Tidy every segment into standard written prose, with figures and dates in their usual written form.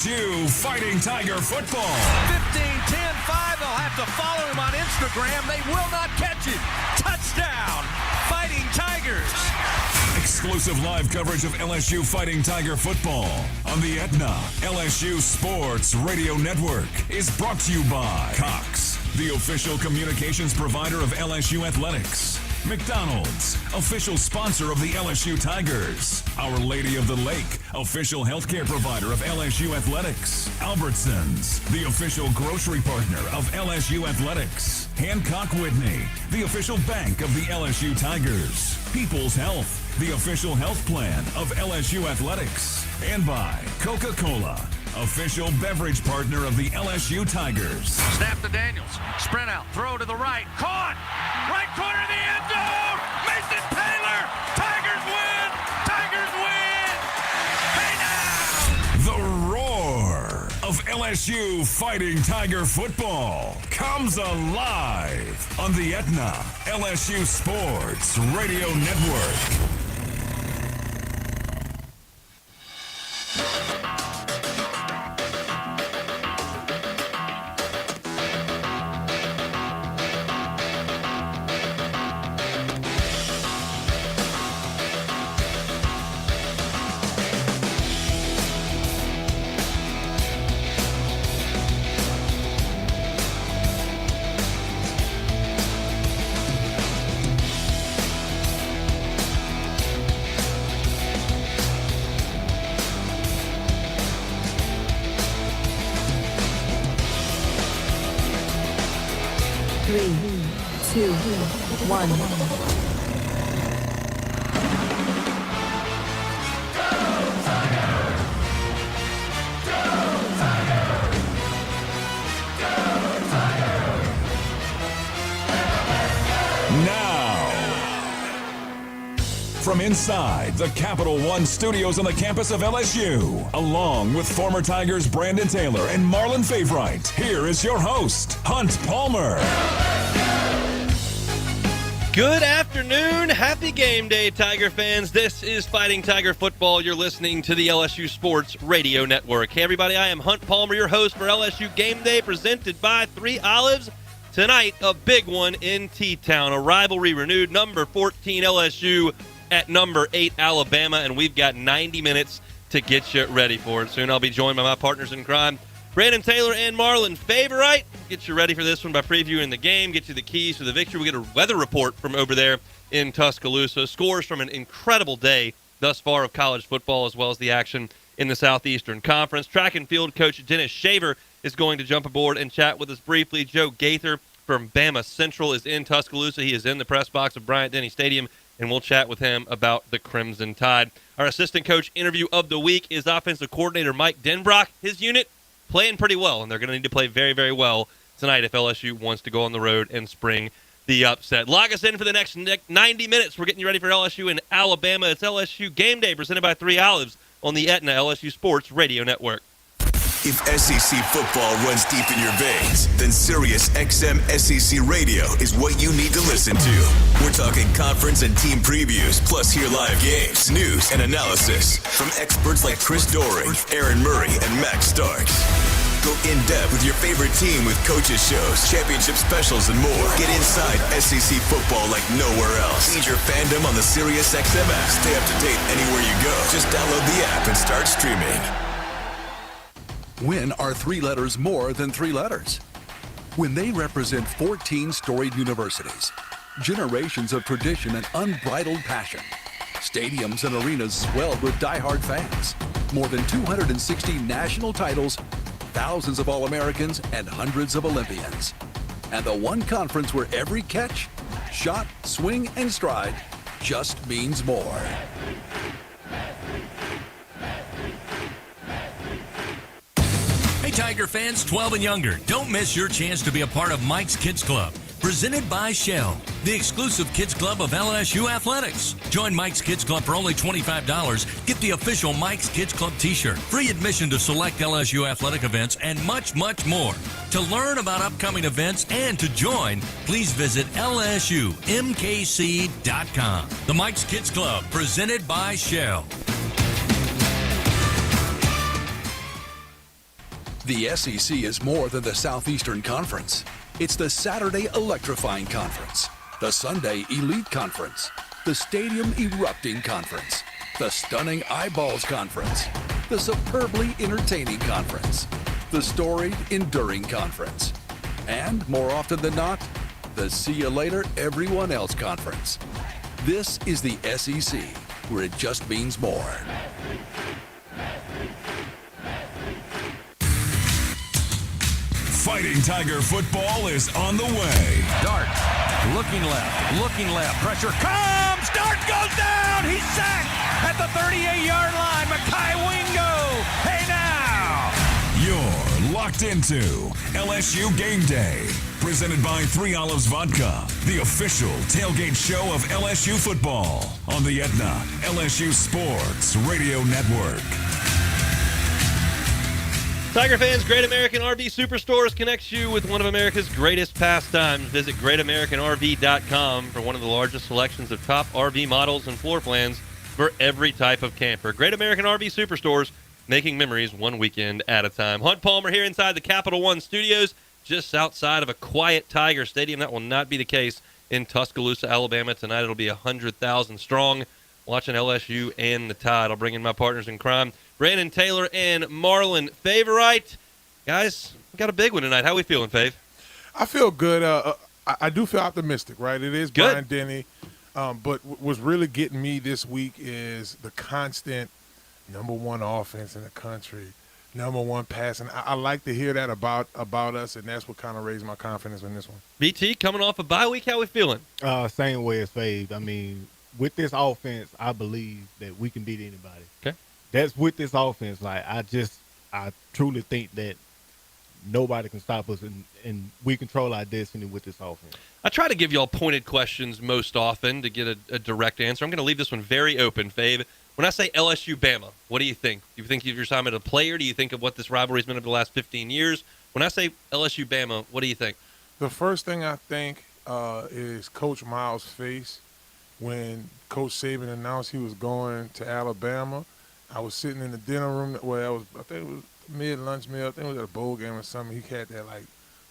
Fighting Tiger football. 15-10-5. They'll have to follow him on Instagram. They will not catch it. Touchdown, Fighting Tigers. Exclusive live coverage of LSU Fighting Tiger football on the Aetna LSU Sports Radio Network is brought to you by Cox, the official communications provider of LSU Athletics. McDonald's, official sponsor of the LSU Tigers. Our Lady of the Lake, official healthcare provider of LSU Athletics. Albertsons, the official grocery partner of LSU Athletics. Hancock Whitney, the official bank of the LSU Tigers. People's Health, the official health plan of LSU Athletics. And by Coca-Cola, official beverage partner of the LSU Tigers. Snap to Daniels. Sprint out. Throw to the right. Caught. Right corner of the end zone. Mason Taylor. Tigers win. Tigers win. Hey now. The roar of LSU Fighting Tiger football comes alive on the Aetna LSU Sports Radio Network. Three, two, one. From inside the Capital One studios on the campus of LSU, along with former Tigers Brandon Taylor and Marlon Favorite, here is your host, Hunt Palmer. Good afternoon. Happy game day, Tiger fans. This is Fighting Tiger Football. You're listening to the LSU Sports Radio Network. Hey, everybody, I am Hunt Palmer, your host for LSU Game Day, presented by 3 Olives. Tonight, a big one in T-Town. A rivalry renewed, number 14 LSU at number 8 Alabama, and we've got 90 minutes to get you ready for it. Soon I'll be joined by my partners in crime, Brandon Taylor and Marlon Favorite. Get you ready for this one by previewing the game, get you the keys to the victory. We get a weather report from over there in Tuscaloosa. Scores from an incredible day thus far of college football, as well as the action in the Southeastern Conference. Track and field coach Dennis Shaver is going to jump aboard and chat with us briefly. Joe Gaither from Bama Central is in Tuscaloosa. He is in the press box of Bryant-Denny Stadium, and we'll chat with him about the Crimson Tide. Our assistant coach interview of the week is offensive coordinator Mike Denbrock. His unit playing pretty well, and they're going to need to play very, very well tonight if LSU wants to go on the road and spring the upset. Log us in for the next 90 minutes. We're getting you ready for LSU in Alabama. It's LSU Game Day presented by 3 Olives on the Aetna LSU Sports Radio Network. If SEC football runs deep in your veins, then Sirius XM SEC Radio is what you need to listen to. We're talking conference and team previews, plus hear live games, news, and analysis from experts like Chris Doering, Aaron Murray, and Max Starks. Go in-depth with your favorite team with coaches shows, championship specials, and more. Get inside SEC football like nowhere else. Feed your fandom on the Sirius XM app. Stay up to date anywhere you go. Just download the app and start streaming. When are 3 letters more than 3 letters? When they represent 14 storied universities, generations of tradition and unbridled passion, stadiums and arenas swelled with diehard fans, more than 260 national titles, thousands of All-Americans, and hundreds of Olympians. And the one conference where every catch, shot, swing, and stride just means more. Hey, Tiger fans 12 and younger, don't miss your chance to be a part of Mike's Kids Club, presented by Shell, the exclusive kids club of LSU Athletics. Join Mike's Kids Club for only $25. Get the official Mike's Kids Club t-shirt, free admission to select LSU athletic events, and much, much more. To learn about upcoming events and to join, please visit lsumkc.com. The Mike's Kids Club, presented by Shell. The SEC is more than the Southeastern Conference. It's the Saturday electrifying conference, the Sunday elite conference, the stadium erupting conference, the stunning eyeballs conference, the superbly entertaining conference, the storied enduring conference, and more often than not, the see you later everyone else conference. This is the SEC, where it just means more. Fighting Tiger football is on the way. Dart, looking left, pressure comes, Dart goes down, he's sacked at the 38-yard line, Mekhi Wingo, hey now! You're locked into LSU Game Day, presented by 3 Olives Vodka, the official tailgate show of LSU football on the Aetna LSU Sports Radio Network. Tiger fans, Great American RV Superstores connects you with one of America's greatest pastimes. Visit GreatAmericanRV.com for one of the largest selections of top RV models and floor plans for every type of camper. Great American RV Superstores, making memories one weekend at a time. Hunt Palmer here inside the Capital One Studios, just outside of a quiet Tiger Stadium. That will not be the case in Tuscaloosa, Alabama. Tonight it'll be 100,000 strong, watching LSU and the Tide. I'll bring in my partners in crime, Brandon Taylor and Marlon Favorite. Guys, we got a big one tonight. How we feeling, Fave? I feel good. I do feel optimistic, right? It is good. Brian Denny. But what's really getting me this week is the constant number one offense in the country, number one passing. I like to hear that about us, and that's what kind of raised my confidence in this one. BT, coming off a bye week, how we feeling? Same way as Fave. I mean, with this offense, I believe that we can beat anybody. Okay. That's with this offense. Like, I truly think that nobody can stop us, and we control our destiny with this offense. I try to give y'all pointed questions most often to get a direct answer. I'm going to leave this one very open, Fave. When I say LSU Bama, what do you think? Do you think of your time as a player? Do you think of what this rivalry's been over the last 15 years? When I say LSU Bama, what do you think? The first thing I think is Coach Miles' face when Coach Saban announced he was going to Alabama. I was sitting in the dinner room where I think it was mid-lunch meal. I think it was at a bowl game or something. He had that, like,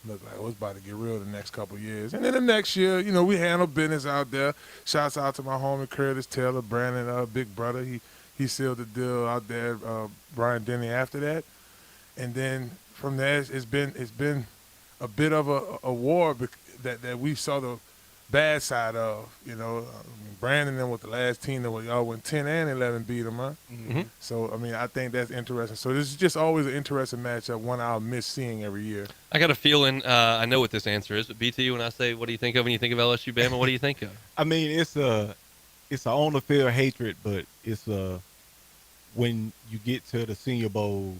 look like, it's about to get real the next couple of years. And then the next year, we handled business out there. Shouts out to my homie Curtis Taylor, Brandon, big brother. He sealed the deal out there, Brian Denny after that. And then from there, it's been a bit of a war that we saw the bad side of. Brandon then with the last team that y'all went 10 and 11 beat them, huh? Mm-hmm. So, I think that's interesting. So this is just always an interesting matchup, one I'll miss seeing every year. I got a feeling I know what this answer is, but BT, when I say what do you think of when you think of LSU Bama, what do you think of? I mean, it's a on the field hatred, but it's when you get to the Senior Bowl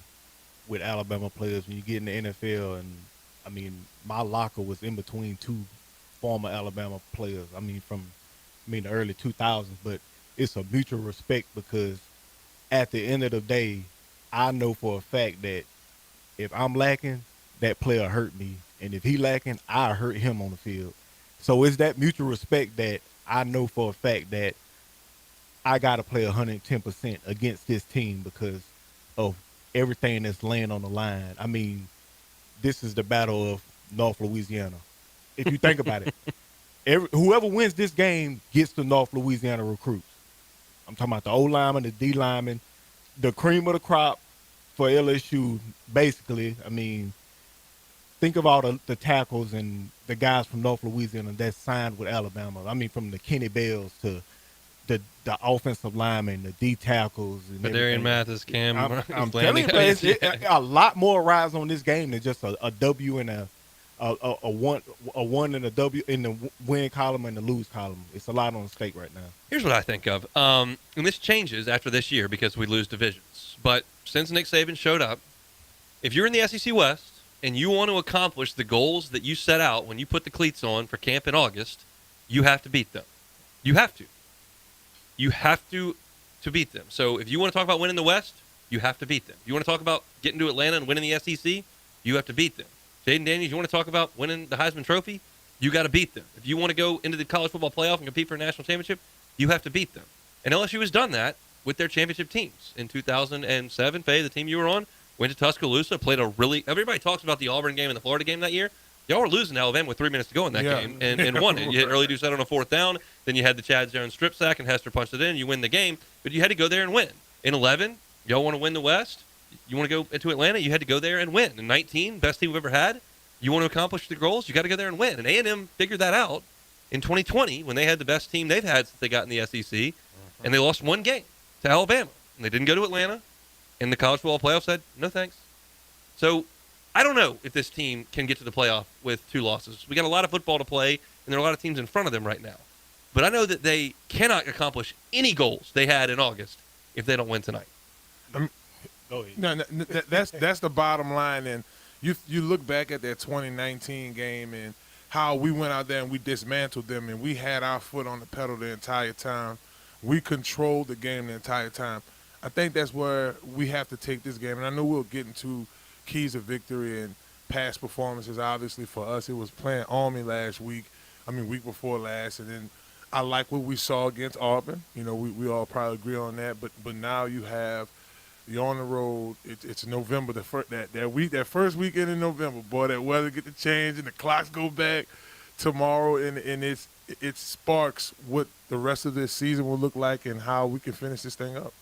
with Alabama players, when you get in the NFL, and I mean, my locker was in between two former Alabama players. I mean, from the early 2000s, but it's a mutual respect because at the end of the day, I know for a fact that if I'm lacking, that player hurt me, and if he lacking, I hurt him on the field. So it's that mutual respect that I know for a fact that I got to play 110% against this team because of everything that's laying on the line. I mean, this is the battle of North Louisiana. If you think about it, whoever wins this game gets the North Louisiana recruits. I'm talking about the O lineman, the D lineman, the cream of the crop for LSU. Basically, I mean, think of all the tackles and the guys from North Louisiana that signed with Alabama. I mean, from the Kenny Bells to the offensive linemen, the D tackles. And Darian Mathis, Cam. I'm telling you, a lot more rides on this game than just a W and a one and a W in the win column and the lose column. It's a lot on stake right now. Here's what I think of. And this changes after this year because we lose divisions. But since Nick Saban showed up, if you're in the SEC West and you want to accomplish the goals that you set out when you put the cleats on for camp in August, you have to beat them. You have to. You have to beat them. So if you want to talk about winning the West, you have to beat them. If you want to talk about getting to Atlanta and winning the SEC, you have to beat them. Jaden Daniels, you want to talk about winning the Heisman Trophy, you got to beat them. If you want to go into the college football playoff and compete for a national championship, you have to beat them. And LSU has done that with their championship teams. In 2007, Faye, the team you were on, went to Tuscaloosa, played a really – everybody talks about the Auburn game and the Florida game that year. Y'all were losing to Alabama with 3 minutes to go in that game and won it. You hit early deuce out on a fourth down. Then you had the Chad Jones strip sack, and Hester punched it in. You win the game, but you had to go there and win. In 11, y'all want to win the West? You want to go to Atlanta? You had to go there and win. In 19, best team we've ever had. You want to accomplish the goals? You got to go there and win. And A&M figured that out in 2020 when they had the best team they've had since they got in the SEC, and they lost one game to Alabama. And they didn't go to Atlanta, and the college football playoff said, no thanks. So I don't know if this team can get to the playoff with 2 losses. We got a lot of football to play, and there are a lot of teams in front of them right now. But I know that they cannot accomplish any goals they had in August if they don't win tonight. No, that's the bottom line. And you look back at that 2019 game and how we went out there and we dismantled them, and we had our foot on the pedal the entire time. We controlled the game the entire time. I think that's where we have to take this game. And I know we'll get into keys of victory and past performances. Obviously, for us, it was playing Army week before last. And then I like what we saw against Auburn. You know, we all probably agree on that. But now you're on the road. It's November, that first weekend in November. Boy, that weather get to change and the clocks go back tomorrow. And it sparks what the rest of this season will look like and how we can finish this thing up.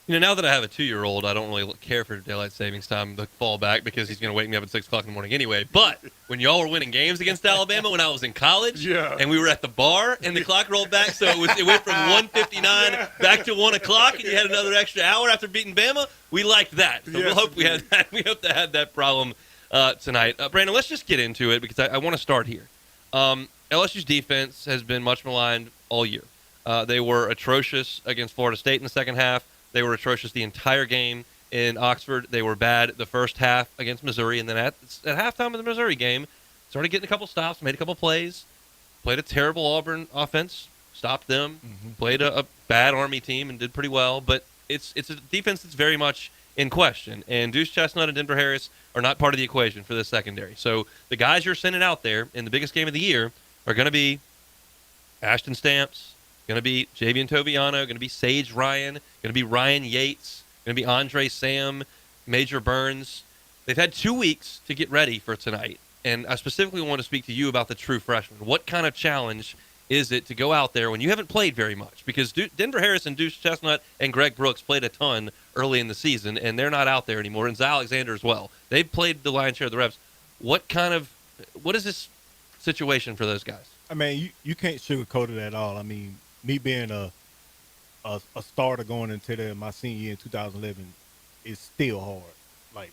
You know, now that I have a 2-year-old, I don't really care for daylight savings time to fall back because he's going to wake me up at 6 o'clock in the morning anyway. But when y'all were winning games against Alabama when I was in college, and we were at the bar and the clock rolled back, so it went from 1:59 back to 1 o'clock, and you had another extra hour after beating Bama, we liked that. So we'll hope we had that. We hope to have that problem tonight. Brandon, let's just get into it because I want to start here. LSU's defense has been much maligned all year. They were atrocious against Florida State in the second half. They were atrocious the entire game in Oxford. They were bad the first half against Missouri, and then at halftime of the Missouri game, started getting a couple stops, made a couple plays, played a terrible Auburn offense, stopped them, played a bad Army team, and did pretty well. But it's a defense that's very much in question, and Deuce Chestnut and Denver Harris are not part of the equation for this secondary. So the guys you're sending out there in the biggest game of the year are going to be Ashton Stamps, going to be Javian Toviano, going to be Sage Ryan, going to be Ryan Yates, going to be Andre Sam, Major Burns. They've had 2 weeks to get ready for tonight, and I specifically want to speak to you about the true freshman. What kind of challenge is it to go out there when you haven't played very much? Because Denver Harris and Deuce Chestnut and Greg Brooks played a ton early in the season, and they're not out there anymore, and Zy Alexander as well. They've played the lion's share of the reps. What is this situation for those guys? I mean, you can't sugarcoat it at all. I mean, me being a starter going into my senior year in 2011 is still hard. Like,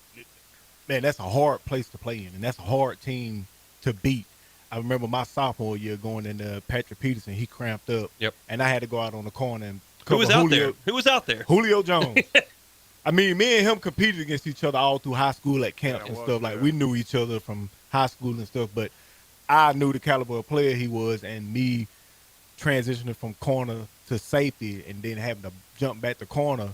man, that's a hard place to play in, and that's a hard team to beat. I remember my sophomore year going into Patrick Peterson. He cramped up, and I had to go out on the corner and cover Who was out there? Julio Jones. I mean, me and him competed against each other all through high school at camp and stuff. Like, we knew each other from high school and stuff, but I knew the caliber of player he was, and me transitioning from corner to safety and then having to jump back to corner,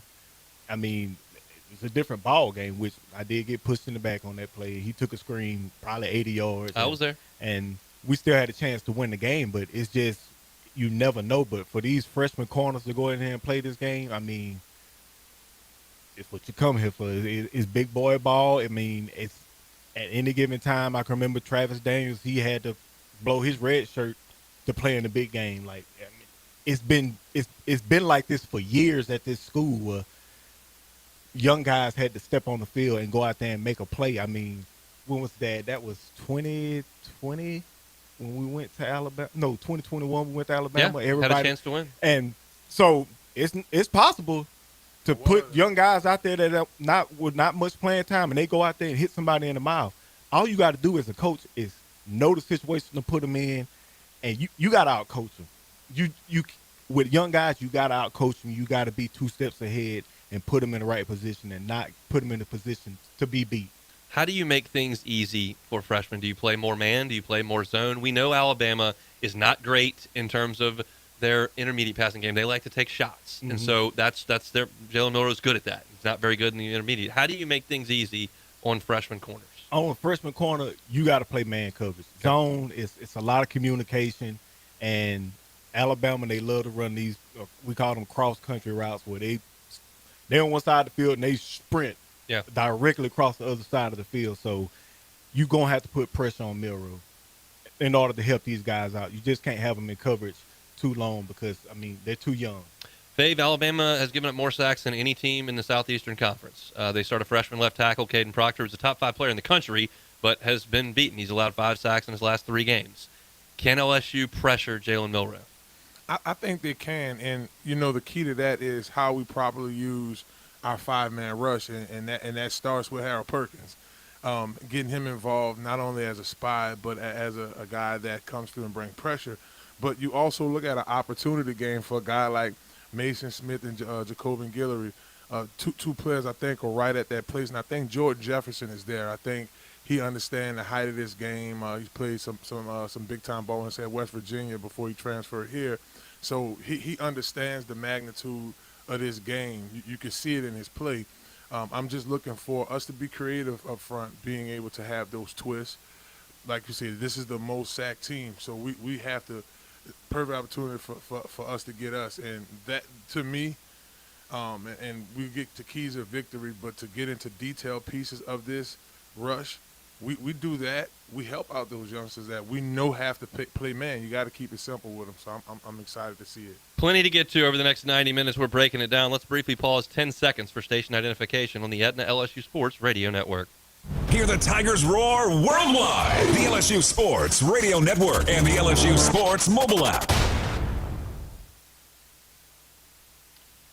I mean, it was a different ball game, which I did get pushed in the back on that play. He took a screen, probably 80 yards. I was there. And we still had a chance to win the game, but it's just, you never know. But for these freshman corners to go in here and play this game, I mean, it's what you come here for. It's big boy ball. I mean, it's at any given time. I can remember Travis Daniels, he had to blow his red shirt to play in the big game. Like, I mean, it's been like this for years at this school where young guys had to step on the field and go out there and make a play. I mean, when was that? That was 2020 when we went to Alabama. No, 2021 we went to Alabama. Yeah, everybody had a chance to win. And so it's possible to put young guys out there that are with not much playing time, and they go out there and hit somebody in the mouth. All you got to do as a coach is know the situation to put them in, and you got to out-coach them. You with young guys, you got to out-coach them. You got to be 2 steps ahead and put them in the right position and not put them in a position to be beat. How do you make things easy for freshmen? Do you play more man? Do you play more zone? We know Alabama is not great in terms of their intermediate passing game. They like to take shots. And so that's their Jalen Miller is good at that. He's not very good in the intermediate. How do you make things easy on freshman corners? On a freshman corner, you got to play man coverage. Zone, it's a lot of communication, and Alabama, they love to run these, we call them cross-country routes where they're on one side of the field and they sprint directly across the other side of the field. So you're going to have to put pressure on Milroe in order to help these guys out. You just can't have them in coverage too long because, I mean, they're too young. Fave, Alabama has given up more sacks than any team in the Southeastern Conference. They start a freshman left tackle, Caden Proctor, who's a top 5 player in the country, but has been beaten. He's allowed 5 sacks in his last 3 games. Can LSU pressure Jalen Milroe? I think they can, and the key to that is how we properly use our 5-man rush, and that starts with Harold Perkins, getting him involved not only as a spy but as a guy that comes through and bring pressure. But you also look at an opportunity game for a guy like Mason Smith and Jacobin Guillory, two players I think are right at that place, and I think Jordan Jefferson is there. I think he understands the height of this game. He's played some big time ball at West Virginia before he transferred here, so he understands the magnitude of this game. You can see it in his play. I'm just looking for us to be creative up front, being able to have those twists. Like you said, this is the most sacked team, so we have to. Perfect opportunity for us to get us, and that to me, and we get to keys of victory, but to get into detailed pieces of this rush, we do that. We help out those youngsters that we know have to play man. You got to keep it simple with them, so I'm excited to see it. Plenty to get to over the next 90 minutes. We're breaking it down. Let's briefly pause 10 seconds for station identification on the Aetna LSU Sports Radio Network. Hear the Tigers roar worldwide. The LSU Sports Radio Network and the LSU Sports mobile app.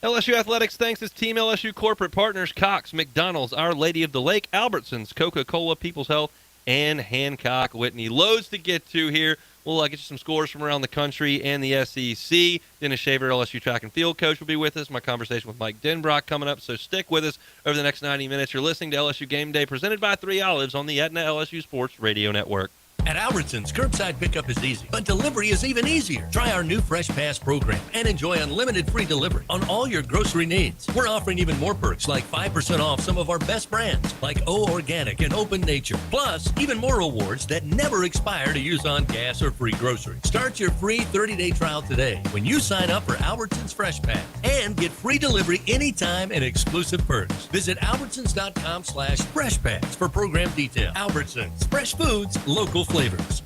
LSU Athletics thanks its Team LSU corporate partners Cox, McDonald's, Our Lady of the Lake, Albertsons, Coca-Cola, People's Health, and Hancock Whitney. Loads to get to here. We'll get you some scores from around the country and the SEC. Dennis Shaver, LSU track and field coach, will be with us. My conversation with Mike Denbrock coming up, so stick with us over the next 90 minutes. You're listening to LSU Game Day, presented by 3 Olives on the Aetna LSU Sports Radio Network. At Albertsons, curbside pickup is easy, but delivery is even easier. Try our new Fresh Pass program and enjoy unlimited free delivery on all your grocery needs. We're offering even more perks like 5% off some of our best brands like O Organic and Open Nature. Plus, even more rewards that never expire to use on gas or free groceries. Start your free 30-day trial today when you sign up for Albertsons Fresh Pass and get free delivery anytime and exclusive perks. Visit albertsons.com/freshpass for program detail. Albertsons, fresh foods, local flavors.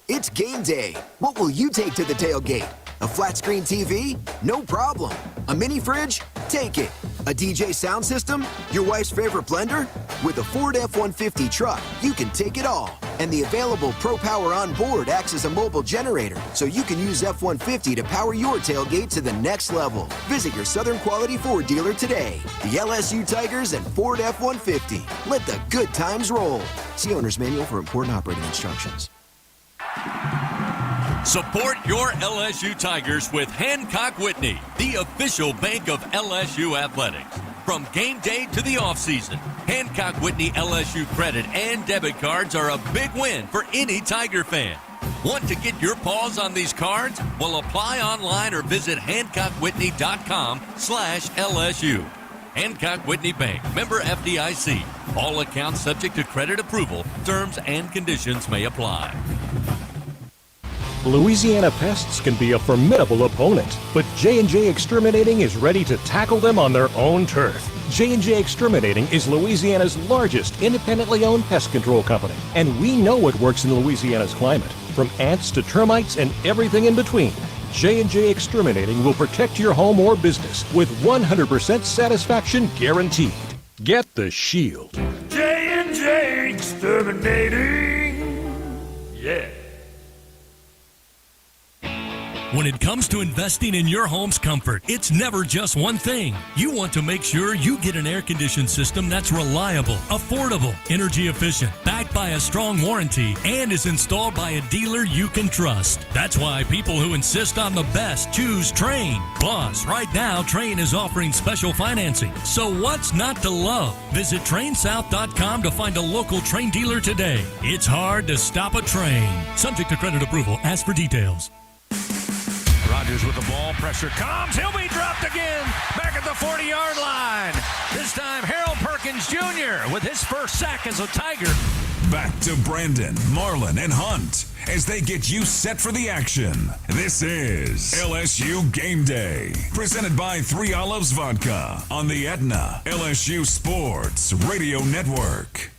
It's game day. What will you take to the tailgate? A flat screen TV? No problem. A mini fridge? Take it. A DJ sound system? Your wife's favorite blender? With a Ford F-150 truck, you can take it all. And the available Pro Power on board acts as a mobile generator, so you can use F-150 to power your tailgate to the next level. Visit your Southern Quality Ford dealer today. The LSU Tigers and Ford F-150. Let the good times roll. See owner's manual for important operating instructions. Support your LSU Tigers with Hancock Whitney, the official bank of LSU Athletics. From game day to the offseason, Hancock Whitney LSU credit and debit cards are a big win for any Tiger fan. Want to get your paws on these cards? Well, apply online or visit HancockWhitney.com/LSU. Hancock Whitney Bank, member FDIC. All accounts subject to credit approval. Terms and conditions may apply. Louisiana pests can be a formidable opponent, but J&J Exterminating is ready to tackle them on their own turf. J&J Exterminating is Louisiana's largest independently owned pest control company, and we know what works in Louisiana's climate, from ants to termites and everything in between. J&J Exterminating will protect your home or business with 100% satisfaction guaranteed. Get the shield. J&J Exterminating. Yeah. When it comes to investing in your home's comfort, it's never just one thing. You want to make sure you get an air-conditioned system that's reliable, affordable, energy efficient, backed by a strong warranty, and is installed by a dealer you can trust. That's why people who insist on the best choose Trane. Plus, right now, Trane is offering special financing. So what's not to love? Visit TraneSouth.com to find a local Trane dealer today. It's hard to stop a train. Subject to credit approval. Ask for details. Rodgers with the ball. Pressure comes. He'll be dropped again. Back at the 40-yard line. This time, Harold Perkins Jr. with his first sack as a Tiger. Back to Brandon, Marlon, and Hunt as they get you set for the action. This is LSU Game Day, presented by 3 Olives Vodka on the Aetna LSU Sports Radio Network.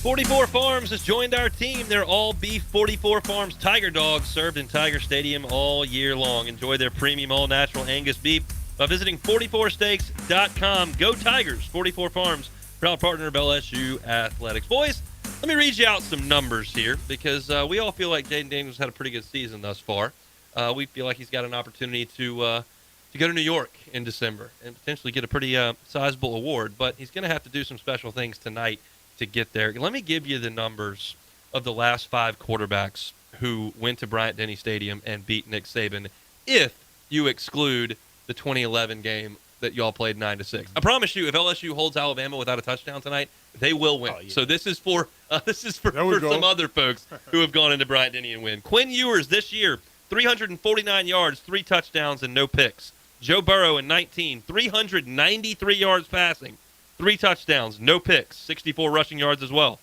44 Farms has joined our team. They're all beef 44 Farms Tiger dogs served in Tiger Stadium all year long. Enjoy their premium all-natural Angus beef by visiting 44steaks.com. Go Tigers, 44 Farms, proud partner of LSU Athletics. Boys, let me read you out some numbers here because we all feel like Jaden Daniels had a pretty good season thus far. We feel like he's got an opportunity to go to New York in December and potentially get a pretty sizable award, but he's going to have to do some special things tonight to get there. Let me give you the numbers of the last 5 quarterbacks who went to Bryant-Denny Stadium and beat Nick Saban if you exclude the 2011 game that y'all played 9-6. I promise you, if LSU holds Alabama without a touchdown tonight, they will win. Oh, yeah. So this is for some other folks who have gone into Bryant-Denny and win. Quinn Ewers this year, 349 yards, 3 touchdowns, and no picks. Joe Burrow in 19, 393 yards passing, 3 touchdowns, no picks, 64 rushing yards as well.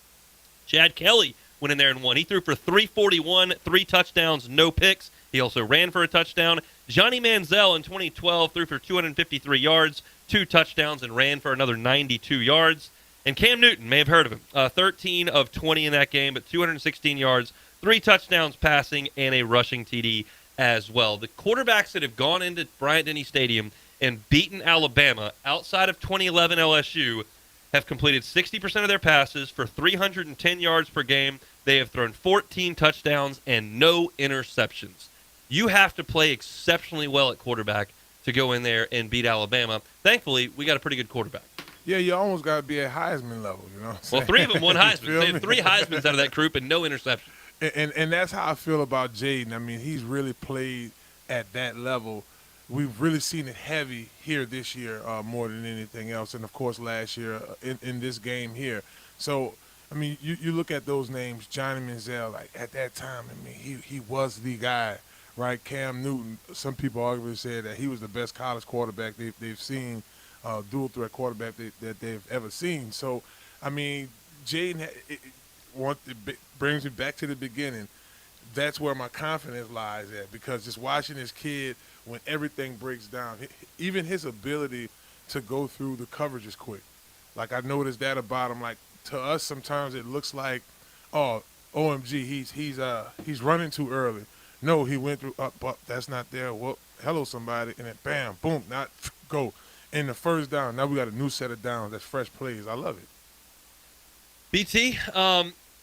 Chad Kelly went in there and won. He threw for 341, 3 touchdowns, no picks. He also ran for a touchdown. Johnny Manziel in 2012 threw for 253 yards, 2 touchdowns, and ran for another 92 yards. And Cam Newton, may have heard of him, 13 of 20 in that game, but 216 yards, 3 touchdowns passing, and a rushing TD as well. The quarterbacks that have gone into Bryant-Denny Stadium and beaten Alabama outside of 2011 LSU have completed 60% of their passes for 310 yards per game. They have thrown 14 touchdowns and no interceptions. You have to play exceptionally well at quarterback to go in there and beat Alabama. Thankfully, we got a pretty good quarterback. Yeah, you almost got to be at Heisman level, you know. Well, 3 of them won Heisman. They have 3 Heismans out of that group and no interceptions. And that's how I feel about Jaden. I mean, he's really played at that level. We've really seen it heavy here this year more than anything else, and, of course, last year in this game here. So, I mean, you look at those names, Johnny Manziel, like at that time, I mean, he was the guy, right? Cam Newton, some people arguably said that he was the best college quarterback they've seen, dual threat quarterback that they've ever seen. So, I mean, Jaden brings me back to the beginning. That's where my confidence lies at, because just watching this kid when everything breaks down, even his ability to go through the coverage is quick. Like, I noticed that about him. Like, to us, sometimes it looks like, oh, OMG, he's running too early. No, he went through, but that's not there. Well, hello, somebody, and then bam, boom, not go. And the first down, now we got a new set of downs. That's fresh plays. I love it. BT,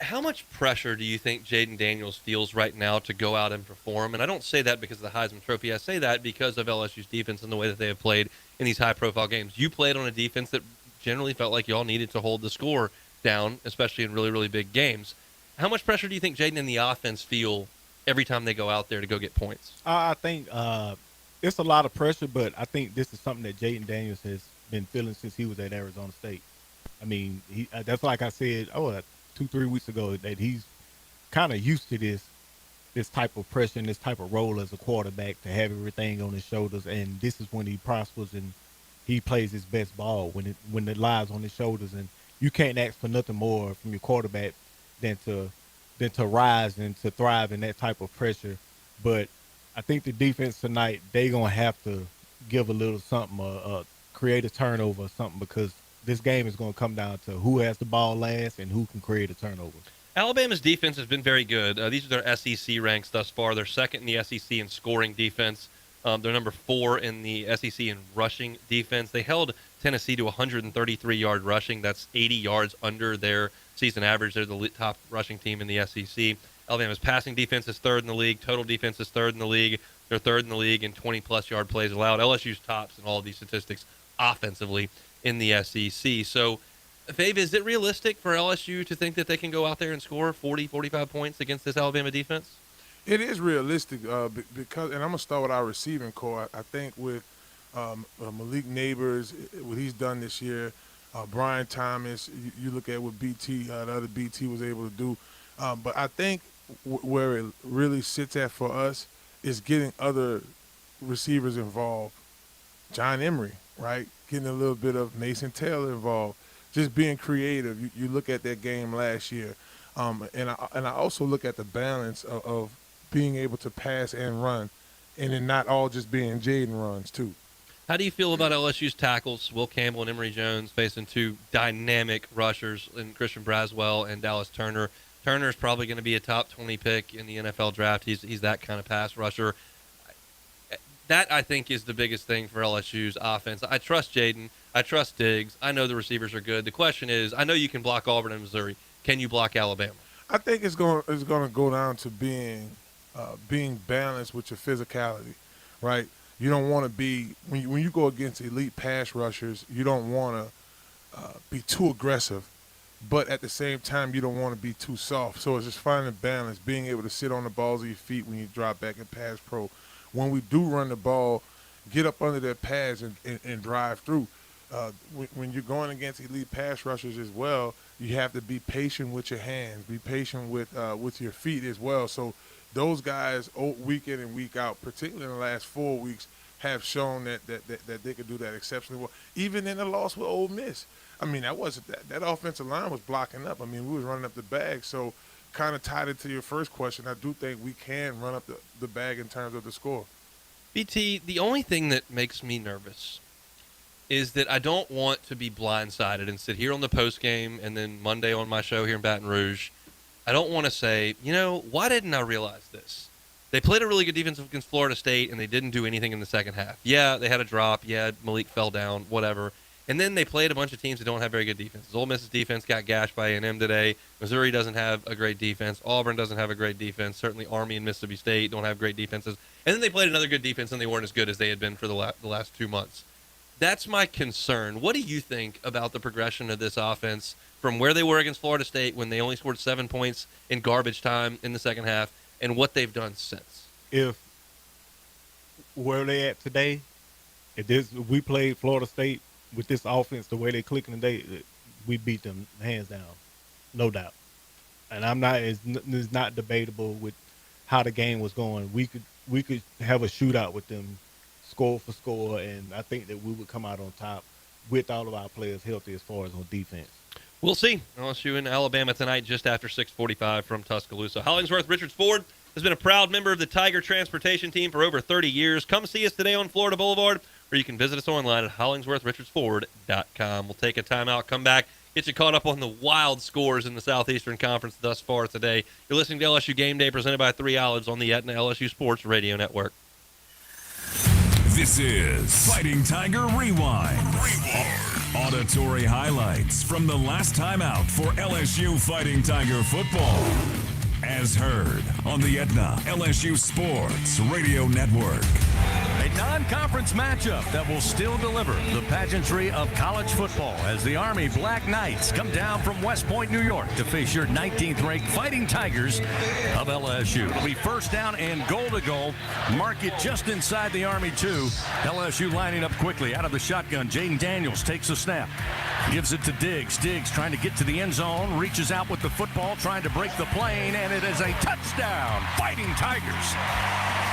how much pressure do you think Jaden Daniels feels right now to go out and perform? And I don't say that because of the Heisman Trophy. I say that because of LSU's defense and the way that they have played in these high-profile games. You played on a defense that generally felt like y'all needed to hold the score down, especially in really, really big games. How much pressure do you think Jaden and the offense feel every time they go out there to go get points? I think it's a lot of pressure, but I think this is something that Jaden Daniels has been feeling since he was at Arizona State. I mean, that's like I said, 2-3 weeks ago, that he's kind of used to this type of pressure and this type of role as a quarterback, to have everything on his shoulders, and this is when he prospers and he plays his best ball, when it lies on his shoulders. And you can't ask for nothing more from your quarterback than to rise and to thrive in that type of pressure. But I think the defense tonight, they're going to have to give a little something, create a turnover or something, because this game is going to come down to who has the ball last and who can create a turnover. Alabama's defense has been very good. These are their SEC ranks thus far. They're second in the SEC in scoring defense. They're number 4 in the SEC in rushing defense. They held Tennessee to 133-yard rushing. That's 80 yards under their season average. They're the top rushing team in the SEC. Alabama's passing defense is 3rd in the league. Total defense is 3rd in the league. They're 3rd in the league in 20-plus yard plays allowed. LSU's tops in all of these statistics offensively in the SEC. So, Fave, is it realistic for LSU to think that they can go out there and score 40, 45 points against this Alabama defense? It is realistic because, and I'm going to start with our receiving core. I think with Malik Neighbors, what he's done this year, Brian Thomas, you look at what the other BT was able to do. But I think where it really sits at for us is getting other receivers involved. John Emery, right? Getting a little bit of Mason Taylor involved. Just being creative. You look at that game last year. And I also look at the balance of being able to pass and run, and then not all just being Jaden runs too. How do you feel about LSU's tackles, Will Campbell and Emory Jones, facing two dynamic rushers in Christian Braswell and Dallas Turner? Turner's probably going to be a top 20 pick in the NFL draft. He's that kind of pass rusher. That, I think, is the biggest thing for LSU's offense. I trust Jaden. I trust Diggs. I know the receivers are good. The question is, I know you can block Auburn and Missouri. Can you block Alabama? I think it's going to go down to being balanced with your physicality, right? You don't want to be when you go against elite pass rushers, you don't want to be too aggressive, but at the same time, you don't want to be too soft. So it's just finding balance, being able to sit on the balls of your feet when you drop back and pass pro. When we do run the ball, get up under their pads and drive through. When you're going against elite pass rushers as well, you have to be patient with your hands, be patient with your feet as well. So those guys, week in and week out, particularly in the last 4 weeks, have shown that they could do that exceptionally well. Even in the loss with Ole Miss, I mean, that offensive line was blocking up. I mean, we was running up the bag. So kind of tied into your first question, I do think we can run up the bag in terms of the score. BT, the only thing that makes me nervous is that I don't want to be blindsided and sit here on the post game and then Monday on my show here in Baton Rouge. I don't want to say, why didn't I realize this? They played a really good defense against Florida State, and they didn't do anything in the second half. Yeah, they had a drop. Yeah, Malik fell down, whatever. And then they played a bunch of teams that don't have very good defenses. Ole Miss's defense got gashed by A&M today. Missouri doesn't have a great defense. Auburn doesn't have a great defense. Certainly Army and Mississippi State don't have great defenses. And then they played another good defense, and they weren't as good as they had been for the last 2 months. That's my concern. What do you think about the progression of this offense from where they were against Florida State when they only scored 7 points in garbage time in the second half and what they've done since? If where they at today, if we played Florida State with this offense the way they clicking today, we beat them hands down, no doubt. And it's not debatable with how the game was going. We could have a shootout with them, score for score, and I think that we would come out on top with all of our players healthy as far as on defense. We'll see. LSU in Alabama tonight just after 6:45 from Tuscaloosa. Hollingsworth Richards Ford has been a proud member of the Tiger Transportation Team for over 30 years. Come see us today on Florida Boulevard, or you can visit us online at HollingsworthRichardsFord.com. We'll take a timeout, come back, get you caught up on the wild scores in the Southeastern Conference thus far today. You're listening to LSU Game Day, presented by 3 Olives on the Aetna LSU Sports Radio Network. This is Fighting Tiger Rewind. Auditory highlights from the last time out for LSU Fighting Tiger football. As heard on the Aetna LSU Sports Radio Network. A non-conference matchup that will still deliver the pageantry of college football as the Army Black Knights come down from West Point, New York to face your 19th-ranked Fighting Tigers of LSU. It'll be first down and goal to goal. Mark it just inside the Army 2. LSU lining up quickly out of the shotgun. Jaden Daniels takes the snap. Gives it to Diggs. Diggs trying to get to the end zone. Reaches out with the football, trying to break the plane, and it is a touchdown. Fighting Tigers.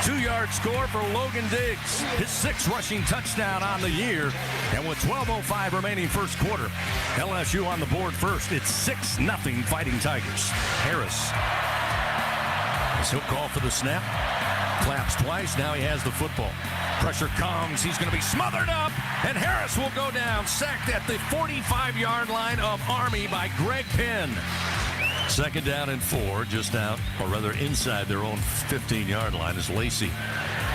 2-yard score for Logan Diggs. His 6th rushing touchdown on the year. And with 12:05 remaining first quarter, LSU on the board first. It's 6-0 Fighting Tigers. Harris. He'll call for the snap. Claps twice. Now he has the football. Pressure comes. He's going to be smothered up. And Harris will go down. Sacked at the 45-yard line of Army by Greg Penn. 2nd down and 4, just out, or rather inside their own 15-yard line as Lacey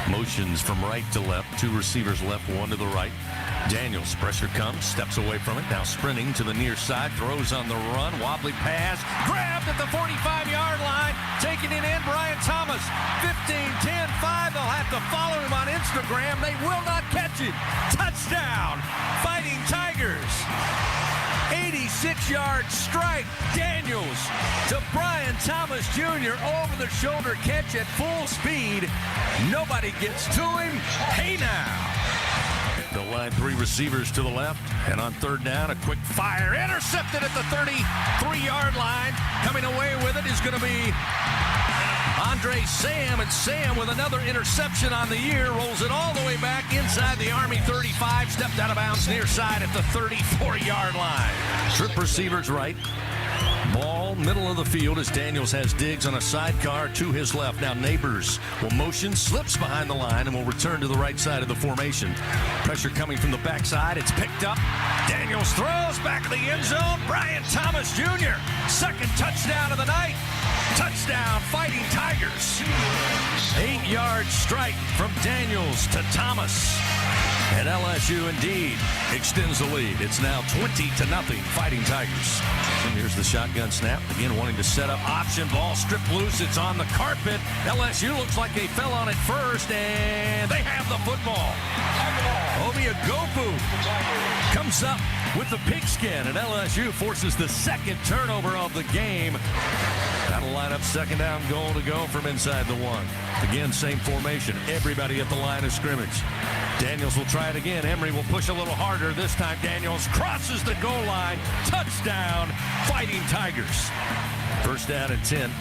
motions from right to left. 2 receivers left, 1 to the right. Daniels, pressure comes, steps away from it, now sprinting to the near side, throws on the run, wobbly pass, grabbed at the 45-yard line, taking it in, Brian Thomas, 15, 10, 5, they'll have to follow him on Instagram, they will not catch it, touchdown, Fighting Tigers. 86-yard strike, Daniels to Brian Thomas Jr. over the shoulder catch at full speed. Nobody gets to him. Hey now. The line 3 receivers to the left, and on 3rd down, a quick fire, intercepted at the 33-yard line. Coming away with it is going to be Andre Sam, and Sam with another interception on the year, rolls it all the way back inside the Army 35, stepped out of bounds near side at the 34-yard line. Trip receiver's right. Ball, middle of the field as Daniels has Diggs on a sidecar to his left. Now Neighbors will motion, slips behind the line, and will return to the right side of the formation. Pressure coming from the backside. It's picked up. Daniels throws back of the end zone. Brian Thomas Jr., second touchdown of the night. Touchdown, Fighting Tigers. 8-yard strike from Daniels to Thomas. And LSU indeed extends the lead. It's now 20-0, Fighting Tigers. And here's the shotgun snap. Again, wanting to set up option. Ball stripped loose. It's on the carpet. LSU looks like they fell on it first, and they have the football. Obi Agofu comes up with the pigskin, and LSU forces the second turnover of the game. That'll line up second down goal to go from inside the one. Again, same formation. Everybody at the line of scrimmage. Daniels will try it again. Emery will push a little harder. This time Daniels crosses the goal line. Touchdown, Fighting Tigers. First down and 10.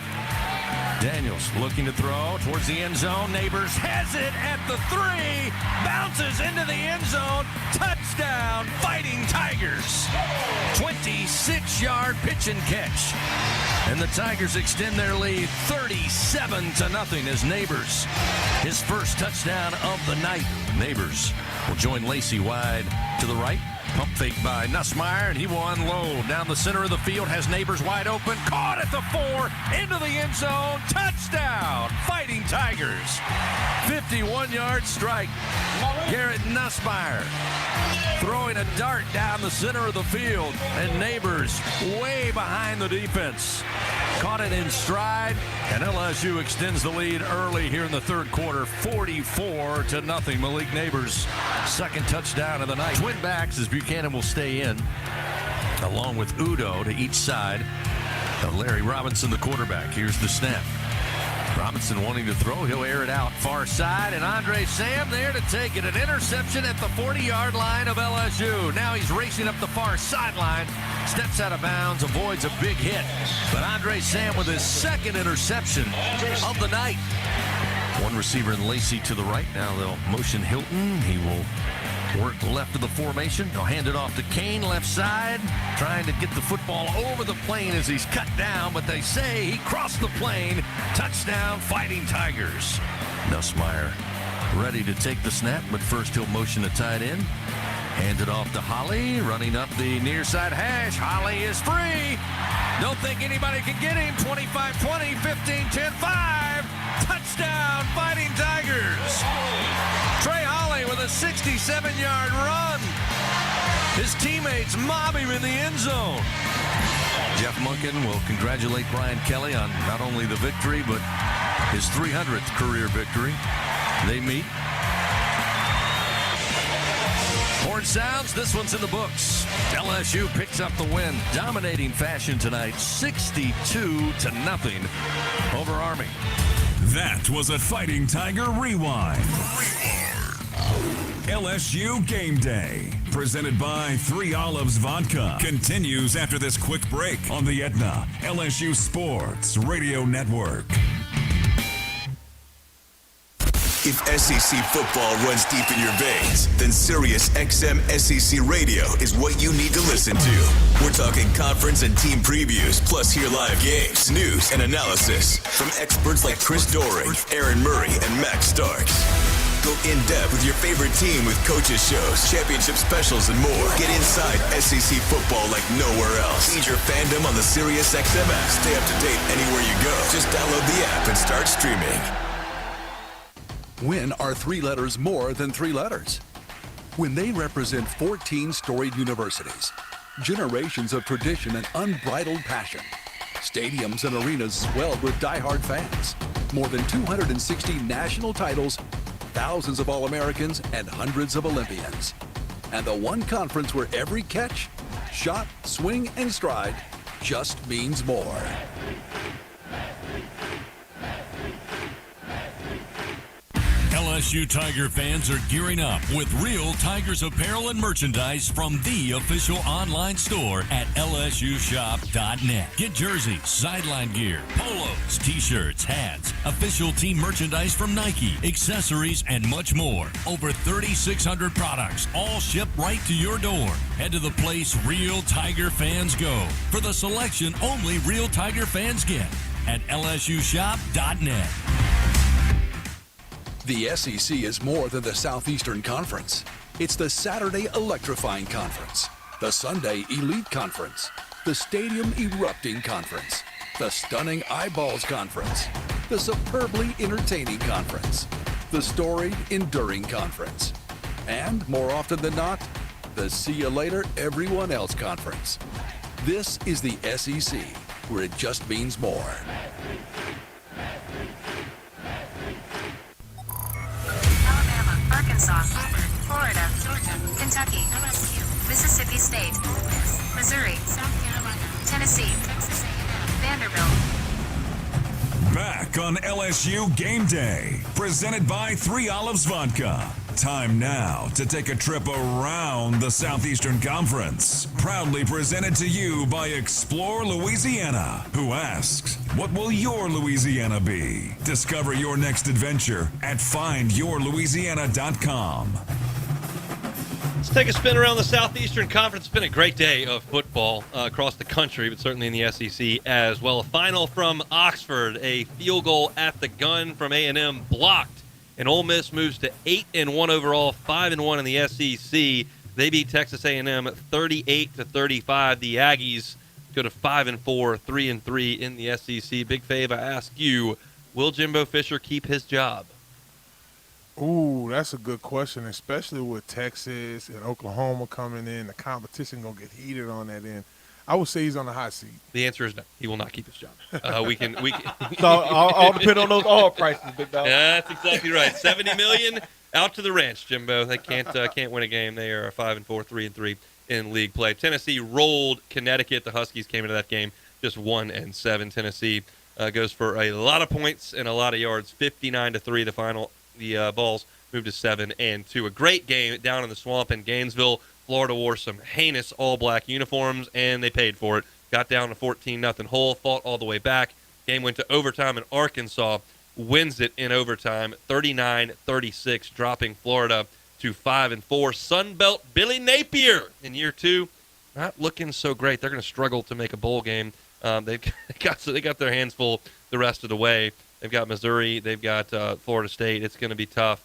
Daniels looking to throw towards the end zone. Neighbors has it at the 3. Bounces into the end zone. Touchdown, Fighting Tigers. 26-yard pitch and catch. And the Tigers extend their lead 37-0 as Neighbors, his first touchdown of the night. Neighbors will join Lacey wide to the right. Pump fake by Nussmeier, and he will unload down the center of the field. Has Neighbors wide open. Caught at the 4. Into the end zone. Touchdown, Fighting Tigers. 51-yard strike. Garrett Nussmeier throwing a dart down the center of the field. And Neighbors way behind the defense. Caught it in stride, and LSU extends the lead early here in the third quarter, 44-0. Malik Neighbors, second touchdown of the night. Twin backs as Buchanan will stay in, along with Udo to each side of Larry Robinson, the quarterback. Here's the snap. Robinson wanting to throw. He'll air it out far side, and Andre Sam there to take it. An interception at the 40-yard line of LSU. Now he's racing up the far sideline. Steps out of bounds, avoids a big hit. But Andre Sam with his second interception of the night. One receiver in Lacey to the right. Now they'll motion Hilton. He will work left of the formation. They'll hand it off to Kane, left side, trying to get the football over the plane as he's cut down, but they say he crossed the plane. Touchdown, Fighting Tigers. Nussmeier ready to take the snap, but first he'll motion a tight end. Hand it off to Holly, running up the near side hash. Holly is free. Don't think anybody can get him. 25-20, 15-10-5. Touchdown, Fighting Tigers. Trey Holly with a 67-yard run. His teammates mob him in the end zone. Jeff Munkin will congratulate Brian Kelly on not only the victory, but his 300th career victory. They meet. Horn sounds, this one's in the books. LSU picks up the win, dominating fashion tonight, 62-0 over Army. That was a Fighting Tiger Rewind. LSU Game Day, presented by 3 Olives Vodka, continues after this quick break on the Aetna LSU Sports Radio Network. If SEC football runs deep in your veins, then Sirius XM SEC Radio is what you need to listen to. We're talking conference and team previews, plus hear live games, news, and analysis from experts like Chris Doering, Aaron Murray, and Max Starks. Go in-depth with your favorite team with coaches shows, championship specials, and more. Get inside SEC football like nowhere else. Feed your fandom on the Sirius XM app. Stay up to date anywhere you go. Just download the app and start streaming. When are 3 letters more than 3 letters? When they represent 14 storied universities, generations of tradition and unbridled passion, stadiums and arenas swelled with diehard fans, more than 260 national titles, thousands of All-Americans, and hundreds of Olympians. And the one conference where every catch, shot, swing, and stride just means more. LSU Tiger fans are gearing up with real Tigers apparel and merchandise from the official online store at lsushop.net. Get jerseys, sideline gear, polos, t-shirts, hats, official team merchandise from Nike, accessories, and much more. Over 3,600 products, all shipped right to your door. Head to the place real Tiger fans go for the selection only real Tiger fans get at lsushop.net. The SEC is more than the Southeastern Conference. It's the Saturday electrifying conference, the Sunday elite conference, the stadium erupting conference, the stunning eyeballs conference, the superbly entertaining conference, the storied enduring conference, and more often than not, the see you later everyone else conference. This is the SEC, where it just means more. Arkansas, Auburn, Florida, Georgia, Kentucky, LSU, Mississippi State, Missouri, South Carolina, Tennessee, Texas A&M, Vanderbilt. Back on LSU Game Day, presented by 3 Olives Vodka. Time now to take a trip around the Southeastern Conference. Proudly presented to you by Explore Louisiana, who asks, what will your Louisiana be? Discover your next adventure at findyourlouisiana.com. Let's take a spin around the Southeastern Conference. It's been a great day of football across the country, but certainly in the SEC as well. A final from Oxford, a field goal at the gun from A&M blocked. And Ole Miss moves to 8-1 overall, 5-1 in the SEC. They beat Texas A&M 38-35. The Aggies go to 5-4, 3-3 in the SEC. Big Fave, I ask you, will Jimbo Fisher keep his job? Ooh, that's a good question, especially with Texas and Oklahoma coming in. The competition going to get heated on that end. I would say he's on the hot seat. The answer is no. He will not keep his job. We can. So all depend on those oil prices, big dog. Yeah, that's exactly right. $70 million out to the ranch, Jimbo. They can't win a game. They are 5-4, 3-3 in league play. Tennessee rolled Connecticut. The Huskies came into that game just 1-7. Tennessee goes for a lot of points and a lot of yards. 59-3. The final. The Vols moved to 7-2. A great game down in the swamp in Gainesville. Florida wore some heinous all-black uniforms, and they paid for it. Got down to 14-0 hole, fought all the way back. Game went to overtime, and Arkansas wins it in overtime, 39-36, dropping Florida to 5-4. Sunbelt Billy Napier in year 2, not looking so great. They're going to struggle to make a bowl game. They got their hands full the rest of the way. They've got Missouri. They've got Florida State. It's going to be tough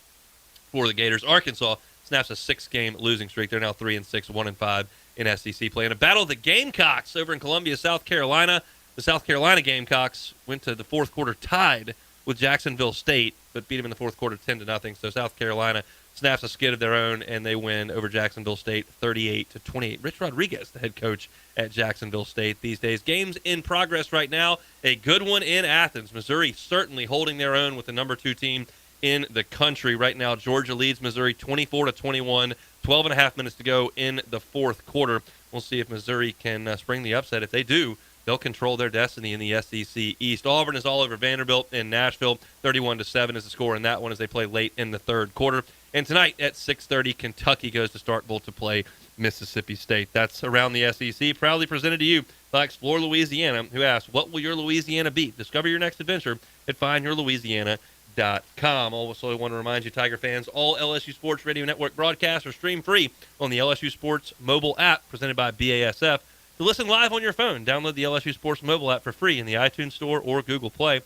for the Gators. Arkansas snaps a 6-game losing streak. They're now 3-6, 1-5 in SEC play. In a battle of the Gamecocks over in Columbia, South Carolina, the South Carolina Gamecocks went to the fourth quarter tied with Jacksonville State, but beat them in the fourth quarter 10-0. So South Carolina snaps a skid of their own, and they win over Jacksonville State 38-28. Rich Rodriguez, the head coach at Jacksonville State these days. Games in progress right now. A good one in Athens. Missouri certainly holding their own with the number 2 team in the country right now. Georgia leads Missouri 24-21, 12.5 minutes to go in the fourth quarter. We'll see if Missouri can spring the upset. If they do, they'll control their destiny in the SEC East. Auburn is all over Vanderbilt in Nashville. 31-7 is the score in that one as they play late in the third quarter. And tonight at 6:30, Kentucky goes to Starkville to play Mississippi State. That's Around the SEC, proudly presented to you by Explore Louisiana, who asks, what will your Louisiana be? Discover your next adventure at findyourlouisiana.com. Also, I want to remind you, Tiger fans, all LSU Sports Radio Network broadcasts are stream free on the LSU Sports mobile app presented by BASF. To listen live on your phone, download the LSU Sports mobile app for free in the iTunes Store or Google Play.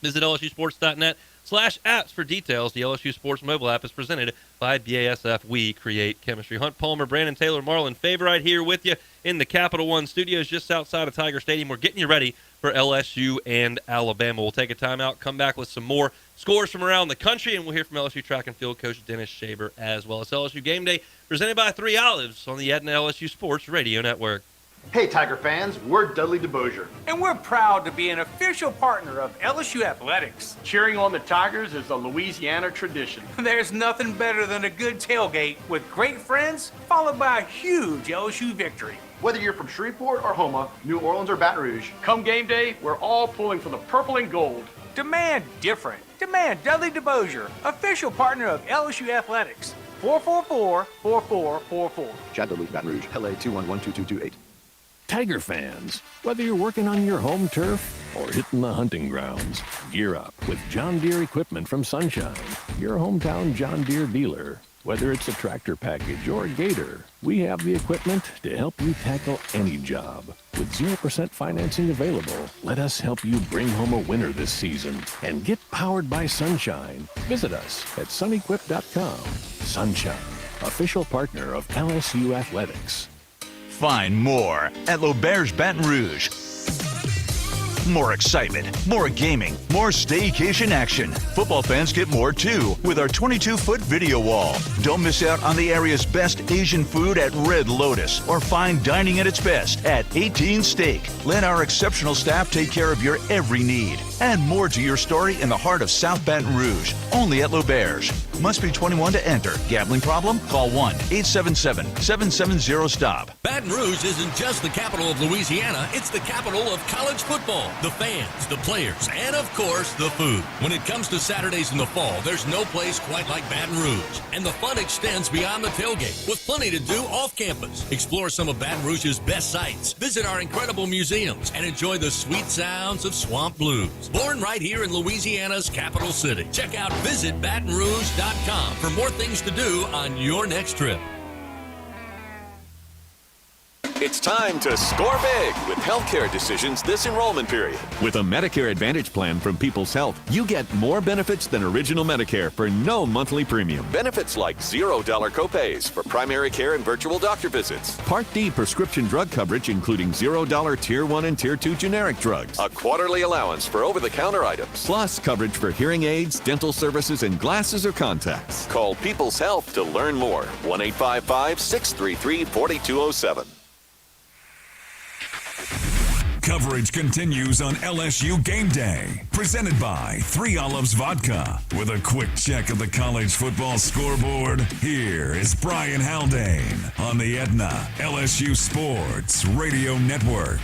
Visit lsusports.net/apps for details. The LSU Sports mobile app is presented by BASF. We create chemistry. Hunt Palmer, Brandon Taylor, Marlon Favorite here with you in the Capital One Studios just outside of Tiger Stadium. We're getting you ready for LSU and Alabama. We'll take a timeout, come back with some more scores from around the country, and we'll hear from LSU track and field coach Dennis Shaver as well. It's LSU Game Day, presented by 3 Olives on the Edna LSU Sports Radio Network. Hey, Tiger fans, we're Dudley DeBosier. And we're proud to be an official partner of LSU Athletics. Cheering on the Tigers is a Louisiana tradition. There's nothing better than a good tailgate with great friends, followed by a huge LSU victory. Whether you're from Shreveport or Houma, New Orleans or Baton Rouge, come game day, we're all pulling for the purple and gold. Demand different. Demand Dudley DeBosier, official partner of LSU Athletics. 444-4444. Chad Dudley, Baton Rouge, LA 2112228. Tiger fans, whether you're working on your home turf or hitting the hunting grounds, gear up with John Deere equipment from Sunshine, your hometown John Deere dealer. Whether it's a tractor package or a gator, we have the equipment to help you tackle any job. With 0% financing available, let us help you bring home a winner this season and get powered by Sunshine. Visit us at sunequip.com. Sunshine, official partner of LSU Athletics. Find more at L'Auberge Baton Rouge. More excitement, more gaming, more staycation action. Football fans get more too with our 22-foot video wall. Don't miss out on the area's best Asian food at Red Lotus or fine dining at its best at 18 Steak. Let our exceptional staff take care of your every need. Add more to your story in the heart of South Baton Rouge, only at L'Auberge. Must be 21 to enter. Gambling problem? Call 1-877-770-STOP. Baton Rouge isn't just the capital of Louisiana, it's the capital of college football. The fans, the players, and of course, the food. When it comes to Saturdays in the fall, there's no place quite like Baton Rouge. And the fun extends beyond the tailgate, with plenty to do off campus. Explore some of Baton Rouge's best sites, visit our incredible museums, and enjoy the sweet sounds of swamp blues. Born right here in Louisiana's capital city. Check out visitbatonrouge.com for more things to do on your next trip. It's time to score big with healthcare decisions this enrollment period. With a Medicare Advantage plan from People's Health, you get more benefits than original Medicare for no monthly premium. Benefits like $0 copays for primary care and virtual doctor visits. Part D prescription drug coverage including $0 Tier 1 and Tier 2 generic drugs. A quarterly allowance for over-the-counter items. Plus coverage for hearing aids, dental services, and glasses or contacts. Call People's Health to learn more. 1-855-633-4207. Coverage continues on LSU Game Day, presented by 3 Olives Vodka. With a quick check of the college football scoreboard, here is Brian Haldane on the Aetna LSU Sports Radio Network.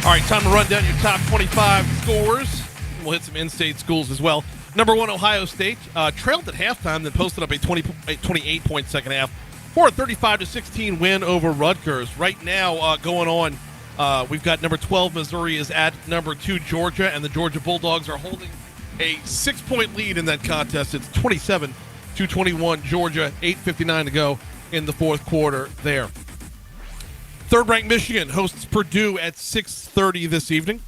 All right, time to run down your top 25 scores. We'll hit some in-state schools as well. Number 1, Ohio State, trailed at halftime, then posted up a 28-point second half for a 35-16 win over Rutgers. Right now, going on, we've got number 12, Missouri is at number 2, Georgia, and the Georgia Bulldogs are holding a 6-point lead in that contest. It's 27-21, Georgia, 8:59 to go in the fourth quarter there. Third-ranked Michigan hosts Purdue at 6:30 this evening.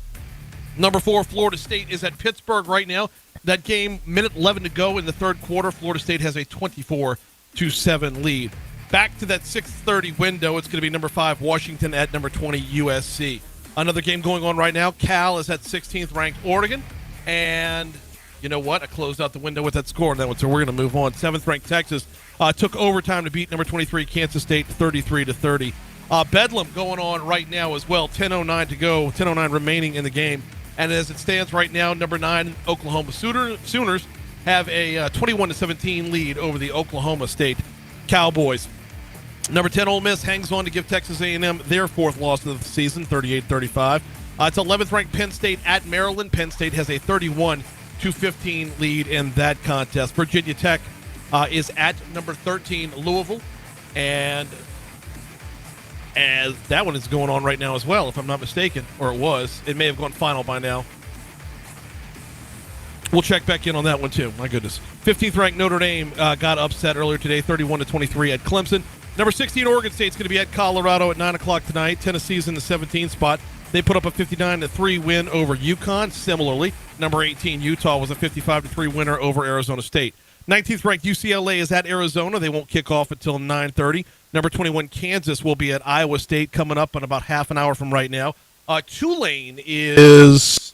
Number 4, Florida State is at Pittsburgh right now. That game, minute 11 to go in the third quarter. Florida State has a 24-7 lead. Back to that 6:30 window, it's going to be number 5, Washington at number 20, USC. Another game going on right now. Cal is at 16th ranked Oregon. And you know what? I closed out the window with that score, so we're going to move on. 7th ranked Texas took overtime to beat number 23, Kansas State, 33-30. Bedlam going on right now as well. 10:09 to go, 10:09 remaining in the game. And as it stands right now, number 9, Oklahoma Sooners have a 21-17 lead over the Oklahoma State Cowboys. Number 10, Ole Miss hangs on to give Texas A&M their 4th loss of the season, 38-35. It's 11th ranked Penn State at Maryland. Penn State has a 31-15 lead in that contest. Virginia Tech is at number 13, Louisville, and as that one is going on right now as well, if I'm not mistaken, or it was. It may have gone final by now. We'll check back in on that one, too. My goodness. 15th ranked Notre Dame got upset earlier today, 31-23 at Clemson. Number 16, Oregon State's going to be at Colorado at 9 o'clock tonight. Tennessee's in the 17th spot. They put up a 59-3 win over UConn. Similarly, number 18, Utah, was a 55-3 winner over Arizona State. 19th ranked UCLA is at Arizona. They won't kick off until 9:30. Number 21, Kansas, will be at Iowa State coming up in about half an hour from right now. Tulane is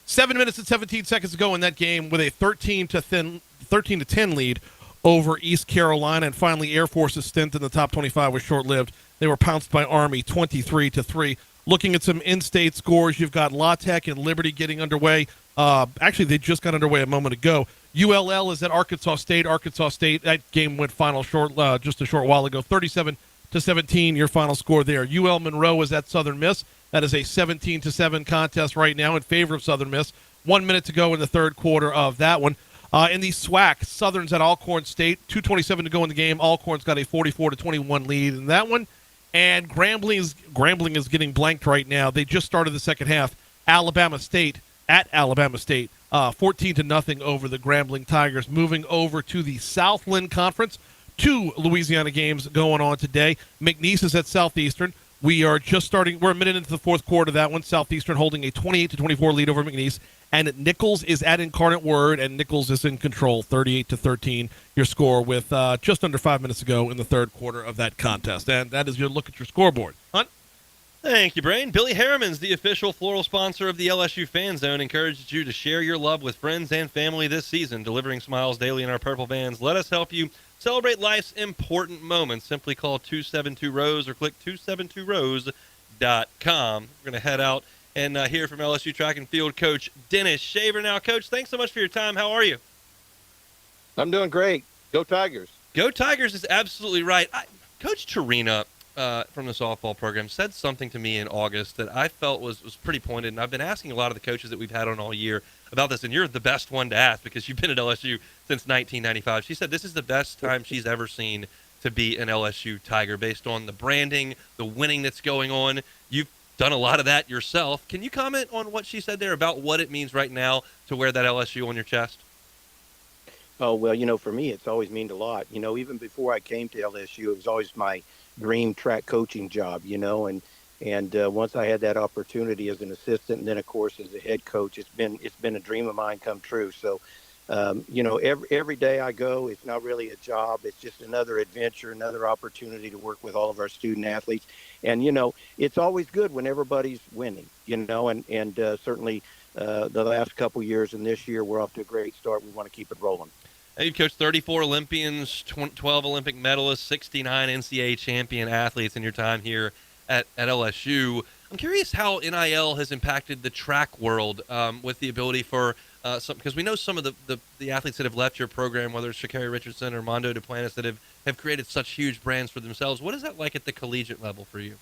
7 minutes and 17 seconds to go in that game with a 13-10 lead over East Carolina. And finally, Air Force's stint in the top 25 was short-lived. They were pounced by Army 23-3. Looking at some in-state scores, you've got La Tech and Liberty getting underway. Actually, they just got underway a moment ago. ULL is at Arkansas State. Arkansas State, that game went final just a short while ago, 37-27 20-17, your final score there. UL Monroe is at Southern Miss. That is a 17-7 contest right now in favor of Southern Miss. 1 minute to go in the third quarter of that one. In the SWAC, Southern's at Alcorn State. 2:27 to go in the game. Alcorn's got a 44-21 lead in that one. And Grambling is getting blanked right now. They just started the second half. Alabama State at Alabama State. 14-0 over the Grambling Tigers. Moving over to the Southland Conference. 2 Louisiana games going on today. McNeese is at Southeastern. We're a minute into the fourth quarter of that one. Southeastern holding a 28-24 lead over McNeese. And Nichols is at Incarnate Word, and Nichols is in control, 38-13, your score with just under 5 minutes to go in the third quarter of that contest. And that is your look at your scoreboard. Hunt? Thank you, Brain. Billy Harriman's the official floral sponsor of the LSU Fan Zone. Encourages you to share your love with friends and family this season, delivering smiles daily in our purple vans. Let us help you celebrate life's important moments. Simply call 272-ROSE or click 272rose.com. We're going to head out and hear from LSU track and field coach Dennis Shaver. Now, Coach, thanks so much for your time. How are you? I'm doing great. Go Tigers. Go Tigers is absolutely right. Coach Tarina from the softball program said something to me in August that I felt was pretty pointed, and I've been asking a lot of the coaches that we've had on all year about this, and you're the best one to ask because you've been at LSU since 1995. She said this is the best time she's ever seen to be an LSU Tiger based on the branding, the winning that's going on. You've done a lot of that yourself. Can you comment on what she said there about what it means right now to wear that LSU on your chest? Oh, well, for me, it's always meant a lot. Even before I came to LSU, it was always my dream track coaching job, and once I had that opportunity as an assistant and then, of course, as a head coach, it's been a dream of mine come true. So, every day I go, it's not really a job. It's just another adventure, another opportunity to work with all of our student athletes. And, it's always good when everybody's winning, and certainly the last couple years and this year, we're off to a great start. We want to keep it rolling. You've coached 34 Olympians, 12 Olympic medalists, 69 NCAA champion athletes in your time here at LSU. I'm curious how NIL has impacted the track world with the ability for because we know some of the athletes that have left your program, whether it's Sha'Carri Richardson or Mondo Duplantis, that have created such huge brands for themselves. What is that like at the collegiate level for you?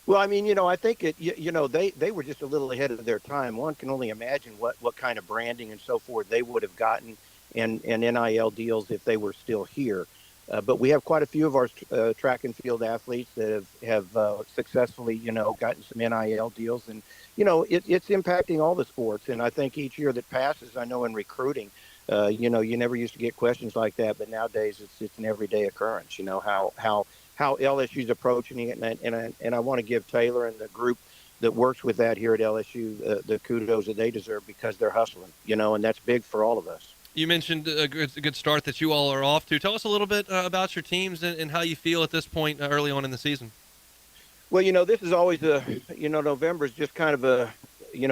Well, I think they were just a little ahead of their time. One can only imagine what kind of branding and so forth they would have gotten and NIL deals if they were still here. But we have quite a few of our track and field athletes that have successfully, gotten some NIL deals. And, it's impacting all the sports. And I think each year that passes, I know in recruiting, you never used to get questions like that. But nowadays it's an everyday occurrence, how LSU's approaching it. And I want to give Taylor and the group that works with that here at LSU the kudos that they deserve because they're hustling, and that's big for all of us. You mentioned a good start that you all are off to. Tell us a little bit about your teams and how you feel at this point early on in the season. Well, this is always November is just kind of a,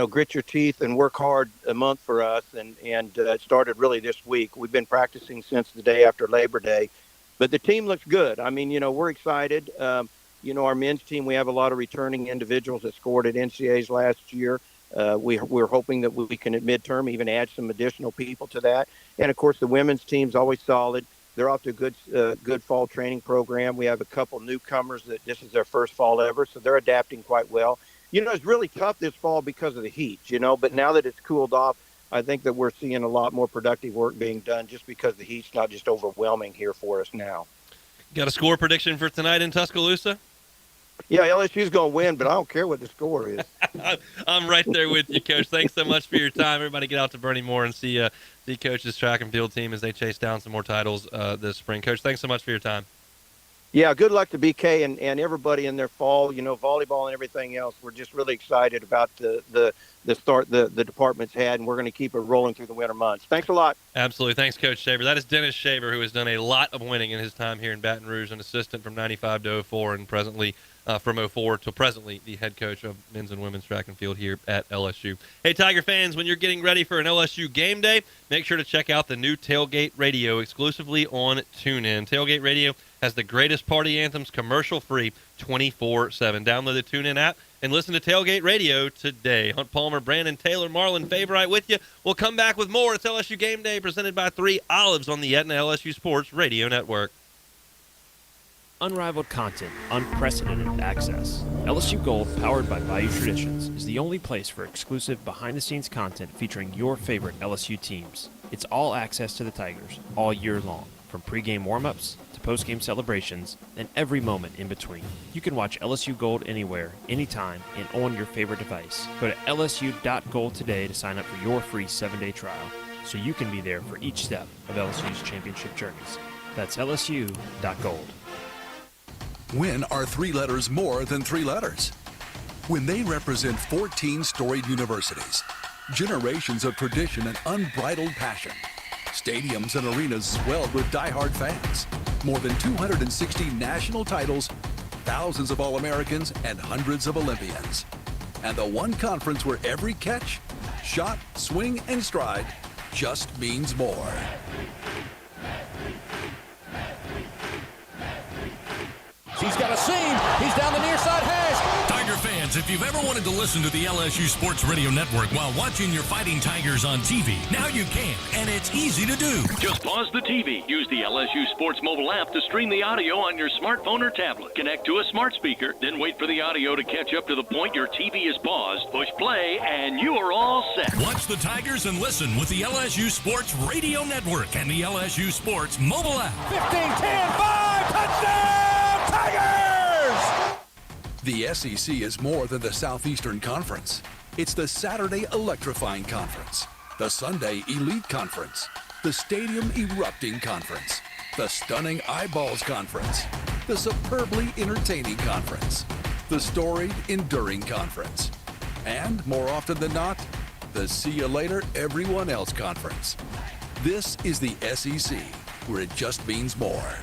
grit your teeth and work hard a month for us. And it started really this week. We've been practicing since the day after Labor Day. But the team looks good. We're excited. Our men's team, we have a lot of returning individuals that scored at NCAAs last year. We're hoping that we can at midterm even add some additional people to that. And, of course, the women's team's always solid. They're off to a good fall training program. We have a couple newcomers that this is their first fall ever, so they're adapting quite well. It's really tough this fall because of the heat, but now that it's cooled off, I think that we're seeing a lot more productive work being done just because the heat's not just overwhelming here for us now. Got a score prediction for tonight in Tuscaloosa? Yeah, LSU's going to win, but I don't care what the score is. I'm right there with you, Coach. Thanks so much for your time. Everybody get out to Bernie Moore and see Coach's track and field team as they chase down some more titles this spring. Coach, thanks so much for your time. Yeah, good luck to BK and everybody in their fall, volleyball and everything else. We're just really excited about the start the department's had, and we're going to keep it rolling through the winter months. Thanks a lot. Absolutely. Thanks, Coach Shaver. That is Dennis Shaver, who has done a lot of winning in his time here in Baton Rouge, an assistant from 95 to 04 and presently from 04 to presently the head coach of men's and women's track and field here at LSU. Hey, Tiger fans, when you're getting ready for an LSU game day, make sure to check out the new Tailgate Radio exclusively on TuneIn. Tailgate Radio has the greatest party anthems commercial-free 24/7. Download the TuneIn app and listen to Tailgate Radio today. Hunt Palmer, Brandon Taylor, Marlon Favorite with you. We'll come back with more. It's LSU Game Day presented by 3 Olives on the Aetna LSU Sports Radio Network. unrivaled content, unprecedented access. LSU Gold, powered by Bayou Traditions, is the only place for exclusive behind-the-scenes content featuring your favorite LSU teams. It's all access to the Tigers all year long, from pregame warm-ups to postgame celebrations and every moment in between. You can watch LSU Gold anywhere, anytime, and on your favorite device. Go to lsu.gold today to sign up for your free 7-day trial, so you can be there for each step of LSU's championship journeys. That's lsu.gold. When are 3 letters more than 3 letters? When they represent 14 storied universities, generations of tradition and unbridled passion, stadiums and arenas swelled with diehard fans, more than 260 national titles, thousands of All-Americans, and hundreds of Olympians. And the one conference where every catch, shot, swing, and stride just means more. He's got a seam. He's down the near side hash. Tiger fans, if you've ever wanted to listen to the LSU Sports Radio Network while watching your Fighting Tigers on TV, now you can, and it's easy to do. Just pause the TV. Use the LSU Sports mobile app to stream the audio on your smartphone or tablet. Connect to a smart speaker, then wait for the audio to catch up to the point your TV is paused. Push play, and you are all set. Watch the Tigers and listen with the LSU Sports Radio Network and the LSU Sports mobile app. 15-10, 5, touchdown! Tigers! The SEC is more than the Southeastern Conference. It's the Saturday Electrifying Conference, the Sunday Elite Conference, the Stadium Erupting Conference, the Stunning Eyeballs Conference, the Superbly Entertaining Conference, the Storied Enduring Conference, and, more often than not, the See You Later Everyone Else Conference. This is the SEC, where it just means more.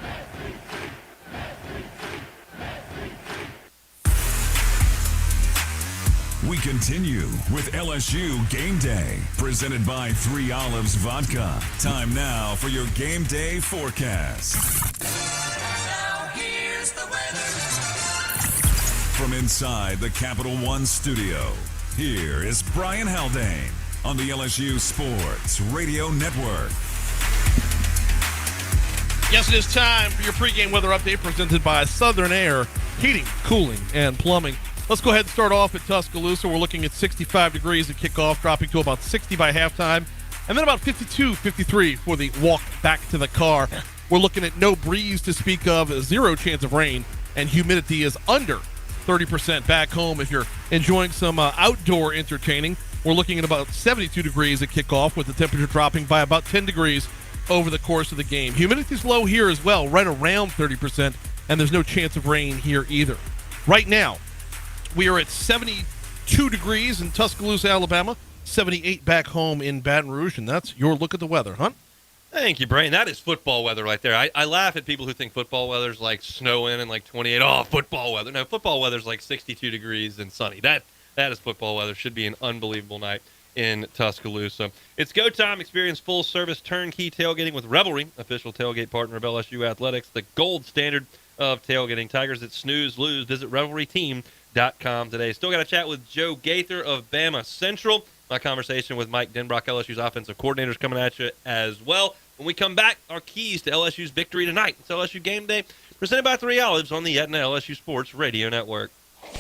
We continue with LSU Game Day, presented by 3 Olives Vodka. Time now for your game day forecast. Now here's the weather. From inside the Capital One studio, here is Brian Haldane on the LSU Sports Radio Network. Yes, it is time for your pregame weather update presented by Southern Air Heating, Cooling, and Plumbing. Let's go ahead and start off at Tuscaloosa. We're looking at 65 degrees at kickoff, dropping to about 60 by halftime, and then about 52, 53 for the walk back to the car. We're looking at no breeze to speak of, 0 chance of rain, and humidity is under 30% back home. If you're enjoying some outdoor entertaining, we're looking at about 72 degrees at kickoff, with the temperature dropping by about 10 degrees over the course of the game. Humidity's low here as well, right around 30%, and there's no chance of rain here either. Right now, we are at 72 degrees in Tuscaloosa, Alabama, 78 back home in Baton Rouge, and that's your look at the weather, huh? Thank you, Brian. That is football weather right there. I laugh at people who think football weather's like snowing and like 28. Oh, football weather. No, football weather's like 62 degrees and sunny. That is football weather. Should be an unbelievable night in Tuscaloosa. It's go time. Experience full-service turnkey tailgating with Rivalry, official tailgate partner of LSU Athletics, the gold standard of tailgating. Tigers that snooze, lose. Visit RivalryTeam.com today. Still got to chat with Joe Gaither of Bama Central. My conversation with Mike Denbrock, LSU's offensive coordinator, is coming at you as well. When we come back, our keys to LSU's victory tonight. It's LSU Game Day, presented by 3 Olives on the Aetna LSU Sports Radio Network.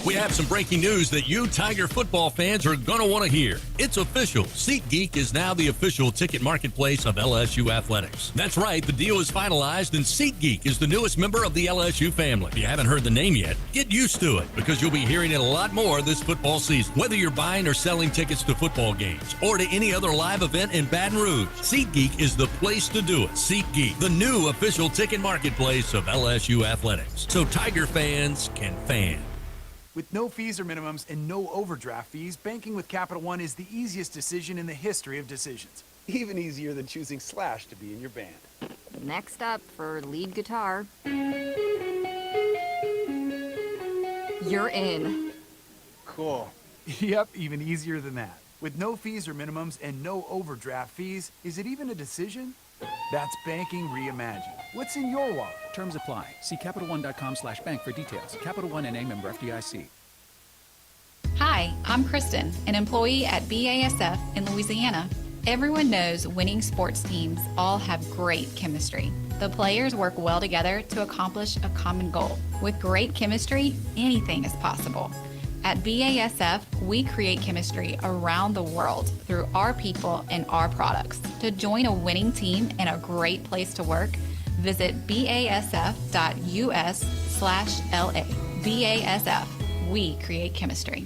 We have some breaking news that you Tiger football fans are going to want to hear. It's official. SeatGeek is now the official ticket marketplace of LSU Athletics. That's right. The deal is finalized, and SeatGeek is the newest member of the LSU family. If you haven't heard the name yet, get used to it, because you'll be hearing it a lot more this football season. Whether you're buying or selling tickets to football games or to any other live event in Baton Rouge, SeatGeek is the place to do it. SeatGeek, the new official ticket marketplace of LSU Athletics. So Tiger fans can fan. With no fees or minimums and no overdraft fees, banking with Capital One is the easiest decision in the history of decisions. Even easier than choosing Slash to be in your band. Next up for lead guitar. You're in. Cool. Yep, even easier than that. With no fees or minimums and no overdraft fees, is it even a decision? That's banking reimagined. What's in your wallet? Terms apply. See CapitalOne.com/bank for details. Capital One NA, member FDIC. Hi, I'm Kristen, an employee at BASF in Louisiana. Everyone knows winning sports teams all have great chemistry. The players work well together to accomplish a common goal. With great chemistry, anything is possible. At BASF, we create chemistry around the world through our people and our products. To join a winning team and a great place to work, visit basf.us/LA. BASF, we create chemistry.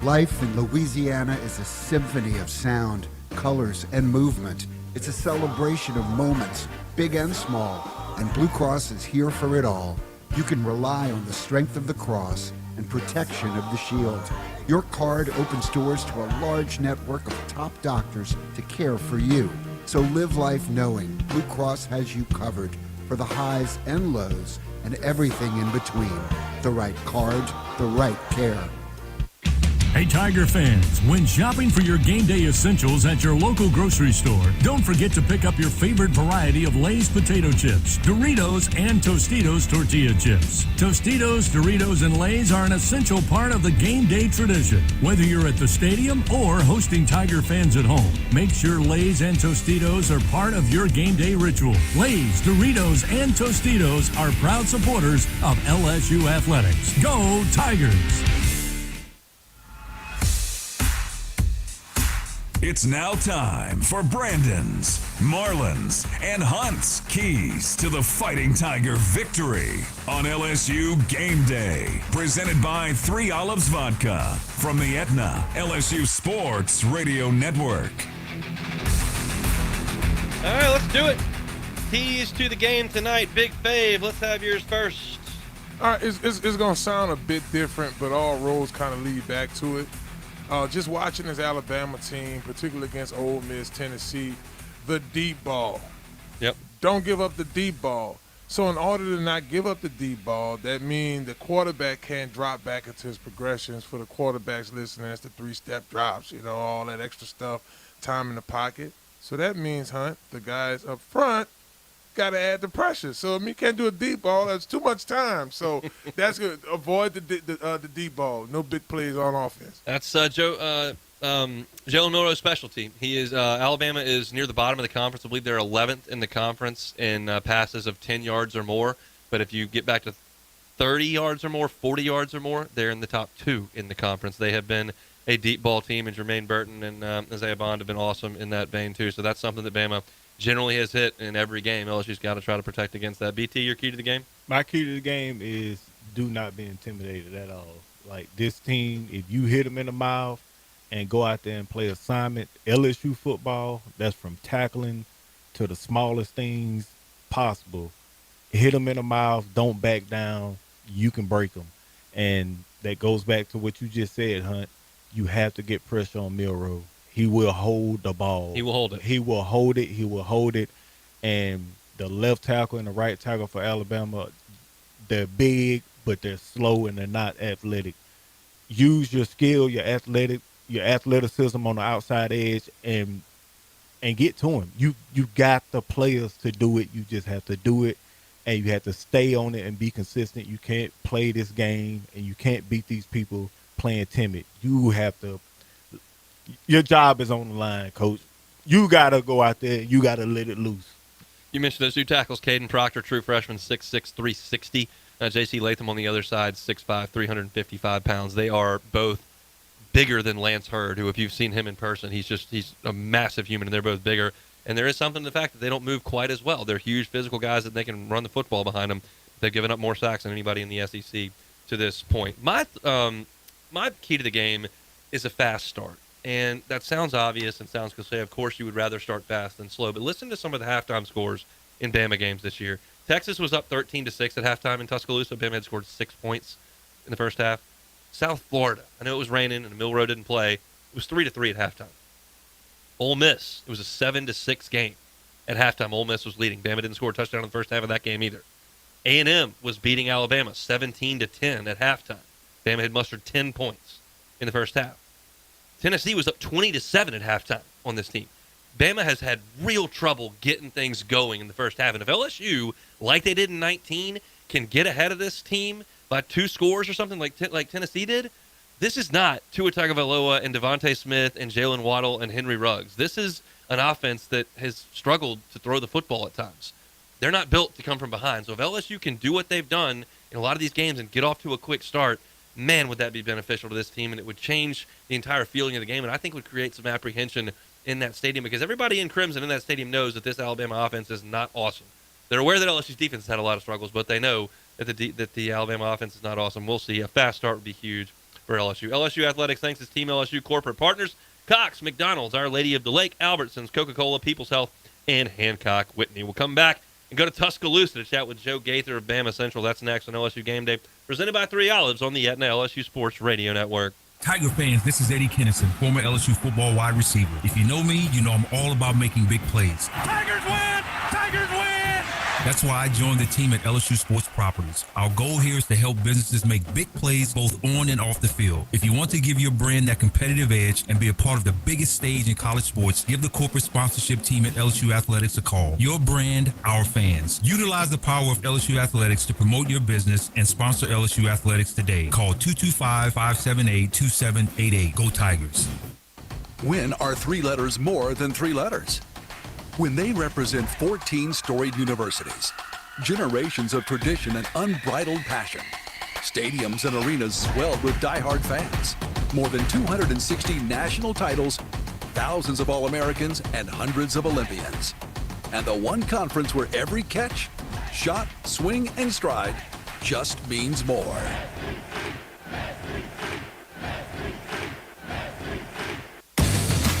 Life in Louisiana is a symphony of sound, colors, and movement. It's a celebration of moments, big and small, and Blue Cross is here for it all. You can rely on the strength of the cross and protection of the shield. Your card opens doors to a large network of top doctors to care for you. So live life knowing Blue Cross has you covered for the highs and lows and everything in between. The right card, the right care. Hey, Tiger fans, when shopping for your game day essentials at your local grocery store, don't forget to pick up your favorite variety of Lay's potato chips, Doritos, and Tostitos tortilla chips. Tostitos, Doritos, and Lay's are an essential part of the game day tradition. Whether you're at the stadium or hosting Tiger fans at home, make sure Lay's and Tostitos are part of your game day ritual. Lay's, Doritos, and Tostitos are proud supporters of LSU athletics. Go Tigers! It's now time for Brandon's, Marlon's, and Hunt's keys to the Fighting Tiger victory on LSU Game Day. Presented by 3 Olives Vodka from the Aetna LSU Sports Radio Network. All right, let's do it. Keys to the game tonight. Big Fave, let's have yours first. All right, it's going to sound a bit different, but all roads kind of lead back to it. Just watching this Alabama team, particularly against Ole Miss, Tennessee, the deep ball. Yep. Don't give up the deep ball. So in order to not give up the deep ball, that means the quarterback can't drop back into his progressions. For the quarterbacks listening, that's the 3-step drops, all that extra stuff, time in the pocket. So that means, Hunt, the guys up front got to add the pressure. So if you can't do a deep ball, that's too much time. So that's good. Avoid the deep ball. No big plays on offense. That's Jalen Milroe's specialty. He is Alabama is near the bottom of the conference. I believe they're 11th in the conference in passes of 10 yards or more. But if you get back to 30 yards or more, 40 yards or more, they're in the top 2 in the conference. They have been a deep ball team, and Jermaine Burton and Isaiah Bond have been awesome in that vein too. So that's something that Bama generally has hit in every game. LSU's got to try to protect against that. BT, your key to the game? My key to the game is do not be intimidated at all. Like this team, if you hit them in the mouth and go out there and play assignment, LSU football, that's from tackling to the smallest things possible. Hit them in the mouth, don't back down, you can break them. And that goes back to what you just said, Hunt. You have to get pressure on Milroe. He will hold the ball. He will hold it. He will hold it. He will hold it. And the left tackle and the right tackle for Alabama, they're big, but they're slow and they're not athletic. Use your skill, your athleticism on the outside edge, and get to him. You got the players to do it. You just have to do it, and you have to stay on it and be consistent. You can't play this game, and you can't beat these people playing timid. You have to. Your job is on the line, Coach. You got to go out there. You got to let it loose. You mentioned those 2 tackles. Caden Proctor, true freshman, 6'6", 360. J.C. Latham on the other side, 6'5", 355 pounds. They are both bigger than Lance Hurd, who, if you've seen him in person, he's a massive human, and they're both bigger. And there is something to the fact that they don't move quite as well. They're huge physical guys that they can run the football behind them. They've given up more sacks than anybody in the SEC to this point. My key to the game is a fast start. And that sounds obvious and sounds cliche. Of course, you would rather start fast than slow. But listen to some of the halftime scores in Bama games this year. Texas was up 13-6 at halftime in Tuscaloosa. Bama had scored 6 points in the first half. South Florida, I know it was raining and Milroe didn't play. It was 3-3 at halftime. Ole Miss, it was a 7-6 game. At halftime, Ole Miss was leading. Bama didn't score a touchdown in the first half of that game either. A&M was beating Alabama 17-10 at halftime. Bama had mustered 10 points in the first half. Tennessee was up 20-7 at halftime on this team. Bama has had real trouble getting things going in the first half. And if LSU, like they did in 19, can get ahead of this team by 2 scores or something like Tennessee did, this is not Tua Tagovailoa and Devontae Smith and Jalen Waddle and Henry Ruggs. This is an offense that has struggled to throw the football at times. They're not built to come from behind. So if LSU can do what they've done in a lot of these games and get off to a quick start, man, would that be beneficial to this team, and it would change the entire feeling of the game, and I think would create some apprehension in that stadium because everybody in Crimson in that stadium knows that this Alabama offense is not awesome. They're aware that LSU's defense has had a lot of struggles, but they know that the Alabama offense is not awesome. We'll see. A fast start would be huge for LSU. LSU Athletics thanks its Team LSU corporate partners, Cox, McDonald's, Our Lady of the Lake, Albertsons, Coca-Cola, People's Health, and Hancock Whitney. We'll come back and go to Tuscaloosa to chat with Joe Gaither of Bama Central. That's next on LSU Game Day, presented by 3 Olives on the Aetna LSU Sports Radio Network. Tiger fans, this is Eddie Kennison, former LSU football wide receiver. If you know me, you know I'm all about making big plays. Tigers win! Tigers win! That's why I joined the team at LSU Sports Properties. Our goal here is to help businesses make big plays both on and off the field. If you want to give your brand that competitive edge and be a part of the biggest stage in college sports, give the corporate sponsorship team at LSU Athletics a call. Your brand, our fans. Utilize the power of LSU Athletics to promote your business and sponsor LSU Athletics today. Call 225-578-2788. Go Tigers. When are 3 letters more than 3 letters? When they represent 14 storied universities, generations of tradition and unbridled passion, stadiums and arenas swelled with diehard fans, more than 260 national titles, thousands of All-Americans, and hundreds of Olympians. And the one conference where every catch, shot, swing, and stride just means more.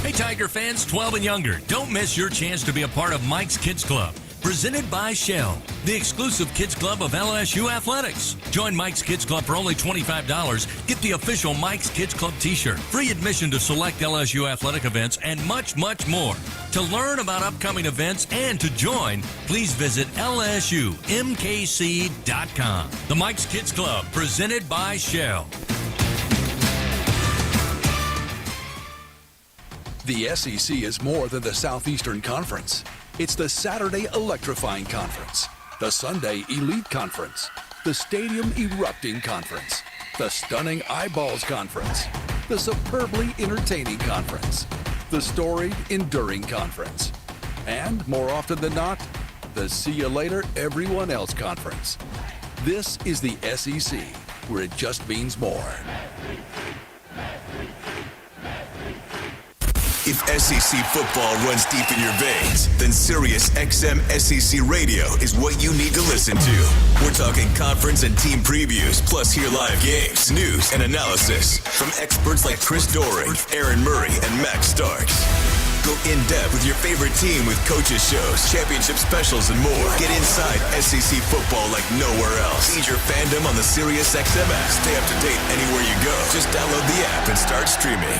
Hey Tiger fans 12 and younger, don't miss your chance to be a part of Mike's Kids Club, presented by Shell, the exclusive kids club of LSU Athletics. Join Mike's Kids Club for only $25. Get the official Mike's Kids Club t-shirt, free admission to select LSU athletic events, and much, much more. To learn about upcoming events and to join, please visit lsumkc.com. The Mike's Kids Club, presented by Shell. The SEC is more than the Southeastern Conference. It's the Saturday Electrifying Conference, the Sunday Elite Conference, the Stadium Erupting Conference, the Stunning Eyeballs Conference, the Superbly Entertaining Conference, the Storied Enduring Conference, and, more often than not, the See You Later Everyone Else Conference. This is the SEC, where it just means more. If SEC football runs deep in your veins, then Sirius XM SEC Radio is what you need to listen to. We're talking conference and team previews, plus hear live games, news, and analysis from experts like Chris Doering, Aaron Murray, and Max Starks. Go in-depth with your favorite team with coaches shows, championship specials, and more. Get inside SEC football like nowhere else. Feed your fandom on the Sirius XM app. Stay up to date anywhere you go. Just download the app and start streaming.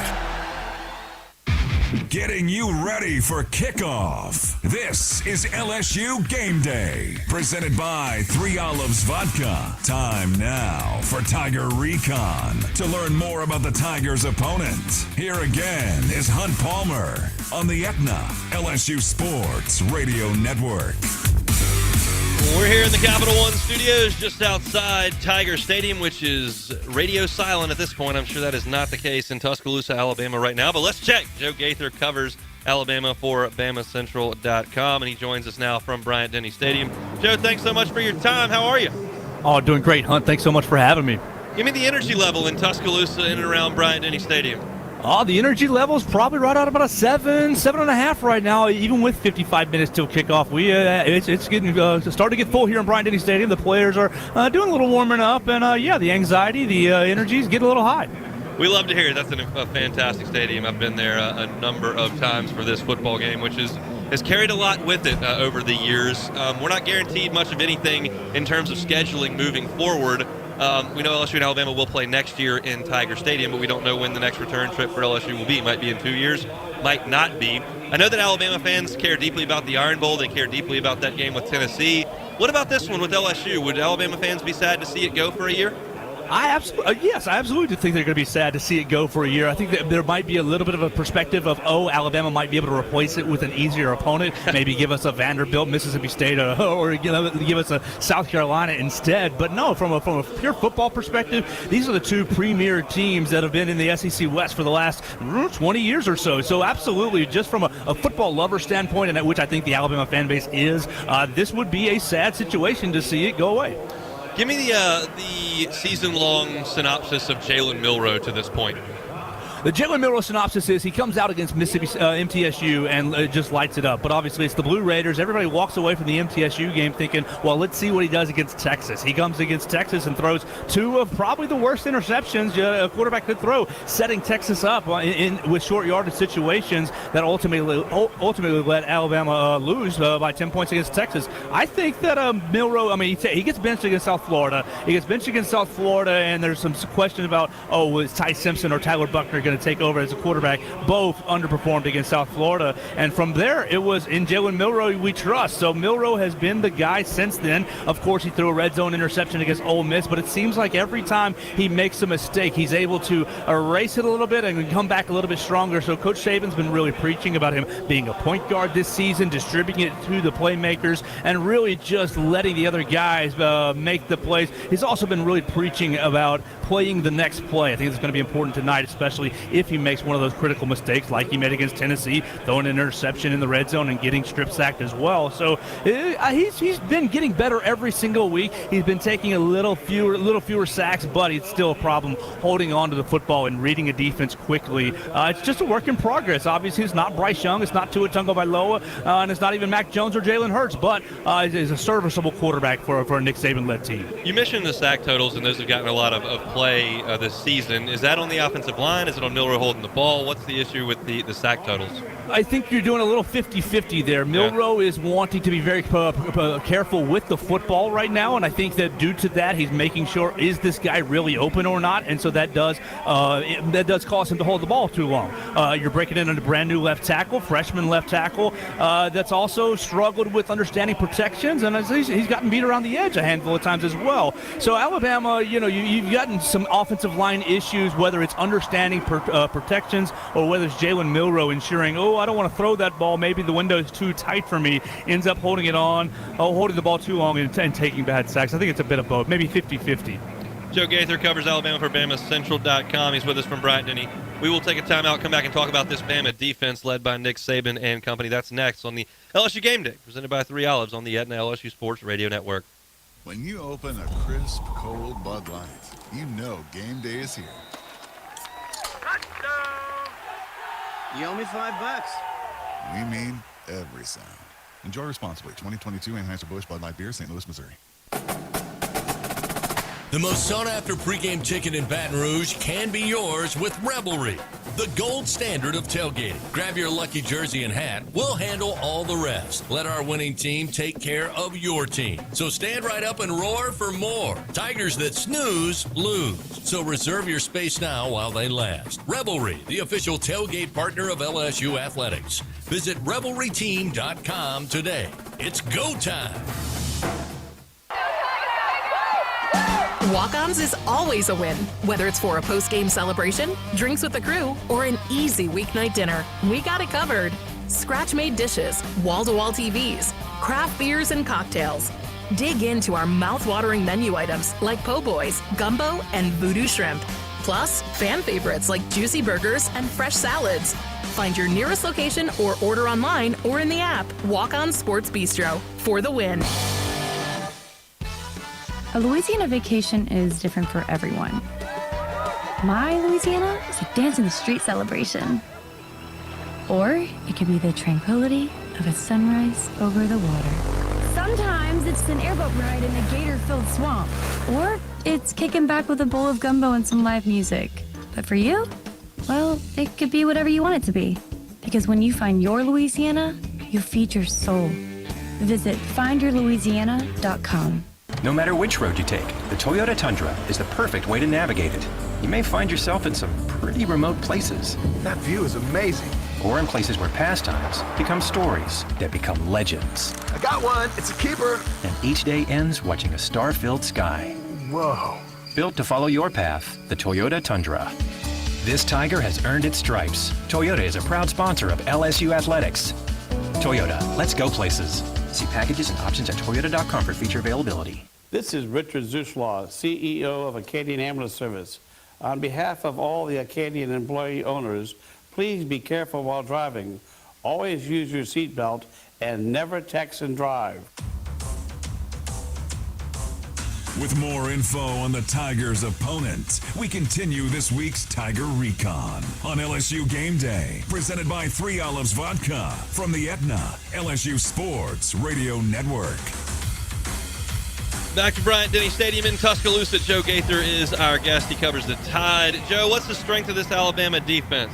Getting you ready for kickoff. This is LSU Game Day, presented by 3 Olives Vodka. Time now for Tiger Recon. To learn more about the Tigers' opponent, here again is Hunt Palmer on the Aetna LSU Sports Radio Network. We're here in the Capital One studios just outside Tiger Stadium, which is radio silent at this point. I'm sure that is not the case in Tuscaloosa, Alabama right now. But let's check. Joe Gaither covers Alabama for BamaCentral.com, and he joins us now from Bryant-Denny Stadium. Joe, thanks so much for your time. How are you? Oh, doing great, Hunt. Thanks so much for having me. Give me the energy level in Tuscaloosa in and around Bryant-Denny Stadium. Oh, the energy level is probably right at about a 7.5 right now, even with 55 minutes till kickoff. It's getting starting to get full here in Bryant-Denny Stadium. The players are doing a little warming up, and the anxiety, the energy is getting a little high. We love to hear it. That's a fantastic stadium. I've been there a number of times for this football game, which has carried a lot with it over the years. We're not guaranteed much of anything in terms of scheduling moving forward. We know LSU and Alabama will play next year in Tiger Stadium, but we don't know when the next return trip for LSU will be. It might be in 2 years, might not be. I know that Alabama fans care deeply about the Iron Bowl. They care deeply about that game with Tennessee. What about this one with LSU? Would Alabama fans be sad to see it go for a year? I absolutely think they're going to be sad to see it go for a year. I think that there might be a little bit of a perspective of, Alabama might be able to replace it with an easier opponent, maybe give us a Vanderbilt, Mississippi State, or give us a South Carolina instead. But no, from a pure football perspective, these are the two premier teams that have been in the SEC West for the last 20 years or so. So absolutely, just from a football lover standpoint, and which I think the Alabama fan base is, this would be a sad situation to see it go away. Give me the season-long synopsis of Jalen Milroe to this point. The Jalen Milroe synopsis is he comes out against Mississippi MTSU and just lights it up. But obviously it's the Blue Raiders. Everybody walks away from the MTSU game thinking, well, let's see what he does against Texas. He comes against Texas and throws two of probably the worst interceptions a quarterback could throw, setting Texas up with short yardage situations that ultimately let Alabama lose by 10 points against Texas. I think that Milroe, he gets benched against South Florida. He gets benched against South Florida, and there's some question about, was Ty Simpson or Tyler Buckner going to take over as a quarterback? Both underperformed against South Florida, and from there it was in Jalen Milroe we trust. So Milroe has been the guy since then. Of course, he threw a red zone interception against Ole Miss, but it seems like every time he makes a mistake, he's able to erase it a little bit and come back a little bit stronger. So Coach Saban's been really preaching about him being a point guard this season, distributing it to the playmakers, and really just letting the other guys make the plays. He's also been really preaching about playing the next play. I think it's going to be important tonight, especially if he makes one of those critical mistakes like he made against Tennessee, throwing an interception in the red zone and getting strip sacked as well. So he's been getting better every single week. He's been taking a little fewer sacks, but it's still a problem holding on to the football and reading a defense quickly. It's just a work in progress. Obviously, it's not Bryce Young, it's not Tua Tagovailoa, and it's not even Mac Jones or Jalen Hurts, but it's a serviceable quarterback for a Nick Saban-led team. You mentioned the sack totals, and those have gotten a lot of play this season. Is that on the offensive line? Is it on Milroe holding the ball? What's the issue with the sack totals? I think you're doing a little 50-50 there. Milroe is wanting to be very careful with the football right now, and I think that due to that, he's making sure, is this guy really open or not? And so that does cause him to hold the ball too long. You're breaking in a brand new left tackle, freshman left tackle, that's also struggled with understanding protections, and he's gotten beat around the edge a handful of times as well. So Alabama, you've gotten some offensive line issues, whether it's understanding protections or whether it's Jalen Milroe ensuring, I don't want to throw that ball, maybe the window is too tight for me, ends up holding the ball too long and taking bad sacks. I think it's a bit of both, maybe 50-50. Joe Gaither covers Alabama for BamaCentral.com. He's with us from Bryant-Denny. We will take a timeout, come back and talk about this Bama defense led by Nick Saban and company. That's next on the LSU Game Day, presented by 3 Olives on the Aetna LSU Sports Radio Network. When you open a crisp, cold Bud Light, you know game day is here. You owe me $5. We mean every sound. Enjoy responsibly. 2022 Anheuser-Busch Bud Light Beer, St. Louis, Missouri. The most sought-after pregame ticket in Baton Rouge can be yours with Rivalry, the gold standard of tailgating. Grab your lucky jersey and hat. We'll handle all the rest. Let our winning team take care of your team. So stand right up and roar for more. Tigers that snooze, lose. So reserve your space now while they last. Rivalry, the official tailgate partner of LSU Athletics. Visit RivalryTeam.com today. It's go time. Walk-Ons is always a win. Whether it's for a post-game celebration, drinks with the crew, or an easy weeknight dinner, we got it covered. Scratch-made dishes, wall-to-wall TVs, craft beers and cocktails. Dig into our mouth-watering menu items like po' boys, gumbo, and voodoo shrimp. Plus, fan favorites like juicy burgers and fresh salads. Find your nearest location or order online or in the app. Walk-On Sports Bistro for the win. A Louisiana vacation is different for everyone. My Louisiana is a dance in the street celebration. Or it could be the tranquility of a sunrise over the water. Sometimes it's an airboat ride in a gator-filled swamp. Or it's kicking back with a bowl of gumbo and some live music. But for you, well, it could be whatever you want it to be. Because when you find your Louisiana, you'll feed your soul. Visit findyourlouisiana.com. No matter which road you take, the Toyota Tundra is the perfect way to navigate it. You may find yourself in some pretty remote places. That view is amazing. Or in places where pastimes become stories that become legends. I got one. It's a keeper. And each day ends watching a star-filled sky. Whoa. Built to follow your path, the Toyota Tundra. This Tiger has earned its stripes. Toyota is a proud sponsor of LSU Athletics. Toyota, let's go places. See packages and options at toyota.com for feature availability. This is Richard Zuslaw, CEO of Acadian Ambulance Service. On behalf of all the Acadian employee owners, please be careful while driving. Always use your seatbelt and never text and drive. With more info on the Tigers' opponent, we continue this week's Tiger Recon on LSU Game Day, presented by 3 Olives Vodka from the Aetna LSU Sports Radio Network. Back to Bryant-Denny Stadium in Tuscaloosa. Joe Gaither is our guest. He covers the Tide. Joe, what's the strength of this Alabama defense?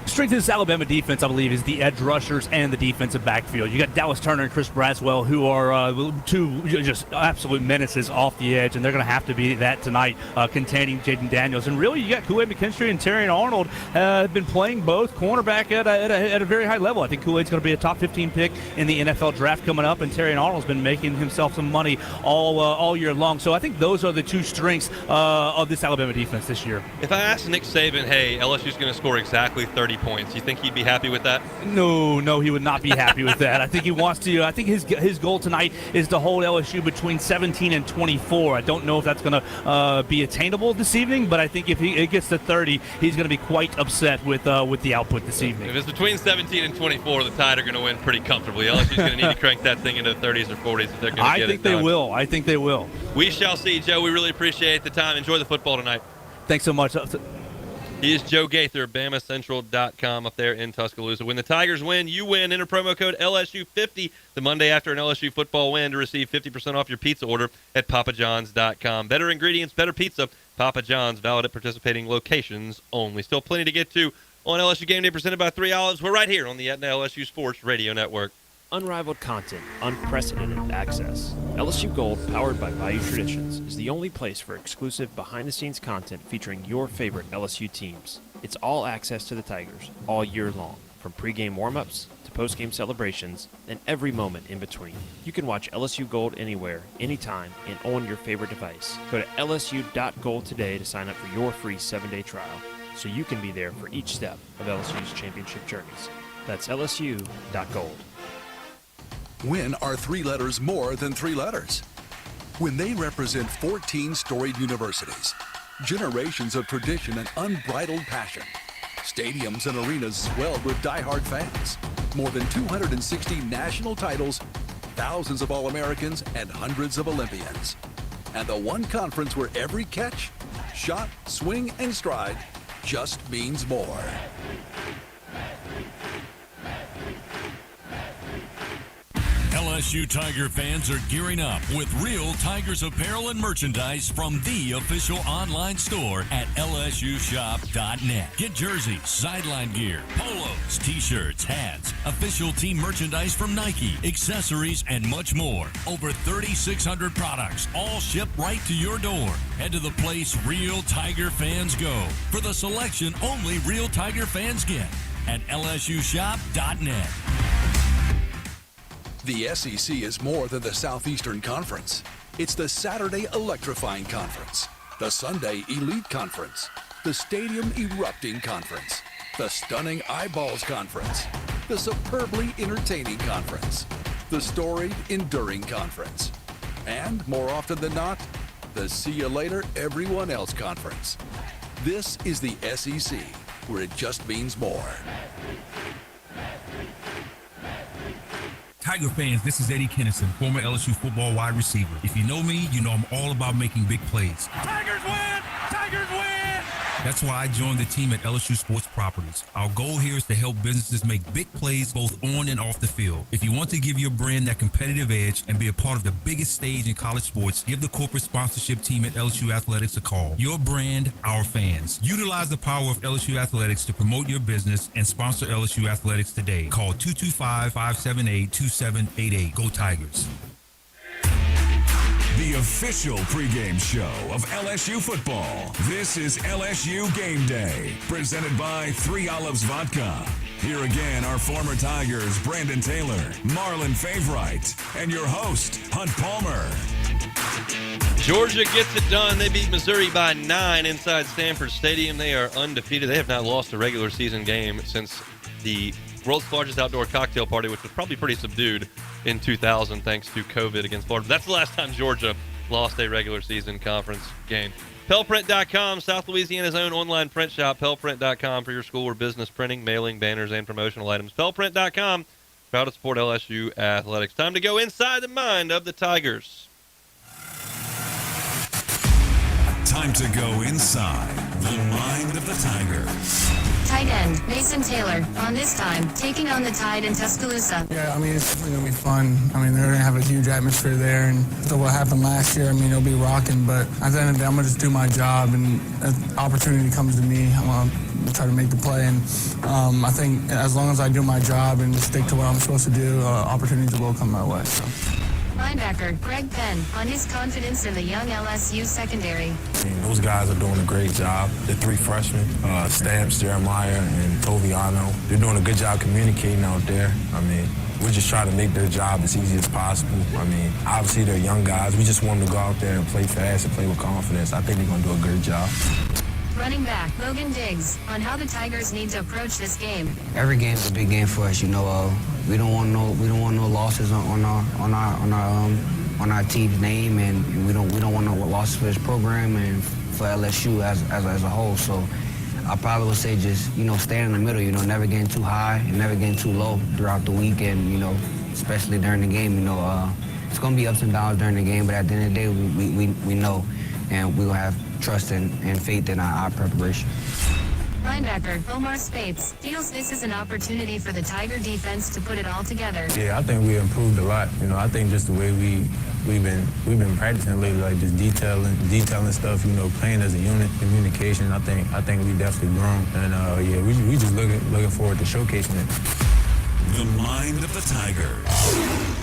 Strength of this Alabama defense, I believe, is the edge rushers and the defensive backfield. You got Dallas Turner and Chris Braswell, who are two just absolute menaces off the edge, and they're going to have to be that tonight, containing Jaden Daniels. And really, you got Kool-Aid McKinstry and Terrion Arnold have been playing both cornerback at a very high level. I think Kool-Aid's going to be a top 15 pick in the NFL draft coming up, and Terrion Arnold's been making himself some money all year long. So I think those are the two strengths of this Alabama defense this year. If I asked Nick Saban, hey, LSU's going to score exactly 30 points, you think he'd be happy with that? No, he would not be happy with that. I think he wants to. I think his goal tonight is to hold LSU between 17 and 24. I don't know if that's going to be attainable this evening, but I think if it gets to 30, he's going to be quite upset with the output this evening. If it's between 17 and 24, the Tide are going to win pretty comfortably. LSU's going to need to crank that thing into the 30s or 40s if they're going to get it done. I think they will. We shall see, Joe. We really appreciate the time. Enjoy the football tonight. Thanks so much. He is Joe Gaither, BamaCentral.com up there in Tuscaloosa. When the Tigers win, you win. Enter promo code LSU50 the Monday after an LSU football win to receive 50% off your pizza order at papajohns.com. Better ingredients, better pizza. Papa John's, valid at participating locations only. Still plenty to get to on LSU Game Day, presented by 3 Olives. We're right here on the Aetna LSU Sports Radio Network. Unrivaled content, unprecedented access. LSU Gold, powered by Bayou Traditions, is the only place for exclusive behind-the-scenes content featuring your favorite LSU teams. It's all access to the Tigers all year long, from pregame warm-ups to postgame celebrations and every moment in between. You can watch LSU Gold anywhere, anytime, and on your favorite device. Go to lsu.gold today to sign up for your free 7-day trial, so you can be there for each step of LSU's championship journeys. That's lsu.gold. When are 3 letters more than 3 letters? When they represent 14 storied universities, generations of tradition and unbridled passion, stadiums and arenas swelled with diehard fans, more than 260 national titles, thousands of All-Americans, and hundreds of Olympians. And the one conference where every catch, shot, swing, and stride just means more. LSU Tiger fans are gearing up with real Tigers apparel and merchandise from the official online store at lsushop.net. Get jerseys, sideline gear, polos, t-shirts, hats, official team merchandise from Nike, accessories, and much more. Over 3,600 products, all shipped right to your door. Head to the place real Tiger fans go for the selection only real Tiger fans get at lsushop.net. The SEC is more than the Southeastern Conference. It's the Saturday Electrifying Conference, the Sunday Elite Conference, the Stadium Erupting Conference, the Stunning Eyeballs Conference, the Superbly Entertaining Conference, the Storied Enduring Conference, and, more often than not, the See You Later Everyone Else Conference. This is the SEC, where it just means more. Tiger fans, this is Eddie Kennison, former LSU football wide receiver. If you know me, you know I'm all about making big plays. Tigers win! Tigers win! That's why I joined the team at LSU Sports Properties. Our goal here is to help businesses make big plays both on and off the field. If you want to give your brand that competitive edge and be a part of the biggest stage in college sports, give the corporate sponsorship team at LSU Athletics a call. Your brand, our fans. Utilize the power of LSU Athletics to promote your business and sponsor LSU Athletics today. Call 225-578-2788. Go Tigers. The official pregame show of LSU football. This is LSU Game Day, presented by 3 Olives Vodka. Here again are former Tigers Brandon Taylor, Marlon Favorite, and your host, Hunt Palmer. Georgia gets it done. They beat Missouri by 9 inside Stanford Stadium. They are undefeated. They have not lost a regular season game since the world's largest outdoor cocktail party, which was probably pretty subdued in 2000 thanks to COVID against Florida. That's the last time Georgia lost a regular season conference game. Pellprint.com, South Louisiana's own online print shop. Pellprint.com for your school or business printing, mailing, banners, and promotional items. Pellprint.com, proud to support LSU athletics. Time to go inside the mind of the Tigers. Time to go inside the mind of the Tigers. Tight end, Mason Taylor, on this time, taking on the Tide in Tuscaloosa. Yeah, I mean, it's definitely going to be fun. I mean, they're going to have a huge atmosphere there, and so what happened last year, I mean, it'll be rocking, but at the end of the day, I'm going to just do my job, and if opportunity comes to me, I'm going to try to make the play, and I think as long as I do my job and stick to what I'm supposed to do, opportunities will come my way. So. Linebacker Greg Penn on his confidence in the young LSU secondary. I mean, those guys are doing a great job. The 3 freshmen, Stamps, Jeremiah, and Toviano, they're doing a good job communicating out there. I mean, we're just trying to make their job as easy as possible. I mean, obviously they're young guys. We just want them to go out there and play fast and play with confidence. I think they're going to do a good job. Running back Logan Diggs on how the Tigers need to approach this game. Every game is a big game for us. You know, we don't want no losses on our team's name, and we don't want no losses for this program and for LSU as a whole. So I probably would say just stay in the middle. Never getting too high and never getting too low throughout the weekend. Especially during the game. It's gonna be ups and downs during the game, but at the end of the day, we know, and we're gonna have trust and faith in our preparation. Linebacker Omar Spates feels this is an opportunity for the Tiger defense to put it all together. Yeah, I think we improved a lot. I think just the way we've been practicing lately, like just detailing stuff. Playing as a unit, communication. I think we definitely grown, and we just looking forward to showcasing it. The mind of the Tigers.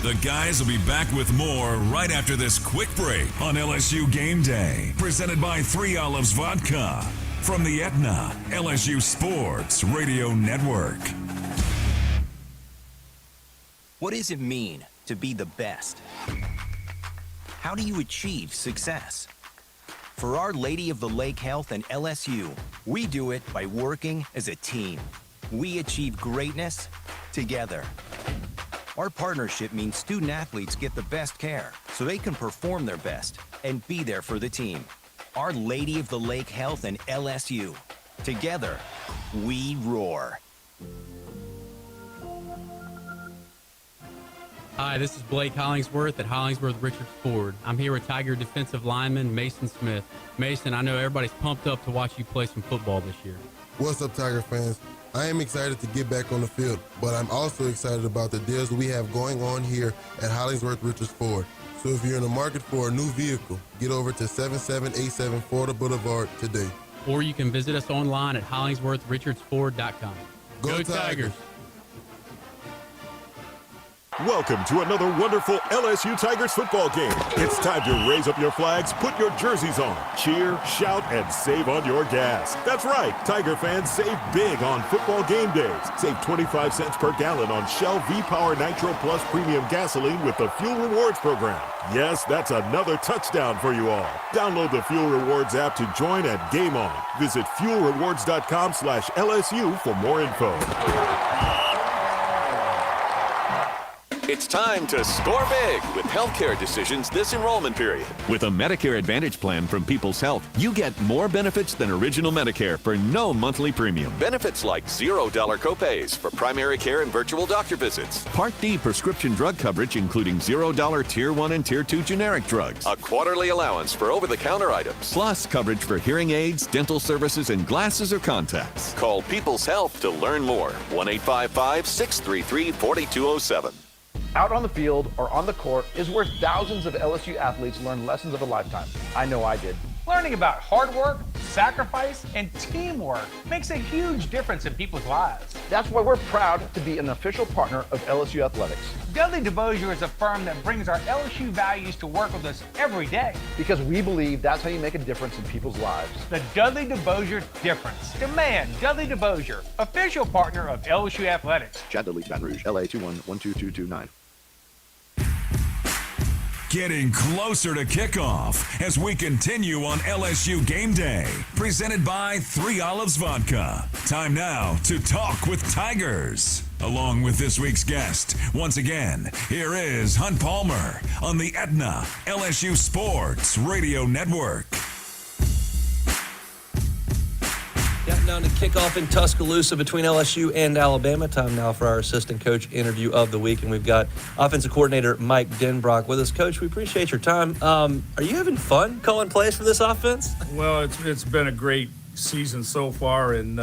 The guys will be back with more right after this quick break on LSU Game Day. Presented by 3 Olives Vodka. From the Aetna, LSU Sports Radio Network. What does it mean to be the best? How do you achieve success? For Our Lady of the Lake Health and LSU, we do it by working as a team. We achieve greatness together. Our partnership means student athletes get the best care so they can perform their best and be there for the team. Our Lady of the Lake Health and LSU. Together, we roar. Hi, this is Blake Hollingsworth at Hollingsworth Richards Ford. I'm here with Tiger defensive lineman Mason Smith. Mason, I know everybody's pumped up to watch you play some football this year. What's up, Tiger fans? I am excited to get back on the field, but I'm also excited about the deals that we have going on here at Hollingsworth Richards Ford. So if you're in the market for a new vehicle, get over to 7787 Florida Boulevard today. Or you can visit us online at HollingsworthRichardsFord.com. Go Tigers! Welcome to another wonderful LSU Tigers football game. It's time to raise up your flags, put your jerseys on, cheer, shout, and save on your gas. That's right, Tiger fans, save big on football game days. Save 25 cents per gallon on Shell V-Power Nitro Plus Premium Gasoline with the Fuel Rewards program. Yes, that's another touchdown for you all. Download the Fuel Rewards app to join at Game On. Visit fuelrewards.com/LSU for more info. It's time to score big with healthcare decisions this enrollment period. With a Medicare Advantage plan from People's Health, you get more benefits than original Medicare for no monthly premium. Benefits like $0 copays for primary care and virtual doctor visits. Part D prescription drug coverage including $0 Tier 1 and Tier 2 generic drugs. A quarterly allowance for over-the-counter items. Plus coverage for hearing aids, dental services, and glasses or contacts. Call People's Health to learn more. 1-855-633-4207. Out on the field or on the court is where thousands of LSU athletes learn lessons of a lifetime. I know I did. Learning about hard work, sacrifice, and teamwork makes a huge difference in people's lives. That's why we're proud to be an official partner of LSU Athletics. Dudley DeBosier is a firm that brings our LSU values to work with us every day. Because we believe that's how you make a difference in people's lives. The Dudley DeBosier difference. Demand Dudley DeBosier, official partner of LSU Athletics. Chad Dudley, Baton Rouge, LA 2112229. Getting closer to kickoff as we continue on LSU Game Day. Presented by 3 Olives Vodka. Time now to talk with Tigers. Along with this week's guest, once again, here is Hunt Palmer on the Aetna LSU Sports Radio Network. Down to kickoff in Tuscaloosa between LSU and Alabama. Time now for our assistant coach interview of the week, and we've got offensive coordinator Mike Denbrock with us. Coach, we appreciate your time. Are you having fun calling plays for this offense? Well, it's been a great season so far, and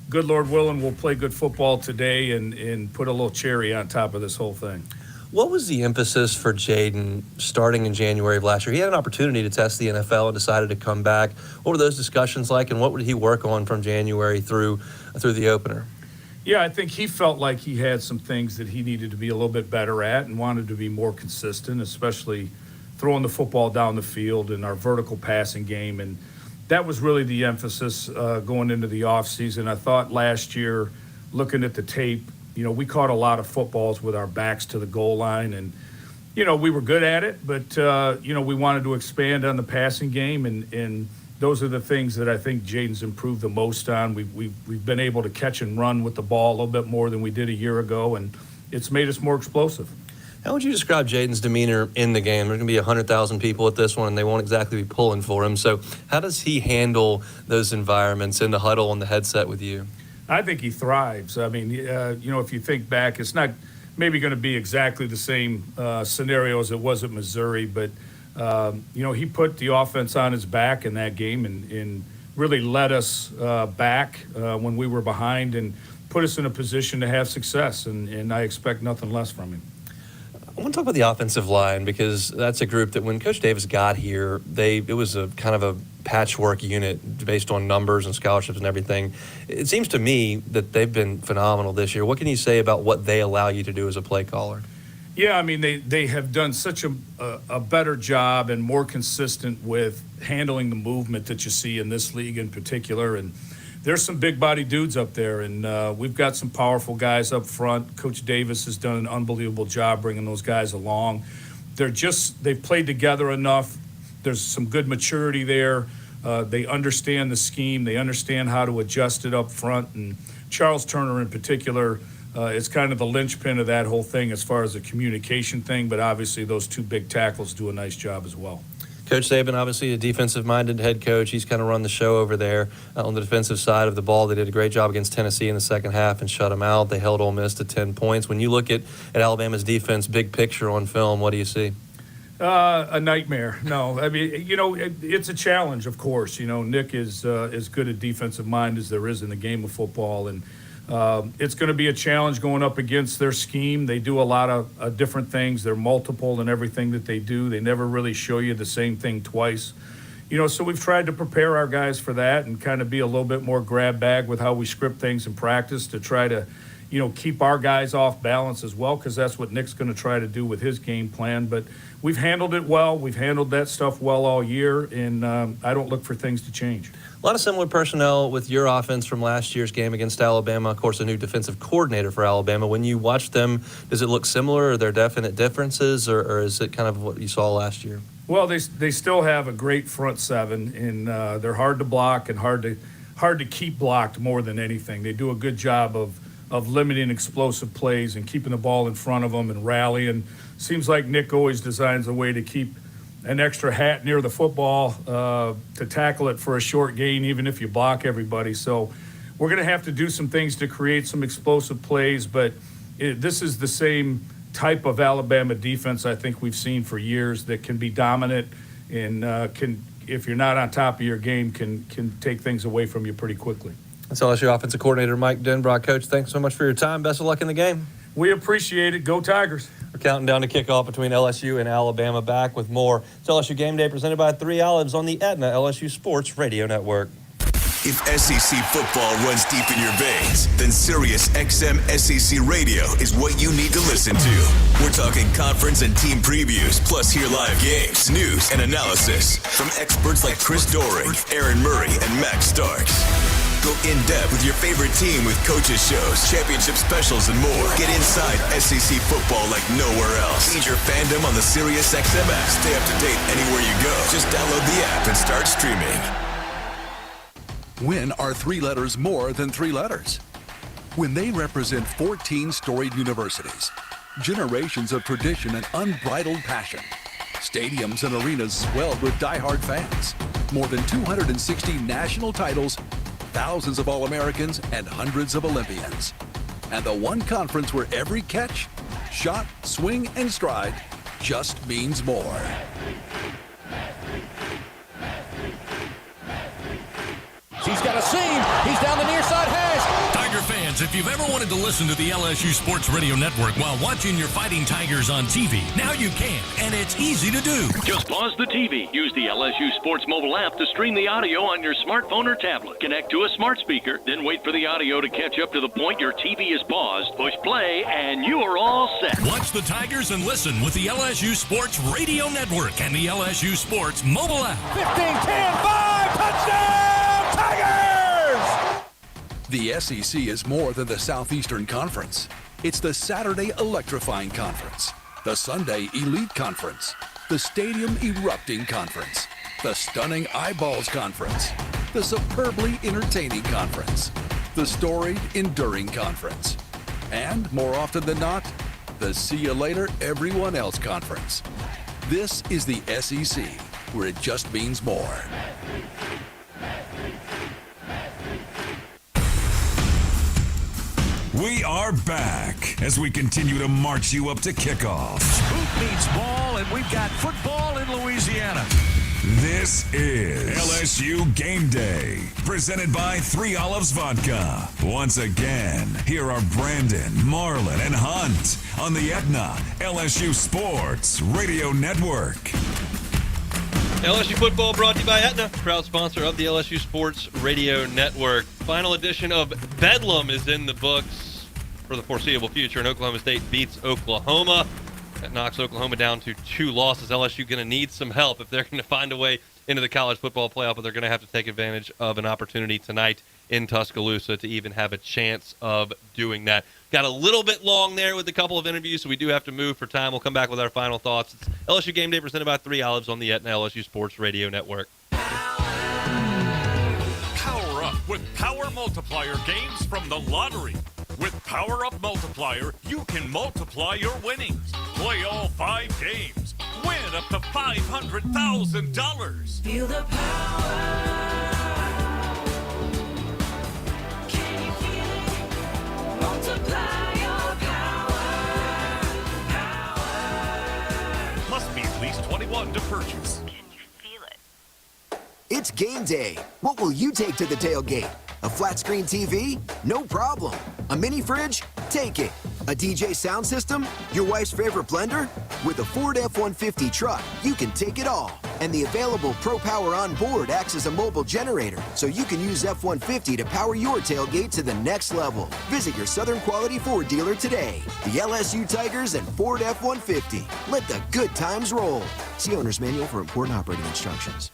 good Lord willing, we'll play good football today and put a little cherry on top of this whole thing. What was the emphasis for Jaden starting in January of last year? He had an opportunity to test the NFL and decided to come back. What were those discussions like, and what would he work on from January through the opener? Yeah, I think he felt like he had some things that he needed to be a little bit better at and wanted to be more consistent, especially throwing the football down the field and our vertical passing game. And that was really the emphasis going into the offseason. I thought last year, looking at the tape, we caught a lot of footballs with our backs to the goal line, and, we were good at it, but, we wanted to expand on the passing game, and those are the things that I think Jaden's improved the most on. We've been able to catch and run with the ball a little bit more than we did a year ago, and it's made us more explosive. How would you describe Jaden's demeanor in the game? There's going to be 100,000 people at this one, and they won't exactly be pulling for him. So how does he handle those environments in the huddle on the headset with you? I think he thrives. I mean, if you think back, it's not maybe going to be exactly the same scenario as it was at Missouri, but, he put the offense on his back in that game and really led us back when we were behind and put us in a position to have success, and I expect nothing less from him. I want to talk about the offensive line, because that's a group that when Coach Davis got here, it was a kind of a patchwork unit based on numbers and scholarships and everything. It seems to me that they've been phenomenal this year. What can you say about what they allow you to do as a play caller? Yeah, I mean, they have done such a better job and more consistent with handling the movement that you see in this league in particular. And there's some big body dudes up there, and we've got some powerful guys up front. Coach Davis has done an unbelievable job bringing those guys along. They've played together enough. There's some good maturity there. They understand the scheme. They understand how to adjust it up front. And Charles Turner in particular is kind of the linchpin of that whole thing as far as the communication thing, but obviously those two big tackles do a nice job as well. Coach Saban, obviously a defensive-minded head coach. He's kind of run the show over there on the defensive side of the ball. They did a great job against Tennessee in the second half and shut them out. They held Ole Miss to 10 points. When you look at Alabama's defense, big picture on film, what do you see? A nightmare. No, I mean, it's a challenge, of course. Nick is as good a defensive mind as there is in the game of football, and it's going to be a challenge going up against their scheme. They do a lot of different things. They're multiple in everything that they do. They never really show you the same thing twice. So we've tried to prepare our guys for that and kind of be a little bit more grab bag with how we script things in practice to try to, keep our guys off balance as well, because that's what Nick's going to try to do with his game plan. But we've handled it well. We've handled that stuff well all year, and I don't look for things to change. A lot of similar personnel with your offense from last year's game against Alabama. Of course, a new defensive coordinator for Alabama. When you watch them, does it look similar? Are there definite differences, or is it kind of what you saw last year? Well, they still have a great front seven, and they're hard to block and hard to keep blocked more than anything. They do a good job of limiting explosive plays and keeping the ball in front of them and rallying. Seems like Nick always designs a way to keep an extra hat near the football to tackle it for a short gain, even if you block everybody. So we're going to have to do some things to create some explosive plays, but this is the same type of Alabama defense I think we've seen for years that can be dominant and can, if you're not on top of your game, can take things away from you pretty quickly. That's LSU offensive coordinator Mike Denbrock. Coach, thanks so much for your time. Best of luck in the game. We appreciate it. Go Tigers. We're counting down to kickoff between LSU and Alabama. Back with more. It's LSU Game Day presented by 3 Olives on the Aetna LSU Sports Radio Network. If SEC football runs deep in your veins, then Sirius XM SEC Radio is what you need to listen to. We're talking conference and team previews, plus hear live games, news, and analysis from experts like Chris Doering, Aaron Murray, and Max Starks. Go in-depth with your favorite team with coaches shows, championship specials, and more. Get inside SEC football like nowhere else. Feed your fandom on the SiriusXM app. Stay up to date anywhere you go. Just download the app and start streaming. When are 3 letters more than 3 letters? When they represent 14 storied universities, generations of tradition and unbridled passion, stadiums and arenas swelled with diehard fans, more than 260 national titles, thousands of All-Americans, and hundreds of Olympians. And the one conference where every catch, shot, swing, and stride just means more. He's got a seam. He's down the near side hash. Tiger fans, if you've ever wanted to listen to the LSU Sports Radio Network while watching your Fighting Tigers on TV, now you can, and it's easy to do. Just pause the TV. Use the LSU Sports mobile app to stream the audio on your smartphone or tablet. Connect to a smart speaker, then wait for the audio to catch up to the point your TV is paused. Push play, and you are all set. Watch the Tigers and listen with the LSU Sports Radio Network and the LSU Sports mobile app. 15-10-5, touchdown! Tigers! The SEC is more than the Southeastern Conference. It's the Saturday electrifying conference, the Sunday elite conference, the stadium erupting conference, the stunning eyeballs conference, the superbly entertaining conference, the storied enduring conference, and more often than not, the see you later everyone else conference. This is the SEC, where it just means more. We are back as we continue to march you up to kickoff. Hoop meets ball, and we've got football in Louisiana. This is LSU Game Day, presented by 3 Olives Vodka. Once again, here are Brandon, Marlon, and Hunt on the Aetna LSU Sports Radio Network. LSU football brought to you by Aetna, proud sponsor of the LSU Sports Radio Network. Final edition of Bedlam is in the books for the foreseeable future, and Oklahoma State beats Oklahoma. That knocks Oklahoma down to 2 losses. LSU going to need some help if they're going to find a way into the college football playoff, but they're going to have to take advantage of an opportunity tonight in Tuscaloosa to even have a chance of doing that. Got a little bit long there with a couple of interviews, so we do have to move for time. We'll come back with our final thoughts. It's LSU Game Day presented by 3 Olives on the Aetna LSU Sports Radio Network. Power up with Power Multiplier games from the lottery. With Power Up Multiplier, you can multiply your winnings. Play all 5 games. Win up to $500,000. Feel the power. Can you feel it? Multiply your power. Must be at least 21 to purchase. It's game day. What will you take to the tailgate? A flat screen TV? No problem. A mini fridge? Take it. A DJ sound system? Your wife's favorite blender? With a Ford F-150 truck, you can take it all. And the available Pro Power on board acts as a mobile generator, so you can use F-150 to power your tailgate to the next level. Visit your Southern Quality Ford dealer today. The LSU Tigers and Ford F-150. Let the good times roll. See owner's manual for important operating instructions.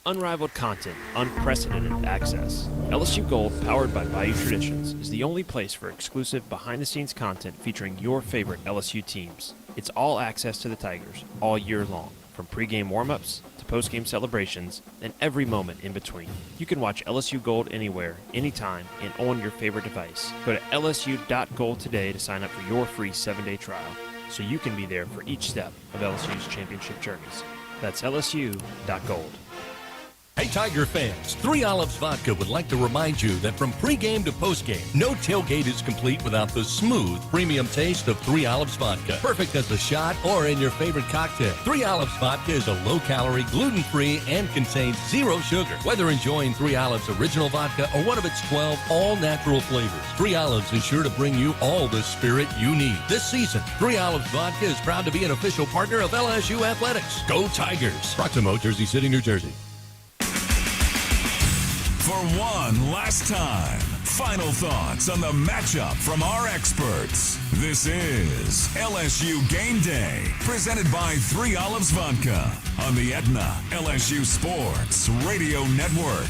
Unrivaled content, unprecedented access. LSU Gold, powered by Bayou Traditions, is the only place for exclusive behind-the-scenes content featuring your favorite LSU teams. It's all access to the Tigers all year long, from pregame warm-ups to postgame celebrations and every moment in between. You can watch LSU Gold anywhere, anytime, and on your favorite device. Go to lsu.gold today to sign up for your free 7-day trial, so you can be there for each step of LSU's championship journeys. That's lsu.gold. Hey Tiger fans, 3 Olives Vodka would like to remind you that from pregame to postgame, no tailgate is complete without the smooth, premium taste of 3 Olives Vodka. Perfect as a shot or in your favorite cocktail. 3 Olives Vodka is a low-calorie, gluten-free, and contains 0 sugar. Whether enjoying 3 Olives Original Vodka or one of its 12 all-natural flavors, 3 Olives is sure to bring you all the spirit you need. This season, 3 Olives Vodka is proud to be an official partner of LSU Athletics. Go Tigers! Proximo, Jersey City, New Jersey. For one last time, final thoughts on the matchup from our experts. This is LSU Game Day, presented by 3 Olives Vodka on the Aetna LSU Sports Radio Network.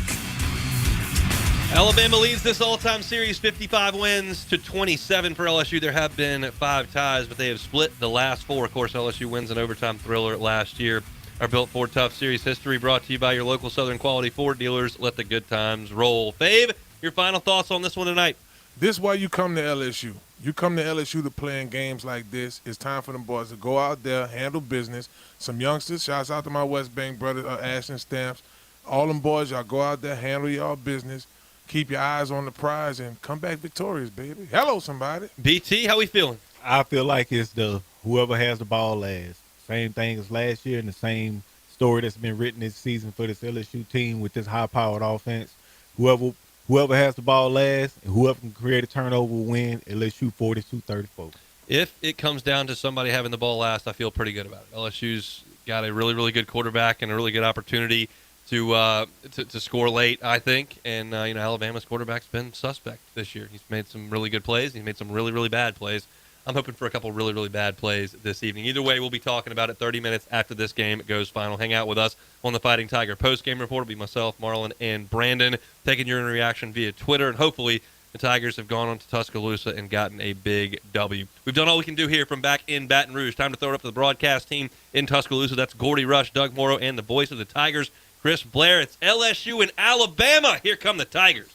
Alabama leads this all-time series 55 wins to 27 for LSU. There have been 5 ties, but they have split the last 4. Of course, LSU wins an overtime thriller last year. Our Built Ford Tough Series history brought to you by your local Southern Quality Ford dealers. Let the good times roll. Fave, your final thoughts on this one tonight? This is why you come to LSU. You come to LSU to play in games like this. It's time for them boys to go out there, handle business. Some youngsters, shouts out to my West Bank brother, Ashton Stamps. All them boys, y'all go out there, handle y'all business. Keep your eyes on the prize and come back victorious, baby. Hello, somebody. BT, how we feeling? I feel like it's the whoever has the ball last. Same thing as last year and the same story that's been written this season for this LSU team with this high-powered offense. Whoever has the ball last and whoever can create a turnover will win. LSU 42-34. If it comes down to somebody having the ball last, I feel pretty good about it. LSU's got a really, really good quarterback and a really good opportunity to score late, I think. And, Alabama's quarterback's been suspect this year. He's made some really good plays. He's made some really, really bad plays. I'm hoping for a couple really, really bad plays this evening. Either way, we'll be talking about it 30 minutes after this game goes final. Hang out with us on the Fighting Tiger post-game report. It'll be myself, Marlon, and Brandon taking your reaction via Twitter. And hopefully the Tigers have gone on to Tuscaloosa and gotten a big W. We've done all we can do here from back in Baton Rouge. Time to throw it up to the broadcast team in Tuscaloosa. That's Gordy Rush, Doug Morrow, and the voice of the Tigers, Chris Blair. It's LSU and Alabama. Here come the Tigers.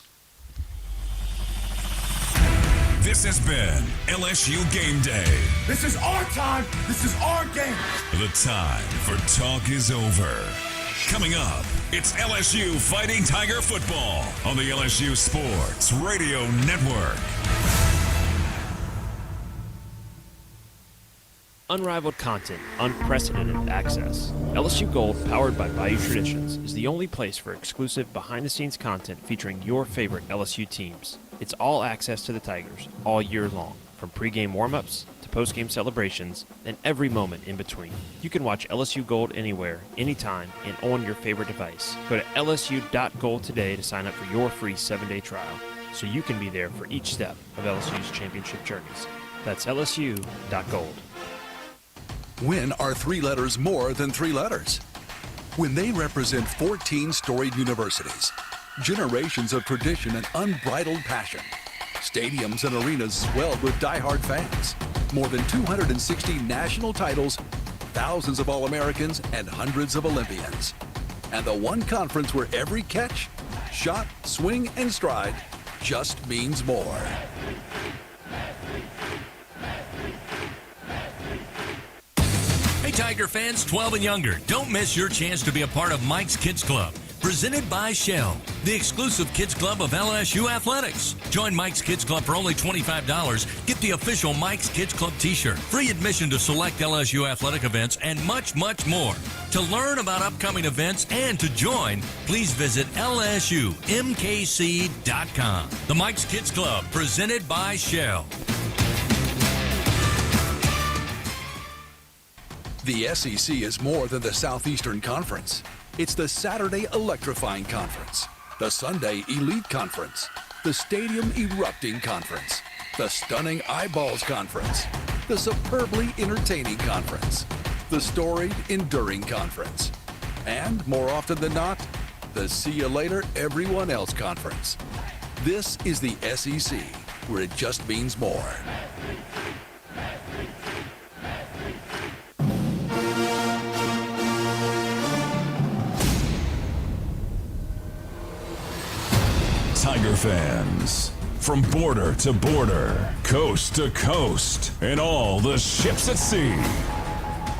This has been LSU Game Day. This is our time. This is our game. The time for talk is over. Coming up, it's LSU Fighting Tiger football on the LSU Sports Radio Network. Unrivaled content, unprecedented access. LSU Gold, powered by Bayou Traditions, is the only place for exclusive behind-the-scenes content featuring your favorite LSU teams. It's all access to the Tigers all year long, from pregame warm-ups to postgame celebrations and every moment in between. You can watch LSU Gold anywhere, anytime, and on your favorite device. Go to lsu.gold today to sign up for your free 7-day trial, so you can be there for each step of LSU's championship journeys. That's lsu.gold. When are 3 letters more than 3 letters? When they represent 14 storied universities, generations of tradition and unbridled passion, stadiums and arenas swelled with diehard fans, more than 260 national titles, thousands of All-Americans, and hundreds of Olympians. And the one conference where every catch, shot, swing, and stride just means more. Hey, Tiger fans, 12 and younger, don't miss your chance to be a part of Mike's Kids Club. Presented by Shell, the exclusive kids club of LSU Athletics. Join Mike's Kids Club for only $25. Get the official Mike's Kids Club t-shirt, free admission to select LSU athletic events, and much, much more. To learn about upcoming events and to join, please visit lsumkc.com. The Mike's Kids Club, presented by Shell. The SEC is more than the Southeastern Conference. It's the Saturday Electrifying Conference, the Sunday Elite Conference, the Stadium Erupting Conference, the Stunning Eyeballs Conference, the Superbly Entertaining Conference, the Storied Enduring Conference, and, more often than not, the See You Later Everyone Else Conference. This is the SEC, where it just means more. Tiger fans, from border to border, coast to coast, and all the ships at sea,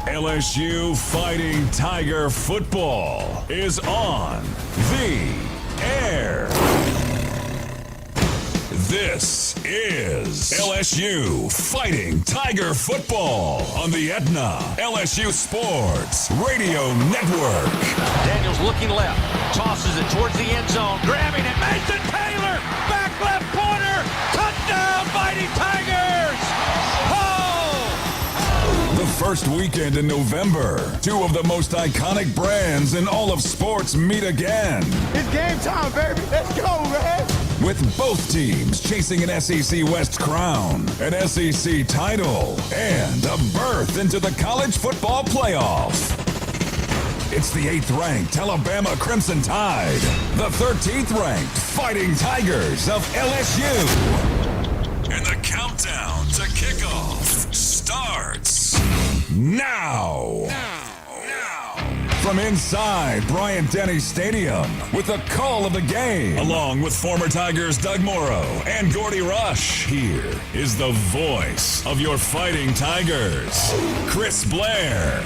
LSU Fighting Tiger football is on the air. This is LSU Fighting Tiger football on the Aetna LSU Sports Radio Network. Daniels looking left, tosses it towards the end zone, grabbing it, Mason Taylor, back left corner, touchdown, Fighting Tigers! The first weekend in November, 2 of the most iconic brands in all of sports meet again. It's game time, baby. Let's go, man. With both teams chasing an SEC West crown, an SEC title, and a berth into the college football playoff. It's the 8th-ranked Alabama Crimson Tide, the 13th-ranked Fighting Tigers of LSU. And the countdown to kickoff starts now. From inside Bryant-Denny Stadium with the call of the game, along with former Tigers Doug Morrow and Gordy Rush, here is the voice of your Fighting Tigers, Chris Blair.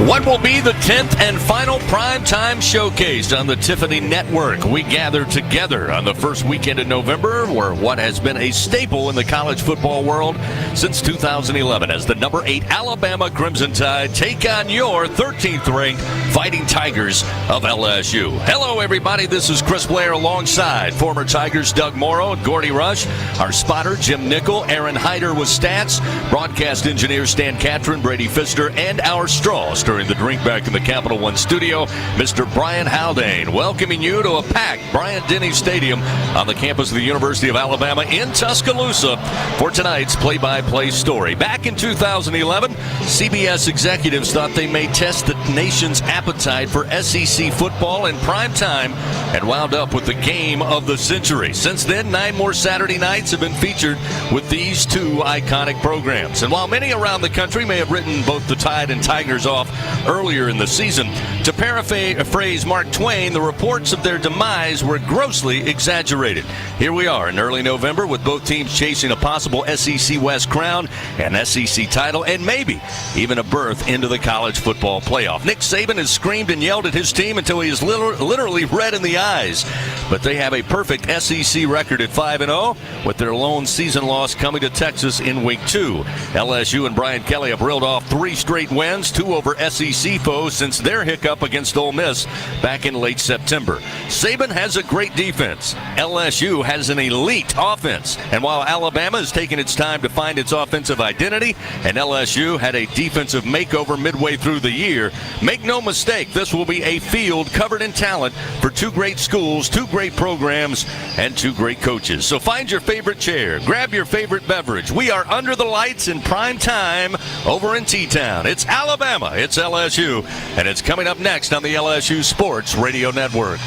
What will be the 10th and final primetime showcase on the Tiffany Network? We gather together on the first weekend in November, where what has been a staple in the college football world since 2011 as the number 8 Alabama Crimson Tide take on your 13th-ranked Fighting Tigers of LSU. Hello, everybody. This is Chris Blair alongside former Tigers Doug Morrow and Gordy Rush, our spotter Jim Nickel, Aaron Hyder with stats, broadcast engineer Stan Catron, Brady Pfister, and our straw during the drink back in the Capital One studio, Mr. Brian Haldane, welcoming you to a packed Bryant-Denny Stadium on the campus of the University of Alabama in Tuscaloosa for tonight's play-by-play story. Back in 2011, CBS executives thought they may test the nation's appetite for SEC football in prime time and wound up with the game of the century. Since then, 9 more Saturday nights have been featured with these 2 iconic programs. And while many around the country may have written both the Tide and Tigers off earlier in the season, to paraphrase Mark Twain, the reports of their demise were grossly exaggerated. Here we are in early November with both teams chasing a possible SEC West crown, an SEC title, and maybe even a berth into the college football playoff. Nick Saban has screamed and yelled at his team until he is literally red in the eyes. But they have a perfect SEC record at 5-0, with their lone season loss coming to Texas in week 2. LSU and Brian Kelly have reeled off 3 straight wins, 2 over SEC foes since their hiccup against Ole Miss back in late September. Saban has a great defense. LSU has an elite offense. And while Alabama has taken its time to find its offensive identity, and LSU had a defensive makeover midway through the year, make no mistake, this will be a field covered in talent for 2 great schools, 2 great programs, and 2 great coaches. So find your favorite chair, grab your favorite beverage. We are under the lights in prime time over in T-Town. It's Alabama, it's LSU, and it's coming up next on the LSU Sports Radio Network.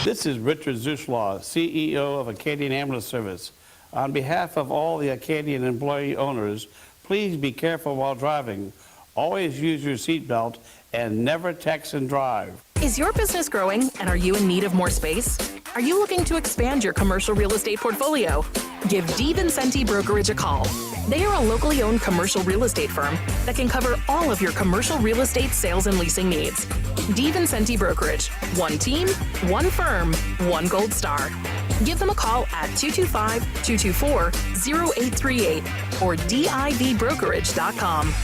This is Richard Zuslaw, CEO of Acadian Ambulance Service. On behalf of all the Acadian employee owners, please be careful while driving. Always use your seatbelt and never text and drive. Is your business growing and are you in need of more space? Are you looking to expand your commercial real estate portfolio? Give DiVincenti Brokerage a call. They are a locally owned commercial real estate firm that can cover all of your commercial real estate sales and leasing needs. DiVincenti Brokerage. 1 team, 1 firm, 1 gold star. Give them a call at 225-224-0838 or divbrokerage.com.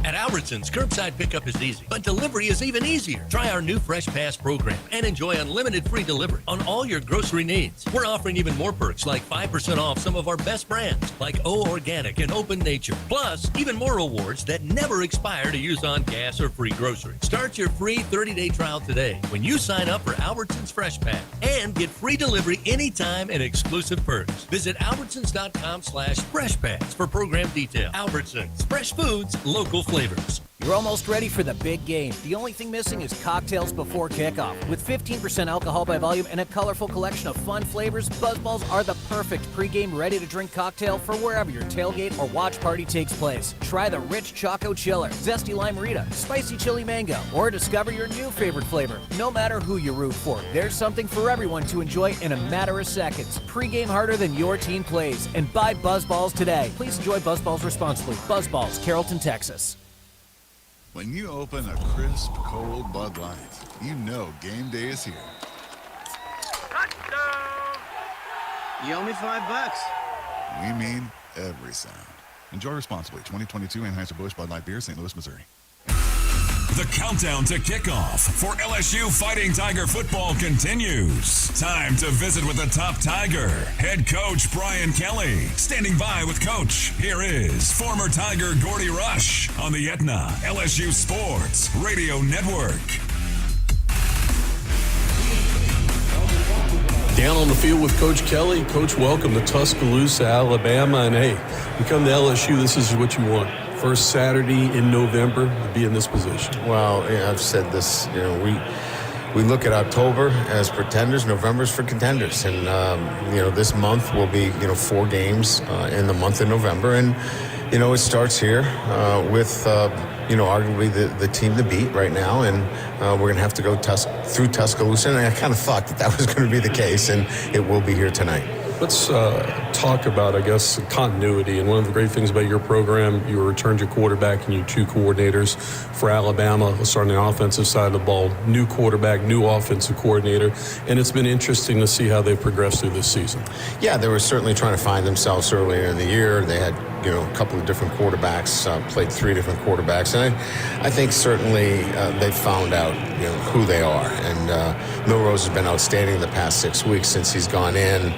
At Albertsons, curbside pickup is easy, but delivery is even easier. Try our new Fresh Pass program and enjoy unlimited free delivery on all your grocery needs. We're offering even more perks like 5% off some of our best brands like O Organic and Open Nature. Plus, even more rewards that never expire to use on gas or free groceries. Start your free 30-day trial today when you sign up for Albertsons Fresh Pass and get free delivery anytime and exclusive perks. Visit albertsons.com/freshpass for program details. Albertsons, fresh foods, local flavors. You're almost ready for the big game. The only thing missing is cocktails before kickoff. With 15% alcohol by volume and a colorful collection of fun flavors, Buzzballs are the perfect pregame ready-to-drink cocktail for wherever your tailgate or watch party takes place. Try the rich Choco Chiller, Zesty Limerita, Spicy Chili Mango, or discover your new favorite flavor. No matter who you root for, there's something for everyone to enjoy in a matter of seconds. Pregame harder than your team plays, and buy Buzzballs today. Please enjoy Buzzballs responsibly. Buzzballs, Carrollton, Texas. When you open a crisp, cold Bud Light, you know game day is here. You owe me $5. We mean every sound. Enjoy responsibly. 2022 Anheuser-Busch Bud Light Beer, St. Louis, Missouri. The countdown to kickoff for LSU Fighting Tiger football continues. Time to visit with the top Tiger, head coach Brian Kelly. Standing by with Coach, here is former Tiger Gordy Rush on the Aetna LSU Sports Radio Network. Down on the field with Coach Kelly. Coach, welcome to Tuscaloosa, Alabama. And hey, you come to LSU, this is what you want. first Saturday in November to be in this position? Well, I've said this, we look at October as pretenders, November's for contenders. And, this month will be, 4 games in the month of November. And, it starts here with, arguably the team to beat right now. And we're going to have to go through Tuscaloosa. And I kind of thought that was going to be the case, and it will be here tonight. Let's talk about, continuity. And one of the great things about your program, you returned your quarterback and your 2 coordinators. For Alabama, let's start on the offensive side of the ball. New quarterback, new offensive coordinator. And it's been interesting to see how they've progressed through this season. Yeah, they were certainly trying to find themselves earlier in the year. They had, a couple of different quarterbacks, played 3 different quarterbacks. And I think certainly they've found out, who they are. And Milrose has been outstanding the past 6 weeks since he's gone in.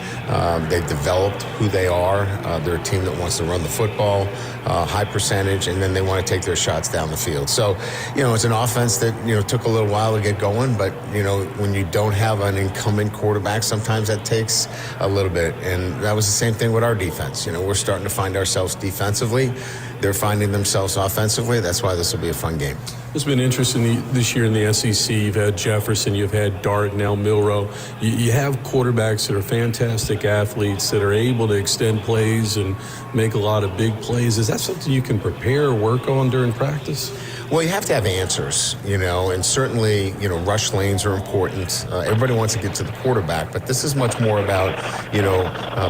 They've developed who they are. They're a team that wants to run the football, high percentage, and then they want to take their shots down the field. So, it's an offense that, took a little while to get going, but, when you don't have an incumbent quarterback, sometimes that takes a little bit. And that was the same thing with our defense. We're starting to find ourselves defensively. They're finding themselves offensively. That's why this will be a fun game. It's been interesting this year in the SEC. You've had Jefferson, you've had Dart, now Milroe. You have quarterbacks that are fantastic athletes that are able to extend plays and make a lot of big plays. Is that something you can prepare or work on during practice? Well, you have to have answers, and certainly, rush lanes are important. Everybody wants to get to the quarterback, but this is much more about,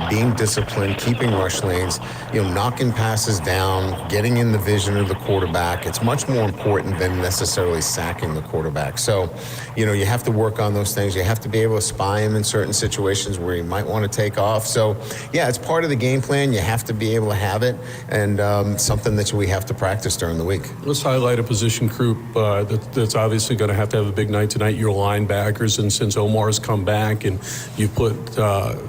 being disciplined, keeping rush lanes, knocking passes down, getting in the vision of the quarterback. It's much more important than necessarily sacking the quarterback. So, you have to work on those things. You have to be able to spy him in certain situations where you might want to take off. So, yeah, it's part of the game plan. You have to be able to have it, and something that we have to practice during the week. Let's highlight a position group that's obviously going to have a big night tonight, your linebackers. And since Omar's come back and you put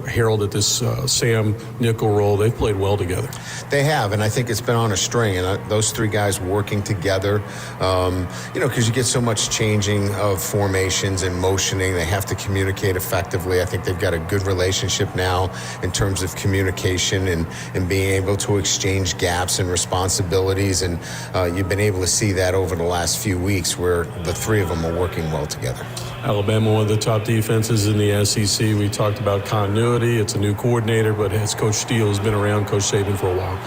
Harold at this Sam nickel role, they've played well together. They have, and I think it's been on a string. And those 3 guys working together, because you get so much changing of formations and motioning. They have to communicate effectively. I think they've got a good relationship now in terms of communication and being able to exchange gaps and responsibilities. And you've been able to see that over the last few weeks where the 3 of them are working well together. Alabama, one of the top defenses in the SEC. We talked about continuity. It's a new coordinator, but as Coach Steele has been around Coach Saban for a while.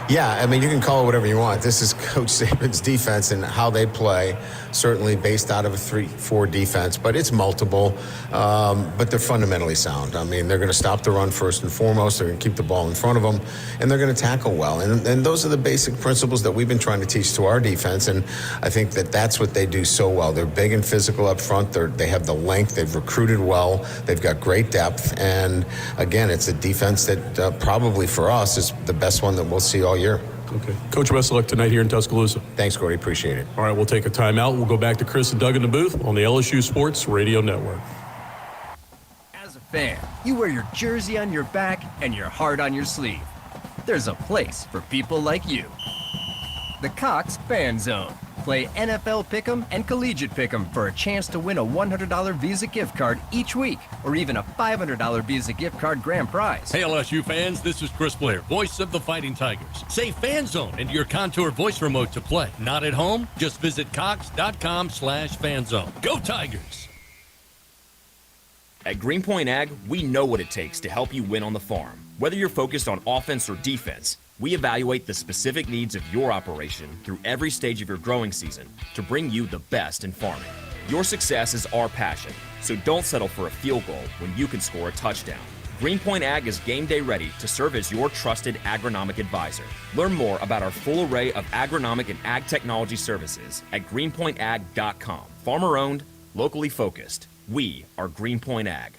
Yeah, you can call it whatever you want. This is Coach Saban's defense and how they play, certainly based out of a 3-4 defense, but it's multiple, but they're fundamentally sound. They're going to stop the run first and foremost. They're going to keep the ball in front of them, and they're going to tackle well. And those are the basic principles that we've been trying to teach to our defense, and I think that's what they do so well. They're big and physical up front. They have the length. They've recruited well. They've got great depth, and again, it's a defense that probably for us is the best one that we'll see all year. Okay. Coach, best of luck tonight here in Tuscaloosa. Thanks, Gordy. Appreciate it. All right, we'll take a timeout. We'll go back to Chris and Doug in the booth on the LSU Sports Radio Network. As a fan, you wear your jersey on your back and your heart on your sleeve. There's a place for people like you. The Cox Fan Zone. Play NFL Pick'em and Collegiate Pick'em for a chance to win a $100 Visa gift card each week, or even a $500 Visa gift card grand prize. Hey, LSU fans, this is Chris Blair, voice of the Fighting Tigers. Say Fan Zone into your Contour voice remote to play. Not at home? Just visit cox.com/fanzone. Go Tigers! At Greenpoint Ag, we know what it takes to help you win on the farm. Whether you're focused on offense or defense, we evaluate the specific needs of your operation through every stage of your growing season to bring you the best in farming. Your success is our passion, so don't settle for a field goal when you can score a touchdown. Greenpoint Ag is game day ready to serve as your trusted agronomic advisor. Learn more about our full array of agronomic and ag technology services at greenpointag.com. Farmer owned, locally focused. We are Greenpoint Ag.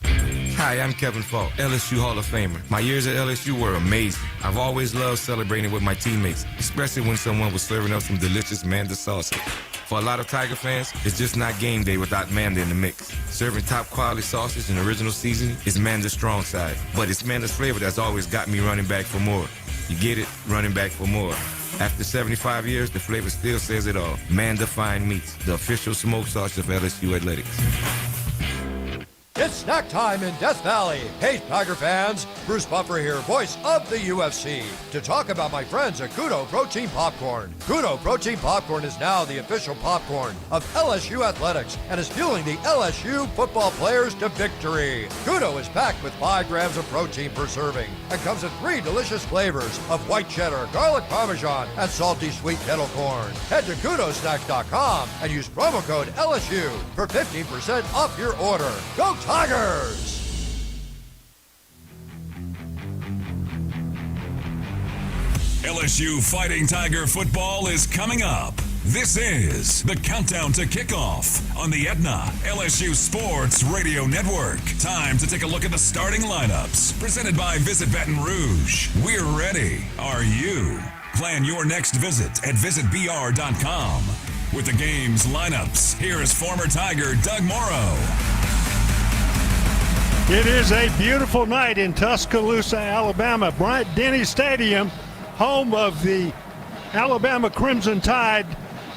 Hi, I'm Kevin Falk, LSU Hall of Famer. My years at LSU were amazing. I've always loved celebrating with my teammates, especially when someone was serving up some delicious Manda salsa. For a lot of Tiger fans, it's just not game day without Manda in the mix. Serving top quality sausage and original seasoning is Manda's strong side, but it's Manda's flavor that's always got me running back for more. You get it? Running back for more. After 75 years, the flavor still says it all. Manda Fine Meats, the official smoke sauce of LSU Athletics. It's snack time in Death Valley. Hey, Tiger fans. Bruce Buffer here, voice of the UFC, to talk about my friends at Kudo Protein Popcorn. Kudo Protein Popcorn is now the official popcorn of LSU Athletics and is fueling the LSU football players to victory. Kudo is packed with 5 grams of protein per serving and comes in 3 delicious flavors of white cheddar, garlic parmesan, and salty sweet kettle corn. Head to kudosnacks.com and use promo code LSU for 15% off your order. Go Tigers! LSU Fighting Tiger football is coming up. This is the Countdown to Kickoff on the Aetna LSU Sports Radio Network. Time to take a look at the starting lineups. Presented by Visit Baton Rouge. We're ready. Are you? Plan your next visit at visitbr.com. With the game's lineups, here is former Tiger Doug Morrow. It is a beautiful night in Tuscaloosa, Alabama. Bryant-Denny Stadium, home of the Alabama Crimson Tide,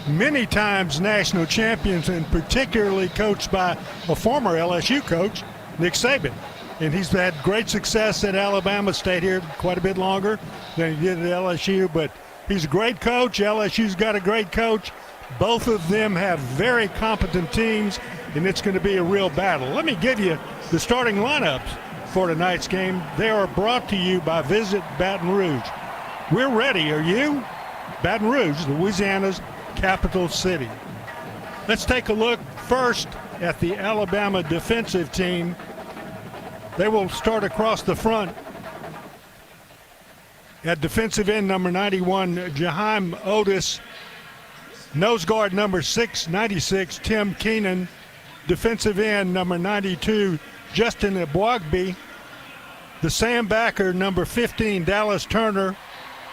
many times national champions, and particularly coached by a former LSU coach, Nick Saban. And he's had great success at Alabama. Stayed here quite a bit longer than he did at LSU, but he's a great coach. LSU's got a great coach. Both of them have very competent teams, and it's going to be a real battle. Let me give you the starting lineups for tonight's game. They are brought to you by Visit Baton Rouge. We're ready. Are you? Baton Rouge, Louisiana's capital city. Let's take a look first at the Alabama defensive team. They will start across the front. At defensive end, number 91, Jaheim Otis. Nose guard, number 696, Tim Keenan. Defensive end, number 92, Justin Ebwagbi. The Sam backer, number 15, Dallas Turner.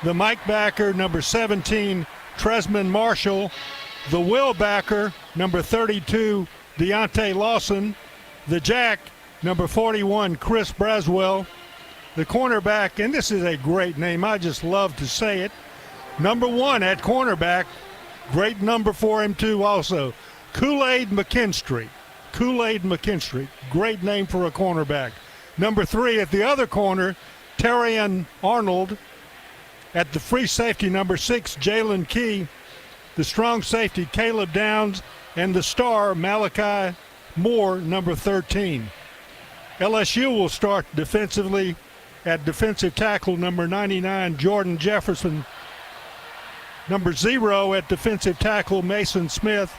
The Mike backer, number 17, Tresman Marshall. The Will backer, number 32, Deontay Lawson. The Jack, number 41, Chris Braswell. The cornerback, and this is a great name, I just love to say it, number 1 at cornerback, great number for him too also, Kool-Aid McKinstry. Kool-Aid McKinstry, great name for a cornerback. Number 3 at the other corner, Terrion Arnold. At the free safety, number 6, Jalen Key. The strong safety, Caleb Downs. And the star, Malachi Moore, number 13. LSU will start defensively at defensive tackle, number 99, Jordan Jefferson. Number 0 at defensive tackle, Mason Smith.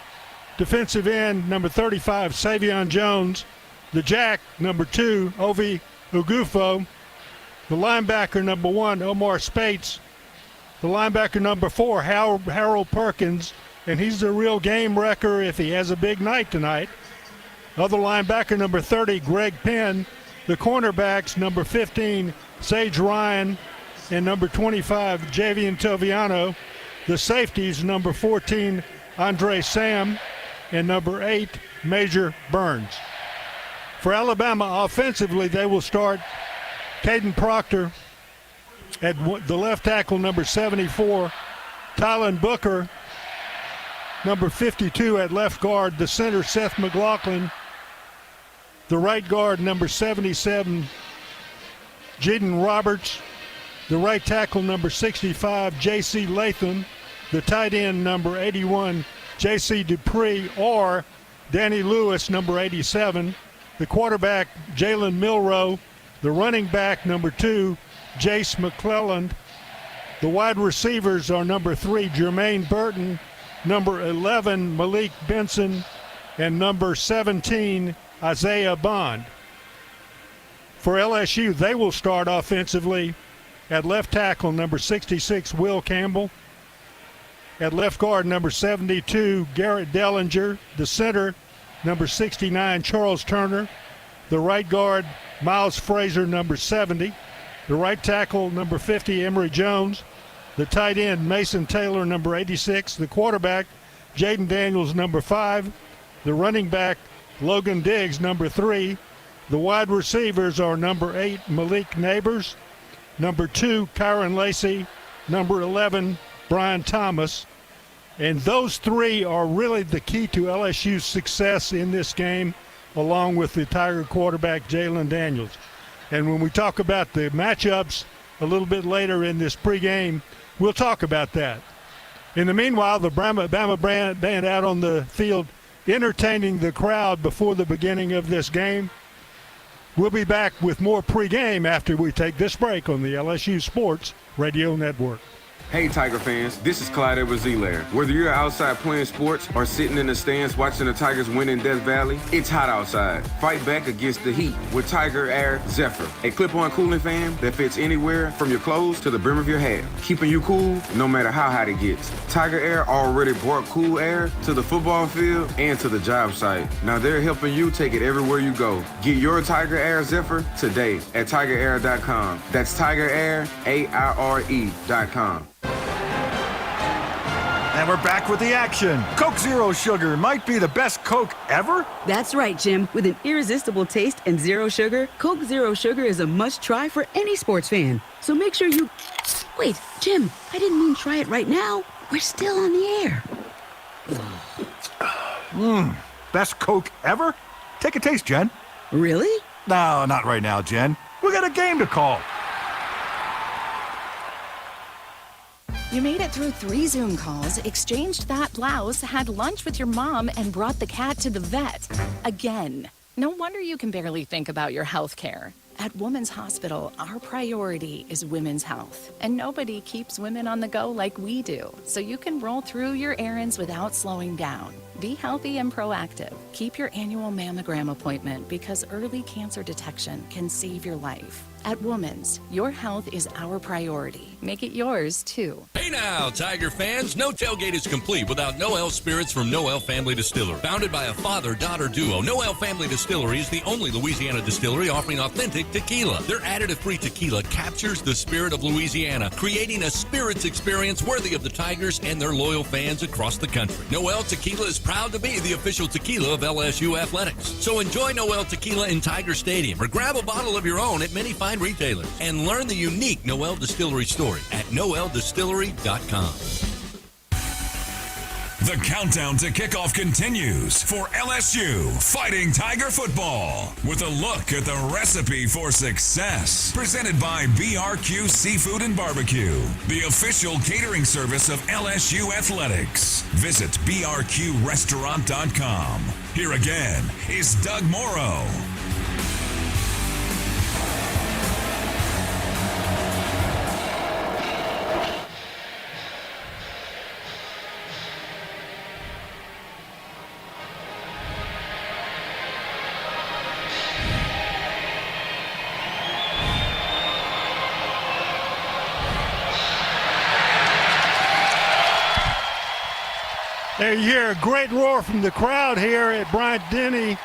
Defensive end, number 35, Savion Jones. The Jack, number 2, Ovi Ugufo. The linebacker, number 1, Omar Spates. The linebacker, number 4, Harold Perkins. And he's the real game wrecker if he has a big night tonight. Other linebacker, number 30, Greg Penn. The cornerbacks, number 15, Sage Ryan. And number 25, Javian Toviano. The safeties, number 14, Andre Sam. And number 8, Major Burns. For Alabama, offensively, they will start Caden Proctor at the left tackle, number 74. Tylen Booker, number 52 at left guard. The center, Seth McLaughlin. The right guard, number 77, Jaden Roberts. The right tackle, number 65, J.C. Latham. The tight end, number 81, J.C. Dupree, or Danny Lewis, number 87. The quarterback, Jalen Milrow. The running back, number 2, Jace McClelland. The wide receivers are number 3, Jermaine Burton, number 11, Malik Benson, and number 17, Isaiah Bond. For LSU, they will start offensively at left tackle, number 66, Will Campbell. At left guard, number 72, Garrett Dellinger. The center, number 69, Charles Turner. The right guard, Miles Frazier, number 70. The right tackle, number 50, Emory Jones. The tight end, Mason Taylor, number 86. The quarterback, Jaden Daniels, number 5. The running back, Logan Diggs, number 3. The wide receivers are number 8, Malik Neighbors. Number 2, Kyron Lacey. Number 11, Brian Thomas. And those 3 are really the key to LSU's success in this game. along with the Tiger quarterback Jalen Daniels. And when we talk about the matchups a little bit later in this pregame, we'll talk about that. In the meanwhile, the Bama band out on the field entertaining the crowd before the beginning of this game. We'll be back with more pregame after we take this break on the LSU Sports Radio Network. Hey Tiger fans, this is Clyde Edwards-Helaire. Whether you're outside playing sports or sitting in the stands watching the Tigers win in Death Valley, it's hot outside. Fight back against the heat with Tiger Air Zephyr, a clip-on cooling fan that fits anywhere from your clothes to the brim of your hat, keeping you cool no matter how hot it gets. Tiger Air already brought cool air to the football field and to the job site. Now they're helping you take it everywhere you go. Get your Tiger Air Zephyr today at TigerAir.com. That's TigerAir, AIRE.com. And we're back with the action. Coke Zero Sugar might be the best Coke ever. That's right, Jim. With an irresistible taste and zero sugar, Coke Zero Sugar is a must-try for any sports fan. So make sure you... Wait, Jim, I didn't mean try it right now. We're still on the air. Best Coke ever? Take a taste, Jen. Really? No, not right now, Jen. We got a game to call. You made it through 3 Zoom calls, exchanged that blouse, had lunch with your mom, and brought the cat to the vet. Again. No wonder you can barely think about your health care. At Women's Hospital, our priority is women's health. And nobody keeps women on the go like we do. So you can roll through your errands without slowing down. Be healthy and proactive. Keep your annual mammogram appointment because early cancer detection can save your life. At Women's, your health is our priority. Make it yours, too. Hey now, Tiger fans, no tailgate is complete without Noel Spirits from Noel Family Distillery. Founded by a father-daughter duo, Noel Family Distillery is the only Louisiana distillery offering authentic tequila. Their additive-free tequila captures the spirit of Louisiana, creating a spirits experience worthy of the Tigers and their loyal fans across the country. Noel Tequila is proud to be the official tequila of LSU Athletics. So enjoy Noel Tequila in Tiger Stadium or grab a bottle of your own at many fine retailers and learn the unique Noel Distillery story at noeldistillery.com. The countdown to kickoff continues for LSU Fighting Tiger Football with a look at the recipe for success. Presented by BRQ Seafood and Barbecue, the official catering service of LSU Athletics. Visit brqrestaurant.com. Here again is Doug Morrow. There you hear a great roar from the crowd here at Bryant-Denny.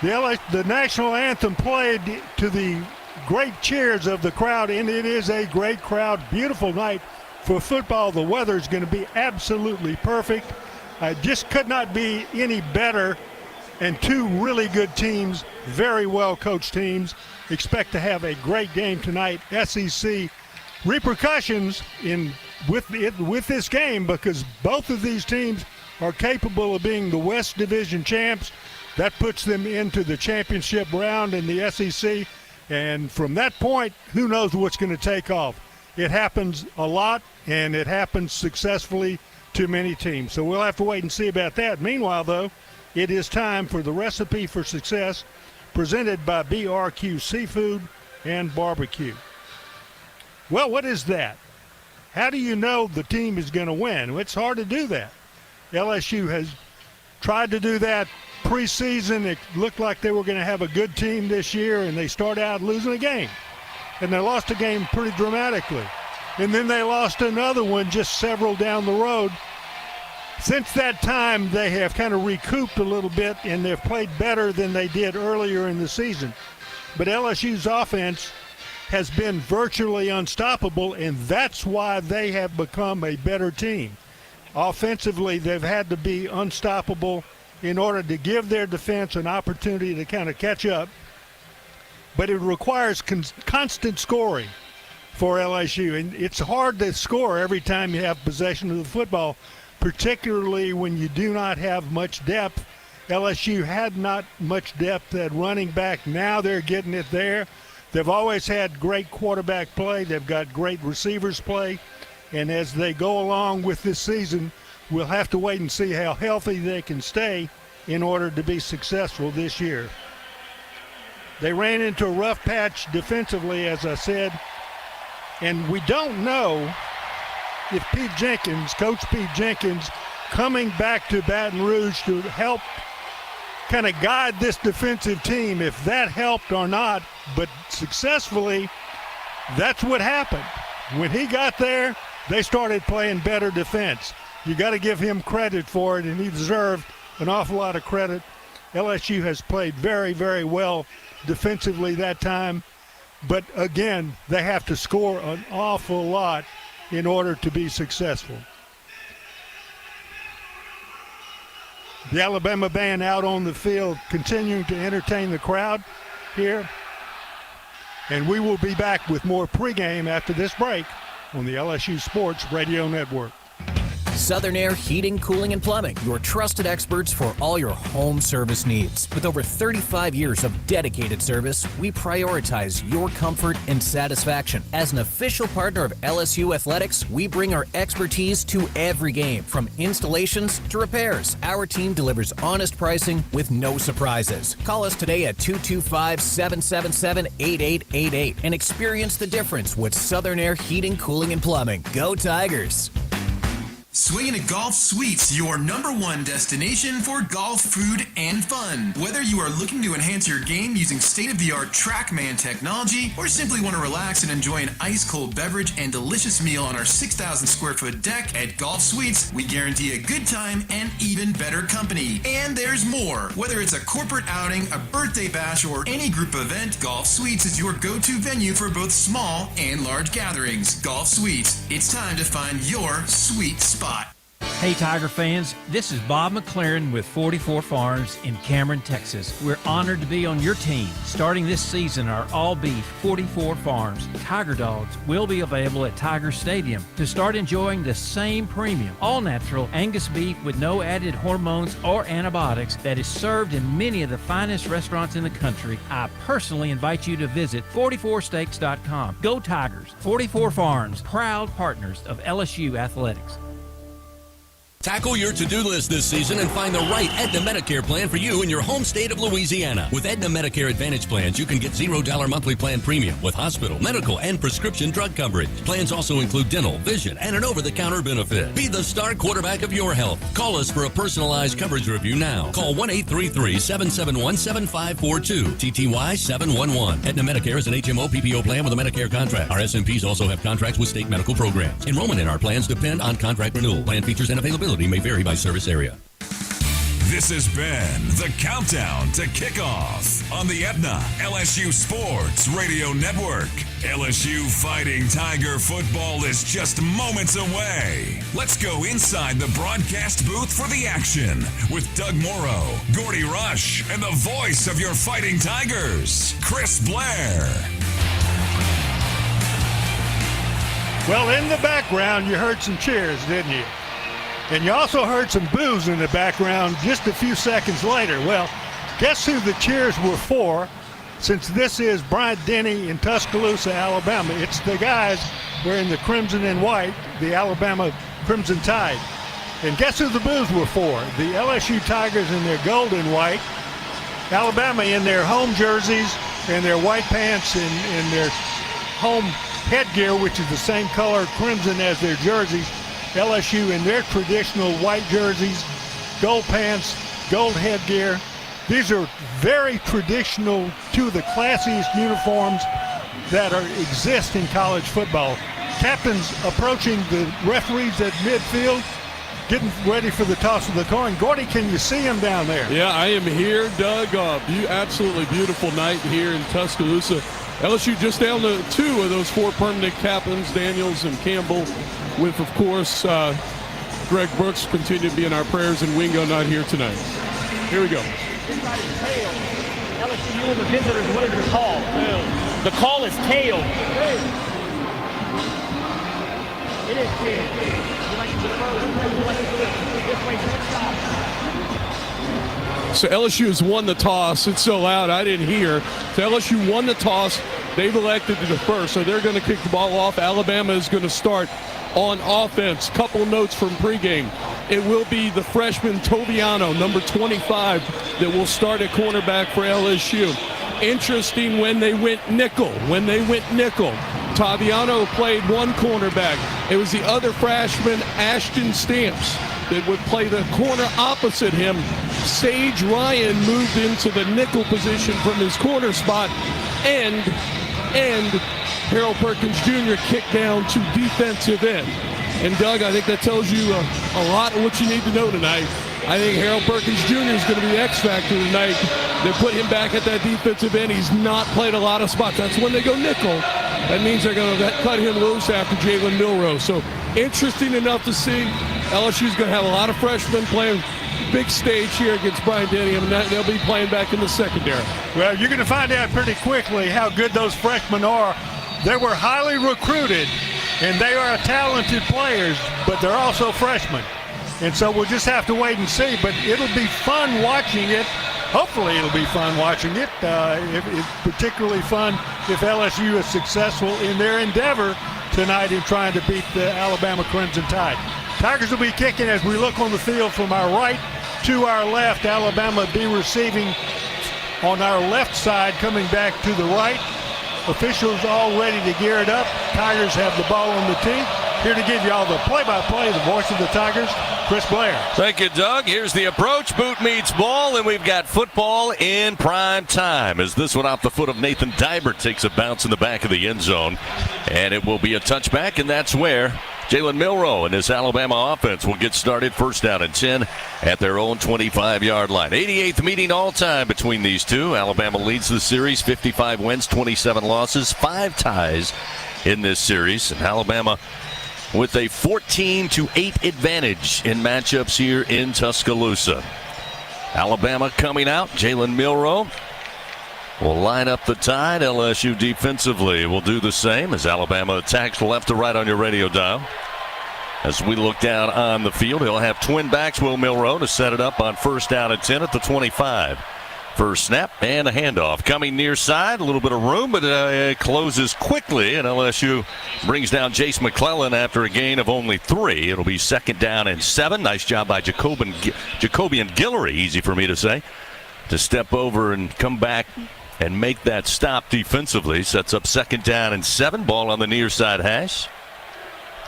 The national anthem played to the great cheers of the crowd, and it is a great crowd. Beautiful night for football. The weather is going to be absolutely perfect. Just could not be any better. And 2 really good teams, very well-coached teams. Expect to have a great game tonight. SEC repercussions with this game because both of these teams are capable of being the West Division champs. That puts them into the championship round in the SEC. And from that point, who knows what's going to take off. It happens a lot, and it happens successfully to many teams. So we'll have to wait and see about that. Meanwhile, though, it is time for the recipe for success presented by BRQ Seafood and Barbecue. Well, what is that? How do you know the team is going to win? It's hard to do that. LSU has tried to do that preseason. It looked like they were going to have a good team this year, and they start out losing a game. And they lost a game pretty dramatically. And then they lost another one just several down the road. Since that time, they have kind of recouped a little bit, and they've played better than they did earlier in the season. But LSU's offense has been virtually unstoppable, and that's why they have become a better team. Offensively, they've had to be unstoppable in order to give their defense an opportunity to kind of catch up. But it requires constant scoring for LSU, and it's hard to score every time you have possession of the football, particularly when you do not have much depth LSU had not much depth at running back. Now they're getting it there. They've always had great quarterback play. They've got great receivers play. And as they go along with this season, we'll have to wait and see how healthy they can stay in order to be successful this year. They ran into a rough patch defensively, as I said, and we don't know if Coach Pete Jenkins, coming back to Baton Rouge to help kind of guide this defensive team, if that helped or not. But successfully, that's what happened. When he got there, they started playing better defense. You got to give him credit for it, and he deserved an awful lot of credit. LSU has played very, very well defensively that time. But again, they have to score an awful lot in order to be successful. The Alabama band out on the field continuing to entertain the crowd here. And we will be back with more pregame after this break on the LSU Sports Radio Network. Southern Air Heating, Cooling, and Plumbing, your trusted experts for all your home service needs. With over 35 years of dedicated service, we prioritize your comfort and satisfaction. As an official partner of LSU Athletics, we bring our expertise to every game, from installations to repairs. Our team delivers honest pricing with no surprises. Call us today at 225-777-8888 and experience the difference with Southern Air Heating, Cooling, and Plumbing. Go Tigers! Swinging at Golf Suites, your #1 destination for golf, food, and fun. Whether you are looking to enhance your game using state-of-the-art TrackMan technology or simply want to relax and enjoy an ice-cold beverage and delicious meal on our 6,000 square foot deck at Golf Suites, we guarantee a good time and even better company. And there's more. Whether it's a corporate outing, a birthday bash, or any group event, Golf Suites is your go-to venue for both small and large gatherings. Golf Suites, it's time to find your sweet spot. Hey Tiger fans, this is Bob McLaren with 44 Farms in Cameron, Texas. We're honored to be on your team. Starting this season, our all-beef 44 Farms Tiger Dogs will be available at Tiger Stadium to start enjoying the same premium, all-natural Angus beef with no added hormones or antibiotics that is served in many of the finest restaurants in the country. I personally invite you to visit 44steaks.com. Go Tigers! 44 Farms, proud partners of LSU Athletics. Tackle your to-do list this season and find the right Aetna Medicare plan for you in your home state of Louisiana. With Aetna Medicare Advantage plans, you can get $0 monthly plan premium with hospital, medical, and prescription drug coverage. Plans also include dental, vision, and an over-the-counter benefit. Be the star quarterback of your health. Call us for a personalized coverage review now. Call 1-833-771-7542, TTY 711. Aetna Medicare is an HMO PPO plan with a Medicare contract. Our SMPs also have contracts with state medical programs. Enrollment in our plans depend on contract renewal. Plan features and availability may vary by service area. This has been the Countdown to Kickoff on the Aetna LSU Sports Radio Network. LSU Fighting Tiger football is just moments away. Let's go inside the broadcast booth for the action with Doug Morrow, Gordy Rush, and the voice of your Fighting Tigers, Chris Blair. Well, in the background, you heard some cheers, didn't you? And you also heard some boos in the background just a few seconds later. Well, guess who the cheers were for? Since this is Bryant-Denny in Tuscaloosa, Alabama, it's the guys wearing the crimson and white, the Alabama Crimson Tide. And guess who the boos were for? The LSU Tigers in their gold and white, Alabama in their home jerseys and their white pants and their home headgear, which is the same color, crimson, as their jerseys. LSU in their traditional white jerseys, gold pants, gold headgear. These are very traditional, two of the classiest uniforms that exist in college football. Captains approaching the referees at midfield, getting ready for the toss of the coin. Gordy, can you see him down there? Yeah, I am here, Doug. Absolutely beautiful night here in Tuscaloosa. LSU just down to two of those four permanent captains, Daniels and Campbell, with, of course, Greg Brooks continue to be in our prayers, and Wingo not here tonight. Here we go. LSU, you and the visitors, what is the call? Tail. The call is tail. It is tail. You like to defer, this way, stop. So LSU has won the toss. It's so loud I didn't hear. So LSU won the toss. They've elected to defer, so they're going to kick the ball off. Alabama is going to start on offense. Couple notes from pregame. It will be the freshman Toviano, number 25, that will start at cornerback for LSU. Interesting when they went nickel. Toviano played one cornerback. It was the other freshman, Ashton Stamps, that would play the corner opposite him. Sage Ryan moved into the nickel position from his corner spot, and Harold Perkins Jr. kicked down to defensive end. And Doug, I think that tells you a lot of what you need to know tonight. I think Harold Perkins Jr. is going to be the X factor tonight. They put him back at that defensive end. He's not played a lot of spots. That's when they go nickel. That means they're going to cut him loose after Jalen Milroe. So interesting enough to see. LSU's going to have a lot of freshmen playing big stage here against Brian Denny, and they'll be playing back in the secondary. Well, you're going to find out pretty quickly how good those freshmen are. They were highly recruited, and they are talented players, but they're also freshmen. And so we'll just have to wait and see. But it'll be fun watching it. Hopefully it'll be fun watching it. It's particularly fun if LSU is successful in their endeavor tonight in trying to beat the Alabama Crimson Tide. Tigers will be kicking as we look on the field from our right to our left. Alabama be receiving on our left side, coming back to the right. Officials all ready to gear it up. Tigers have the ball on the tee. Here to give you all the play-by-play, the voice of the Tigers, Chris Blair. Thank you, Doug. Here's the approach. Boot meets ball, and we've got football in prime time as this one off the foot of Nathan Dibert takes a bounce in the back of the end zone. And it will be a touchback, and that's where Jalen Milroe and his Alabama offense will get started. First down and 10 at their own 25-yard line. 88th meeting all time between these two. Alabama leads the series, 55 wins, 27 losses, 5 ties in this series. And Alabama with a 14-8 advantage in matchups here in Tuscaloosa. Alabama coming out. Jalen Milroe will line up the Tide. LSU defensively will do the same as Alabama attacks left to right on your radio dial. As we look down on the field, he'll have twin backs, Will Milroe, to set it up on first down and 10 at the 25. First snap and a handoff. Coming near side, a little bit of room, but it closes quickly, and LSU brings down Jace McClellan after a gain of only 3. It'll be second down and 7. Nice job by Jacobian Guillory, easy for me to say, to step over and come back and make that stop defensively. Sets up second down and 7. Ball on the near side hash.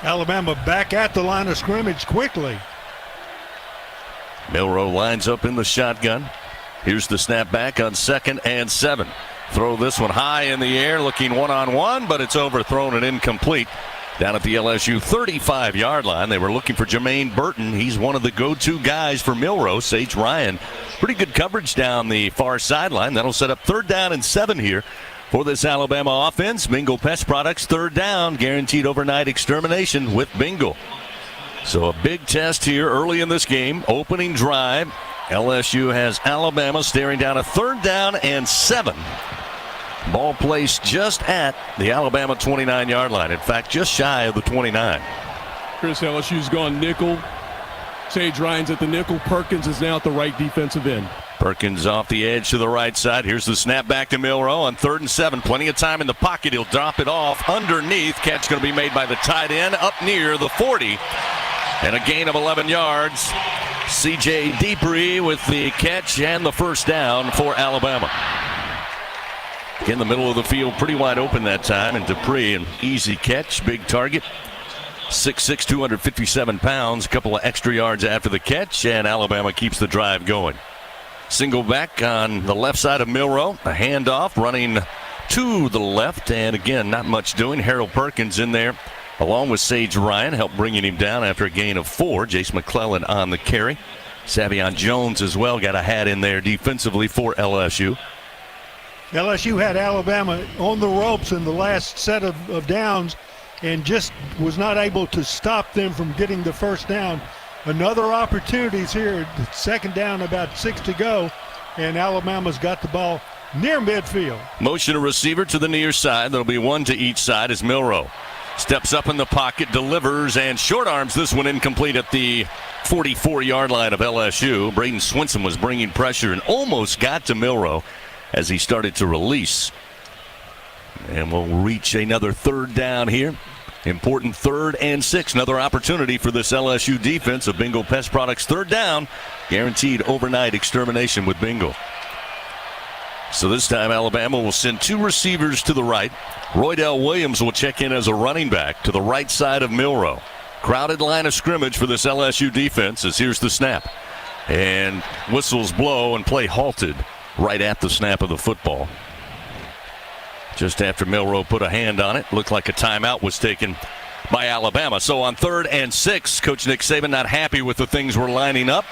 Alabama back at the line of scrimmage quickly. Milroe lines up in the shotgun. Here's the snap back on second and 7. Throw this one high in the air, looking one-on-one, but it's overthrown and incomplete. Down at the LSU 35-yard line, they were looking for Jermaine Burton. He's one of the go-to guys for Milroe. Sage Ryan, pretty good coverage down the far sideline. That'll set up third down and 7 here for this Alabama offense. Bingo Pest Products, third down, guaranteed overnight extermination with Bingo. So a big test here early in this game, opening drive. LSU has Alabama staring down a third down and 7. Ball placed just at the Alabama 29-yard line. In fact, just shy of the 29. Chris, LSU's gone nickel. Sage Ryan's at the nickel. Perkins is now at the right defensive end. Perkins off the edge to the right side. Here's the snap back to Milroe on third and 7. Plenty of time in the pocket. He'll drop it off underneath. Catch going to be made by the tight end up near the 40. And a gain of 11 yards. C.J. Dupree with the catch and the first down for Alabama. In the middle of the field, pretty wide open that time, and Dupree, an easy catch, big target. 6'6", 257 pounds, a couple of extra yards after the catch, and Alabama keeps the drive going. Single back on the left side of Milroe, a handoff running to the left, and again, not much doing. Harold Perkins in there, along with Sage Ryan, helped bringing him down after a gain of 4. Jace McClellan on the carry. Savion Jones as well got a hat in there defensively for LSU. LSU had Alabama on the ropes in the last set of downs and just was not able to stop them from getting the first down. Another opportunities here. Second down, about 6 to go, and Alabama's got the ball near midfield. Motion a receiver to the near side. There'll be one to each side as Milroe Steps up in the pocket, delivers, and short arms this one incomplete at the 44-yard line of LSU. Braden Swinson was bringing pressure and almost got to Milroe as he started to release. And we'll reach another third down here. Important 3rd and 6. Another opportunity for this LSU defense of Bingo Pest Products. 3rd down. Guaranteed overnight extermination with Bingo. So this time Alabama will send 2 receivers to the right. Roydell Williams will check in as a running back to the right side of Milroe. Crowded line of scrimmage for this LSU defense as here's the snap. And whistles blow and play halted right at the snap of the football. Just after Milroe put a hand on it, looked like a timeout was taken by Alabama. So on 3rd and 6, Coach Nick Saban not happy with the things we're lining up.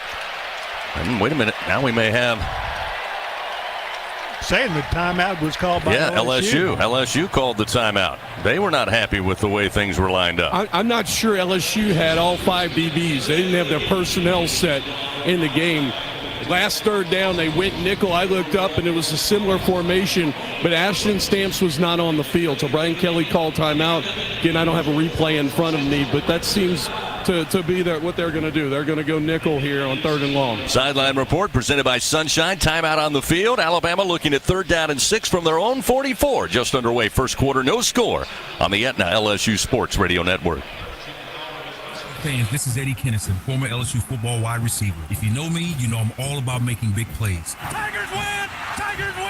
And wait a minute, now we may have... Saying the timeout was called by LSU. LSU called the timeout. They were not happy with the way things were lined up. I'm not sure LSU had all 5 DBs. They didn't have their personnel set in the game. Last 3rd down, they went nickel. I looked up, and it was a similar formation, but Ashton Stamps was not on the field. So Brian Kelly called timeout. Again, I don't have a replay in front of me, but that seems to be what they're going to do. They're going to go nickel here on 3rd and long. Sideline report presented by Sunshine. Timeout on the field. Alabama looking at 3rd down and 6 from their own 44. Just underway, first quarter, no score on the Aetna LSU Sports Radio Network. Fans, this is Eddie Kennison, former LSU football wide receiver. If you know me, you know I'm all about making big plays. Tigers win! Tigers win!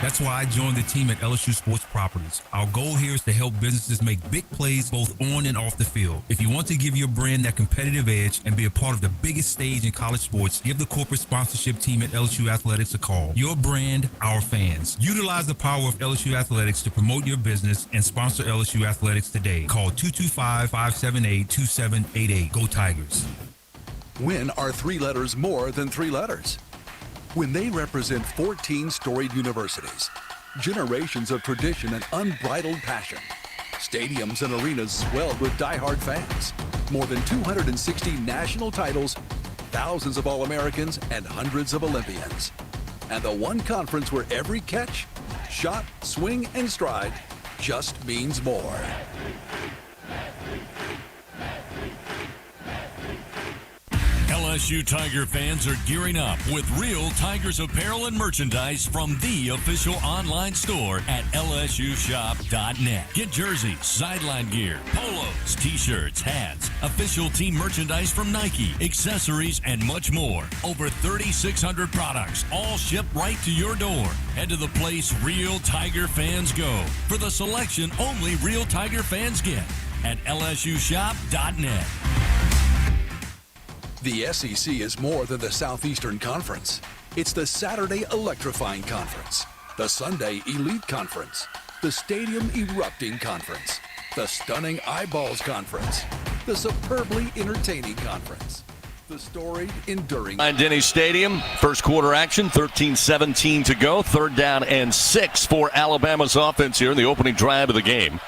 That's why I joined the team at LSU Sports Properties. Our goal here is to help businesses make big plays both on and off the field. If you want to give your brand that competitive edge and be a part of the biggest stage in college sports, give the corporate sponsorship team at LSU Athletics a call. Your brand, our fans. Utilize the power of LSU Athletics to promote your business and sponsor LSU Athletics today. Call 225-578-2788. Go Tigers. When are 3 letters more than 3 letters? When they represent 14 storied universities, generations of tradition and unbridled passion, stadiums and arenas swelled with diehard fans, more than 260 national titles, thousands of All-Americans, and hundreds of Olympians. And the one conference where every catch, shot, swing, and stride just means more. LSU Tiger fans are gearing up with real Tigers apparel and merchandise from the official online store at lsushop.net. Get jerseys, sideline gear, polos, t-shirts, hats, official team merchandise from Nike, accessories, and much more. Over 3,600 products, all shipped right to your door. Head to the place real Tiger fans go for the selection only real Tiger fans get at lsushop.net. The SEC is more than the Southeastern Conference. It's the Saturday Electrifying Conference, the Sunday Elite Conference, the Stadium Erupting Conference, the Stunning Eyeballs Conference, the Superbly Entertaining Conference, the storied Enduring. Denny Stadium, first quarter action, 13-17 to go. 3rd down and 6 for Alabama's offense here in the opening drive of the game.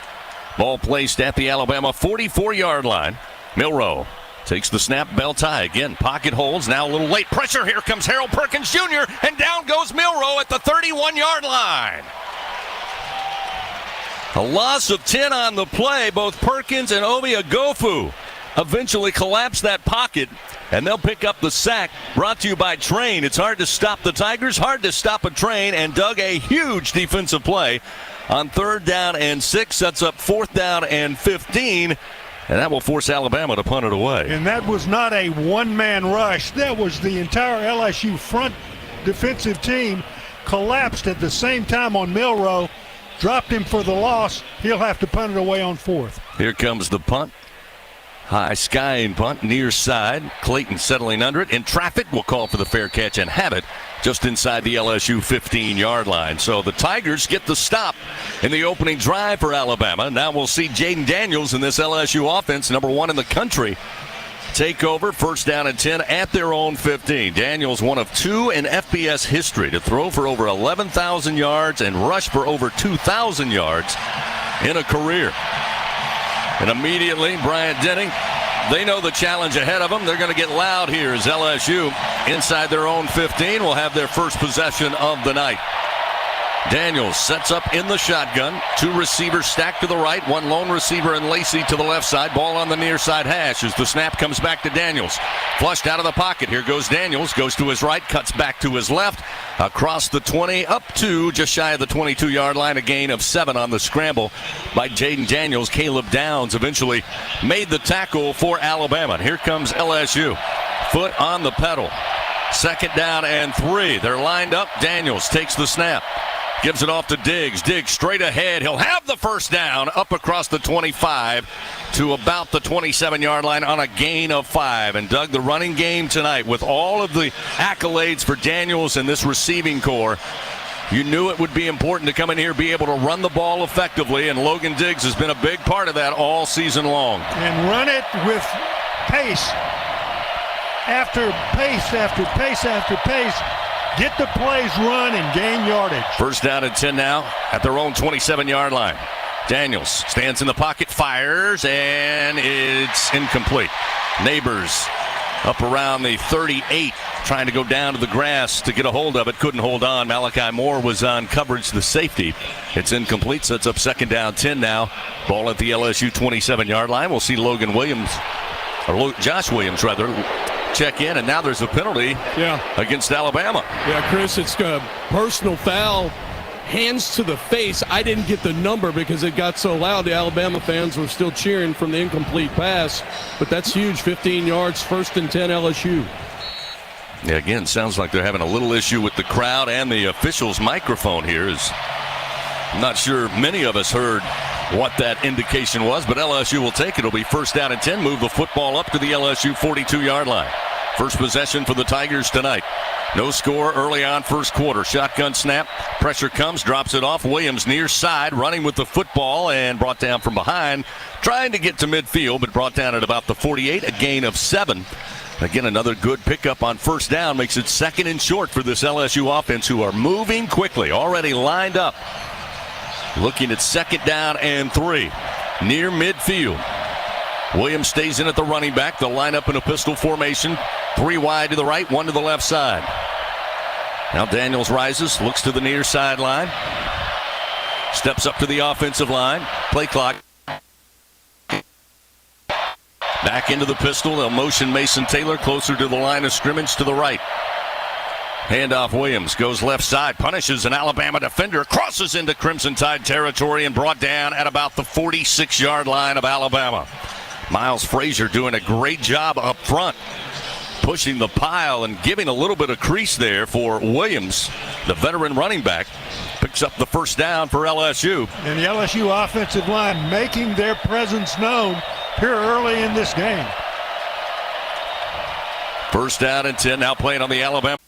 Ball placed at the Alabama 44-yard line. Milroe takes the snap, bell tie. Again, pocket holds. Now a little late pressure. Here comes Harold Perkins Jr. And down goes Milroe at the 31-yard line. A loss of 10 on the play. Both Perkins and Obi Agofu eventually collapse that pocket, and they'll pick up the sack. Brought to you by Train. It's hard to stop the Tigers, hard to stop a train, and Doug, a huge defensive play on 3rd down and 6. Sets up 4th down and 15. And that will force Alabama to punt it away. And that was not a one-man rush. That was the entire LSU front defensive team collapsed at the same time on Milroe, dropped him for the loss. He'll have to punt it away on 4th. Here comes the punt. High skying punt, near side. Clayton settling under it. In traffic, will call for the fair catch and have it just inside the LSU 15-yard line. So the Tigers get the stop in the opening drive for Alabama. Now we'll see Jaden Daniels in this LSU offense, number 1 in the country, take over. 1st down and 10 at their own 15. Daniels, one of 2 in FBS history to throw for over 11,000 yards and rush for over 2,000 yards in a career. And immediately, Bryant Denny, they know the challenge ahead of them. They're going to get loud here as LSU inside their own 15 will have their first possession of the night. Daniels sets up in the shotgun. 2 receivers stacked to the right. 1 lone receiver and Lacey to the left side. Ball on the near side hash as the snap comes back to Daniels. Flushed out of the pocket. Here goes Daniels. Goes to his right. Cuts back to his left. Across the 20. Up to just shy of the 22-yard line. A gain of 7 on the scramble by Jaden Daniels. Caleb Downs eventually made the tackle for Alabama. And here comes LSU. Foot on the pedal. 2nd down and 3. They're lined up. Daniels takes the snap. Gives it off to Diggs. Diggs straight ahead. He'll have the first down up across the 25 to about the 27-yard line on a gain of 5. And Doug, the running game tonight with all of the accolades for Daniels and this receiving core, you knew it would be important to come in here, be able to run the ball effectively, and Logan Diggs has been a big part of that all season long. And run it with pace after pace after pace after pace. Get the plays run and gain yardage. First down and 10 now at their own 27-yard line. Daniels stands in the pocket, fires, and it's incomplete. Neighbors up around the 38, trying to go down to the grass to get a hold of it. Couldn't hold on. Malachi Moore was on coverage, the safety. It's incomplete, sets up 2nd down 10 now. Ball at the LSU 27-yard line. We'll see Logan Williams, or Josh Williams, rather, check in, and now there's a penalty against Alabama. Yeah, Chris, it's a personal foul. Hands to the face. I didn't get the number because it got so loud. The Alabama fans were still cheering from the incomplete pass, but that's huge. 15 yards, 1st and 10 LSU. Yeah, again, sounds like they're having a little issue with the crowd and the official's microphone here. I'm not sure many of us heard what that indication was, but LSU will take it. It'll be 1st down and 10. Move the football up to the LSU 42-yard line. First possession for the Tigers tonight. No score early on first quarter. Shotgun snap. Pressure comes, drops it off. Williams near side, running with the football and brought down from behind. Trying to get to midfield, but brought down at about the 48, a gain of 7. Again, another good pickup on 1st down. Makes it 2nd and short for this LSU offense, who are moving quickly. Already lined up. Looking at 2nd down and 3. Near midfield. Williams stays in at the running back. They'll line up in a pistol formation. 3 wide to the right, 1 to the left side. Now Daniels rises, looks to the near sideline. Steps up to the offensive line. Play clock. Back into the pistol. They'll motion Mason Taylor closer to the line of scrimmage to the right. Handoff Williams goes left side, punishes an Alabama defender, crosses into Crimson Tide territory and brought down at about the 46-yard line of Alabama. Miles Frazier doing a great job up front, pushing the pile and giving a little bit of crease there for Williams, the veteran running back. Picks up the 1st down for LSU. And the LSU offensive line making their presence known here early in this game. 1st down and 10, now playing on the Alabama.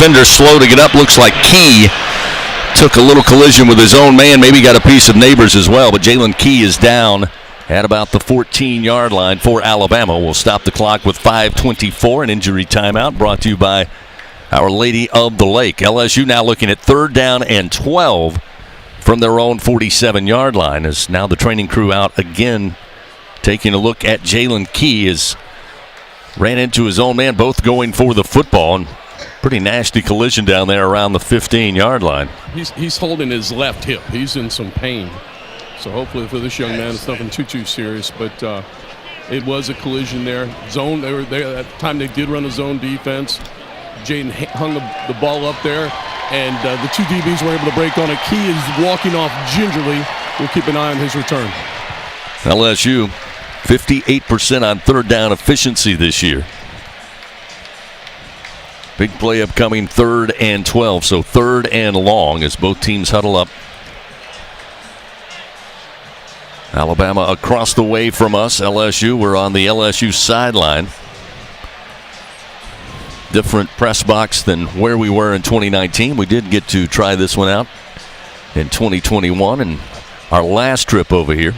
defender slow to get up. Looks like Key took a little collision with his own man. Maybe got a piece of Neighbors as well. But Jalen Key is down at about the 14-yard line for Alabama. We'll stop the clock with 5:24, an injury timeout brought to you by Our Lady of the Lake. LSU now looking at 3rd down and 12 from their own 47-yard line, as now the training crew out again taking a look at Jalen Key, as ran into his own man, both going for the football, and pretty nasty collision down there around the 15-yard line. He's holding his left hip. He's in some pain. So hopefully for this young man, it's nothing too serious. But it was a collision there. Zone. They were there at the time. They did run a zone defense. Jaden hung the ball up there, and the 2 DBs were able to break on it. Key is walking off gingerly. We'll keep an eye on his return. LSU, 58% on 3rd down efficiency this year. Big play upcoming, 3rd and 12, so 3rd and long as both teams huddle up. Alabama across the way from us. LSU, we're on the LSU sideline. Different press box than where we were in 2019. We did get to try this one out in 2021 and our last trip over here.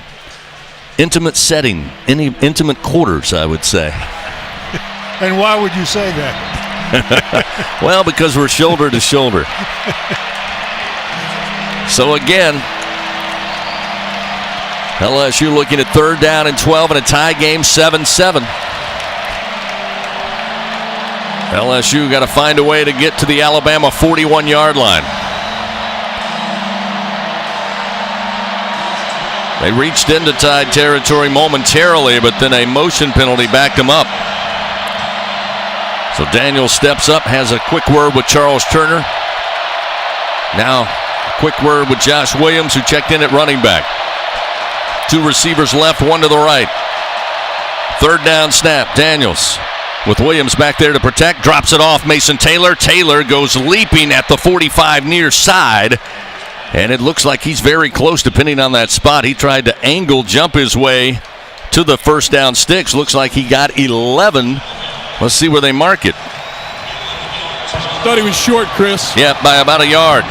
Intimate setting, intimate quarters, I would say. And why would you say that? Well, because we're shoulder to shoulder. So again, LSU looking at 3rd down and 12 in a tie game, 7-7. LSU got to find a way to get to the Alabama 41-yard line. They reached into Tide territory momentarily, but then a motion penalty backed them up. So Daniel steps up, has a quick word with Charles Turner. Now, quick word with Josh Williams, who checked in at running back. 2 receivers left, 1 to the right. 3rd down snap, Daniels with Williams back there to protect, drops it off Mason Taylor. Taylor goes leaping at the 45 near side, and it looks like he's very close depending on that spot. He tried to angle jump his way to the 1st down sticks. Looks like he got 11. Let's see where they mark it. Thought he was short, Chris. Yeah, by about a yard.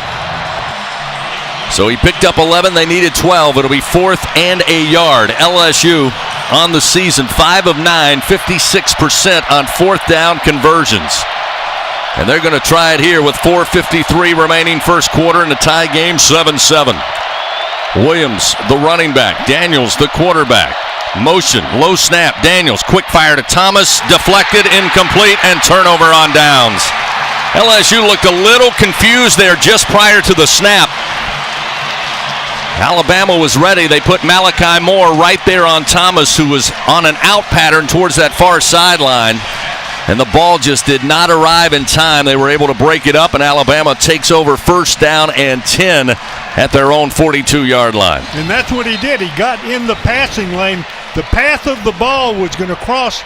So he picked up 11. They needed 12. It'll be 4th and a yard. LSU on the season, 5 of 9, 56% on 4th down conversions. And they're going to try it here with 4:53 remaining first quarter in the tie game, 7-7. Williams, the running back. Daniels, the quarterback. Motion, low snap, Daniels, quick fire to Thomas, deflected, incomplete, and turnover on downs. LSU looked a little confused there just prior to the snap. Alabama was ready. They put Malachi Moore right there on Thomas, who was on an out pattern towards that far sideline. And the ball just did not arrive in time. They were able to break it up, and Alabama takes over 1st down and 10 at their own 42-yard line. And that's what he did. He got in the passing lane. The path of the ball was going to cross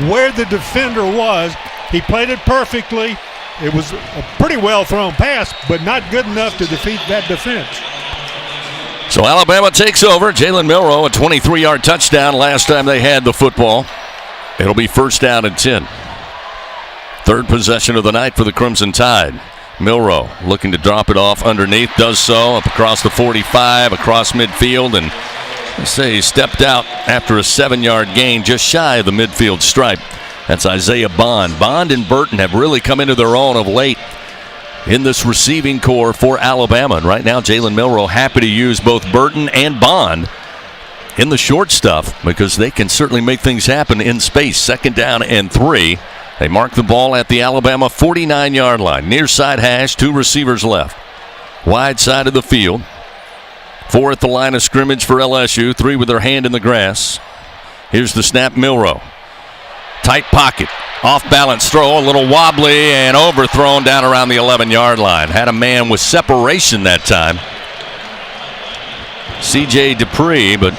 where the defender was. He played it perfectly. It was a pretty well thrown pass, but not good enough to defeat that defense. So Alabama takes over. Jalen Milroe, a 23-yard touchdown last time they had the football. It'll be 1st down and 10. 3rd possession of the night for the Crimson Tide. Milroe looking to drop it off underneath, does so up across the 45, across midfield, and they say he stepped out after a 7-yard gain just shy of the midfield stripe. That's Isaiah Bond. Bond and Burton have really come into their own of late in this receiving core for Alabama. And right now, Jalen Milroe happy to use both Burton and Bond in the short stuff because they can certainly make things happen in space. 2nd down and 3. They mark the ball at the Alabama 49-yard line. Near side hash, 2 receivers left. Wide side of the field. 4 at the line of scrimmage for LSU. 3 with their hand in the grass. Here's the snap, Milroe. Tight pocket. Off balance throw, a little wobbly and overthrown down around the 11-yard line. Had a man with separation that time. C.J. Dupree, but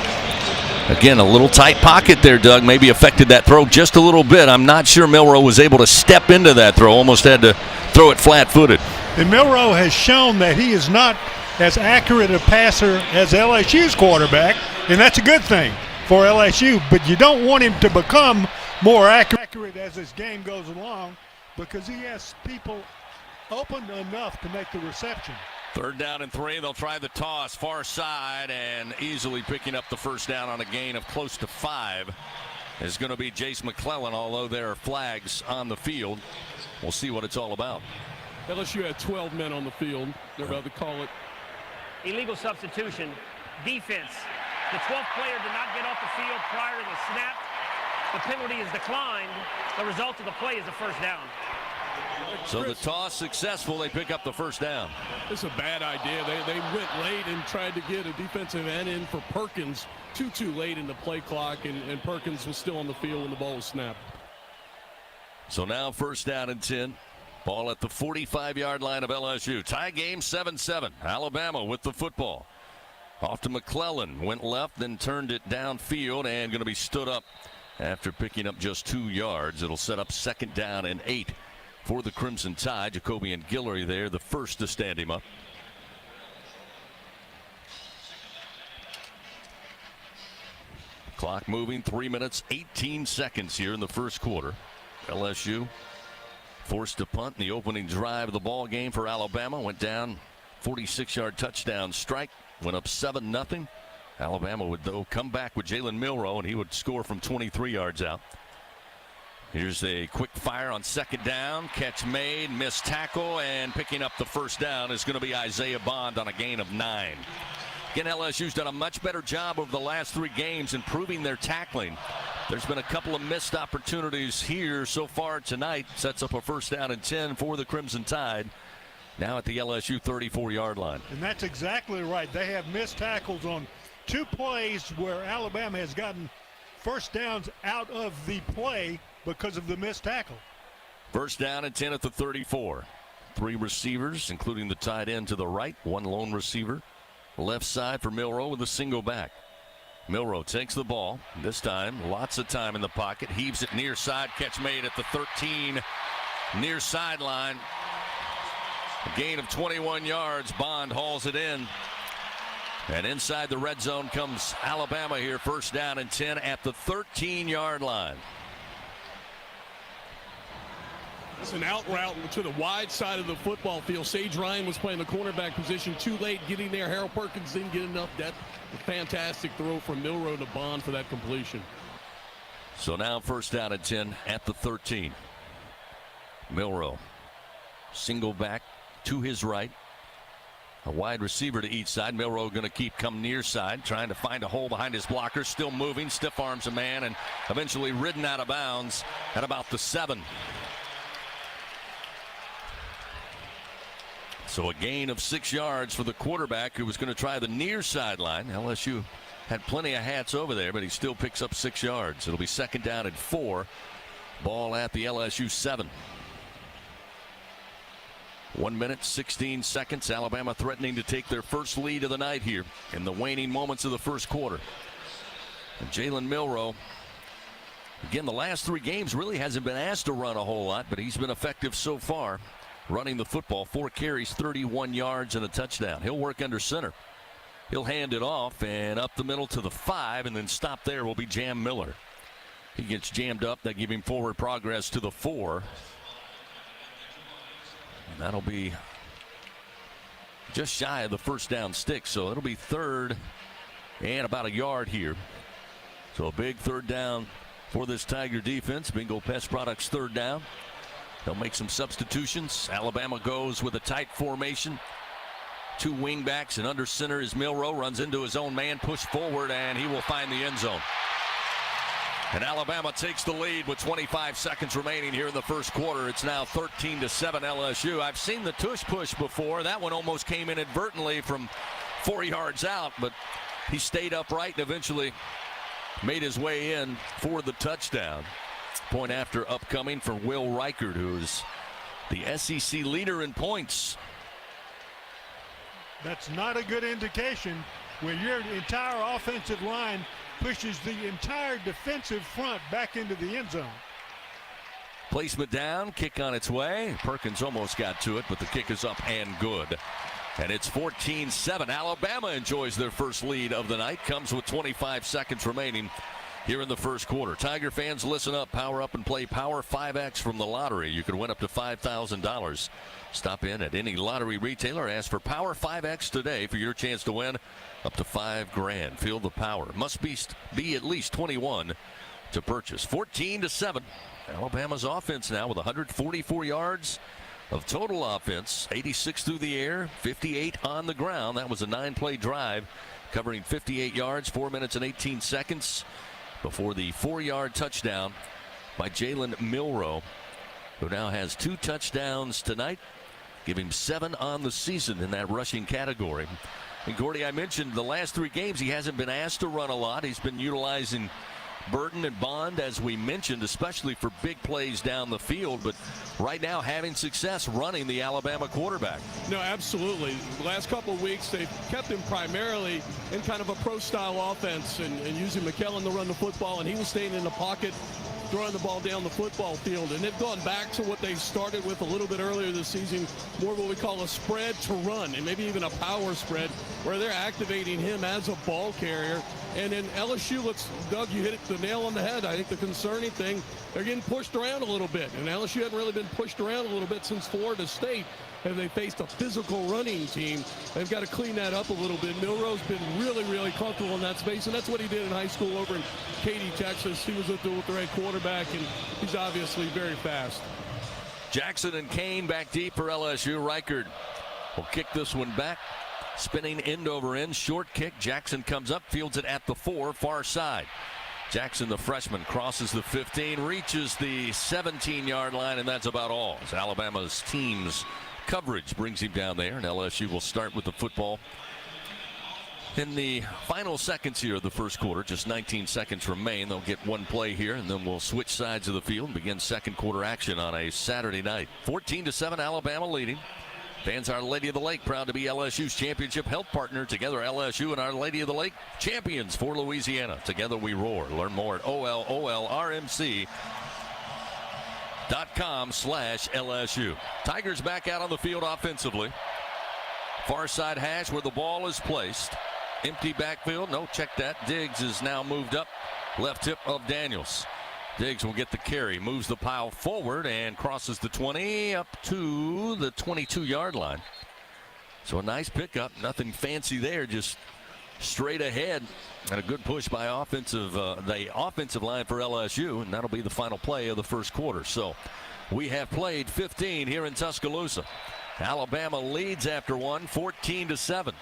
again, a little tight pocket there, Doug. Maybe affected that throw just a little bit. I'm not sure Milroe was able to step into that throw. Almost had to throw it flat-footed. And Milroe has shown that he is not as accurate a passer as LSU's quarterback, and that's a good thing for LSU. But you don't want him to become more accurate as this game goes along because he has people open enough to make the reception. 3rd down and 3. They'll try the toss far side, and easily picking up the first down on a gain of close to 5 is going to be Jace McClellan, although there are flags on the field. We'll see what it's all about. LSU had 12 men on the field. They're about to call it. Illegal substitution. Defense. The 12th player did not get off the field prior to the snap. The penalty is declined. The result of the play is a first down. So the toss successful. They pick up the first down. It's a bad idea. They went late and tried to get a defensive end in for Perkins too late in the play clock, and Perkins was still on the field when the ball was snapped. So now 1st down and 10. Ball at the 45-yard line of LSU. Tie game 7-7. Alabama with the football. Off to McClellan. Went left, then turned it downfield, and going to be stood up after picking up just 2 yards. It'll set up 2nd down and 8 for the Crimson Tide. Jacoby and Guillory there, the first to stand him up. Clock moving, 3 minutes, 18 seconds here in the first quarter. LSU forced to punt in the opening drive of the ball game for Alabama. Went down, 46-yard touchdown strike. Went up 7-0. Alabama would, though, come back with Jalen Milroe, and he would score from 23 yards out. Here's a quick fire on 2nd down. Catch made, missed tackle, and picking up the first down is going to be Isaiah Bond on a gain of 9. Again, LSU's done a much better job over the last 3 games improving their tackling. There's been a couple of missed opportunities here so far tonight. Sets up a 1st down and 10 for the Crimson Tide. Now at the LSU 34-yard line. And that's exactly right. They have missed tackles on 2 plays where Alabama has gotten first downs out of the play because of the missed tackle. 1st down and 10 at the 34. 3 receivers, including the tight end to the right. 1 lone receiver. Left side for Milroe with a single back. Milroe takes the ball. This time, lots of time in the pocket. Heaves it near side. Catch made at the 13. Near sideline. A gain of 21 yards. Bond hauls it in. And inside the red zone comes Alabama here. 1st down and 10 at the 13-yard line. It's an out route to the wide side of the football field. Sage Ryan was playing the cornerback position too late getting there. Harold Perkins didn't get enough depth. A fantastic throw from Milroe to Bond for that completion. So now 1st down and 10 at the 13. Milroe. Single back to his right. A wide receiver to each side. Milroe going to come near side, trying to find a hole behind his blocker. Still moving, stiff arms a man, and eventually ridden out of bounds at about the 7. So a gain of 6 yards for the quarterback who was going to try the near sideline. LSU had plenty of hats over there, but he still picks up 6 yards. It'll be 2nd down and 4. Ball at the LSU 7. 1 minute, 16 seconds. Alabama threatening to take their first lead of the night here in the waning moments of the first quarter. And Jalen Milroe, again, the last 3 games really hasn't been asked to run a whole lot, but he's been effective so far. Running the football, 4 carries, 31 yards, and a touchdown. He'll work under center. He'll hand it off and up the middle to the 5, and then stop there will be Jam Miller. He gets jammed up. They give him forward progress to the 4. And that'll be just shy of the first down stick, so it'll be 3rd and about a yard here. So a big 3rd down for this Tiger defense. Bingo Pest Products 3rd down. They'll make some substitutions. Alabama goes with a tight formation. 2 wingbacks, and under center is Milroe. Runs into his own man, push forward, and he will find the end zone. And Alabama takes the lead with 25 seconds remaining here in the first quarter. It's now 13-7 LSU. I've seen the tush push before. That one almost came inadvertently from 4 yards out, but he stayed upright and eventually made his way in for the touchdown. Point after upcoming for Will Reichard, who's the SEC leader in points. That's not a good indication when your entire offensive line pushes the entire defensive front back into the end zone. Placement down, kick on its way. Perkins almost got to it, but the kick is up and good. And it's 14-7. Alabama enjoys their first lead of the night. Comes with 25 seconds remaining here in the first quarter. Tiger fans, listen up. Power up and play Power 5X from the lottery. You can win up to $5,000. Stop in at any lottery retailer. Ask for Power 5X today for your chance to win up to $5,000. Feel the power. Must be at least 21 to purchase. 14-7. Alabama's offense now with 144 yards of total offense, 86 through the air, 58 on the ground. That was a 9-play drive covering 58 yards, 4 minutes and 18 seconds before the 4-yard touchdown by Jalen Milroe, who now has 2 touchdowns tonight, give him 7 on the season in that rushing category. And Gordy, I mentioned the last 3 games he hasn't been asked to run a lot. He's been utilizing Burton and Bond, as we mentioned, especially for big plays down the field, but right now having success running the Alabama quarterback. No, absolutely. The last couple of weeks, they've kept him primarily in kind of a pro-style offense and using McKellen to run the football, and he was staying in the pocket, throwing the ball down the football field. And they've gone back to what they started with a little bit earlier this season, more of what we call a spread to run, and maybe even a power spread, where they're activating him as a ball carrier. And then LSU looks, Doug, you hit the nail on the head. I think the concerning thing, they're getting pushed around a little bit. And LSU hadn't really been pushed around a little bit since Florida State. As they faced a physical running team, they've got to clean that up a little bit. Milroe's been really, really comfortable in that space, and that's what he did in high school over in Katy, Texas. He was with the right quarterback, and he's obviously very fast. Jackson and Kane back deep for LSU. Reichard will kick this one back. Spinning end over end, short kick. Jackson comes up, fields it at the 4, far side. Jackson, the freshman, crosses the 15, reaches the 17-yard line, and that's about all. As Alabama's team's coverage brings him down there, and LSU will start with the football in the final seconds here of the first quarter. Just 19 seconds remain. They'll get one play here, and then we'll switch sides of the field and begin second quarter action on a Saturday night. 14-7, Alabama leading. Fans, Our Lady of the Lake, proud to be LSU's championship health partner. Together, LSU and Our Lady of the Lake, champions for Louisiana. Together we roar. Learn more at ololrmc.com/LSU. Tigers back out on the field offensively. Far side hash where the ball is placed. Empty backfield. No, check that. Diggs is now moved up. Left hip of Daniels. Diggs will get the carry, moves the pile forward, and crosses the 20 up to the 22-yard line. So a nice pickup, nothing fancy there, just straight ahead. And a good push by the offensive line for LSU, and that'll be the final play of the first quarter. So we have played 15 here in Tuscaloosa. Alabama leads after one, 14-7.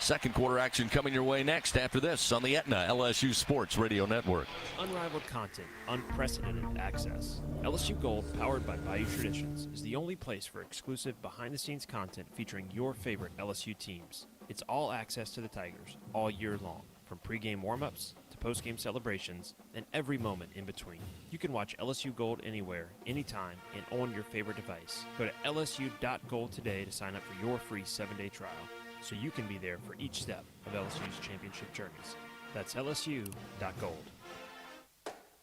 Second quarter action coming your way next after this on the Aetna LSU Sports Radio Network. Unrivaled content, unprecedented access. LSU Gold, powered by Bayou Traditions, is the only place for exclusive behind-the-scenes content featuring your favorite LSU teams. It's all access to the Tigers all year long, from pregame warm-ups to postgame celebrations and every moment in between. You can watch LSU Gold anywhere, anytime, and on your favorite device. Go to lsu.gold today to sign up for your free 7-day trial, so you can be there for each step of LSU's championship journeys. That's lsu.gold.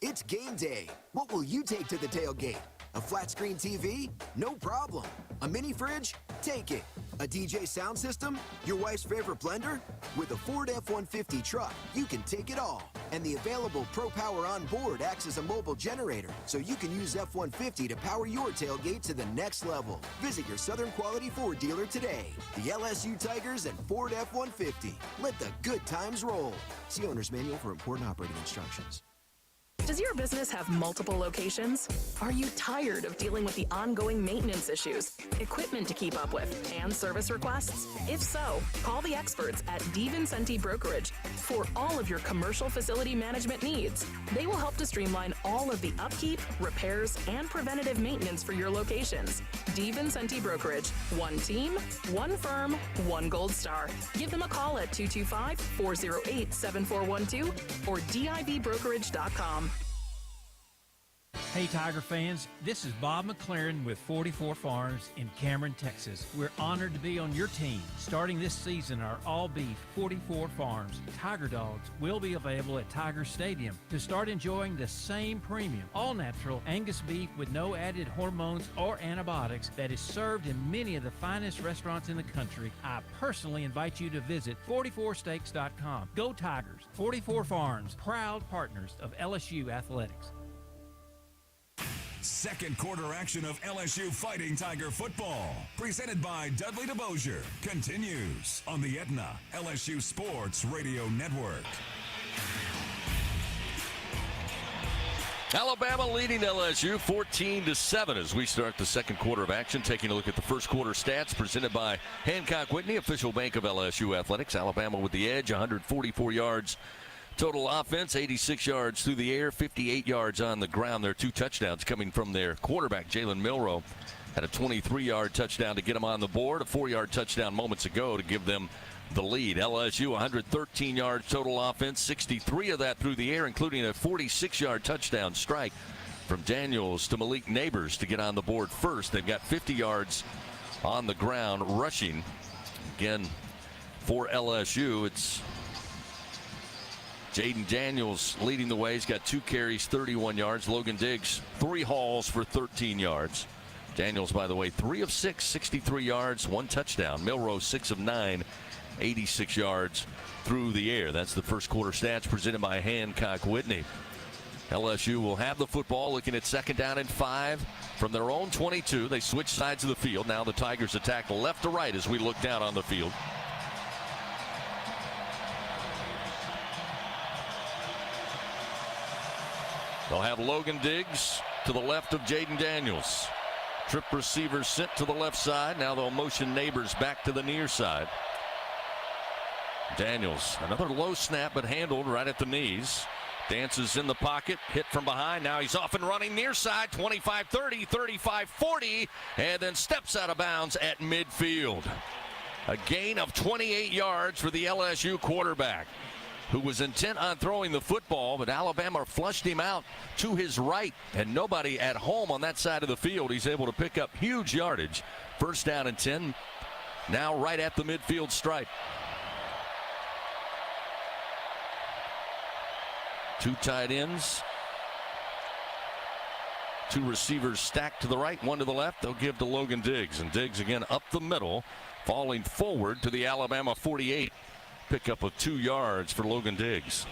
It's game day. What will you take to the tailgate? A flat screen TV? No problem. A mini fridge? Take it. A DJ sound system? Your wife's favorite blender? With a Ford F-150 truck, you can take it all. And the available Pro Power on board acts as a mobile generator, so you can use F-150 to power your tailgate to the next level. Visit your Southern Quality Ford dealer today. The LSU Tigers and Ford F-150. Let the good times roll. See owner's manual for important operating instructions. Does your business have multiple locations? Are you tired of dealing with the ongoing maintenance issues, equipment to keep up with, and service requests? If so, call the experts at DiVincenti Brokerage for all of your commercial facility management needs. They will help to streamline all of the upkeep, repairs, and preventative maintenance for your locations. DiVincenti Brokerage. One team, one firm, one gold star. Give them a call at 225-408-7412 or divbrokerage.com. Hey Tiger fans, this is Bob McLaren with 44 Farms in Cameron, Texas. We're honored to be on your team. Starting this season, our all-beef 44 Farms Tiger Dogs will be available at Tiger Stadium to start enjoying the same premium, all-natural Angus beef with no added hormones or antibiotics that is served in many of the finest restaurants in the country. I personally invite you to visit 44steaks.com. Go Tigers! 44 Farms, proud partners of LSU Athletics. Second quarter action of LSU Fighting Tiger football, presented by Dudley DeBosier, continues on the Aetna LSU Sports Radio Network. Alabama leading LSU 14-7 as we start the second quarter of action. Taking a look at the first quarter stats presented by Hancock Whitney, official bank of LSU Athletics. Alabama with the edge, 144 yards. Total offense, 86 yards through the air, 58 yards on the ground. There are 2 touchdowns coming from their quarterback, Jalen Milroe. Had a 23-yard touchdown to get him on the board, a 4-yard touchdown moments ago to give them the lead. LSU, 113 yards total offense, 63 of that through the air, including a 46-yard touchdown strike from Daniels to Malik Neighbors to get on the board first. They've got 50 yards on the ground rushing. Again, for LSU, it's Jaden Daniels leading the way. He's got 2 carries, 31 yards. Logan Diggs, 3 hauls for 13 yards. Daniels, by the way, 3 of 6, 63 yards, 1 touchdown. Milroe, 6 of 9, 86 yards through the air. That's the first quarter stats presented by Hancock Whitney. LSU will have the football, looking at 2nd down and 5 from their own 22. They switch sides of the field. Now the Tigers attack left to right as we look down on the field. They'll have Logan Diggs to the left of Jaden Daniels. Trip receiver sent to the left side. Now they'll motion Neighbors back to the near side. Daniels, another low snap, but handled right at the knees. Dances in the pocket, hit from behind. Now he's off and running near side, 25-30, 35-40, and then steps out of bounds at midfield. A gain of 28 yards for the LSU quarterback, who was intent on throwing the football, but Alabama flushed him out to his right, and nobody at home on that side of the field. He's able to pick up huge yardage. 1st down and 10, now right at the midfield stripe. 2 tight ends, 2 receivers stacked to the right, 1 to the left. They'll give to Logan Diggs, and Diggs again up the middle, falling forward to the Alabama 48. Pickup of 2 yards for Logan Diggs.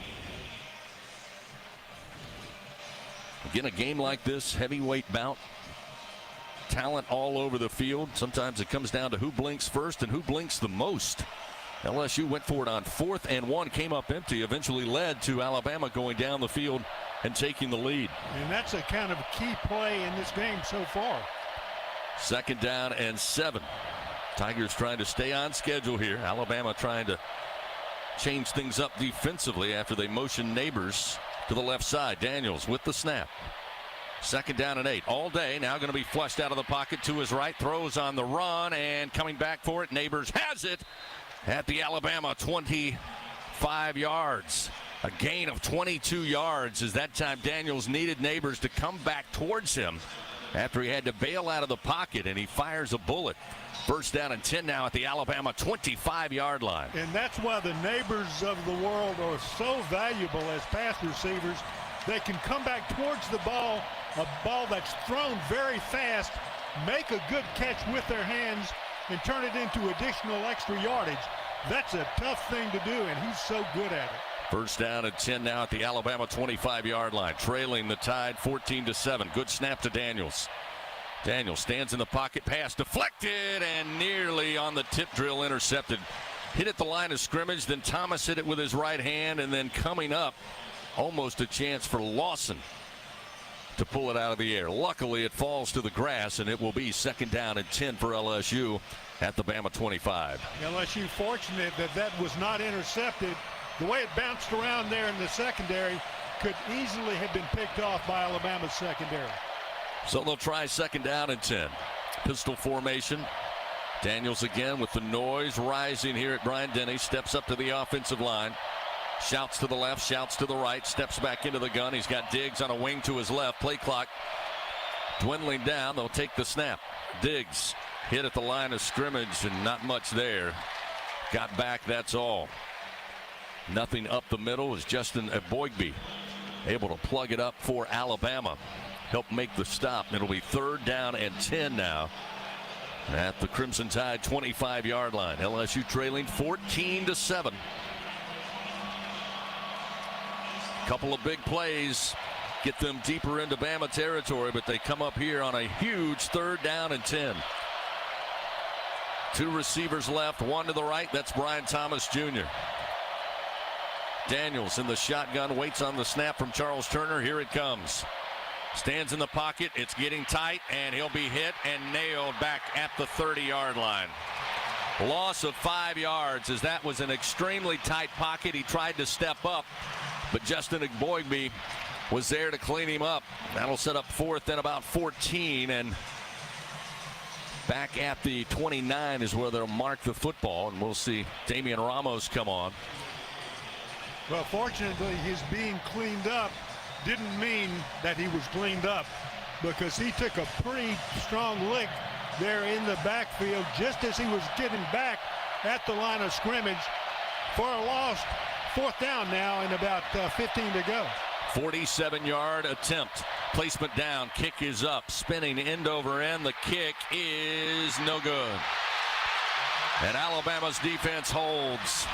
Again, a game like this, heavyweight bout. Talent all over the field. Sometimes it comes down to who blinks first and who blinks the most. LSU went for it on 4th and 1, came up empty, eventually led to Alabama going down the field and taking the lead. And that's a kind of key play in this game so far. 2nd down and 7. Tigers trying to stay on schedule here. Alabama trying to change things up defensively after they motion Neighbors to the left side. Daniels with the snap. 2nd down and 8 all day. Now going to be flushed out of the pocket to his right. Throws on the run and coming back for it. Neighbors has it at the Alabama 25 yards. A gain of 22 yards as that time Daniels needed Neighbors to come back towards him after he had to bail out of the pocket, and he fires a bullet. 1st down and 10 now at the Alabama 25-yard line. And that's why the Neighbors of the world are so valuable as pass receivers. They can come back towards the ball, a ball that's thrown very fast, make a good catch with their hands, and turn it into additional extra yardage. That's a tough thing to do, and he's so good at it. 1st down and 10 now at the Alabama 25-yard line, trailing the Tide 14-7. Good snap to Daniels. Daniels stands in the pocket, pass deflected, and nearly on the tip drill intercepted. Hit at the line of scrimmage, then Thomas hit it with his right hand, and then coming up, almost a chance for Lawson to pull it out of the air. Luckily, it falls to the grass, and it will be 2nd down and 10 for LSU at the Bama 25. LSU fortunate that was not intercepted. The way it bounced around there in the secondary could easily have been picked off by Alabama's secondary. So they'll try 2nd down and 10. Pistol formation. Daniels again with the noise rising here at Bryant-Denny. Steps up to the offensive line. Shouts to the left, shouts to the right, steps back into the gun. He's got Diggs on a wing to his left. Play clock dwindling down. They'll take the snap. Diggs hit at the line of scrimmage and not much there. Got back, that's all. Nothing up the middle as Justin Eboigbe able to plug it up for Alabama. Help make the stop. It'll be 3rd down and 10 now at the Crimson Tide 25-yard line. LSU trailing 14-7. Couple of big plays get them deeper into Bama territory, but they come up here on a huge 3rd down and 10. 2 receivers left, 1 to the right. That's Brian Thomas Jr. Daniels in the shotgun, waits on the snap from Charles Turner. Here it comes. Stands in the pocket. It's getting tight, and he'll be hit and nailed back at the 30-yard line. Loss of 5 yards as that was an extremely tight pocket. He tried to step up, but Justin Eboigbe was there to clean him up. That'll set up 4th and about 14, and back at the 29 is where they'll mark the football, and we'll see Damian Ramos come on. Well, fortunately, his being cleaned up didn't mean that he was cleaned up, because he took a pretty strong lick there in the backfield just as he was getting back at the line of scrimmage for a loss. 4th down now and about 15 to go. 47-yard attempt. Placement down. Kick is up. Spinning end over end. The kick is no good. And Alabama's defense holds.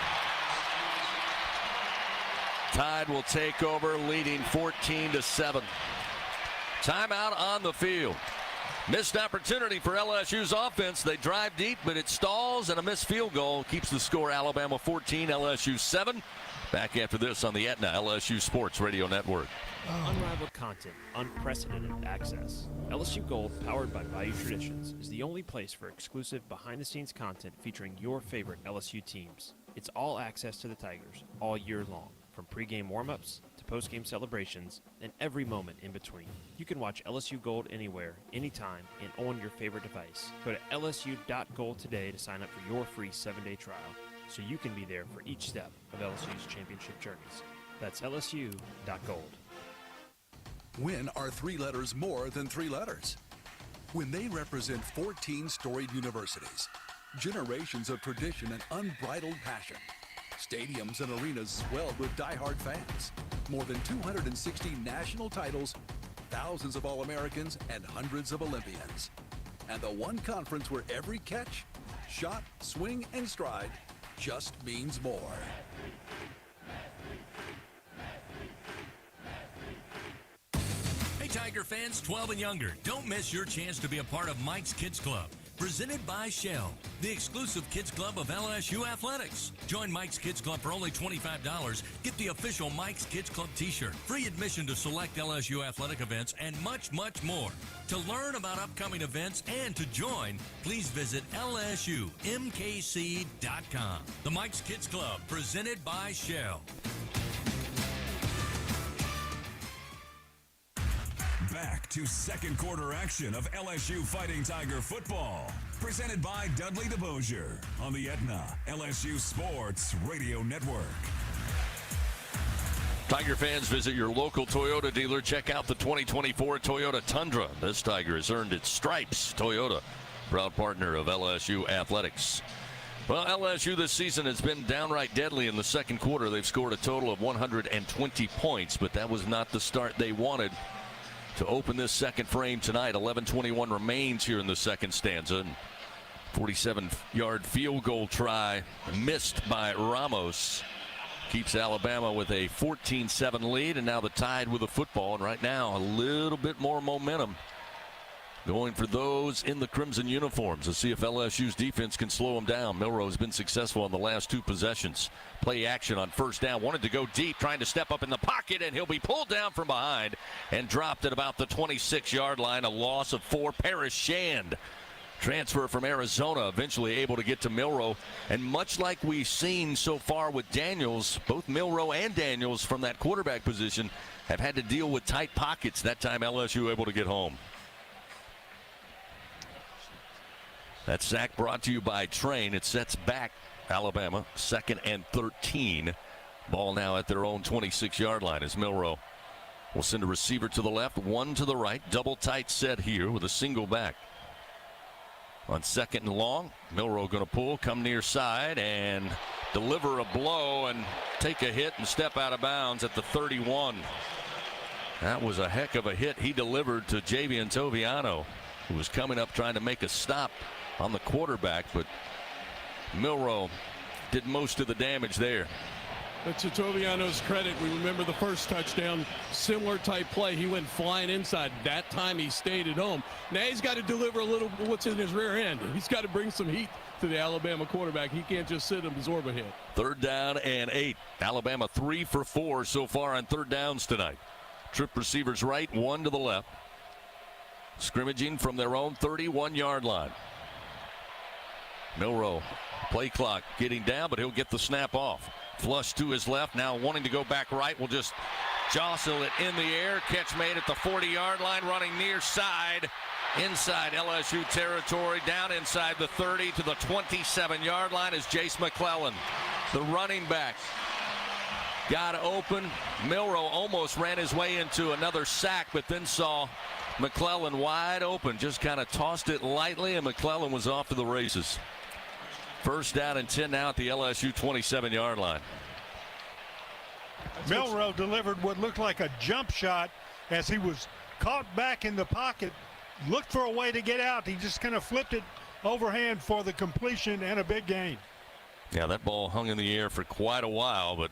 Tide will take over, leading 14-7. Timeout on the field. Missed opportunity for LSU's offense. They drive deep, but it stalls, and a missed field goal keeps the score Alabama 14, LSU 7. Back after this on the Aetna LSU Sports Radio Network. Unrivaled content, unprecedented access. LSU Gold, powered by Bayou Traditions, is the only place for exclusive behind-the-scenes content featuring your favorite LSU teams. It's all access to the Tigers all year long, from pregame warm-ups to postgame celebrations and every moment in between. You can watch LSU Gold anywhere, anytime, and on your favorite device. Go to lsu.gold today to sign up for your free 7-day trial, so you can be there for each step of LSU's championship journeys. That's lsu.gold. When are 3 letters more than 3 letters? When they represent 14 storied universities, generations of tradition and unbridled passion, stadiums and arenas swelled with diehard fans, more than 260 national titles, thousands of All-Americans, and hundreds of Olympians. And the one conference where every catch, shot, swing, and stride just means more. Hey, Tiger fans, 12 and younger, don't miss your chance to be a part of Mike's Kids Club. Presented by Shell, the exclusive kids club of LSU Athletics. Join Mike's Kids Club for only $25. Get the official Mike's Kids Club t-shirt, free admission to select LSU athletic events, and much, much more. To learn about upcoming events and to join, please visit lsumkc.com. The Mike's Kids Club, presented by Shell. Back to second quarter action of LSU Fighting Tiger football. Presented by Dudley DeBosier on the Aetna LSU Sports Radio Network. Tiger fans, visit your local Toyota dealer. Check out the 2024 Toyota Tundra. This Tiger has earned its stripes. Toyota, proud partner of LSU Athletics. Well, LSU this season has been downright deadly in the second quarter. They've scored a total of 120 points, but that was not the start they wanted to open this second frame tonight. 11:21 remains here in the second stanza. 47-yard field goal try missed by Ramos keeps Alabama with a 14-7 lead, and now the Tide with the football. And right now, a little bit more momentum going for those in the crimson uniforms. Let's see if LSU's defense can slow them down. Milroe has been successful on the last 2 possessions. Play action on first down. Wanted to go deep, trying to step up in the pocket, and he'll be pulled down from behind and dropped at about the 26-yard line. A loss of 4. Paris Shand, transfer from Arizona, eventually able to get to Milroe. And much like we've seen so far with Daniels, both Milroe and Daniels from that quarterback position have had to deal with tight pockets. That time LSU able to get home. That sack brought to you by Train. It sets back Alabama 2nd and 13. Ball now at their own 26-yard line as Milroe will send a receiver to the left, one to the right. Double tight set here with a single back. On 2nd and long, Milroe going to pull, come near side, and deliver a blow and take a hit and step out of bounds at the 31. That was a heck of a hit he delivered to Javian Toviano, who was coming up trying to make a stop on the quarterback, but Milroe did most of the damage there. But to Toviano's credit, we remember the first touchdown, similar type play. He went flying inside. That time he stayed at home. Now he's got to deliver a little what's in his rear end. He's got to bring some heat to the Alabama quarterback. He can't just sit and absorb a hit. 3rd down and 8. Alabama 3 for 4 so far on 3rd downs tonight. Trip receivers right, one to the left. Scrimmaging from their own 31-yard line. Milroe, play clock getting down, but he'll get the snap off. Flush to his left, now wanting to go back right, will just jostle it in the air. Catch made at the 40-yard line, running near side, inside LSU territory, down inside the 30 to the 27-yard line is Jace McClellan, the running back. Got open. Milroe almost ran his way into another sack, but then saw McClellan wide open. Just kind of tossed it lightly, and McClellan was off to the races. 1st down and 10 now at the LSU 27-yard line. Milroe delivered what looked like a jump shot as he was caught back in the pocket, looked for a way to get out. He just kind of flipped it overhand for the completion and a big gain. Yeah, that ball hung in the air for quite a while, but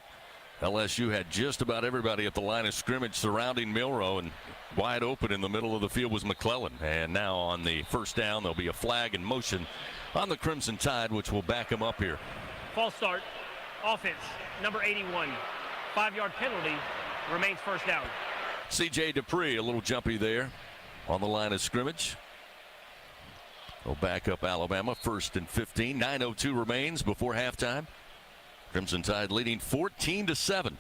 LSU had just about everybody at the line of scrimmage surrounding Milroe, and wide open in the middle of the field was McClellan. And now on the 1st down, there'll be a flag in motion on the Crimson Tide, which will back him up here. False start. Offense, number 81. 5-yard penalty. Remains 1st down. C.J. Dupree, a little jumpy there on the line of scrimmage. We'll back up Alabama, 1st and 15. 9:02 remains before halftime. Crimson Tide leading 14-7.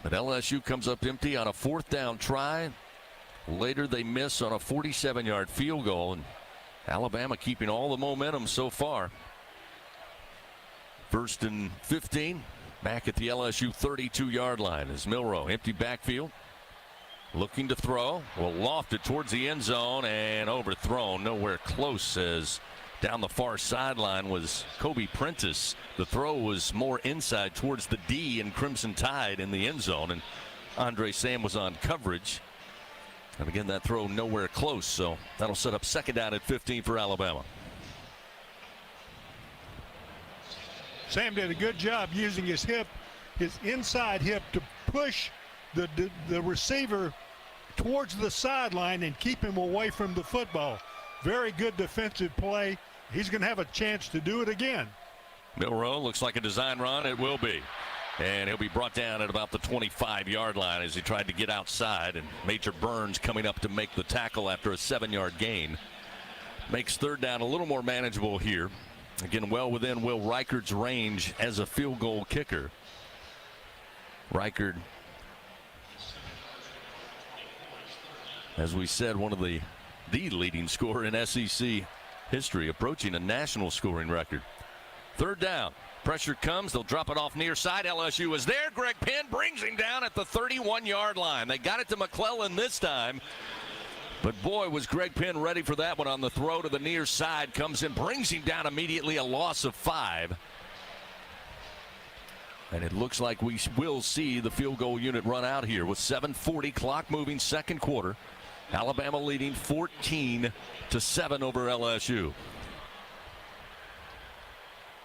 But LSU comes up empty on a 4th down try. Later they miss on a 47-yard field goal, and Alabama keeping all the momentum so far. 1st and 15, back at the LSU 32-yard line as Milroe, empty backfield, looking to throw, will loft it towards the end zone and overthrown, nowhere close, as down the far sideline was Kobe Prentice. The throw was more inside towards the D in Crimson Tide in the end zone, and Andre Sam was on coverage. And again, that throw nowhere close, so that'll set up 2nd down at 15 for Alabama. Sam did a good job using his hip, his inside hip, to push the receiver towards the sideline and keep him away from the football. Very good defensive play. He's going to have a chance to do it again. Milroe looks like a design run. It will be. And he'll be brought down at about the 25-yard line as he tried to get outside. And Major Burns coming up to make the tackle after a 7-yard gain. Makes 3rd down a little more manageable here. Again, well within Will Reichard's range as a field goal kicker. Reichard, as we said, one of the leading scorer in SEC history, approaching a national scoring record. 3rd down. Pressure comes. They'll drop it off near side. LSU is there. Greg Penn brings him down at the 31-yard line. They got it to McClellan this time. But boy, was Greg Penn ready for that one on the throw to the near side. Comes in, brings him down immediately, a loss of 5. And it looks like we will see the field goal unit run out here with 7:40 clock moving, 2nd quarter. Alabama leading 14-7 over LSU.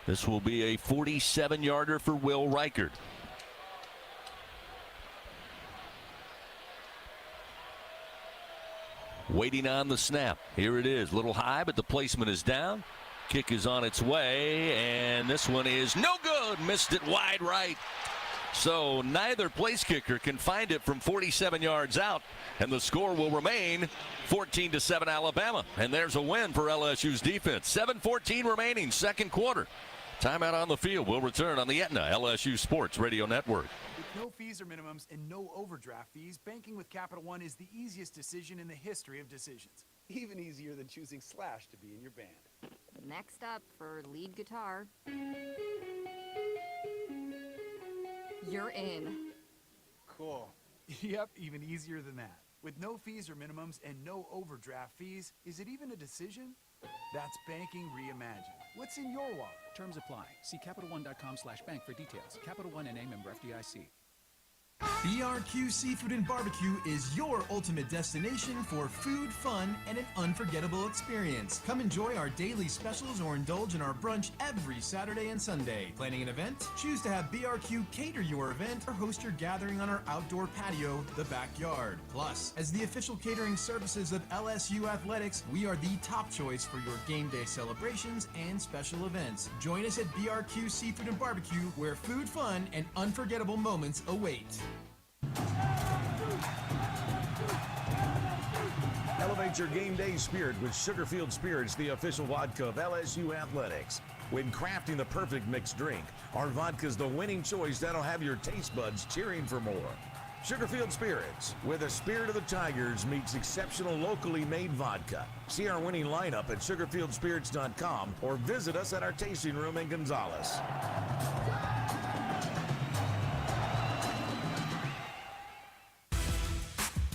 This will be a 47-yarder for Will Reichard. Waiting on the snap. Here it is. Little high, but the placement is down. Kick is on its way, and this one is no good. Missed it wide right. So neither place kicker can find it from 47 yards out, and the score will remain 14-7 Alabama. And there's a win for LSU's defense. 7:14 remaining, 2nd quarter. Timeout on the field. We'll return on the Aetna LSU Sports Radio Network. With no fees or minimums and no overdraft fees, banking with Capital One is the easiest decision in the history of decisions. Even easier than choosing Slash to be in your band. Next up for lead guitar. You're in. Cool. Yep, even easier than that. With no fees or minimums and no overdraft fees, is it even a decision? That's banking reimagined. What's in your wallet? Terms apply. See CapitalOne.com/bank for details. Capital One N.A. member FDIC. BRQ Seafood and Barbecue is your ultimate destination for food, fun, and an unforgettable experience. Come enjoy our daily specials or indulge in our brunch every Saturday and Sunday. Planning an event? Choose to have BRQ cater your event or host your gathering on our outdoor patio, the backyard. Plus, as the official catering services of LSU Athletics, we are the top choice for your game day celebrations and special events. Join us at BRQ Seafood and Barbecue, where food, fun, and unforgettable moments await. Elevate your game day spirit with Sugarfield Spirits, the official vodka of LSU Athletics. When crafting the perfect mixed drink, our vodka is the winning choice that'll have your taste buds cheering for more. Sugarfield Spirits, where the spirit of the Tigers meets exceptional locally made vodka. See our winning lineup at sugarfieldspirits.com or visit us at our tasting room in Gonzales.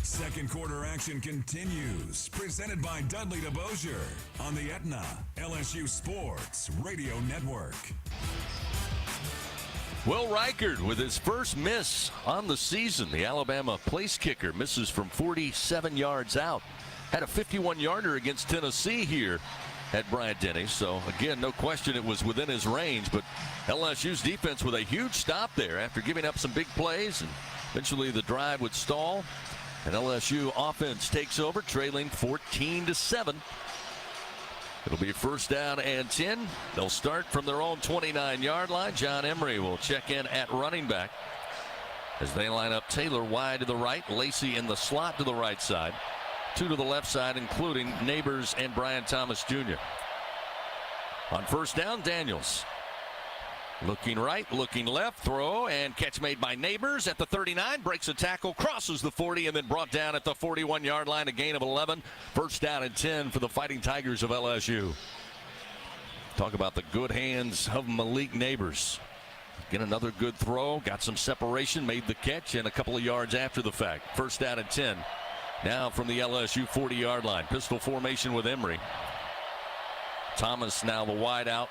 Second quarter action continues, presented by Dudley DeBosier on the Aetna LSU Sports Radio Network. Will Reichard with his first miss on the season. The Alabama place kicker misses from 47 yards out. Had a 51-yarder against Tennessee here at Bryant-Denny. So, again, no question it was within his range. But LSU's defense with a huge stop there after giving up some big plays. And eventually the drive would stall. And LSU offense takes over, trailing 14-7. It'll be first down and 10. They'll start from their own 29-yard line. John Emery will check in at running back as they line up Taylor wide to the right, Lacey in the slot to the right side, two to the left side, including Neighbors and Brian Thomas Jr. On first down, Daniels. Looking right, looking left, throw, and catch made by Neighbors at the 39, breaks a tackle, crosses the 40, and then brought down at the 41-yard line, a gain of 11. First down and 10 for the Fighting Tigers of LSU. Talk about the good hands of Malik Neighbors. Again, another good throw, got some separation, made the catch, and a couple of yards after the fact. First down and 10. Now from the LSU 40-yard line. Pistol formation with Emery. Thomas now the wide out.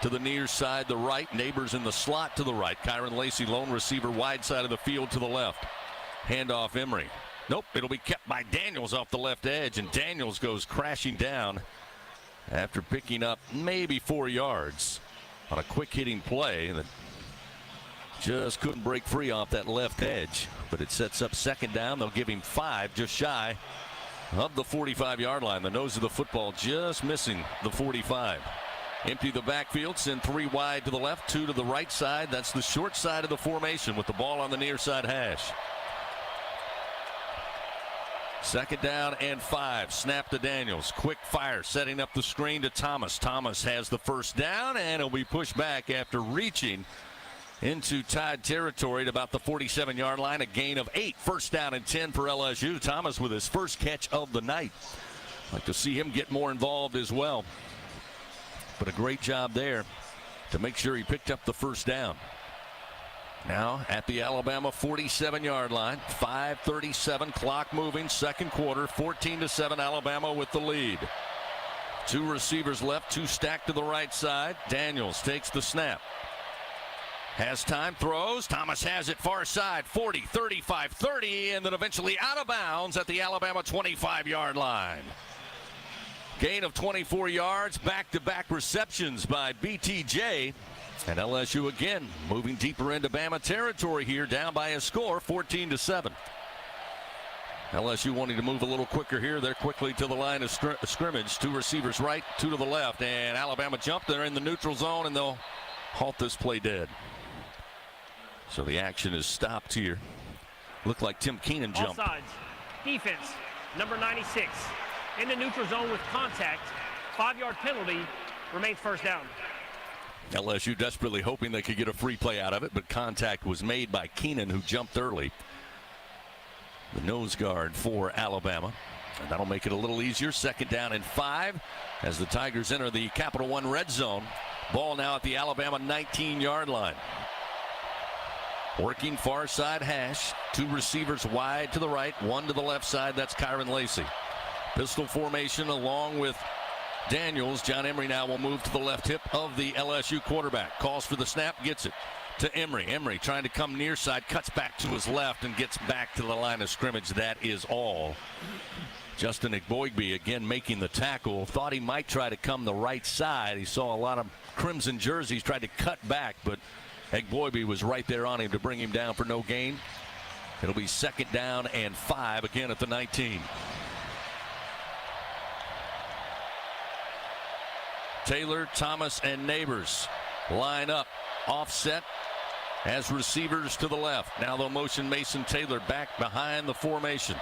To the near side, the right. Neighbors in the slot to the right. Kyron Lacey, lone receiver, wide side of the field to the left. Handoff Emery. Nope, it'll be kept by Daniels off the left edge, and Daniels goes crashing down after picking up maybe 4 yards on a quick hitting play that just couldn't break free off that left edge. But it sets up second down. They'll give him 5, just shy of the 45-yard line. The nose of the football just missing the 45. Empty the backfield, send 3 wide to the left, 2 to the right side. That's the short side of the formation with the ball on the near side hash. Second down and 5. Snap to Daniels. Quick fire, setting up the screen to Thomas. Thomas has the first down, and he'll be pushed back after reaching into Tide territory at about the 47-yard line. A gain of 8. First down and 10 for LSU. Thomas with his first catch of the night. Like to see him get more involved as well. But a great job there to make sure he picked up the first down. Now at the Alabama 47-yard line. 5:37, clock moving, second quarter. 14-7, Alabama with the lead. 2 receivers left, 2 stacked to the right side. Daniels takes the snap. Has time, throws. Thomas has it far side, 40, 35, 30, and then eventually out of bounds at the Alabama 25-yard line. Gain of 24 yards, back-to-back receptions by BTJ. And LSU again moving deeper into Bama territory here, down by a score, 14-7. LSU wanting to move a little quicker here. They're quickly to the line of scrimmage. 2 receivers right, 2 to the left. And Alabama jump. They're in the neutral zone, and they'll halt this play dead. So the action is stopped here. Looked like Tim Keenan jumped. All sides. Defense, number 96. In the neutral zone with contact. 5-yard penalty, remains first down. LSU desperately hoping they could get a free play out of it, but contact was made by Keenan, who jumped early. The nose guard for Alabama. And that'll make it a little easier. 2nd down and 5 as the Tigers enter the Capital One red zone. Ball now at the Alabama 19-yard line. Working far side hash. 2 receivers wide to the right, 1 to the left side. That's Kyron Lacey. Pistol formation along with Daniels. John Emery now will move to the left hip of the LSU quarterback. Calls for the snap, gets it to Emery. Emery trying to come near side, cuts back to his left and gets back to the line of scrimmage. That is all. Justin Igboigbe again making the tackle. Thought he might try to come the right side. He saw a lot of crimson jerseys, tried to cut back, but Igboigbe was right there on him to bring him down for no gain. It'll be 2nd down and 5 again at the 19. Taylor, Thomas, and Neighbors line up, offset as receivers to the left. Now they'll motion Mason Taylor back behind the formation.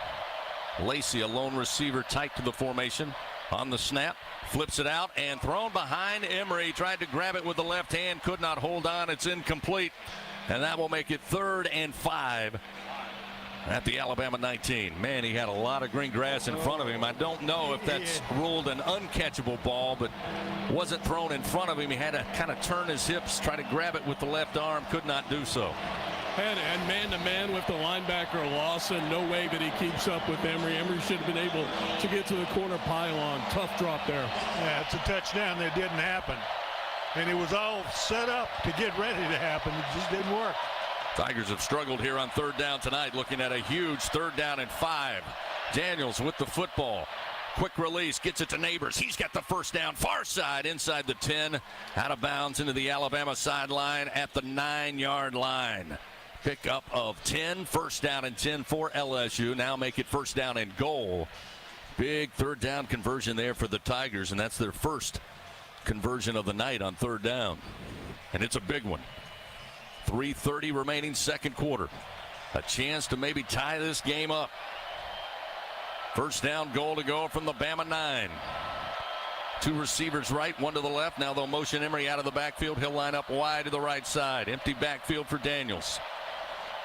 Lacey, a lone receiver, tight to the formation. On the snap, flips it out and thrown behind Emery. Tried to grab it with the left hand, could not hold on. It's incomplete, and that will make it 3rd and 5 at the Alabama 19. Man, he had a lot of green grass in front of him. I don't know if that's ruled an uncatchable ball, but wasn't thrown in front of him. He had to kind of turn his hips, try to grab it with the left arm, could not do so. And man-to-man with the linebacker Lawson. No way that he keeps up with Emery. Emery should have been able to get to the corner pylon. Tough drop there. Yeah, it's a touchdown that didn't happen. And it was all set up to get ready to happen. It just didn't work. Tigers have struggled here on 3rd down tonight, looking at a huge 3rd down and 5. Daniels with the football. Quick release, gets it to Neighbors. He's got the 1st down, far side, inside the 10. Out of bounds into the Alabama sideline at the 9-yard line. Pickup of 10, 1st down and 10 for LSU. Now make it 1st down and goal. Big 3rd down conversion there for the Tigers, and that's their first conversion of the night on 3rd down. And it's a big one. 3:30 remaining 2nd quarter. A chance to maybe tie this game up. 1st down goal to go from the Bama 9. 2 receivers right, 1 to the left. Now they'll motion Emery out of the backfield. He'll line up wide to the right side. Empty backfield for Daniels.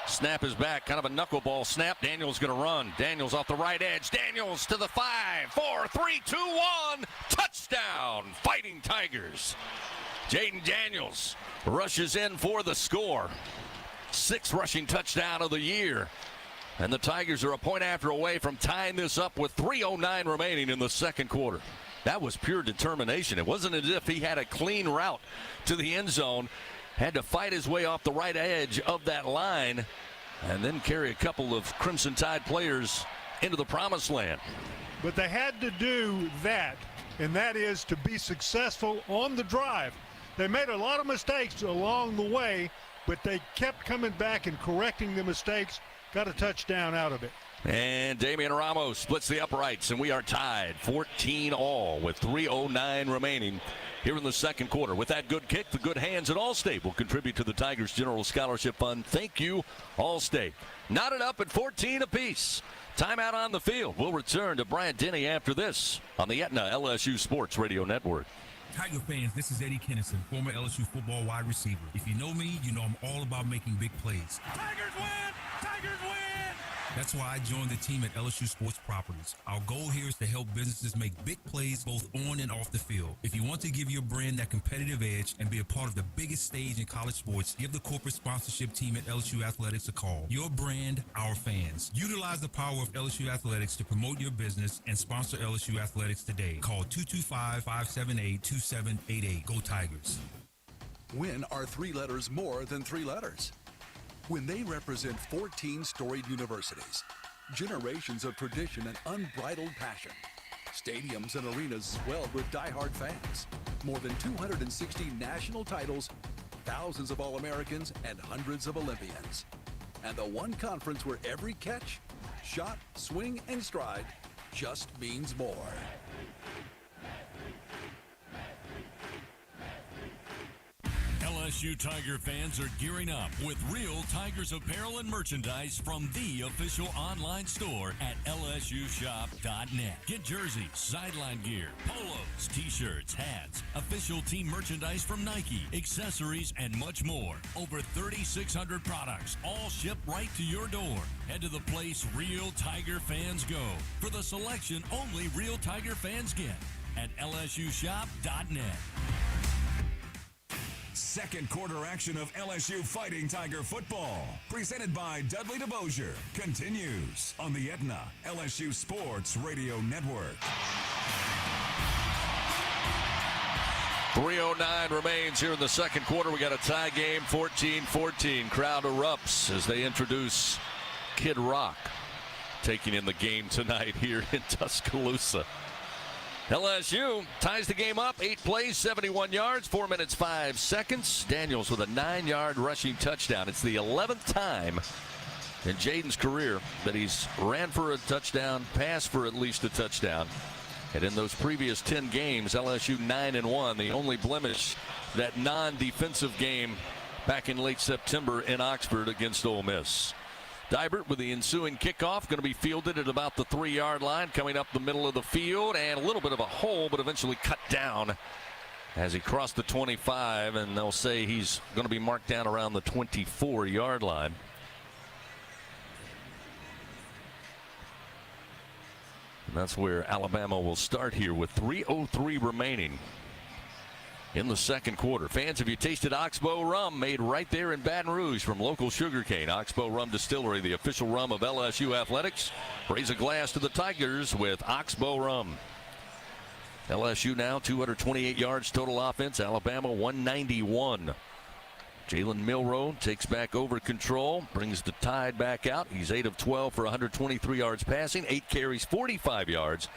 Snap is back, kind of a knuckleball snap. Daniels going to run. Daniels off the right edge. Daniels to the 5, 4, 3, 2, 1. Touchdown, Fighting Tigers. Jaden Daniels rushes in for the score. 6th rushing touchdown of the year. And the Tigers are a point after away from tying this up with 3:09 remaining in the 2nd quarter. That was pure determination. It wasn't as if he had a clean route to the end zone. Had to fight his way off the right edge of that line and then carry a couple of Crimson Tide players into the promised land. But they had to do that, and that is to be successful on the drive. They made a lot of mistakes along the way, but they kept coming back and correcting the mistakes. Got a touchdown out of it. And Damian Ramos splits the uprights, and we are tied 14-all with 3:09 remaining here in the 2nd quarter. With that good kick, the good hands at Allstate will contribute to the Tigers General Scholarship Fund. Thank you, Allstate. Knotted up at 14 apiece. Timeout on the field. We'll return to Bryant Denny after this on the Aetna LSU Sports Radio Network. Tiger fans, this is Eddie Kennison, former LSU football wide receiver. If you know me, you know I'm all about making big plays. Tigers win! Tigers win! That's why I joined the team at LSU Sports Properties. Our goal here is to help businesses make big plays both on and off the field. If you want to give your brand that competitive edge and be a part of the biggest stage in college sports, give the corporate sponsorship team at LSU Athletics a call. Your brand, our fans. Utilize the power of LSU Athletics to promote your business and sponsor LSU Athletics today. Call 225-578-2788. Go Tigers. When are 3 letters more than 3 letters? When they represent 14 storied universities, generations of tradition and unbridled passion, stadiums and arenas swelled with diehard fans, more than 260 national titles, thousands of All-Americans, and hundreds of Olympians. And the one conference where every catch, shot, swing, and stride just means more. LSU Tiger fans are gearing up with real Tigers apparel and merchandise from the official online store at lsushop.net. Get jerseys, sideline gear, polos, t-shirts, hats, official team merchandise from Nike, accessories, and much more. Over 3,600 products, all shipped right to your door. Head to the place real Tiger fans go for the selection only real Tiger fans get at lsushop.net. Second quarter action of LSU Fighting Tiger football, presented by Dudley DeBosier, continues on the Aetna LSU Sports Radio Network. 3:09 remains here in the second quarter. We got a tie game, 14-14. Crowd erupts as they introduce Kid Rock, taking in the game tonight here in Tuscaloosa. LSU ties the game up, 8 plays, 71 yards, 4 minutes, 5 seconds. Daniels with a 9-yard rushing touchdown. It's the 11th time in Jaden's career that he's ran for a touchdown, passed for at least a touchdown. And in those previous 10 games, LSU 9-1, the only blemish, that non-defensive game back in late September in Oxford against Ole Miss. Dibert with the ensuing kickoff, going to be fielded at about the 3-yard line, coming up the middle of the field, and a little bit of a hole, but eventually cut down as he crossed the 25, and they'll say he's going to be marked down around the 24-yard line. And that's where Alabama will start here with 3:03 remaining in the second quarter. Fans, have you tasted Oxbow rum made right there in Baton Rouge from local sugarcane? Oxbow Rum Distillery, the official rum of LSU athletics. Raise a glass to the Tigers with Oxbow rum. LSU now 228 yards total offense. Alabama 191. Jalen Milroe takes back over control, brings the Tide back out. He's 8 of 12 for 123 yards passing, 8 carries, 45 yards,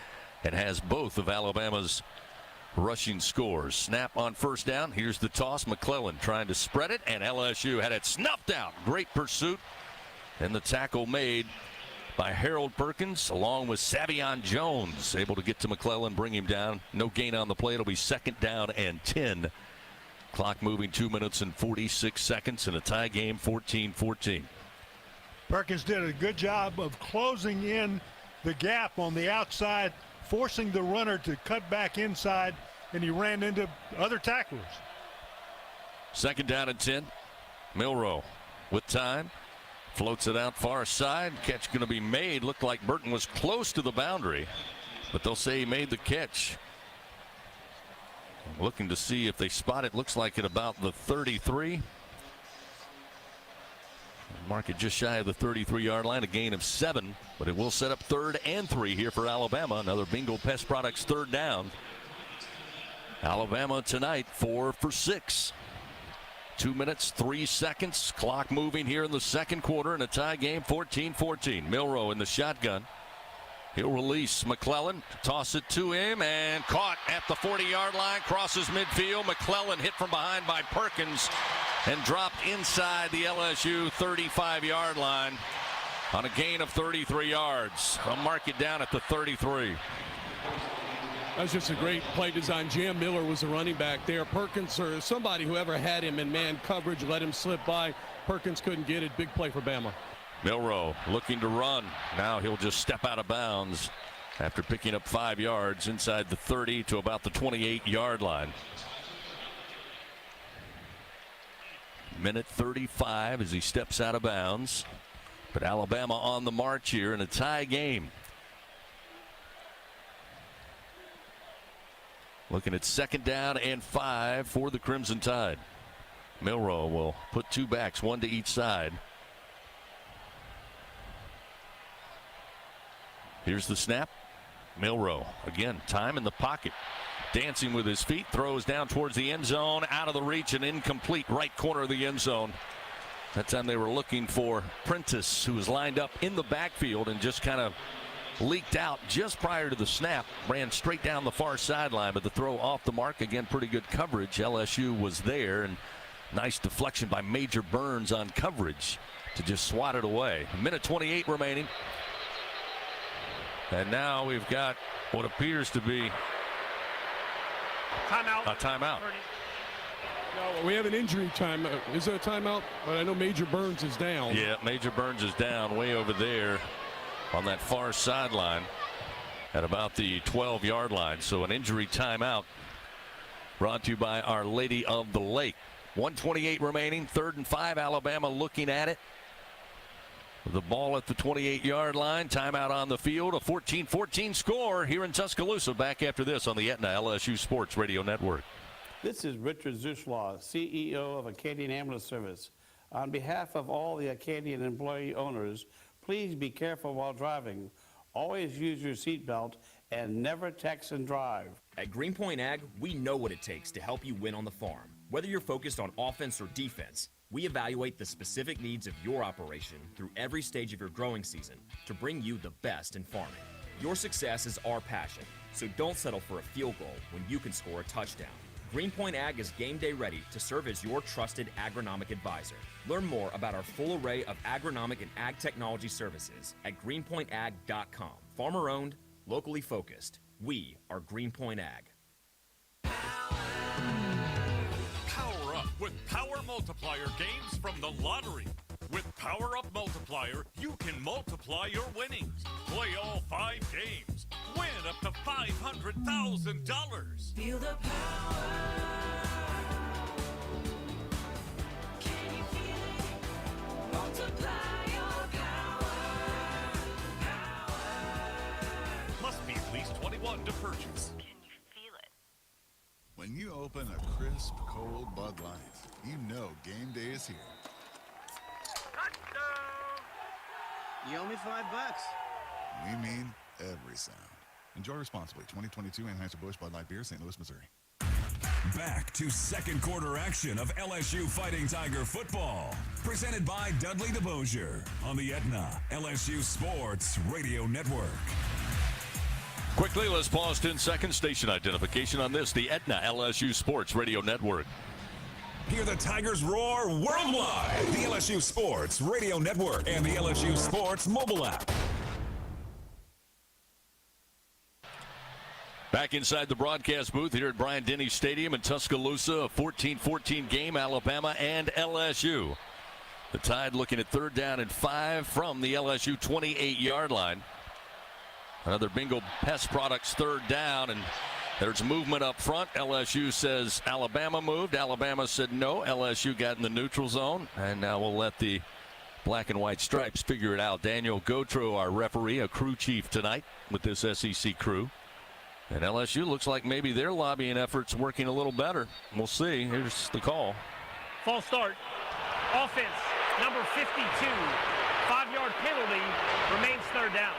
and has both of Alabama's rushing scores. Snap on first down. Here's the toss. McClellan trying to spread it, and LSU had it snuffed out. Great pursuit, and the tackle made by Harold Perkins along with Savion Jones, able to get to McClellan, bring him down. No gain on the play. It'll be second down and 10. Clock moving 2 minutes and 46 seconds in a tie game, 14-14. Perkins did a good job of closing in the gap on the outside, forcing the runner to cut back inside, and he ran into other tacklers. Second down and 10. Milroe with time. Floats it out far side. Catch going to be made. Looked like Burton was close to the boundary, but they'll say he made the catch. Looking to see if they spot it. Looks like at about the 33. Mark it just shy of the 33-yard line, a gain of 7, but it will set up 3rd and 3 here for Alabama. Another Bingo Pest Products 3rd down. Alabama tonight 4 for 6. 2 minutes, 3 seconds. Clock moving here in the second quarter in a tie game, 14-14. Milroe in the shotgun. He'll release McClellan, toss it to him, and caught at the 40-yard line, crosses midfield. McClellan hit from behind by Perkins and dropped inside the LSU 35-yard line on a gain of 33 yards. I'll mark it down at the 33. That's just a great play design. Jam Miller was the running back there. Perkins, or somebody, whoever had him in man coverage, let him slip by. Perkins couldn't get it. Big play for Bama. Milroe looking to run. Now he'll just step out of bounds after picking up 5 yards inside the 30 to about the 28-yard line. Minute 35 as he steps out of bounds. But Alabama on the march here in a tie game. Looking at second down and 5 for the Crimson Tide. Milroe will put 2 backs, 1 to each side. Here's the snap. Milroe, again, time in the pocket. Dancing with his feet, throws down towards the end zone, out of the reach and incomplete, right corner of the end zone. That time they were looking for Prentice, who was lined up in the backfield and just kind of leaked out just prior to the snap. Ran straight down the far sideline, but the throw off the mark. Again, pretty good coverage. LSU was there, and nice deflection by Major Burns on coverage to just swat it away. A minute 28 remaining. And now we've got what appears to be timeout. A timeout. No, we have an injury timeout. Is there a timeout? But I know Major Burns is down. Yeah, Major Burns is down way over there on that far sideline at about the 12-yard line. So an injury timeout brought to you by Our Lady of the Lake. 1:28 remaining, 3rd and 5. Alabama looking at it. The ball at the 28-yard line. Timeout on the field. A 14-14 score here in Tuscaloosa. Back after this on the Aetna LSU Sports Radio Network. This is Richard Zuschlaw, CEO of Acadian Ambulance Service. On behalf of all the Acadian employee owners, please be careful while driving. Always use your seatbelt and never text and drive. At Greenpoint Ag, we know what it takes to help you win on the farm. Whether you're focused on offense or defense, we evaluate the specific needs of your operation through every stage of your growing season to bring you the best in farming. Your success is our passion, so don't settle for a field goal when you can score a touchdown. Greenpoint Ag is game day ready to serve as your trusted agronomic advisor. Learn more about our full array of agronomic and ag technology services at greenpointag.com. Farmer owned, locally focused. We are Greenpoint Ag. Power up with Power Multiplier games from the lottery. With Power Up Multiplier, you can multiply your winnings. Play all 5 games. Win up to $500,000. Feel the power. Can you feel it? Multiply your power. Must be at least 21 to purchase. Can you feel it? When you open a crisp, cold Bud Light, you know game day is here. You owe me $5. We mean every sound. Enjoy responsibly. 2022 Anheuser-Busch Bud Light Beer, St. Louis, Missouri. Back to second quarter action of LSU Fighting Tiger football. Presented by Dudley DeBosier on the Aetna LSU Sports Radio Network. Quickly, let's pause 10 seconds. Station identification on this, the Aetna LSU Sports Radio Network. Hear the Tigers roar worldwide. The LSU Sports Radio Network and the LSU Sports mobile app. Back inside the broadcast booth here at Bryant-Denny Stadium in Tuscaloosa, a 14-14 game, Alabama and LSU. The Tide looking at 3rd down and 5 from the LSU 28-yard line. Another Bingo Pest Products 3rd down, and there's movement up front. LSU says Alabama moved. Alabama said no. LSU got in the neutral zone, and now we'll let the black and white stripes figure it out. Daniel Gautreau, our referee, a crew chief tonight with this SEC crew. And LSU looks like maybe their lobbying efforts working a little better. We'll see. Here's the call. False start. Offense, number 52. 5-yard penalty. Remains 3rd down.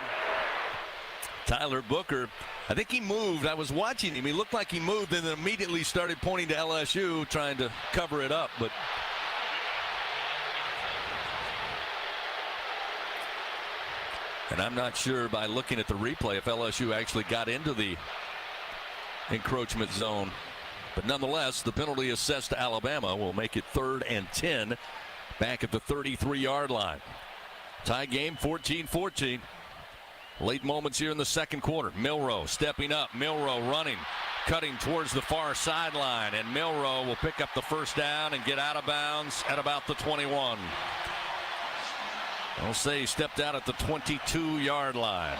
Tyler Booker, I think he moved. I was watching him. He looked like he moved and then immediately started pointing to LSU, trying to cover it up. But and I'm not sure by looking at the replay if LSU actually got into the encroachment zone. But nonetheless, the penalty assessed to Alabama will make it 3rd and 10 back at the 33-yard line. Tie game 14-14. Late moments here in the second quarter. Milroe stepping up. Milroe running, cutting towards the far sideline. And Milroe will pick up the 1st down and get out of bounds at about the 21. I'll say he stepped out at the 22-yard line.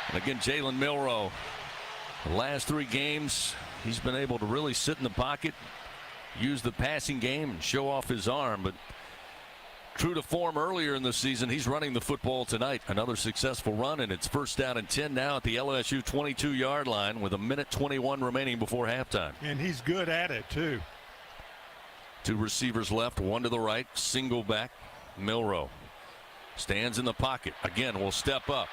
And again, Jalen Milroe, the last 3 games, he's been able to really sit in the pocket, use the passing game, and show off his arm. But true to form earlier in the season, he's running the football tonight. Another successful run, and it's 1st down and 10 now at the LSU 22-yard line with 1:21 remaining before halftime. And he's good at it, too. 2 receivers left, 1 to the right, single back. Milroe stands in the pocket. Again, will step up.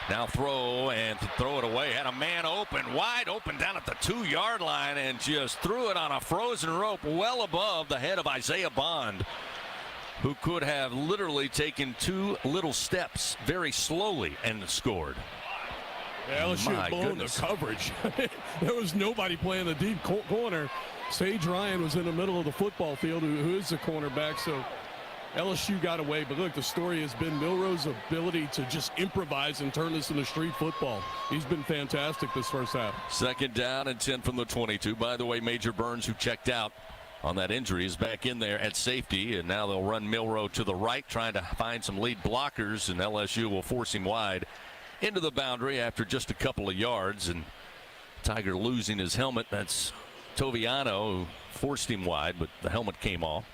Now throw and throw it away. Had a man open, wide open down at the 2-yard line and just threw it on a frozen rope well above the head of Isaiah Bond, who could have literally taken 2 little steps very slowly and scored. Yeah, LSU had blown the coverage. There was nobody playing the deep corner. Sage Ryan was in the middle of the football field, who is the cornerback, so LSU got away. But look, the story has been Milroe's ability to just improvise and turn this into street football. He's been fantastic this first half. 2nd down and 10 from the 22. By the way, Major Burns, who checked out on that injury, is back in there at safety, and now they'll run Milroe to the right, trying to find some lead blockers, and LSU will force him wide into the boundary after just a couple of yards, and Tiger losing his helmet. That's Toviano who forced him wide, but the helmet came off.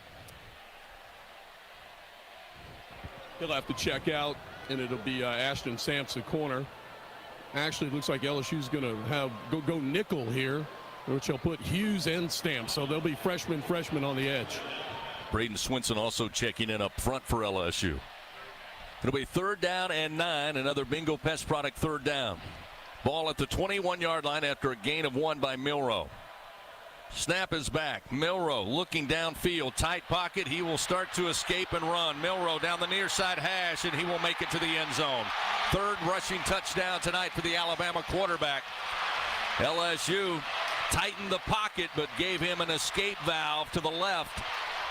He'll have to check out, and it'll be Ashton Sampson corner. Actually, it looks like LSU's going to go nickel here, which will put Hughes and Stamps. So they'll be freshman on the edge. Braden Swinson also checking in up front for LSU. It'll be 3rd down and 9, another Bingo Pest Product 3rd down. Ball at the 21-yard line after a gain of 1 by Milroe. Snap is back. Milroe looking downfield. Tight pocket. He will start to escape and run. Milroe down the near side hash, and he will make it to the end zone. 3rd rushing touchdown tonight for the Alabama quarterback. LSU tightened the pocket, but gave him an escape valve to the left.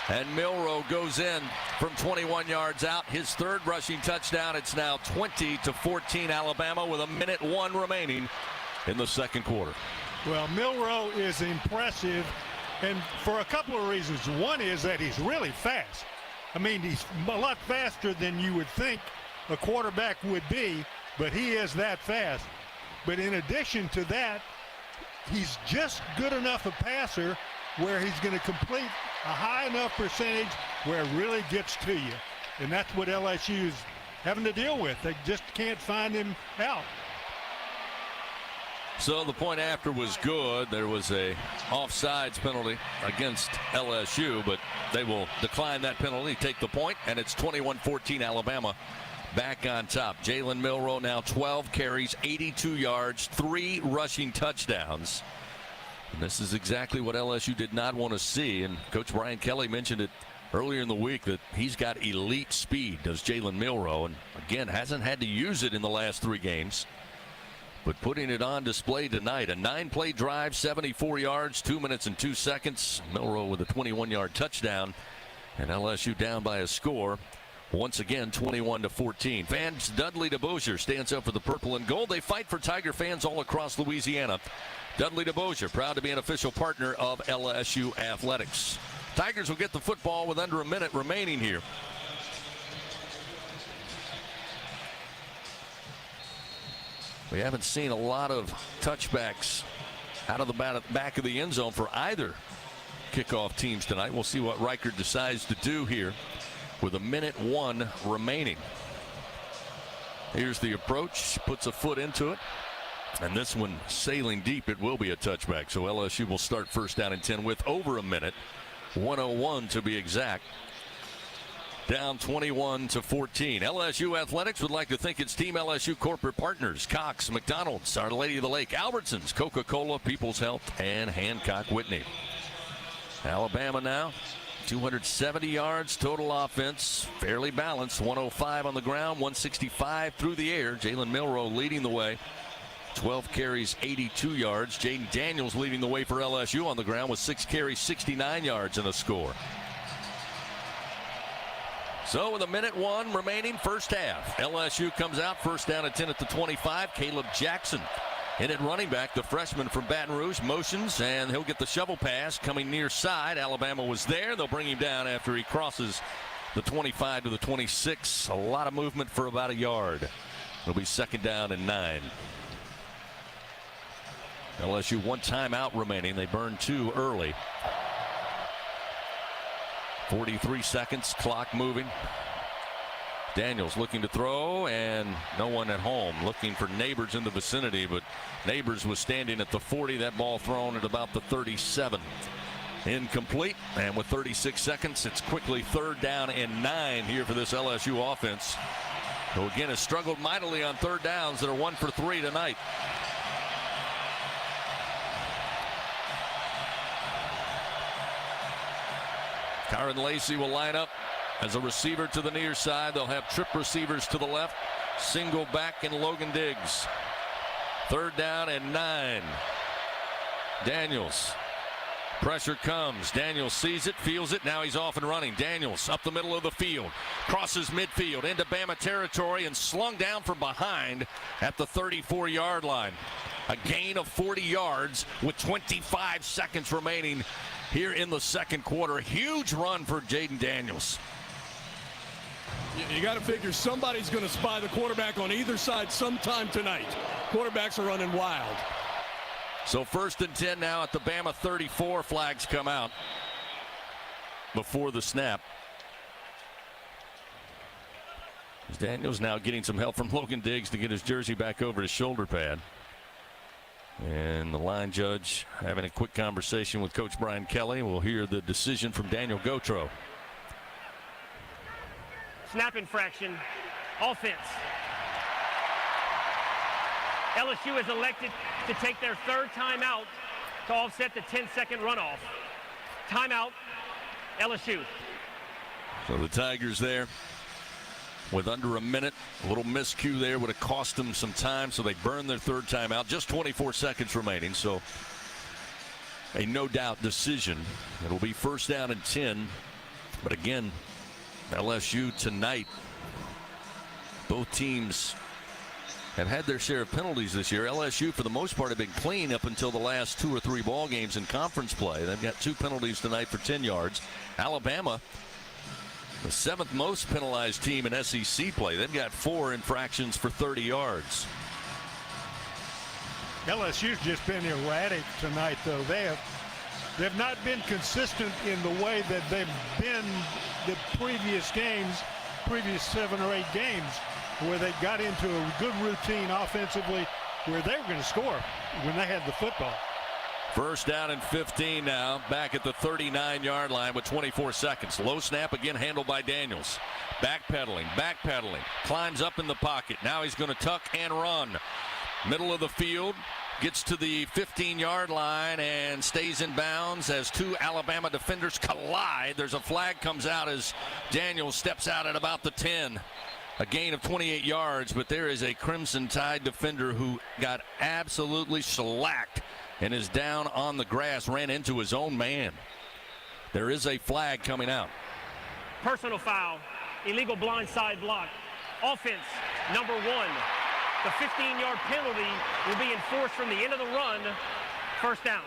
And Milroe goes in from 21 yards out. His 3rd rushing touchdown. It's now 20-14 Alabama with 1:01 remaining in the 2nd quarter. Well, Milroe is impressive, and for a couple of reasons. One is that he's really fast. I mean, he's a lot faster than you would think a quarterback would be, but he is that fast. But in addition to that, he's just good enough a passer where he's going to complete a high enough percentage where it really gets to you. And that's what LSU is having to deal with. They just can't find him out. So the point after was good. There was a offsides penalty against LSU, but they will decline that penalty, take the point, and it's 21-14 Alabama back on top. Jalen Milroe now 12 carries, 82 yards, 3 rushing touchdowns. And this is exactly what LSU did not want to see, and Coach Brian Kelly mentioned it earlier in the week that he's got elite speed, does Jalen Milroe, and again hasn't had to use it in the last 3 games. But putting it on display tonight, a 9-play drive, 74 yards, 2 minutes and 2 seconds. Milroe with a 21-yard touchdown, and LSU down by a score. Once again, 21-14. Fans, Dudley DeBosier stands up for the purple and gold. They fight for Tiger fans all across Louisiana. Dudley DeBosier, proud to be an official partner of LSU Athletics. Tigers will get the football with under a minute remaining here. We haven't seen a lot of touchbacks out of the back of the end zone for either kickoff teams tonight. We'll see what Riker decides to do here with 1:01 remaining. Here's the approach, puts a foot into it, and this one sailing deep. It will be a touchback, so LSU will start 1st down and 10 with over a minute, 1:01 to be exact. Down 21-14. LSU Athletics would like to thank its Team LSU corporate partners: Cox, McDonald's, Our Lady of the Lake, Albertsons, Coca-Cola, People's Health, and Hancock Whitney. Alabama now, 270 yards total offense, fairly balanced. 105 on the ground, 165 through the air. Jalen Milroe leading the way. 12 carries, 82 yards. Jaden Daniels leading the way for LSU on the ground with 6 carries, 69 yards and a score. So with 1:01 remaining, 1st half. LSU comes out 1st down and 10 at the 25. Caleb Jackson in at running back, the freshman from Baton Rouge, motions, and he'll get the shovel pass coming near side. Alabama was there. They'll bring him down after he crosses the 25 to the 26. A lot of movement for about a yard. It'll be 2nd down and 9. LSU 1 timeout remaining. They burned 2 early. 43 seconds, clock moving. Daniels looking to throw, and no one at home. Looking for Neighbors in the vicinity, but Neighbors was standing at the 40. That ball thrown at about the 37. Incomplete, and with 36 seconds, it's quickly 3rd down and 9 here for this LSU offense, who again has struggled mightily on 3rd downs that are 1 for 3 tonight. Kyron Lacey will line up as a receiver to the near side. They'll have trip receivers to the left. Single back in Logan Diggs. 3rd down and 9. Daniels. Pressure comes. Daniels sees it, feels it. Now he's off and running. Daniels up the middle of the field. Crosses midfield into Bama territory and slung down from behind at the 34-yard line. A gain of 40 yards with 25 seconds remaining here in the second quarter. Huge run for Jaden Daniels. You got to figure somebody's going to spy the quarterback on either side sometime tonight. Quarterbacks are running wild. So 1st and 10 now at the Bama 34. Flags come out before the snap. Daniels now getting some help from Logan Diggs to get his jersey back over his shoulder pad. And the line judge having a quick conversation with Coach Brian Kelly. We'll hear the decision from Daniel Gautreaux. Snap infraction, offense. LSU has elected to take their third timeout to offset the 10-second runoff. Timeout, LSU. So the Tigers there with under a minute. A little miscue there would have cost them some time, so they burned their third timeout. Just 24 seconds remaining, so a no-doubt decision. It'll be 1st down and 10. But again, LSU tonight, both teams have had their share of penalties this year. LSU, for the most part, have been clean up until the last 2 or 3 ball games in conference play. They've got 2 penalties tonight for 10 yards. Alabama, the 7th most penalized team in SEC play. They've got 4 infractions for 30 yards. LSU's just been erratic tonight, though. They've not been consistent in the way that they've been the previous games, previous 7 or 8 games, where they got into a good routine offensively where they were going to score when they had the football. 1st down and 15 now, back at the 39-yard line with 24 seconds. Low snap again handled by Daniels. Backpedaling, climbs up in the pocket. Now he's going to tuck and run. Middle of the field, gets to the 15-yard line and stays in bounds as 2 Alabama defenders collide. There's a flag comes out as Daniels steps out at about the 10. A gain of 28 yards, but there is a Crimson Tide defender who got absolutely shellacked and is down on the grass, ran into his own man. There is a flag coming out. Personal foul, illegal blindside block. Offense, number 1. The 15-yard penalty will be enforced from the end of the run. 1st down.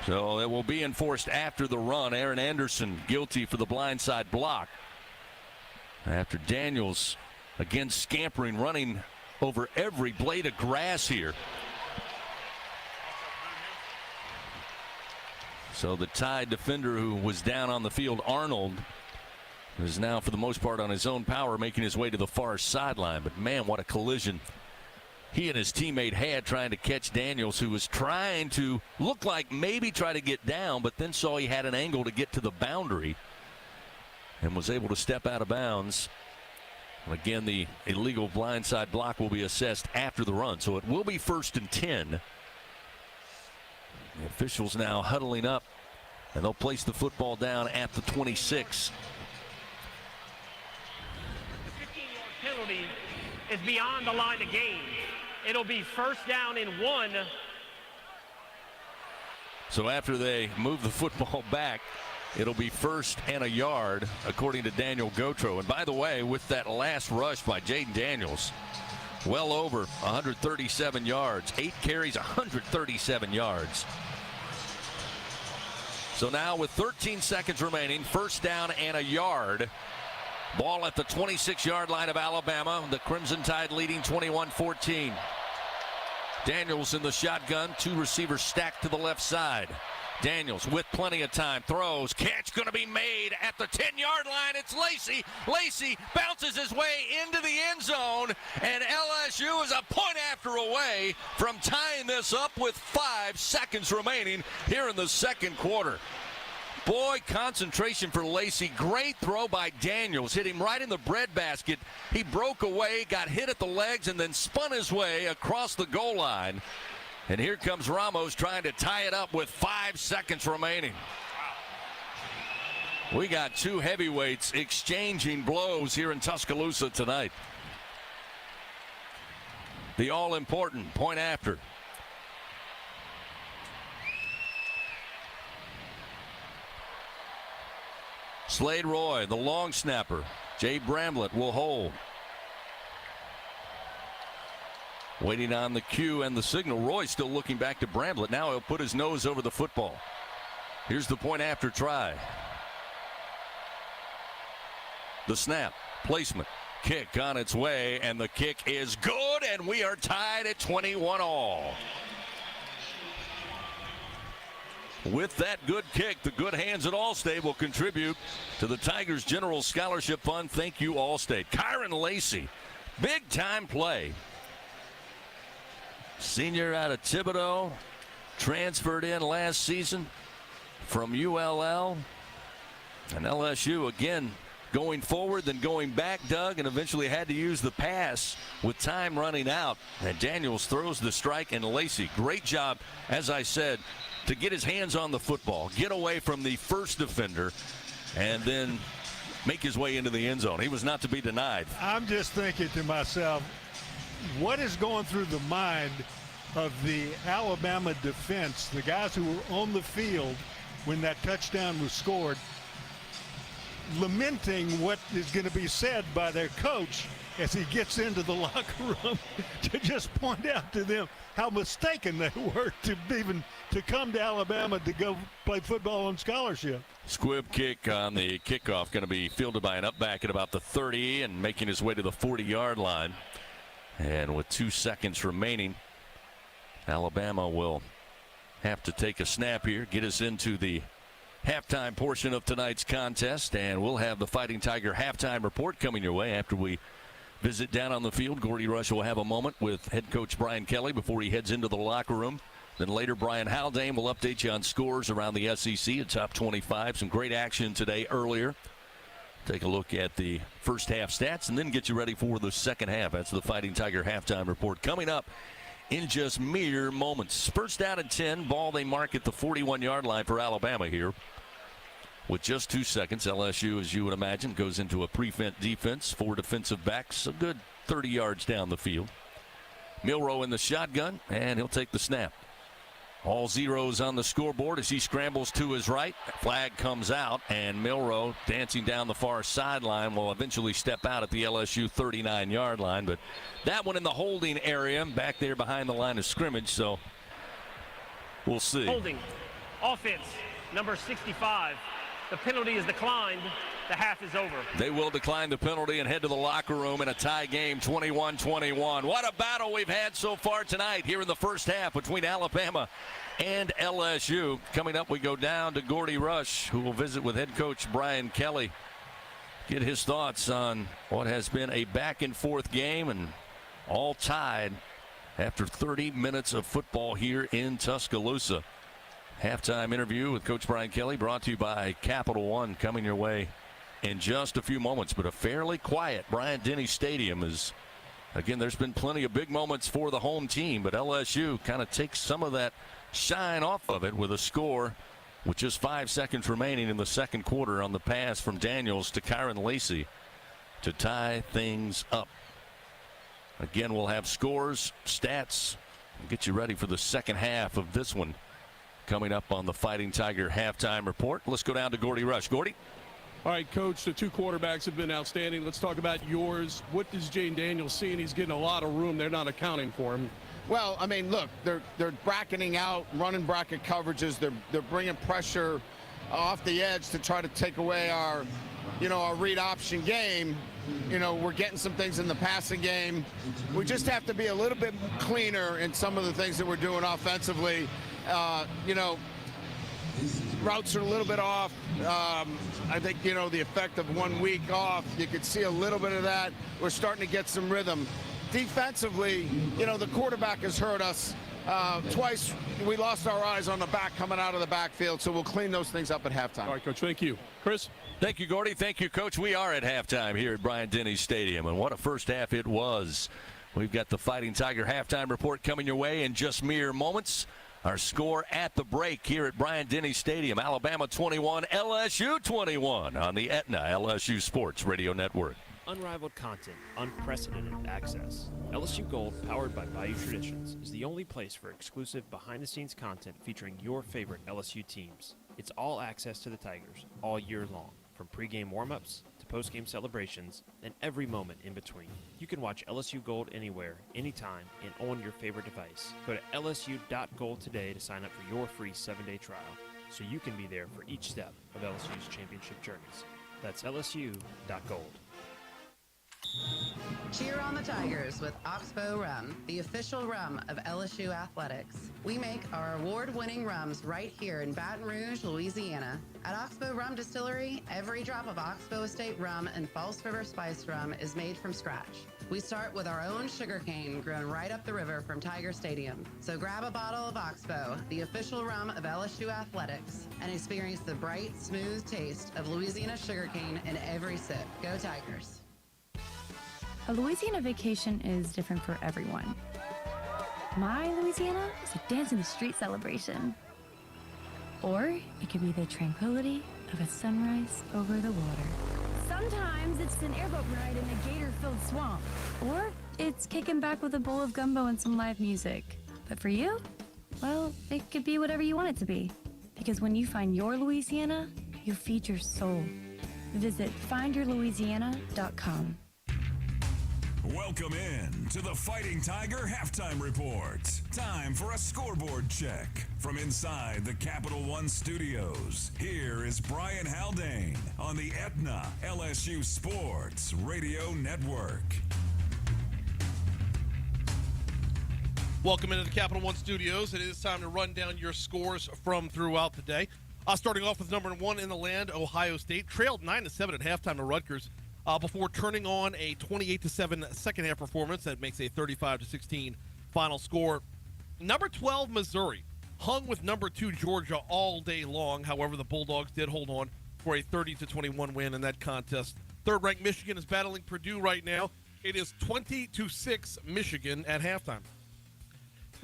So it will be enforced after the run. Aaron Anderson guilty for the blindside block. After Daniels, again scampering, running over every blade of grass here. So the Tide defender who was down on the field, Arnold, is now for the most part on his own power making his way to the far sideline. But man, what a collision he and his teammate had trying to catch Daniels, who was trying to look like maybe try to get down, but then saw he had an angle to get to the boundary and was able to step out of bounds. Again, the illegal blindside block will be assessed after the run, so it will be 1st and 10. The officials now huddling up, and they'll place the football down at the 26. The 15-yard penalty is beyond the line of game. It'll be 1st down and 1. So after they move the football back, it'll be 1st and a yard, according to Daniel Gautreaux. And by the way, with that last rush by Jaden Daniels, well over 137 yards, 8 carries, 137 yards. So now with 13 seconds remaining, 1st down and a yard. Ball at the 26-yard line of Alabama. The Crimson Tide leading 21-14. Daniels in the shotgun. 2 receivers stacked to the left side. Daniels with plenty of time, throws, catch going to be made at the 10-yard line. It's Lacey. Lacey bounces his way into the end zone, and LSU is a point after away from tying this up with 5 seconds remaining here in the second quarter. Boy, concentration for Lacey. Great throw by Daniels. Hit him right in the breadbasket. He broke away, got hit at the legs, and then spun his way across the goal line. And here comes Ramos trying to tie it up with 5 seconds remaining. We got 2 heavyweights exchanging blows here in Tuscaloosa tonight. The all-important point after. Slade Roy, the long snapper. Jay Bramlett will hold. Waiting on the cue and the signal. Roy still looking back to Bramblett. Now he'll put his nose over the football. Here's the point after try. The snap, placement, kick on its way, and the kick is good, and we are tied at 21 all. With that good kick, the good hands at Allstate will contribute to the Tigers General Scholarship Fund. Thank you, Allstate. Kyron Lacey, big time play. Senior out of Thibodeau, transferred in last season from ULL. And LSU again going forward, then going back, Doug, and eventually had to use the pass with time running out. And Daniels throws the strike, and Lacey, great job, as I said, to get his hands on the football, get away from the first defender, and then make his way into the end zone. He was not to be denied. I'm just thinking to myself, what is going through the mind of the Alabama defense, the guys who were on the field when that touchdown was scored, lamenting what is going to be said by their coach as he gets into the locker room to just point out to them how mistaken they were to come to Alabama to go play football on scholarship. Squib kick on the kickoff, going to be fielded by an up back at about the 30 and making his way to the 40-yard line. And with 2 seconds remaining, Alabama will have to take a snap here, get us into the halftime portion of tonight's contest, and we'll have the Fighting Tiger halftime report coming your way after we visit down on the field. Gordy Rush will have a moment with head coach Brian Kelly before he heads into the locker room. Then later, Brian Haldane will update you on scores around the SEC at top 25. Some great action today earlier. Take a look at the first half stats and then get you ready for the second half. That's the Fighting Tiger halftime report coming up in just mere moments. First down and 10. Ball they mark at the 41-yard line for Alabama here. With just 2 seconds, LSU, as you would imagine, goes into a prevent defense. 4 defensive backs, a good 30 yards down the field. Milroe in the shotgun, and he'll take the snap. All zeros on the scoreboard as he scrambles to his right. Flag comes out, and Milroe, dancing down the far sideline, will eventually step out at the LSU 39-yard line. But that one in the holding area, back there behind the line of scrimmage, so we'll see. Holding, offense, number 65. The penalty is declined. The half is over. They will decline the penalty and head to the locker room in a tie game, 21-21. What a battle we've had so far tonight here in the first half between Alabama and LSU. Coming up, we go down to Gordy Rush, who will visit with head coach Brian Kelly, get his thoughts on what has been a back-and-forth game and all tied after 30 minutes of football here in Tuscaloosa. Halftime interview with Coach Brian Kelly brought to you by Capital One, coming your way in just a few moments. But a fairly quiet Bryant-Denny Stadium is, again, there's been plenty of big moments for the home team, but LSU kind of takes some of that shine off of it with a score with just 5 seconds remaining in the second quarter on the pass from Daniels to Kyron Lacey to tie things up. Again, we'll have scores, stats, and get you ready for the second half of this one coming up on the Fighting Tiger halftime report. Let's go down to Gordy Rush. Gordy? All right, Coach, the 2 quarterbacks have been outstanding. Let's talk about yours. What does Jane Daniels see? And he's getting a lot of room. They're not accounting for him. Well, I mean, look, they're bracketing out, running bracket coverages. They're bringing pressure off the edge to try to take away our read option game. We're getting some things in the passing game. We just have to be a little bit cleaner in some of the things that we're doing offensively. Routes are a little bit off. I think, the effect of 1 week off, you could see a little bit of that. We're starting to get some rhythm. Defensively, the quarterback has hurt us. Twice we lost our eyes on the back coming out of the backfield, so we'll clean those things up at halftime. All right, Coach, thank you. Chris? Thank you, Gordy. Thank you, Coach. We are at halftime here at Bryant-Denny Stadium, and what a first half it was. We've got the Fighting Tiger halftime report coming your way in just mere moments. Our score at the break here at Bryant-Denny Stadium. Alabama 21, LSU 21 on the Aetna LSU Sports Radio Network. Unrivaled content, unprecedented access. LSU Gold, powered by Bayou Traditions, is the only place for exclusive behind-the-scenes content featuring your favorite LSU teams. It's all access to the Tigers all year long, from pregame warm-ups to post-game celebrations, and every moment in between. You can watch LSU Gold anywhere, anytime, and on your favorite device. Go to lsu.gold today to sign up for your free 7-day trial, so you can be there for each step of LSU's championship journeys. That's lsu.gold. Cheer on the Tigers with Oxbow Rum, the official rum of LSU Athletics. We make our award-winning rums right here in Baton Rouge, Louisiana. At Oxbow Rum Distillery, every drop of Oxbow Estate rum and False River Spice rum is made from scratch. We start with our own sugarcane grown right up the river from Tiger Stadium. So grab a bottle of Oxbow, the official rum of LSU Athletics, and experience the bright, smooth taste of Louisiana sugarcane in every sip. Go Tigers. A Louisiana vacation is different for everyone. My Louisiana is a dance in the street celebration. Or it could be the tranquility of a sunrise over the water. Sometimes it's an airboat ride in a gator-filled swamp. Or it's kicking back with a bowl of gumbo and some live music. But for you, well, it could be whatever you want it to be. Because when you find your Louisiana, you feed your soul. Visit findyourlouisiana.com. Welcome in to the Fighting Tiger Halftime Report. Time for a scoreboard check from inside the Capital One studios. Here is Brian Haldane on the Aetna LSU Sports Radio Network. Welcome into the Capital One studios. It is time to run down your scores from throughout the day. Starting off with number 1 in the land, Ohio State trailed 9-7 at halftime to Rutgers. Before turning on a 28-7 second half performance that makes a 35-16 final score. Number 12, Missouri, hung with number 2, Georgia all day long. However, the Bulldogs did hold on for a 30-21 win in that contest. Third-ranked Michigan is battling Purdue right now. It is 20-6 Michigan at halftime.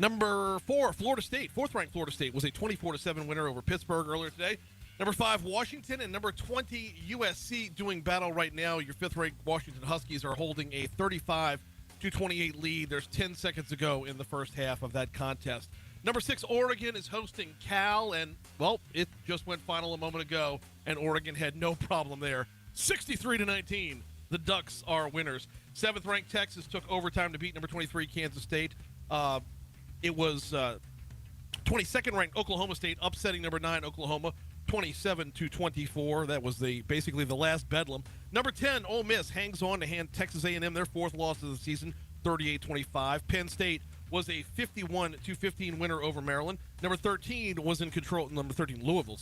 Number 4, Florida State, fourth-ranked Florida State, was a 24-7 winner over Pittsburgh earlier today. Number 5, Washington, and number 20, USC, doing battle right now. Your fifth-ranked Washington Huskies are holding a 35-28 lead. There's 10 seconds to go in the first half of that contest. Number 6, Oregon is hosting Cal, and, well, it just went final a moment ago, and Oregon had no problem there. 63-19, the Ducks are winners. Seventh-ranked Texas took overtime to beat number 23, Kansas State. It was 22nd-ranked Oklahoma State upsetting number 9, Oklahoma, 27-24. That was basically the last bedlam. Number 10, Ole Miss hangs on to hand Texas A&M their fourth loss of the season, 38-25. Penn State was a 51-15 winner over Maryland. Number 13 was in control. Number 13, Louisville,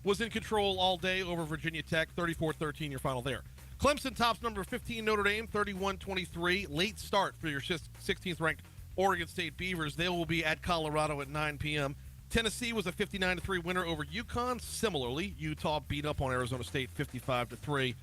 was in control all day over Virginia Tech, 34-13. Your final there. Clemson tops number 15 Notre Dame, 31-23. Late start for your 16th-ranked Oregon State Beavers. They will be at Colorado at 9 p.m. Tennessee was a 59-3 winner over UConn. Similarly, Utah beat up on Arizona State 55-3.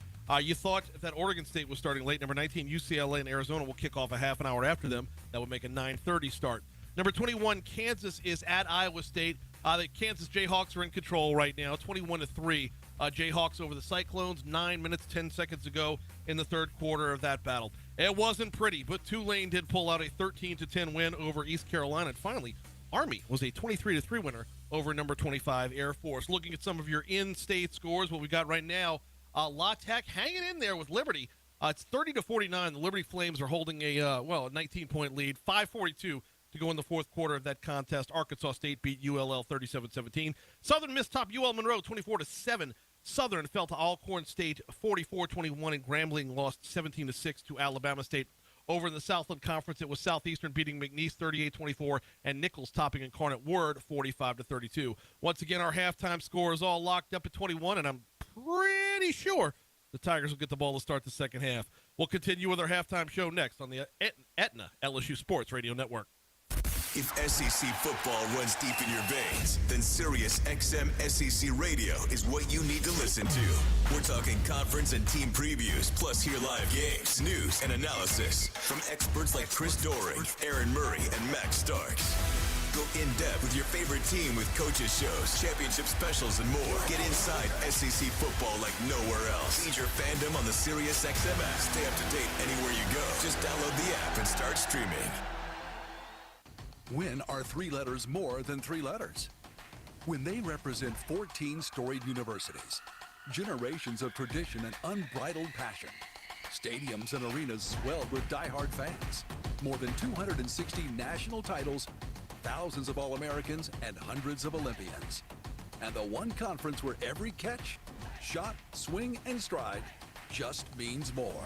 You thought that Oregon State was starting late. Number 19, UCLA and Arizona will kick off a half an hour after them. That would make a 9:30 start. Number 21, Kansas is at Iowa State. The Kansas Jayhawks are in control right now, 21-3. Jayhawks over the Cyclones, 9 minutes, 10 seconds to go in the third quarter of that battle. It wasn't pretty, but Tulane did pull out a 13-10 win over East Carolina. And finally, Army was a 23-3 winner over number 25 Air Force. Looking at some of your in-state scores, what we got right now, La Tech hanging in there with Liberty. It's 30-49. The Liberty Flames are holding a 19-point lead. 5:42 to go in the fourth quarter of that contest. Arkansas State beat ULL 37-17. Southern Miss topped UL Monroe 24-7. Southern fell to Alcorn State 44-21, and Grambling lost 17-6 to Alabama State. Over in the Southland Conference, it was Southeastern beating McNeese 38-24, and Nichols topping Incarnate Word 45-32. Once again, our halftime score is all locked up at 21, and I'm pretty sure the Tigers will get the ball to start the second half. We'll continue with our halftime show next on the Aetna LSU Sports Radio Network. If SEC football runs deep in your veins, then Sirius XM SEC Radio is what you need to listen to. We're talking conference and team previews, plus hear live games, news, and analysis from experts like Chris Doring, Aaron Murray, and Max Starks. Go in-depth with your favorite team with coaches shows, championship specials, and more. Get inside SEC football like nowhere else. Feed your fandom on the Sirius XM app. Stay up to date anywhere you go. Just download the app and start streaming. When are 3 letters more than 3 letters? When they represent 14 storied universities, Generations of tradition and unbridled passion. Stadiums and arenas swelled with diehard fans. More than 260 national titles, thousands of All-Americans, and hundreds of Olympians. And the one conference where every catch, shot, swing, and stride just means more.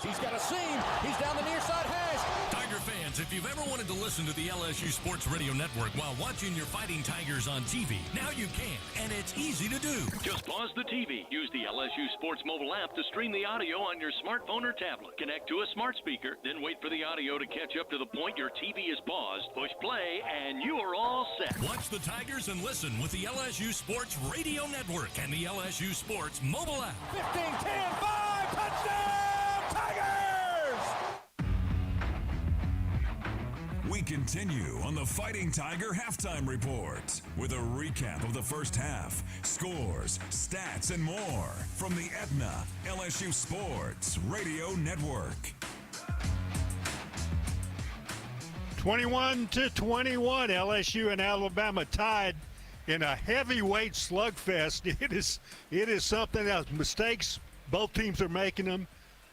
He's got a seam. He's down the near side hash. Tiger fans, if you've ever wanted to listen to the LSU Sports Radio Network while watching your Fighting Tigers on TV, now you can, and it's easy to do. Just pause the TV. Use the LSU Sports mobile app to stream the audio on your smartphone or tablet. Connect to a smart speaker, then wait for the audio to catch up to the point your TV is paused. Push play, and you are all set. Watch the Tigers and listen with the LSU Sports Radio Network and the LSU Sports mobile app. 15, 10, 5, touchdown! We continue on the Fighting Tiger Halftime Report with a recap of the first half, scores, stats, and more from the Aetna LSU Sports Radio Network. 21-21, LSU and Alabama tied in a heavyweight slugfest. It is something else. Mistakes, both teams are making them.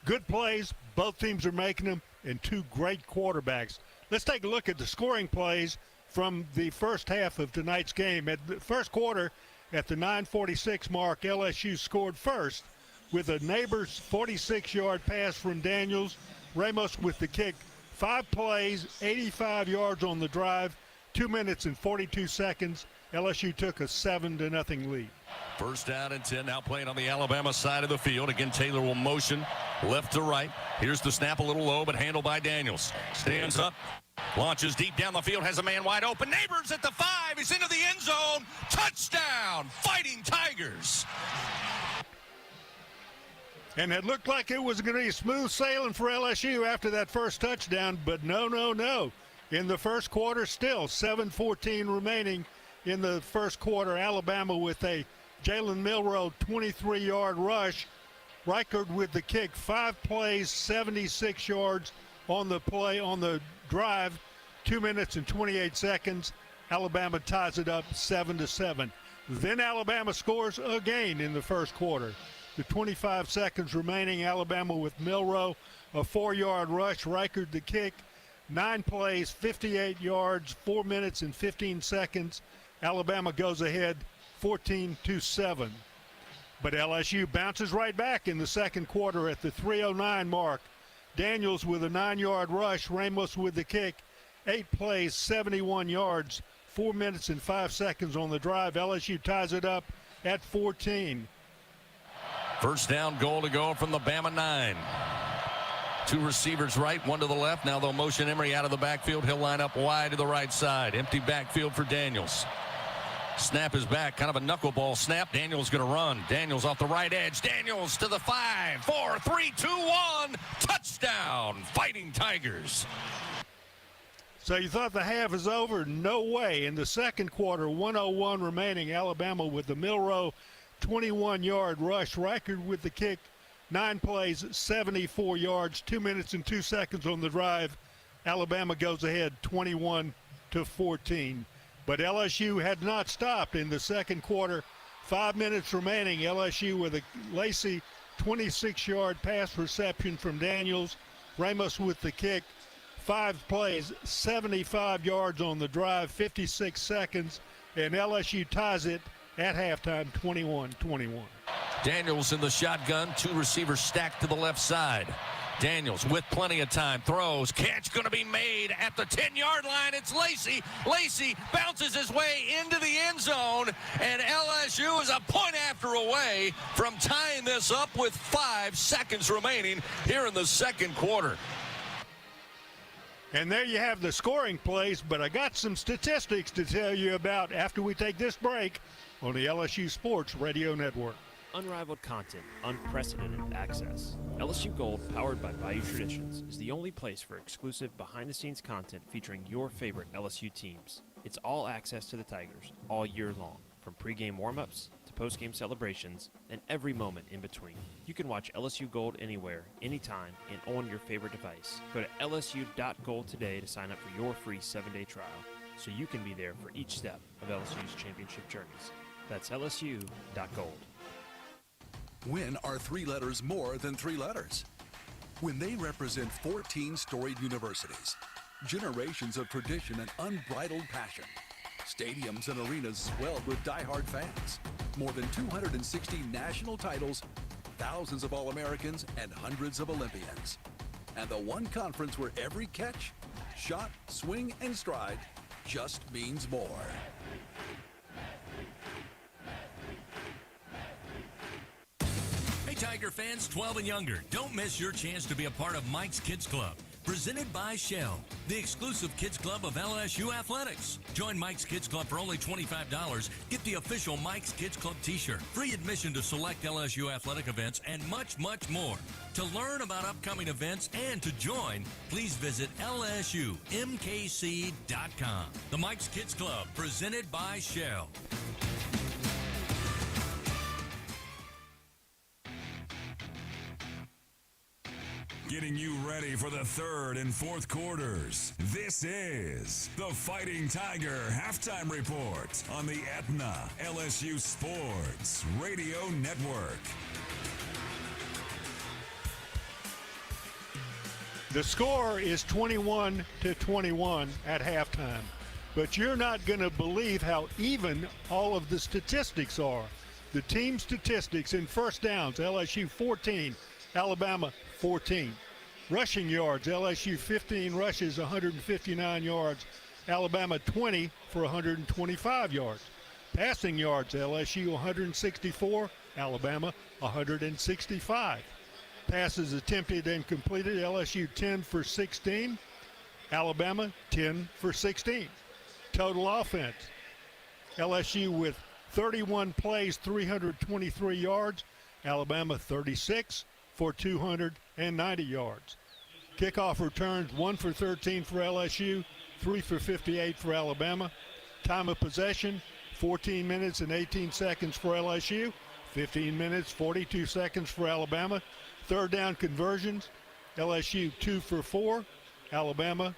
Good plays, both teams are making them, and two great quarterbacks. Let's take a look at the scoring plays from the first half of tonight's game. At the first quarter, at the 9:46 mark, LSU scored first with a Neighbors 46-yard pass from Daniels. Ramos with the kick. 5 plays, 85 yards on the drive, 2 minutes and 42 seconds. LSU took a 7-0 lead. First down and 10, now playing on the Alabama side of the field. Again, Taylor will motion left to right. Here's the snap, a little low, but handled by Daniels. Stands up, launches deep down the field, has a man wide open. Neighbors at the 5, he's into the end zone. Touchdown, Fighting Tigers. And it looked like it was going to be smooth sailing for LSU after that first touchdown, but no. In the first quarter, still 7:14 remaining in the first quarter. Alabama with a Jalen Milroe 23-yard rush. Reichard with the kick. 5 plays, 76 yards on the play, on the drive. 2 minutes and 28 seconds. Alabama ties it up 7-7. Then Alabama scores again in the first quarter. The 25 seconds remaining, Alabama with Milroe, a 4-yard rush. Reichard the kick. 9 plays, 58 yards, 4 minutes and 15 seconds. Alabama goes ahead 14-7. But LSU bounces right back in the second quarter at the 3:09 mark. Daniels with a 9-yard rush. Ramos with the kick. 8 plays, 71 yards, 4 minutes and 5 seconds on the drive. LSU ties it up at 14. First down, goal to go from the Bama 9. 2 receivers right, 1 to the left. Now they'll motion Emery out of the backfield. He'll line up wide to the right side. Empty backfield for Daniels. Snap is back, kind of a knuckleball snap. Daniels going to run. Daniels off the right edge. Daniels to the 5, 4, 3, 2, 1. Touchdown, Fighting Tigers. So you thought the half is over? No way. In the second quarter, 1:01 remaining. Alabama with the Milroe 21-yard rush. Reichard with the kick. 9 plays, 74 yards, 2 minutes and 2 seconds on the drive. Alabama goes ahead 21-14. But LSU had not stopped in the second quarter. 5 minutes remaining. LSU with a Lacey 26-yard pass reception from Daniels. Ramos with the kick. 5 plays, 75 yards on the drive, 56 seconds. And LSU ties it at halftime, 21-21. Daniels in the shotgun. 2 receivers stacked to the left side. Daniels with plenty of time, throws, catch going to be made at the 10-yard line. It's Lacey. Lacey bounces his way into the end zone, and LSU is a point after away from tying this up with 5 seconds remaining here in the second quarter. And there you have the scoring plays, but I got some statistics to tell you about after we take this break on the LSU Sports Radio Network. Unrivaled content, unprecedented access. LSU Gold, powered by Bayou Traditions, is the only place for exclusive behind-the-scenes content featuring your favorite LSU teams. It's all access to the Tigers all year long, from pregame warm-ups to postgame celebrations and every moment in between. You can watch LSU Gold anywhere, anytime, and on your favorite device. Go to lsu.gold today to sign up for your free 7-day trial. so you can be there for each step of LSU's championship journeys. That's LSU.gold. When are three letters more than three letters? When they represent 14 storied universities, generations of tradition and unbridled passion, stadiums and arenas swelled with diehard fans, more than 260 national titles, thousands of All-Americans, and hundreds of Olympians. And the one conference where every catch, shot, swing, and stride just means more. Hey, Tiger fans 12 and younger, don't miss your chance to be a part of Mike's Kids Club. Presented by Shell, the exclusive kids club of LSU Athletics. Join Mike's Kids Club for only $25. Get the official Mike's Kids Club t-shirt, free admission to select LSU athletic events, and much, much more. To learn about upcoming events and to join, please visit LSUMKC.com. The Mike's Kids Club, presented by Shell. Getting you ready for the third and fourth quarters. This is the Fighting Tiger Halftime Report on the Aetna LSU Sports Radio Network. The score is 21-21 at halftime, but you're not going to believe how even all of the statistics are. The team statistics in first downs, LSU 14, Alabama 14. Rushing yards, LSU 15 rushes, 159 yards. Alabama 20 for 125 yards. Passing yards, LSU 164, Alabama 165. Passes attempted and completed, LSU 10 for 16, Alabama 10 for 16. Total offense, LSU with 31 plays, 323 yards, Alabama 36 for 290 yards. Kickoff returns 1 for 13 for LSU, 3 for 58 for Alabama. Time of possession, 14 minutes and 18 seconds for LSU, 15 minutes, 42 seconds for Alabama. Third down conversions, LSU 2 for 4, Alabama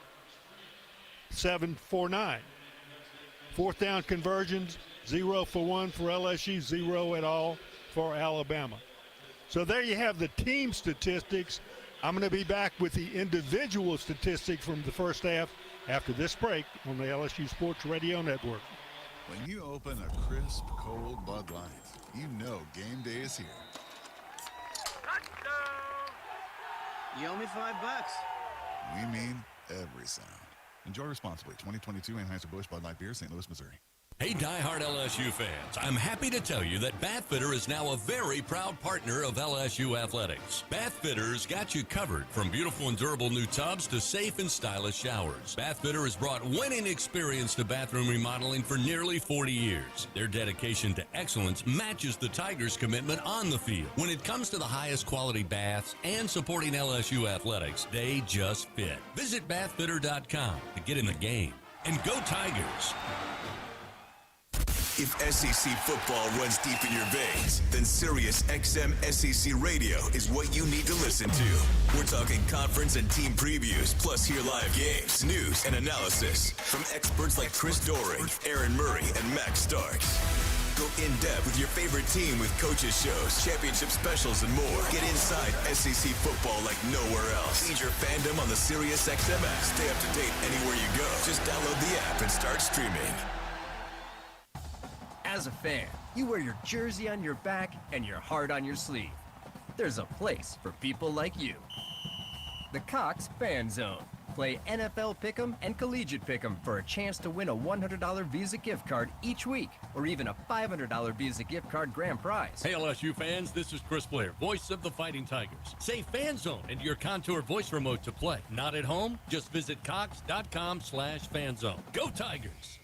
7 for 9. Fourth down conversions, 0 for 1 for LSU, 0 at all for Alabama. So there you have the team statistics. I'm going to be back with the individual statistics from the first half after this break on the LSU Sports Radio Network. When you open a crisp, cold Bud Light, you know game day is here. You owe me $5. We mean every sound. Enjoy responsibly. 2022 Anheuser-Busch Bud Light Beer, St. Louis, Missouri. Hey, diehard LSU fans, I'm happy to tell you that Bathfitter is now a very proud partner of LSU Athletics. Bathfitter's got you covered from beautiful and durable new tubs to safe and stylish showers. Bathfitter has brought winning experience to bathroom remodeling for nearly 40 years. Their dedication to excellence matches the Tigers' commitment on the field. When it comes to the highest quality baths and supporting LSU Athletics, they just fit. Visit bathfitter.com to get in the game. And go Tigers! If SEC football runs deep in your veins, then Sirius XM SEC Radio is what you need to listen to. We're talking conference and team previews, plus hear live games, news, and analysis from experts like Chris Doering, Aaron Murray, and Max Starks. Go in-depth with your favorite team with coaches shows, championship specials, and more. Get inside SEC football like nowhere else. Feed your fandom on the Sirius XM app. Stay up to date anywhere you go. Just download the app and start streaming. As a fan, you wear your jersey on your back and your heart on your sleeve. There's a place for people like you. The Cox Fan Zone. Play NFL Pick'em and Collegiate Pick'em for a chance to win a $100 Visa gift card each week, or even a $500 Visa gift card grand prize. Hey LSU fans, this is Chris Blair, voice of the Fighting Tigers. Say Fan Zone into your Contour voice remote to play. Not at home? Just visit cox.com/fanzone. Go Tigers!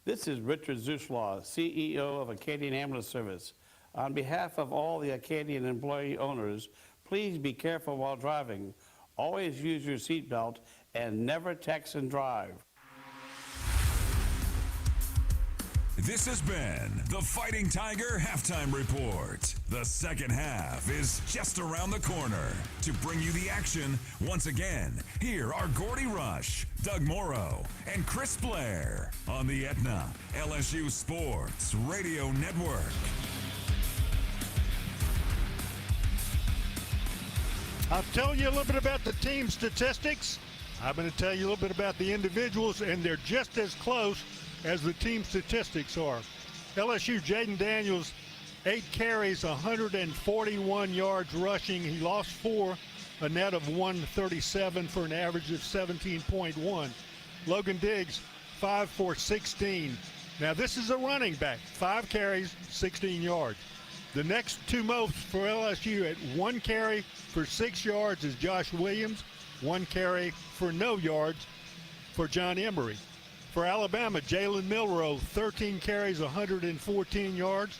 This is Richard Zuslaw, CEO of Acadian Ambulance Service. On behalf of all the Acadian employee owners, please be careful while driving. Always use your seatbelt and never text and drive. This has been the Fighting Tiger Halftime Report. The second half is just around the corner. To bring you the action, once again, here are Gordy Rush, Doug Morrow, and Chris Blair on the Aetna LSU Sports Radio Network. I'll tell you a little bit about the team statistics. I'm going to tell you a little bit about the individuals, and they're just as close as the team statistics are. LSU, Jaden Daniels, 8 carries, 141 yards rushing. He lost 4, a net of 137 for an average of 17.1. Logan Diggs, 5 for 16. Now this is a running back, 5 carries, 16 yards. The next two most for LSU at 1 carry for 6 yards is Josh Williams, 1 carry for no yards for John Emery. For Alabama, Jalen Milroe, 13 carries, 114 yards.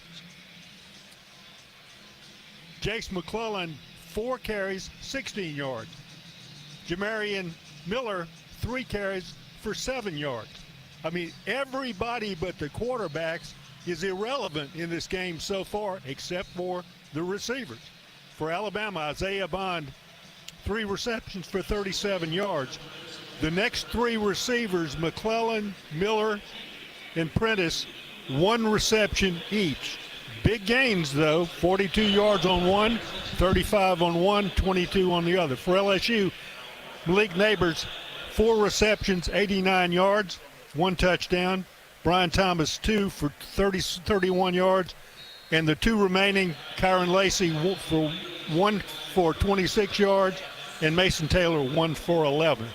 Jace McClellan, 4 carries, 16 yards. Jamarian Miller, 3 carries for 7 yards. I mean, everybody but the quarterbacks is irrelevant in this game so far, except for the receivers. For Alabama, Isaiah Bond, 3 receptions for 37 yards. The next 3 receivers, McClellan, Miller, and Prentice, 1 reception each. Big gains, though, 42 yards on one, 35 on one, 22 on the other. For LSU, Malik Neighbors, 4 receptions, 89 yards, 1 touchdown. Brian Thomas, 2 for 31 yards. And the 2 remaining, Kyron Lacey, 1 for 26 yards, and Mason Taylor, 1 for 11.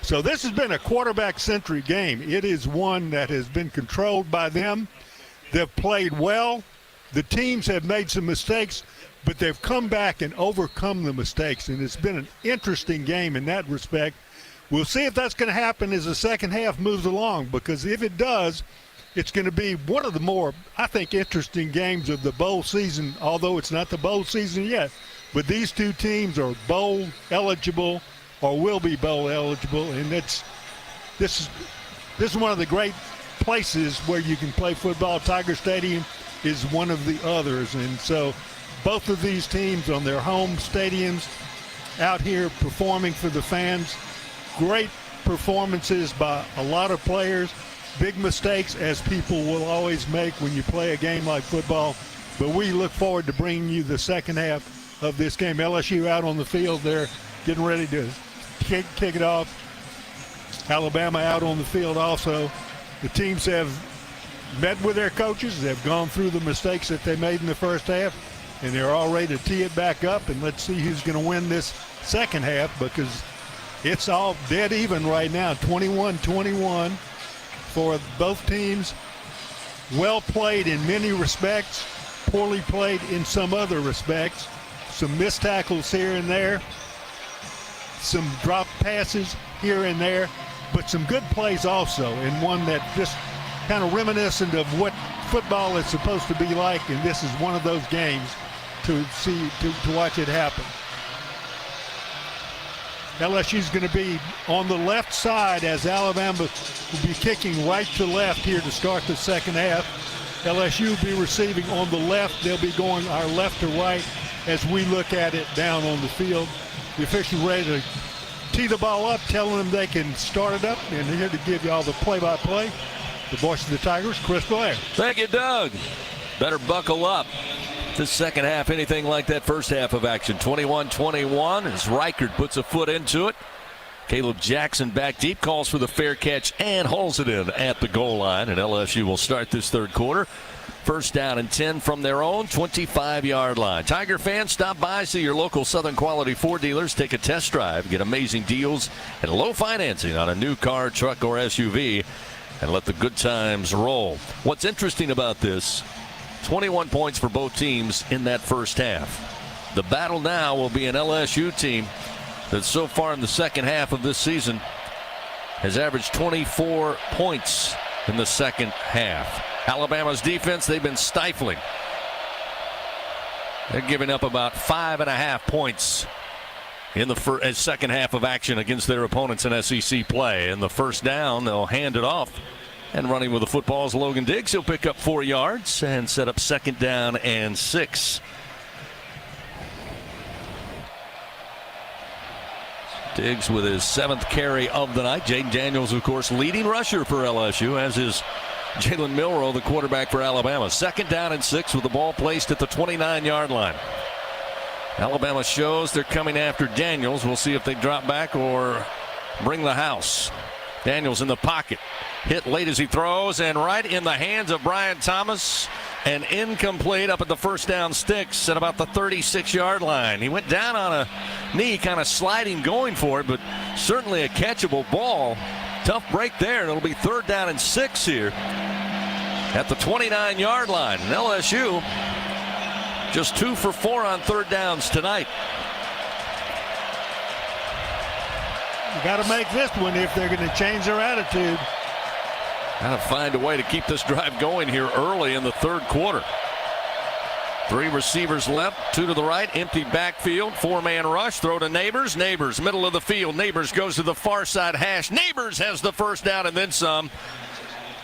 So this has been a quarterback-centric game. It is one that has been controlled by them. They've played well. The teams have made some mistakes, but they've come back and overcome the mistakes, and it's been an interesting game in that respect. We'll see if that's going to happen as the second half moves along, because if it does, it's going to be one of the more, I think, interesting games of the bowl season, although it's not the bowl season yet. But these two teams are bowl eligible or will be bowl eligible, and this is one of the great places where you can play football. Tiger Stadium is one of the others, and so both of these teams on their home stadiums out here performing for the fans. Great performances by a lot of players. Big mistakes, as people will always make when you play a game like football, but we look forward to bringing you the second half of this game. LSU out on the field, they're getting ready to kick it off. Alabama out on the field also. The teams have met with their coaches. They've gone through the mistakes that they made in the first half, and they're all ready to tee it back up, and let's see who's going to win this second half, because it's all dead even right now, 21-21 for both teams. Well played in many respects, poorly played in some other respects. Some missed tackles here and there, some drop passes here and there, but some good plays also, and one that just kind of reminiscent of what football is supposed to be like, and this is one of those games to watch it happen. LSU's going to be on the left side as Alabama will be kicking right to left here to start the second half. LSU will be receiving on the left. They'll be going our left to right as we look at it down on the field. The official ready to tee the ball up, telling them they can start it up, and here to give you all the play-by-play. The voice of the Tigers, Chris Blair. Thank you, Doug. Better buckle up. This second half, anything like that first half of action. 21-21 as Reichert puts a foot into it. Caleb Jackson back deep, calls for the fair catch and hauls it in at the goal line. And LSU will start this third quarter. First down and 10 from their own 25-yard line. Tiger fans, stop by, see your local Southern Quality Ford dealers, take a test drive, get amazing deals and low financing on a new car, truck, or SUV, and let the good times roll. What's interesting about this, 21 points for both teams in that first half. The battle now will be an LSU team that so far in the second half of this season has averaged 24 points in the second half. Alabama's defense, they've been stifling. They're giving up about 5.5 points in the second half of action against their opponents in SEC play. And the first down, they'll hand it off And running with the football is Logan Diggs. He'll pick up 4 yards and set up 2nd down and 6. Diggs with his 7th carry of the night. Jaden Daniels, of course, leading rusher for LSU, as is Jalen Milroe, the quarterback for Alabama. 2nd down and 6 with the ball placed at the 29-yard line. Alabama shows they're coming after Daniels. We'll see if they drop back or bring the house. Daniels in the pocket. Hit late as he throws, and right in the hands of Brian Thomas. And incomplete up at the 1st down sticks at about the 36-yard line. He went down on a knee, kind of sliding, going for it, but certainly a catchable ball. Tough break there, and it'll be 3rd down and 6 here at the 29-yard line. And LSU just 2 for 4 on 3rd downs tonight. You got to make this one if they're going to change their attitude. Got to find a way to keep this drive going here early in the 3rd quarter. 3 receivers left, 2 to the right, empty backfield, 4-man rush, throw to Neighbors. Neighbors, middle of the field. Neighbors goes to the far side hash. Neighbors has the 1st down and then some.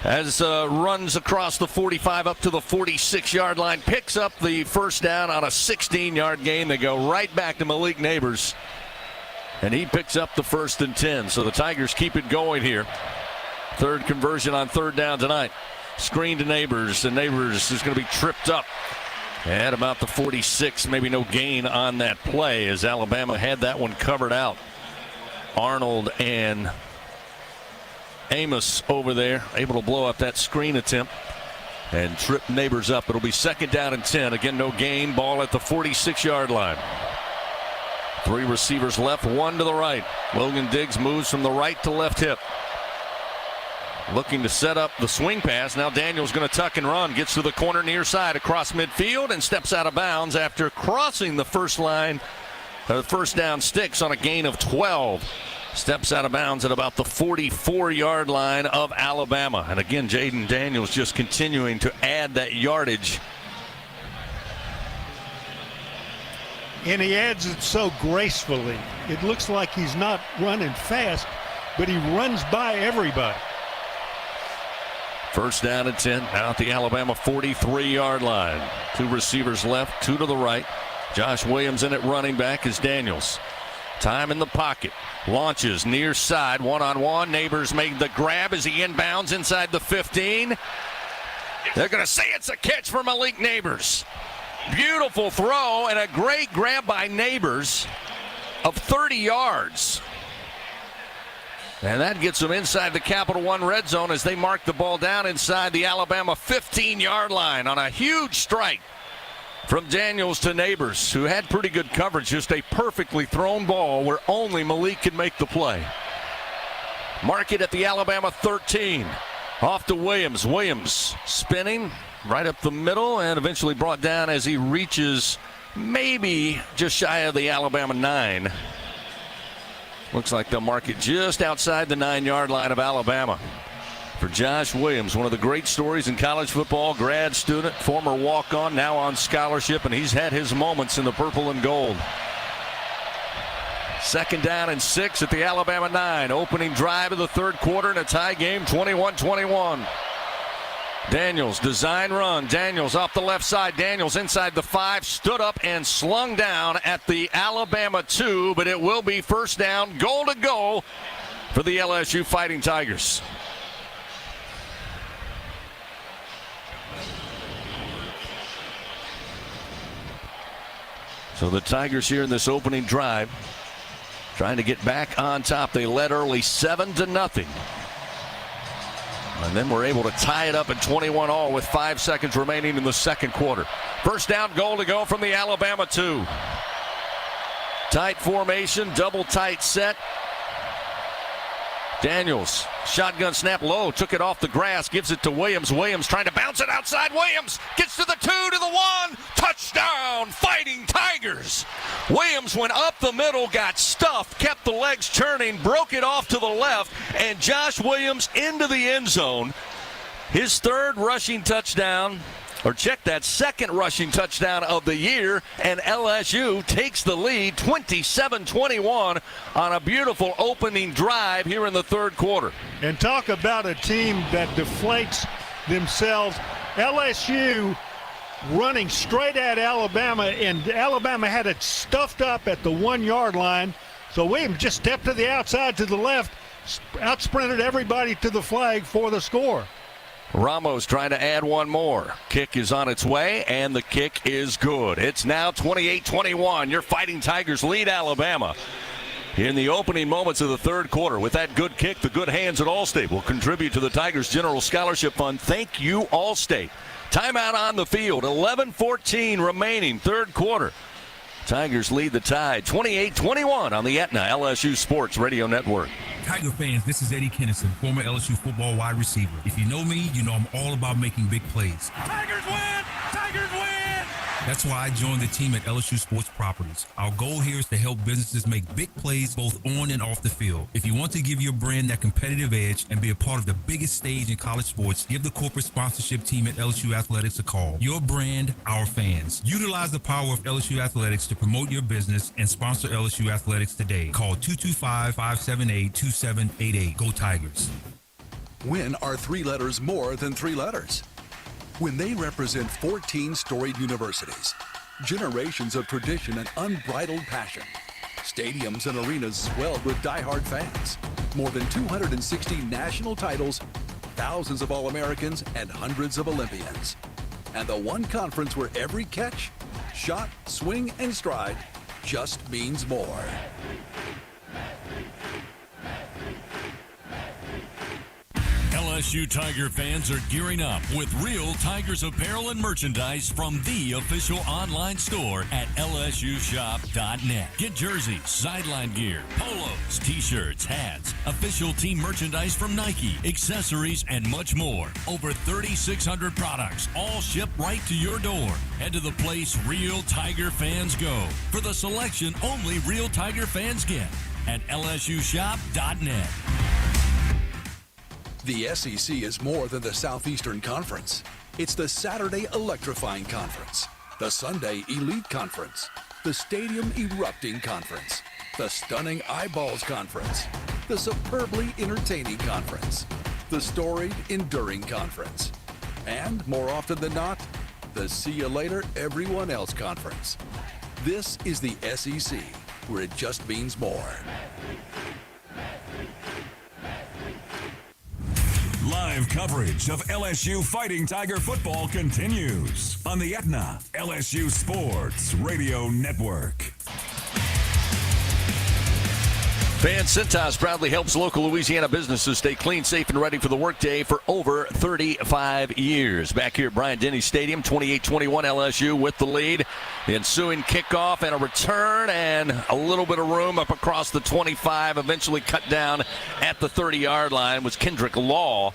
As runs across the 45 up to the 46-yard line, picks up the 1st down on a 16-yard gain. They go right back to Malik Neighbors, and he picks up the 1st and 10. So the Tigers keep it going here. 3rd conversion on 3rd down tonight. Screen to Neighbors, and Neighbors is going to be tripped up at about the 46. Maybe no gain on that play as Alabama had that one covered out. Arnold and Amos over there able to blow up that screen attempt and trip Neighbors up. It'll be 2nd down and 10. Again, no gain. Ball at the 46-yard line. 3 receivers left, 1 to the right. Logan Diggs moves from the right to left hip. Looking to set up the swing pass. Now Daniels going to tuck and run. Gets to the corner near side across midfield and steps out of bounds after crossing the 1st down sticks on a gain of 12. Steps out of bounds at about the 44-yard line of Alabama. And again, Jaden Daniels just continuing to add that yardage. And he adds it so gracefully. It looks like he's not running fast, but he runs by everybody. 1st down and 10 now at the Alabama 43-yard line. 2 receivers left, 2 to the right. Josh Williams in at running back is Daniels. Time in the pocket. Launches near side, one-on-one. Neighbors made the grab as he inbounds inside the 15. They're going to say it's a catch for Malik Neighbors. Beautiful throw and a great grab by Neighbors of 30 yards. And that gets them inside the Capital One red zone as they mark the ball down inside the Alabama 15-yard line on a huge strike from Daniels to Neighbors, who had pretty good coverage. Just a perfectly thrown ball where only Malik could make the play. Mark it at the Alabama 13. Off to Williams. Williams spinning right up the middle and eventually brought down as he reaches maybe just shy of the Alabama 9. Looks like they'll mark it just outside the 9-yard line of Alabama. For Josh Williams, one of the great stories in college football, grad student, former walk-on, now on scholarship, and he's had his moments in the purple and gold. 2nd down and 6 at the Alabama 9. Opening drive of the 3rd quarter in a tie game, 21-21. Daniels, design run. Daniels off the left side. Daniels inside the 5, stood up and slung down at the Alabama 2, but it will be 1st down, goal to go for the LSU Fighting Tigers. So the Tigers here in this opening drive trying to get back on top. They led early 7-0. And then we're able to tie it up at 21-all with 5 seconds remaining in the 2nd quarter. 1st down, goal to go from the Alabama 2. Tight formation, double tight set. Daniels, shotgun snap low, took it off the grass, gives it to Williams. Williams trying to bounce it outside. Williams gets to the 2, to the 1. Touchdown, Fighting Tigers. Williams went up the middle, got stuffed, kept the legs churning, broke it off to the left, and Josh Williams into the end zone. His 3rd rushing touchdown or check that second rushing touchdown of the year, and LSU takes the lead 27-21 on a beautiful opening drive here in the third quarter. And talk about a team that deflates themselves. LSU running straight at Alabama, and Alabama had it stuffed up at the 1-yard line. So Williams just stepped to the outside to the left, out-sprinted everybody to the flag for the score. Ramos trying to add one more. Kick is on its way, and the kick is good. It's now 28-21. Your Fighting Tigers lead Alabama in the opening moments of the third quarter. With that good kick, the good hands at Allstate will contribute to the Tigers General Scholarship Fund. Thank you, Allstate. Timeout on the field. 11:14 remaining, third quarter. Tigers lead the Tide 28-21 on the Aetna LSU Sports Radio Network. Tiger fans, this is Eddie Kennison, former LSU football wide receiver. If you know me, you know I'm all about making big plays. Tigers win! Tigers win! That's why I joined the team at LSU Sports Properties. Our goal here is to help businesses make big plays both on and off the field. If you want to give your brand that competitive edge and be a part of the biggest stage in college sports, give the corporate sponsorship team at LSU Athletics a call. Your brand, our fans. Utilize the power of LSU Athletics to promote your business and sponsor LSU Athletics today. Call 225-578-2788. Go Tigers. When are 3 letters more than 3 letters? When they represent 14 storied universities, generations of tradition and unbridled passion, stadiums and arenas swelled with diehard fans, more than 260 national titles, thousands of All-Americans, and hundreds of Olympians. And the one conference where every catch, shot, swing, and stride just means more. LSU Tiger fans are gearing up with real Tigers apparel and merchandise from the official online store at lsushop.net. Get jerseys, sideline gear, polos, t-shirts, hats, official team merchandise from Nike, accessories, and much more. Over 3,600 products, all shipped right to your door. Head to the place real Tiger fans go for the selection only real Tiger fans get at lsushop.net. The SEC is more than the Southeastern Conference. It's the Saturday Electrifying Conference, the Sunday Elite Conference, the Stadium Erupting Conference, the Stunning Eyeballs Conference, the Superbly Entertaining Conference, the Storied Enduring Conference, and, more often than not, the See You Later Everyone Else Conference. This is the SEC, where it just means more. Live coverage of LSU Fighting Tiger football continues on the Aetna LSU Sports Radio Network. Van Cintas proudly helps local Louisiana businesses stay clean, safe, and ready for the workday for over 35 years. Back here at Bryant-Denny Stadium, 28-21 LSU with the lead. The ensuing kickoff and a return and a little bit of room up across the 25, eventually cut down at the 30-yard line was Kendrick Law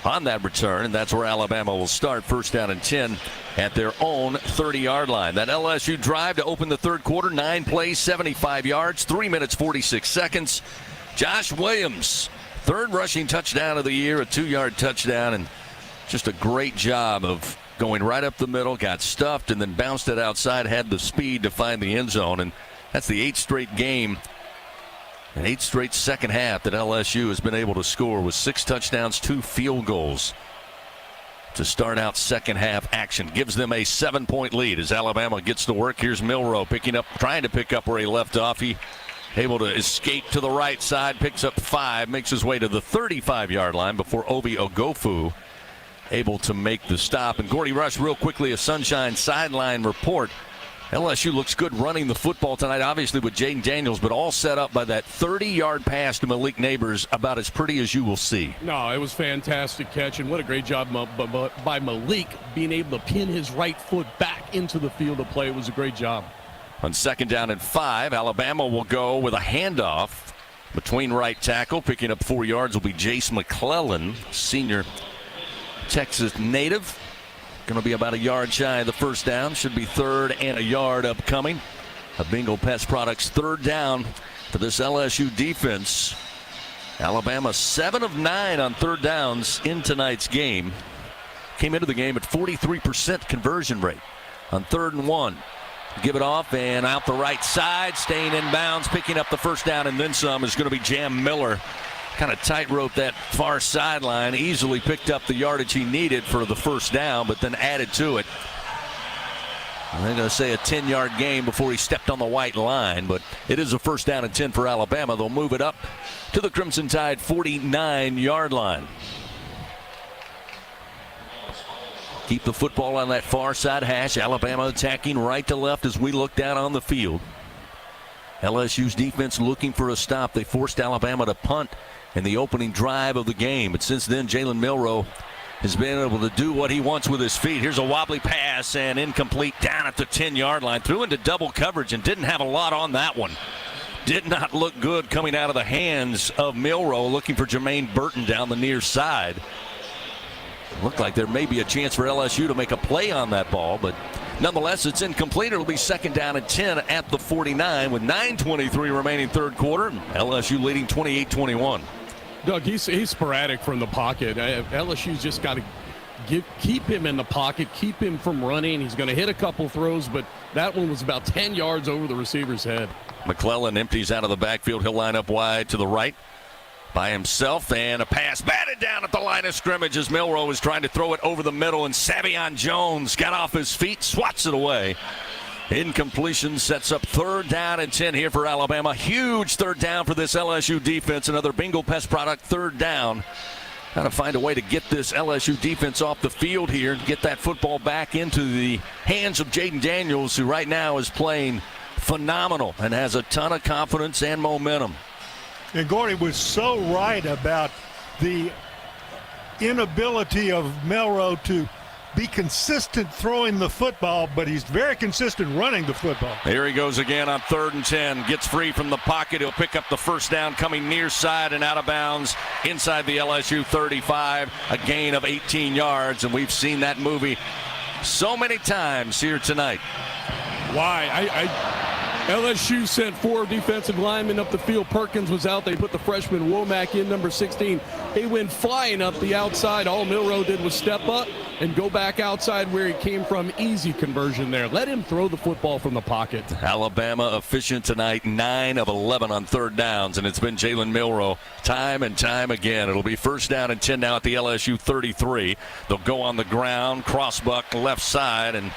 on that return, and that's where Alabama will start. First down and 10 at their own 30-yard line. That LSU drive to open the third quarter, 9 plays, 75 yards, 3 minutes, 46 seconds. Josh Williams, third rushing touchdown of the year, a 2-yard touchdown, and just a great job of going right up the middle, got stuffed, and then bounced it outside, had the speed to find the end zone, and that's the 8th straight game, an 8th straight second half that LSU has been able to score with 6 touchdowns, 2 field goals to start out second half action. Gives them a 7-point lead as Alabama gets to work. Here's Milroe trying to pick up where he left off. He able to escape to the right side, picks up 5, makes his way to the 35-yard line before Obi Ogofu able to make the stop. And Gordy Rush, real quickly, a Sunshine sideline report. LSU looks good running the football tonight, obviously with Jaden Daniels, but all set up by that 30-yard pass to Malik Neighbors, about as pretty as you will see. No, it was fantastic catch, and what a great job by Malik being able to pin his right foot back into the field of play. It was a great job. On second down and 5, Alabama will go with a handoff between right tackle. Picking up 4 yards will be Jace McClellan, senior Texas native. Going to be about a yard shy of the first down. Should be third and a yard upcoming. A Bingo Pest Products third down for this LSU defense. Alabama 7 of 9 on third downs in tonight's game. came into the game at 43% conversion rate on 3rd and 1. Give it off and out the right side, staying in bounds, picking up the first down and then some is going to be Jam Miller. Kind of tightrope that far sideline, easily picked up the yardage he needed for the first down, but then added to it. I'm going to say a 10-yard gain before he stepped on the white line, but it is a first down and 10 for Alabama. They'll move it up to the Crimson Tide 49-yard line. Keep the football on that far side hash. Alabama attacking right to left as we look down on the field. LSU's defense looking for a stop. They forced Alabama to punt in the opening drive of the game. But since then, Jalen Milroe has been able to do what he wants with his feet. Here's a wobbly pass and incomplete down at the 10-yard line. Threw into double coverage and didn't have a lot on that one. Did not look good coming out of the hands of Milroe, looking for Jermaine Burton down the near side. Looked like there may be a chance for LSU to make a play on that ball, but nonetheless, it's incomplete. It'll be 2nd down and 10 at the 49 with 9:23 remaining third quarter. LSU leading 28-21. Doug, he's sporadic from the pocket. LSU's just got to keep him in the pocket, keep him from running. He's going to hit a couple throws, but that one was about 10 yards over the receiver's head. McClellan empties out of the backfield. He'll line up wide to the right by himself, and a pass batted down at the line of scrimmage as Milroe was trying to throw it over the middle, and Savion Jones got off his feet, swats it away. Incompletion sets up 3rd down and 10 here for Alabama. Huge 3rd down for this LSU defense. Another Bengal Pest product 3rd down. Got to find a way to get this LSU defense off the field here and get that football back into the hands of Jaden Daniels, who right now is playing phenomenal and has a ton of confidence and momentum. And Gordy was so right about the inability of Milroe to be consistent throwing the football, but he's very consistent running the football. Here he goes again on 3rd and 10. Gets free from the pocket. He'll pick up the first down coming near side and out of bounds inside the LSU 35. A gain of 18 yards, and we've seen that movie so many times here tonight. Why? LSU sent 4 defensive linemen up the field. Perkins was out. They put the freshman Womack in, number 16. He went flying up the outside. All Milroe did was step up and go back outside where he came from. Easy conversion there. Let him throw the football from the pocket. Alabama efficient tonight, 9 of 11 on 3rd downs, and it's been Jalen Milroe time and time again. It'll be 1st down and 10 now at the LSU 33. They'll go on the ground, crossbuck left side, and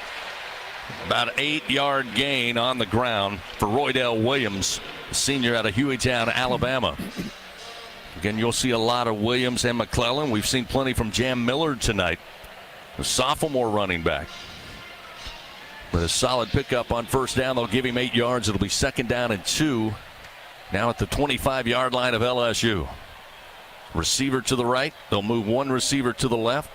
about an 8-yard gain on the ground for Roydell Williams, senior out of Hueytown, Alabama. Again, you'll see a lot of Williams and McClellan. We've seen plenty from Jam Miller tonight, the sophomore running back. With a solid pickup on 1st down, they'll give him 8 yards. It'll be 2nd down and 2. Now at the 25-yard line of LSU. Receiver to the right. They'll move 1 receiver to the left.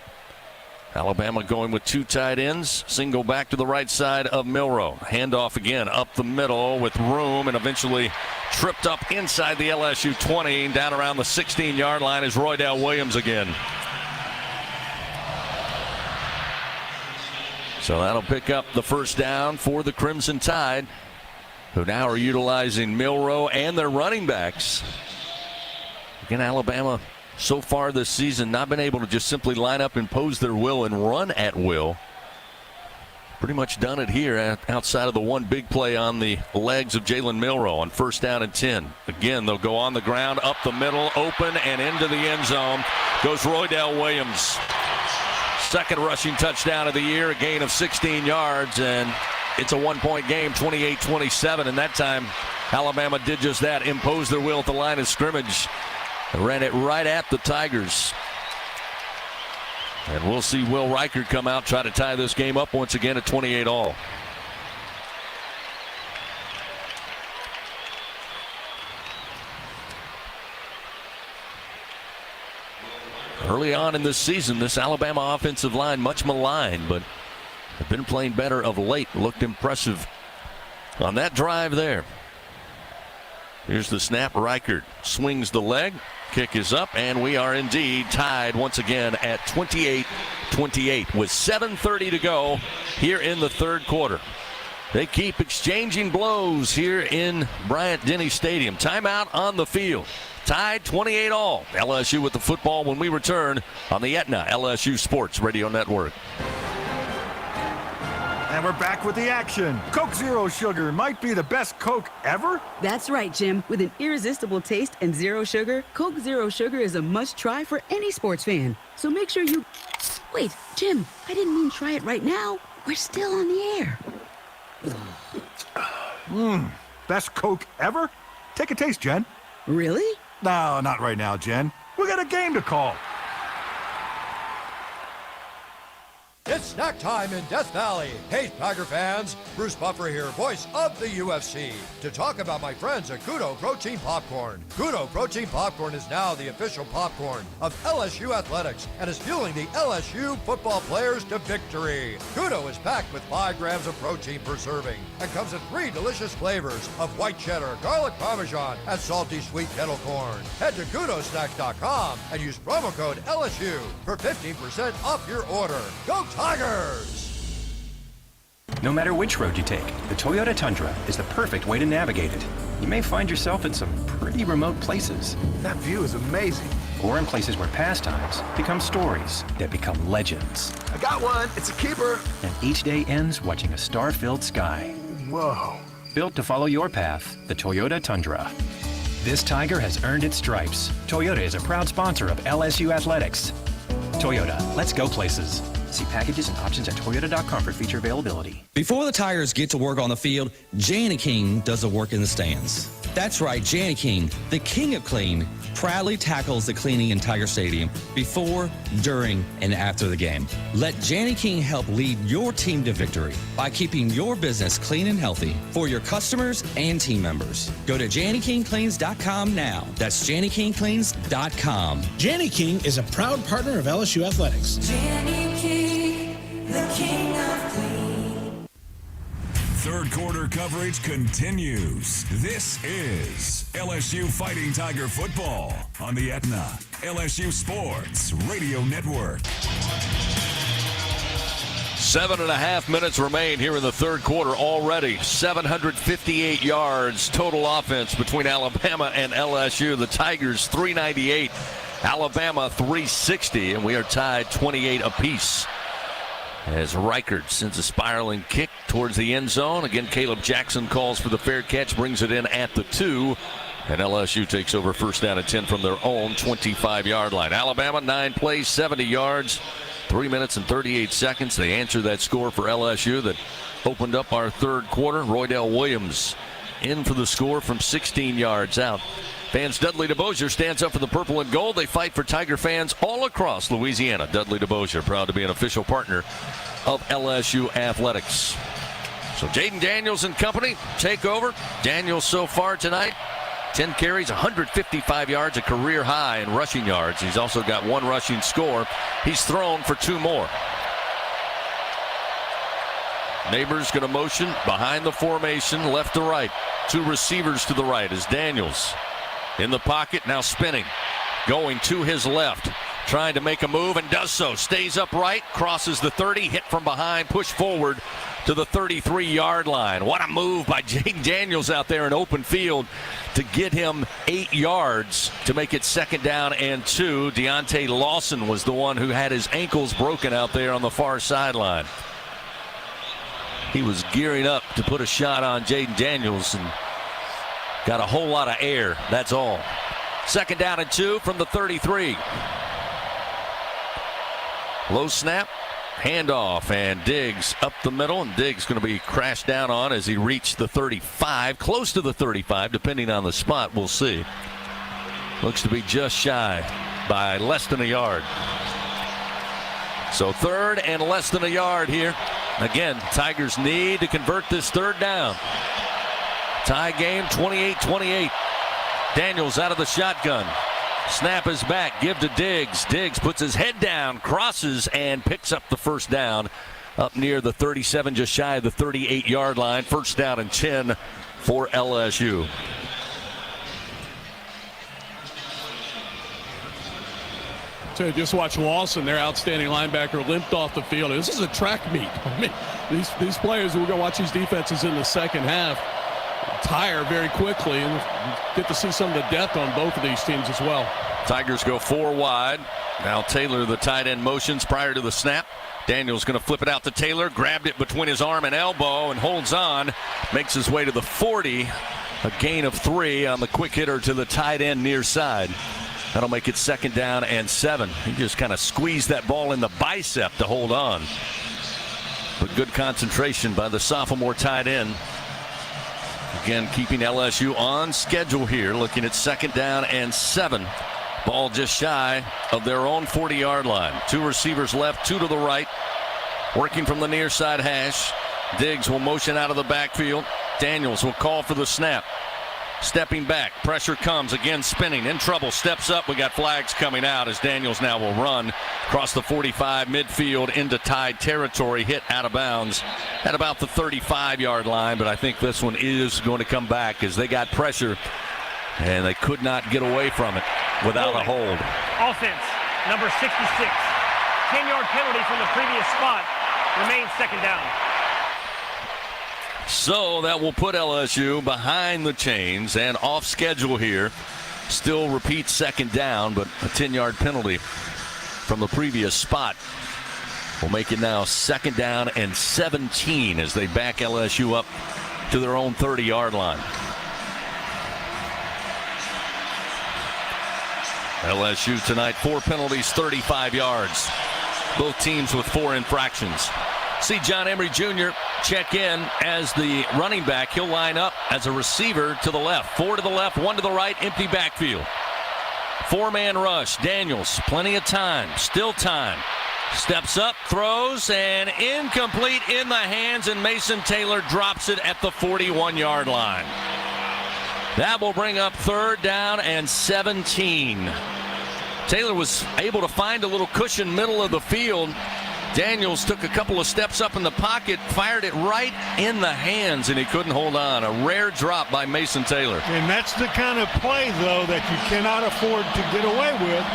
Alabama going with 2 tight ends. Single back to the right side of Milroe. Handoff again up the middle with room, and eventually tripped up inside the LSU 20. Down around the 16-yard line is Roydell Williams again. So that'll pick up the 1st down for the Crimson Tide, who now are utilizing Milroe and their running backs. Again, Alabama so far this season not been able to just simply line up, impose their will, and run at will. Pretty much done it here outside of the one big play on the legs of Jalen Milroe on 1st down and 10. Again, they'll go on the ground, up the middle, open, and into the end zone goes Roydell Williams. 2nd rushing touchdown of the year, a gain of 16 yards, and it's a 1-point game, 28-27, and that time Alabama did just that, impose their will at the line of scrimmage. Ran it right at the Tigers. And we'll see Will Reichert come out, try to tie this game up once again at 28-all. Early on in this season, this Alabama offensive line much maligned, but have been playing better of late. Looked impressive on that drive there. Here's the snap. Reichert swings the leg. Kick is up, and we are indeed tied once again at 28-28 with 7:30 to go here in the 3rd quarter. They keep exchanging blows here in Bryant-Denny Stadium. Timeout on the field. Tied 28-all. LSU with the football when we return on the Aetna LSU Sports Radio Network. And we're back with the action. Coke Zero Sugar might be the best Coke ever. That's right, Jim. With an irresistible taste and zero sugar, Coke Zero Sugar is a must-try for any sports fan. So make sure you... Wait, Jim, I didn't mean try it right now. We're still on the air. Best Coke ever? Take a taste, Jen. Really? No, not right now, Jen. We got a game to call. It's snack time in Death Valley. Hey, Tiger fans, Bruce Buffer here, voice of the UFC, to talk about my friends at Kudo Protein Popcorn. Kudo Protein Popcorn is now the official popcorn of LSU Athletics and is fueling the LSU football players to victory. Kudo is packed with 5 grams of protein per serving and comes in 3 delicious flavors of white cheddar, garlic parmesan, and salty sweet kettle corn. Head to kudosnacks.com and use promo code LSU for 15% off your order. Go Tigers! No matter which road you take, the Toyota Tundra is the perfect way to navigate it. You may find yourself in some pretty remote places. That view is amazing. Or in places where pastimes become stories that become legends. I got one. It's a keeper. And each day ends watching a star-filled sky. Whoa. Built to follow your path, the Toyota Tundra. This Tiger has earned its stripes. Toyota is a proud sponsor of LSU Athletics. Toyota, let's go places. See packages and options at Toyota.com for feature availability. Before the Tigers get to work on the field, Janny King does the work in the stands. That's right, Janny King, the king of clean, proudly tackles the cleaning in Tiger Stadium before, during, and after the game. Let Janny King help lead your team to victory by keeping your business clean and healthy for your customers and team members. Go to JannyKingCleans.com now. That's JannyKingCleans.com. Janny King is a proud partner of LSU Athletics. Janny King, the king of clean. Third quarter coverage continues. This is LSU Fighting Tiger football on the Aetna LSU Sports Radio Network. 7.5 minutes remain here in the third quarter already. 758 yards total offense between Alabama and LSU. The Tigers 398, Alabama 360, and we are tied 28 apiece. As Reichert sends a spiraling kick towards the end zone. Again, Caleb Jackson calls for the fair catch, brings it in at the 2. And LSU takes over first down and 10 from their own 25-yard line. Alabama, 9 plays, 70 yards, 3 minutes and 38 seconds. They answer that score for LSU that opened up our third quarter. Roydell Williams in for the score from 16 yards out. Fans, Dudley DeBosier stands up for the purple and gold. They fight for Tiger fans all across Louisiana. Dudley DeBosier, proud to be an official partner of LSU Athletics. So Jaden Daniels and company take over. Daniels so far tonight, 10 carries, 155 yards, a career high in rushing yards. He's also got 1 rushing score. He's thrown for 2 more. Neighbors going to motion behind the formation, left to right. 2 receivers to the right as Daniels in the pocket, now spinning, going to his left, trying to make a move and does so. Stays upright, crosses the 30, hit from behind, push forward to the 33-yard line. What a move by Jaden Daniels out there in open field to get him 8 yards to make it 2nd down and 2. Deontay Lawson was the one who had his ankles broken out there on the far sideline. He was gearing up to put a shot on Jaden Daniels and got a whole lot of air, that's all. 2nd down and 2 from the 33. Low snap, handoff, and Diggs up the middle, and Diggs going to be crashed down on as he reached the 35, close to the 35, depending on the spot, we'll see. Looks to be just shy by less than a yard. So 3rd and less than a yard here. Again, Tigers need to convert this 3rd down. Tie game, 28-28. Daniels out of the shotgun. Snap is back. Give to Diggs. Diggs puts his head down, crosses, and picks up the 1st down up near the 37, just shy of the 38-yard line. 1st down and 10 for LSU. So just watch Lawson, their outstanding linebacker, limped off the field. This is a track meet. I mean, these players, we're going to watch these defenses in the second half. tire very quickly, and get to see some of the depth on both of these teams as well. Tigers go 4 wide. Now Taylor, the tight end, motions prior to the snap. Daniels going to flip it out to Taylor. Grabbed it between his arm and elbow and holds on. Makes his way to the 40. A gain of 3 on the quick hitter to the tight end near side. That'll make it 2nd down and 7. He just kind of squeezed that ball in the bicep to hold on. But good concentration by the sophomore tight end. Again, keeping LSU on schedule here. Looking at 2nd down and 7. Ball just shy of their own 40-yard line. 2 receivers left, 2 to the right. Working from the near side hash. Diggs will motion out of the backfield. Daniels will call for the snap. Stepping back. Pressure comes. Again spinning. In trouble. Steps up. We got flags coming out as Daniels now will run across the 45 midfield into Tide territory. Hit out of bounds at about the 35-yard line. But I think this one is going to come back as they got pressure and they could not get away from it without a hold. Offense, number 66. 10-yard penalty from the previous spot. Remains 2nd down. So that will put LSU behind the chains and off schedule here. Still repeats 2nd down, but a 10-yard penalty from the previous spot will make it now 2nd down and 17 as they back LSU up to their own 30-yard line. LSU tonight, 4 penalties, 35 yards. Both teams with 4 infractions. See John Emery Jr. check in as the running back. He'll line up as a receiver to the left. 4 to the left, 1 to the right, empty backfield. 4-man rush. Daniels, plenty of time, still time. Steps up, throws, and incomplete in the hands, and Mason Taylor drops it at the 41-yard line. That will bring up 3rd down and 17. Taylor was able to find a little cushion middle of the field. Daniels took a couple of steps up in the pocket, fired it right in the hands, and he couldn't hold on. A rare drop by Mason Taylor. And that's the kind of play, though, that you cannot afford to get away with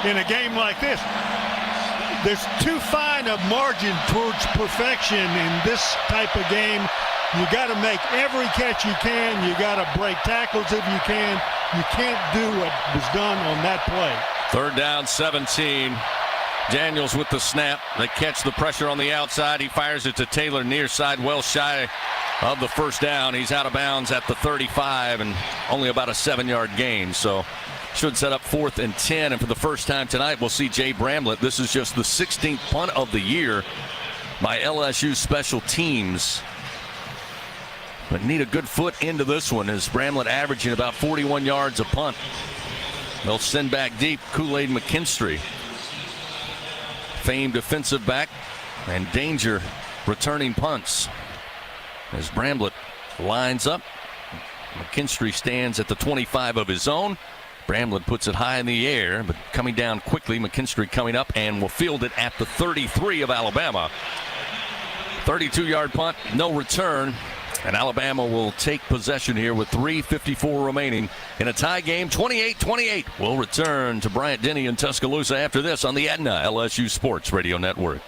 in a game like this. There's too fine a margin towards perfection in this type of game. You got to make every catch you can. You got to break tackles if you can. You can't do what was done on that play. 3rd down, 17. Daniels with the snap. They catch the pressure on the outside. He fires it to Taylor near side, well shy of the 1st down. He's out of bounds at the 35 and only about a 7-yard gain. So should set up 4th and 10. And for the first time tonight, we'll see Jay Bramlett. This is just the 16th punt of the year by LSU special teams. But need a good foot into this one as Bramlett averaging about 41 yards a punt. They'll send back deep Kool-Aid McKinstry. Famed defensive back and danger returning punts. As Bramlett lines up, McKinstry stands at the 25 of his own. Bramlett puts it high in the air, but coming down quickly. McKinstry coming up and will field it at the 33 of Alabama. 32-yard punt, no return. And Alabama will take possession here with 3:54 remaining in a tie game. 28-28. We'll return to Bryant Denny in Tuscaloosa after this on the Aetna LSU Sports Radio Network.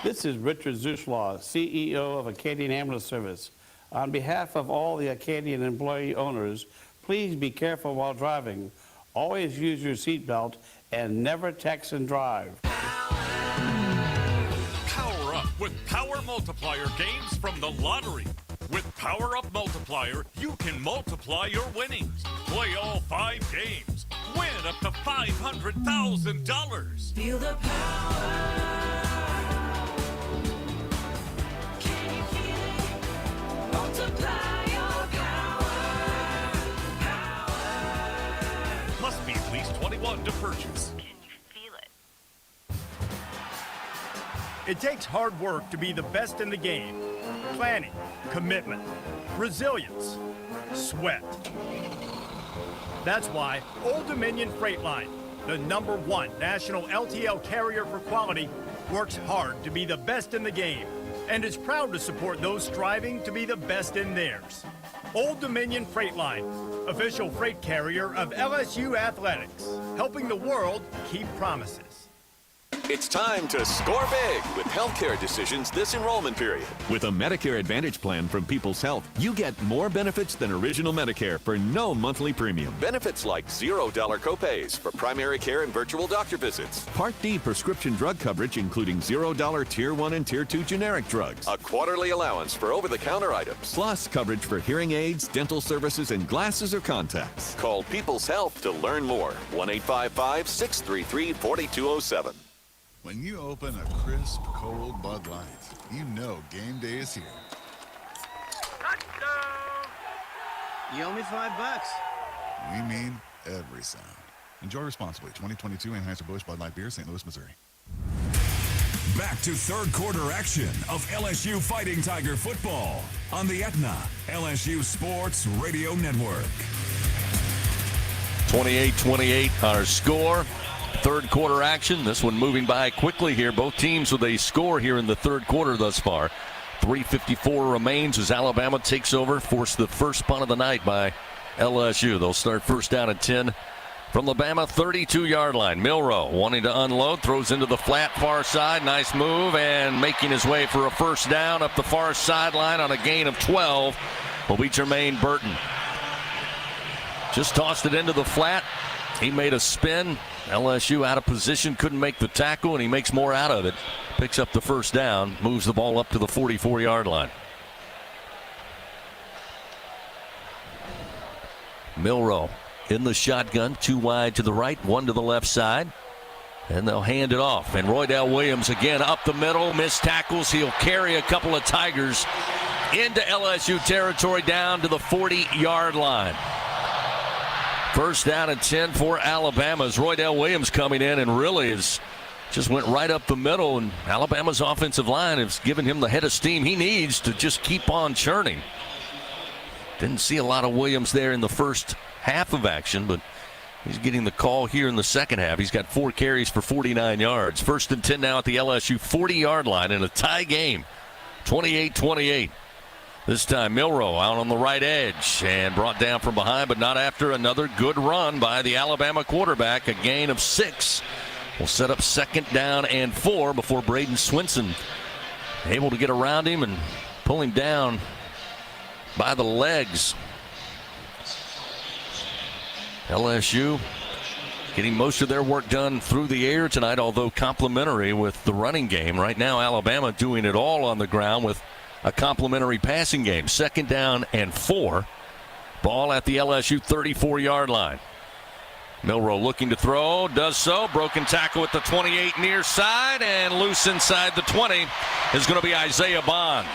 This is Richard Zuslaw, CEO of Acadian Ambulance Service. On behalf of all the Acadian employee owners, please be careful while driving. Always use your seatbelt and never text and drive. Power up with Power Multiplier games from the lottery. With Power Up Multiplier, you can multiply your winnings. Play all 5 games. Win up to $500,000. Feel the power. Can you feel it? Multiply your power. Must be at least 21 to purchase. It takes hard work to be the best in the game. Planning, commitment, resilience, sweat. That's why Old Dominion Freight Line, the #1 national LTL carrier for quality, works hard to be the best in the game and is proud to support those striving to be the best in theirs. Old Dominion Freight Line, official freight carrier of LSU Athletics, helping the world keep promises. It's time to score big with healthcare decisions this enrollment period. With a Medicare Advantage plan from People's Health, you get more benefits than original Medicare for no monthly premium. Benefits like $0 copays for primary care and virtual doctor visits. Part D prescription drug coverage, including $0 Tier 1 and Tier 2 generic drugs. A quarterly allowance for over-the-counter items. Plus coverage for hearing aids, dental services, and glasses or contacts. Call People's Health to learn more. 1-855-633-4207. When you open a crisp, cold Bud Light, you know game day is here. You owe me $5. We mean every sound. Enjoy responsibly. 2022 Anheuser-Busch Bud Light Beer, St. Louis, Missouri. Back to third quarter action of LSU Fighting Tiger football on the Aetna LSU Sports Radio Network. 28-28 our score. Third quarter action. This one moving by quickly here. Both teams with a score here in the third quarter thus far. 3:54 remains as Alabama takes over, forced the first punt of the night by LSU. They'll start first down at 10 from the Bama 32-yard line. Milroe wanting to unload, throws into the flat far side. Nice move, and making his way for a first down up the far sideline on a gain of 12 will be Jermaine Burton. Just tossed it into the flat. He made a spin. LSU out of position, couldn't make the tackle, and he makes more out of it. Picks up the first down, moves the ball up to the 44-yard line. Milroe in the shotgun, 2 wide to the right, 1 to the left side. And they'll hand it off. And Roydell Williams again up the middle, missed tackles. He'll carry a couple of Tigers into LSU territory down to the 40-yard line. First down and 10 for Alabama's Roydell Williams coming in and really just went right up the middle, and Alabama's offensive line has given him the head of steam he needs to just keep on churning. Didn't see a lot of Williams there in the first half of action, but he's getting the call here in the second half. He's got 4 carries for 49 yards. First and 10 now at the LSU 40-yard line in a tie game, 28-28. This time Milroe out on the right edge and brought down from behind, but not after another good run by the Alabama quarterback. A gain of 6 will set up second down and 4 before Braden Swinson able to get around him and pull him down by the legs. LSU getting most of their work done through the air tonight, although complimentary with the running game. Right now Alabama doing it all on the ground with a complimentary passing game. Second down and 4. Ball at the LSU 34-yard line. Milroe looking to throw, does so. Broken tackle at the 28 near side, and loose inside the 20 is going to be Isaiah Bond.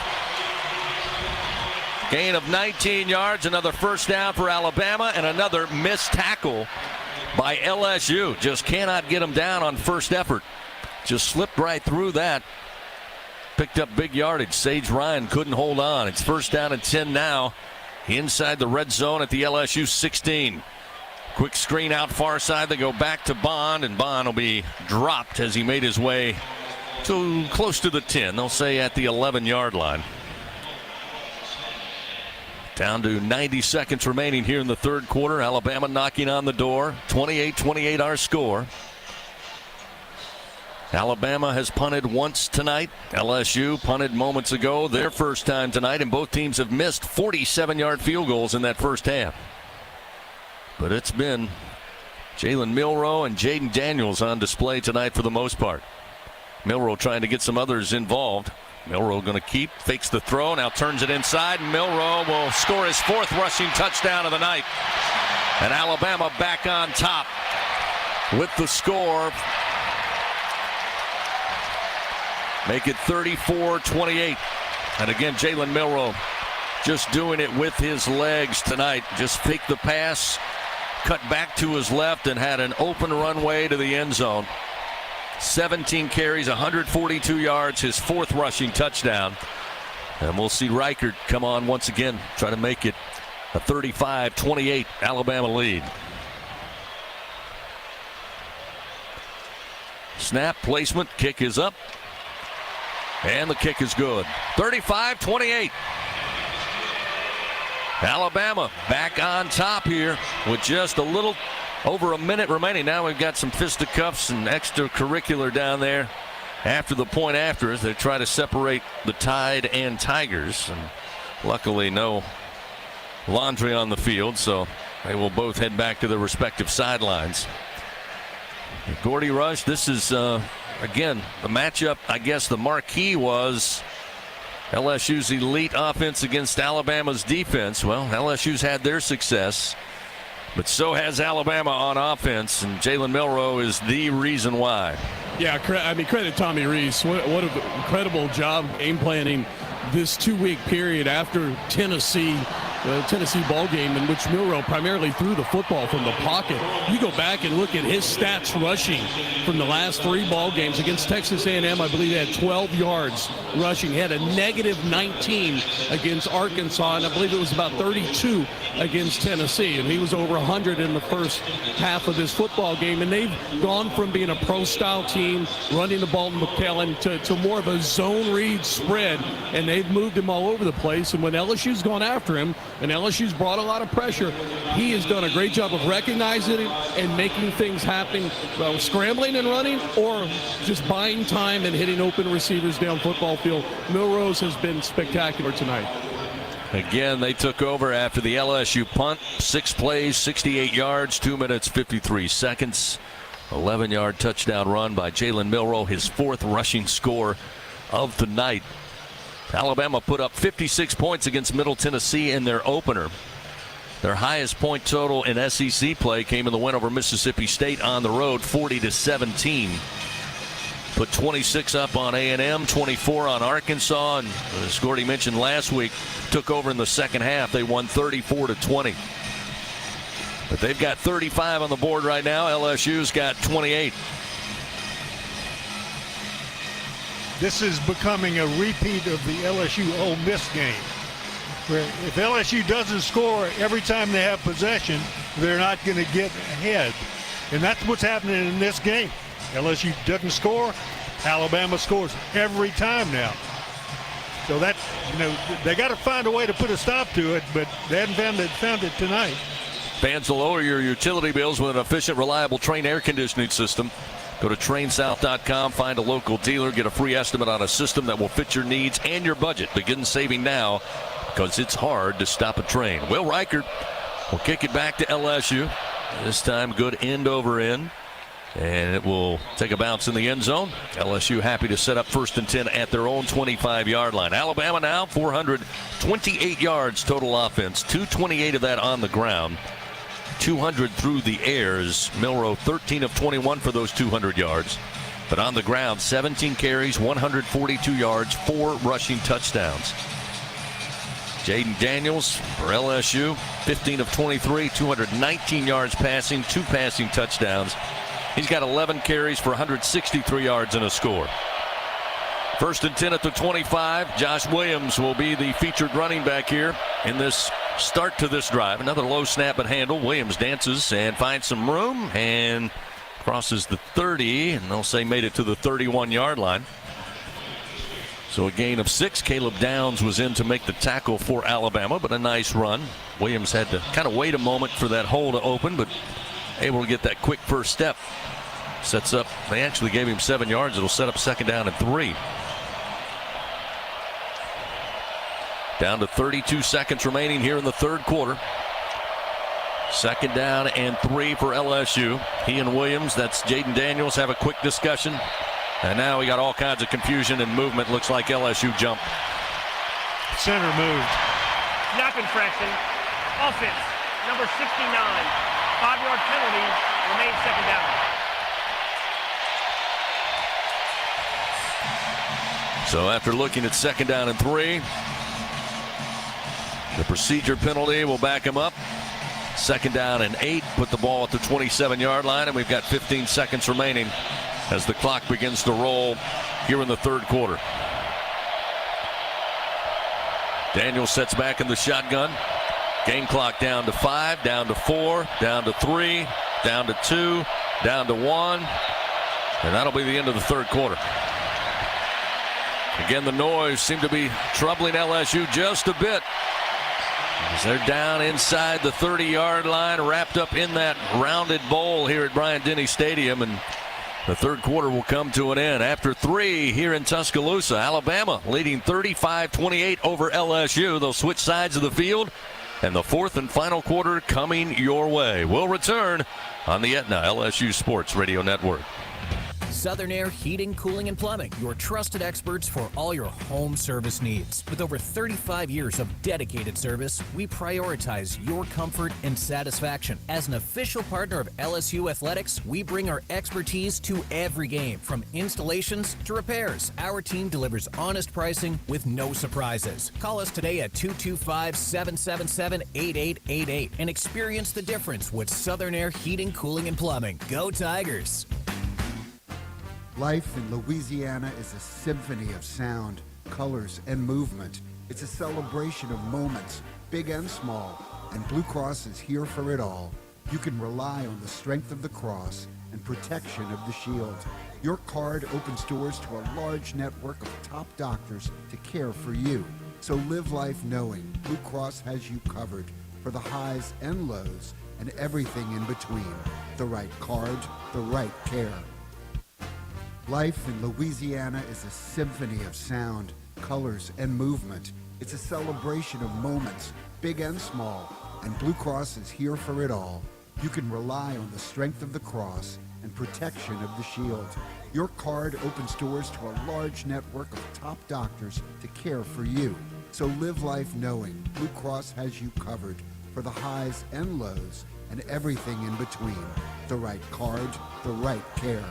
Gain of 19 yards, another first down for Alabama, and another missed tackle by LSU. Just cannot get him down on first effort. Just slipped right through that. Picked up big yardage. Sage Ryan couldn't hold on. It's first down and 10 now inside the red zone at the LSU 16. Quick screen out far side. They go back to Bond, and Bond will be dropped as he made his way to close to the 10. They'll say at the 11-yard line. Down to 90 seconds remaining here in the third quarter. Alabama knocking on the door. 28-28 our score. Alabama has punted once tonight. LSU punted moments ago, their first time tonight, and both teams have missed 47-yard field goals in that first half. But it's been Jalen Milroe and Jaden Daniels on display tonight for the most part. Milroe trying to get some others involved. Milroe going to keep, fakes the throw, now turns it inside. Milroe will score his 4th rushing touchdown of the night. And Alabama back on top with the score. Make it 34-28. And again, Jalen Milroe just doing it with his legs tonight. Just faked the pass, cut back to his left, and had an open runway to the end zone. 17 carries, 142 yards, his 4th rushing touchdown. And we'll see Reichert come on once again, try to make it a 35-28 Alabama lead. Snap, placement, kick is up. And the kick is good. 35-28. Alabama back on top here with just a little Over a minute remaining. Now we've got some fisticuffs and extracurricular down there after the point after as they try to separate the Tide and Tigers. And luckily no laundry on the field, so they will both head back to their respective sidelines. Gordy Rush, this is, again, the matchup. I guess the marquee was LSU's elite offense against Alabama's defense. Well, LSU's had their success, but so has Alabama on offense, and Jalen Milroe is the reason why. Yeah, I mean, credit Tommy Rees. What an incredible job game planning this 2-week period after Tennessee, the Tennessee ball game in which Milroe primarily threw the football from the pocket. You go back and look at his stats rushing from the last 3 ball games against Texas A&M. I believe he had 12 yards rushing. He had a negative 19 against Arkansas, and I believe it was about 32 against Tennessee. And he was over 100 in the first half of this football game. And they've gone from being a pro-style team, running the ball in McKellen, to more of a zone read spread. And they've moved him all over the place. And when LSU's gone after him, and LSU's brought a lot of pressure, he has done a great job of recognizing it and making things happen, scrambling and running, or just buying time and hitting open receivers down football field. Milroe has been spectacular tonight. Again, they took over after the LSU punt. 6 plays, 68 yards, 2 minutes, 53 seconds. 11-yard touchdown run by Jalen Milroe, his 4th rushing score of the night. Alabama put up 56 points against Middle Tennessee in their opener. Their highest point total in SEC play came in the win over Mississippi State on the road, 40-17. Put 26 up on A&M, 24 on Arkansas, and as Gordy mentioned last week, took over in the second half. They won 34-20. But they've got 35 on the board right now. LSU's got 28. This is becoming a repeat of the LSU-Ole Miss game, where if LSU doesn't score every time they have possession, they're not going to get ahead. And that's what's happening in this game. LSU doesn't score, Alabama scores every time now. So that, they got to find a way to put a stop to it, but they haven't found it tonight. Fans will lower your utility bills with an efficient, reliable Trane air conditioning system. Go to TrainSouth.com, find a local dealer, get a free estimate on a system that will fit your needs and your budget. Begin saving now because it's hard to stop a train. Will Reichert will kick it back to LSU. This time good end over end. And it will take a bounce in the end zone. LSU happy to set up 1st and 10 at their own 25-yard line. Alabama now 428 yards total offense, 228 of that on the ground. 200 through the airs. Milroe 13 of 21 for those 200 yards. But on the ground, 17 carries, 142 yards, 4 rushing touchdowns. Jaden Daniels for LSU, 15 of 23, 219 yards passing, 2 passing touchdowns. He's got 11 carries for 163 yards and a score. 1st and 10 at the 25. Josh Williams will be the featured running back here in this start to this drive. Another low snap and handle. Williams dances and finds some room and crosses the 30, and they'll say made it to the 31-yard line. So a gain of 6. Caleb Downs was in to make the tackle for Alabama, but a nice run. Williams had to kind of wait a moment for that hole to open, but able to get that quick first step. Sets up, they actually gave him 7 yards. It'll set up 2nd down and 3. Down to 32 seconds remaining here in the 3rd quarter. 2nd down and 3 for LSU. He and Williams, that's Jaden Daniels, have a quick discussion. And now we got all kinds of confusion and movement. Looks like LSU jumped. Center moved. Snap infraction. Offense, number 69. 5-yard penalty. Remains 2nd down. So after looking at 2nd down and 3, the procedure penalty will back him up. 2nd down and 8. Put the ball at the 27-yard line, and we've got 15 seconds remaining as the clock begins to roll here in the 3rd quarter. Daniels sets back in the shotgun. Game clock down to 5, down to 4, down to 3, down to 2, down to 1. And that'll be the end of the 3rd quarter. Again, the noise seemed to be troubling LSU just a bit. As they're down inside the 30-yard line, wrapped up in that rounded bowl here at Bryant-Denny Stadium, and the third quarter will come to an end. After 3 here in Tuscaloosa, Alabama leading 35-28 over LSU. They'll switch sides of the field, and the fourth and final quarter coming your way. We'll return on the Aetna LSU Sports Radio Network. Southern Air Heating, Cooling, and Plumbing, your trusted experts for all your home service needs. With over 35 years of dedicated service, we prioritize your comfort and satisfaction. As an official partner of LSU Athletics, we bring our expertise to every game, from installations to repairs. Our team delivers honest pricing with no surprises. Call us today at 225-777-8888 and experience the difference with Southern Air Heating, Cooling, and Plumbing. Go Tigers! Life in Louisiana is a symphony of sound, colors, and movement. It's a celebration of moments, big and small, and Blue Cross is here for it all. You can rely on the strength of the cross and protection of the shield. Your card opens doors to a large network of top doctors to care for you. So live life knowing Blue Cross has you covered for the highs and lows and everything in between. The right card, the right care. Life in Louisiana is a symphony of sound, colors, and movement. It's a celebration of moments, big and small, and Blue Cross is here for it all. You can rely on the strength of the cross and protection of the shield. Your card opens doors to a large network of top doctors to care for you. So live life knowing Blue Cross has you covered for the highs and lows and everything in between. The right card, the right care.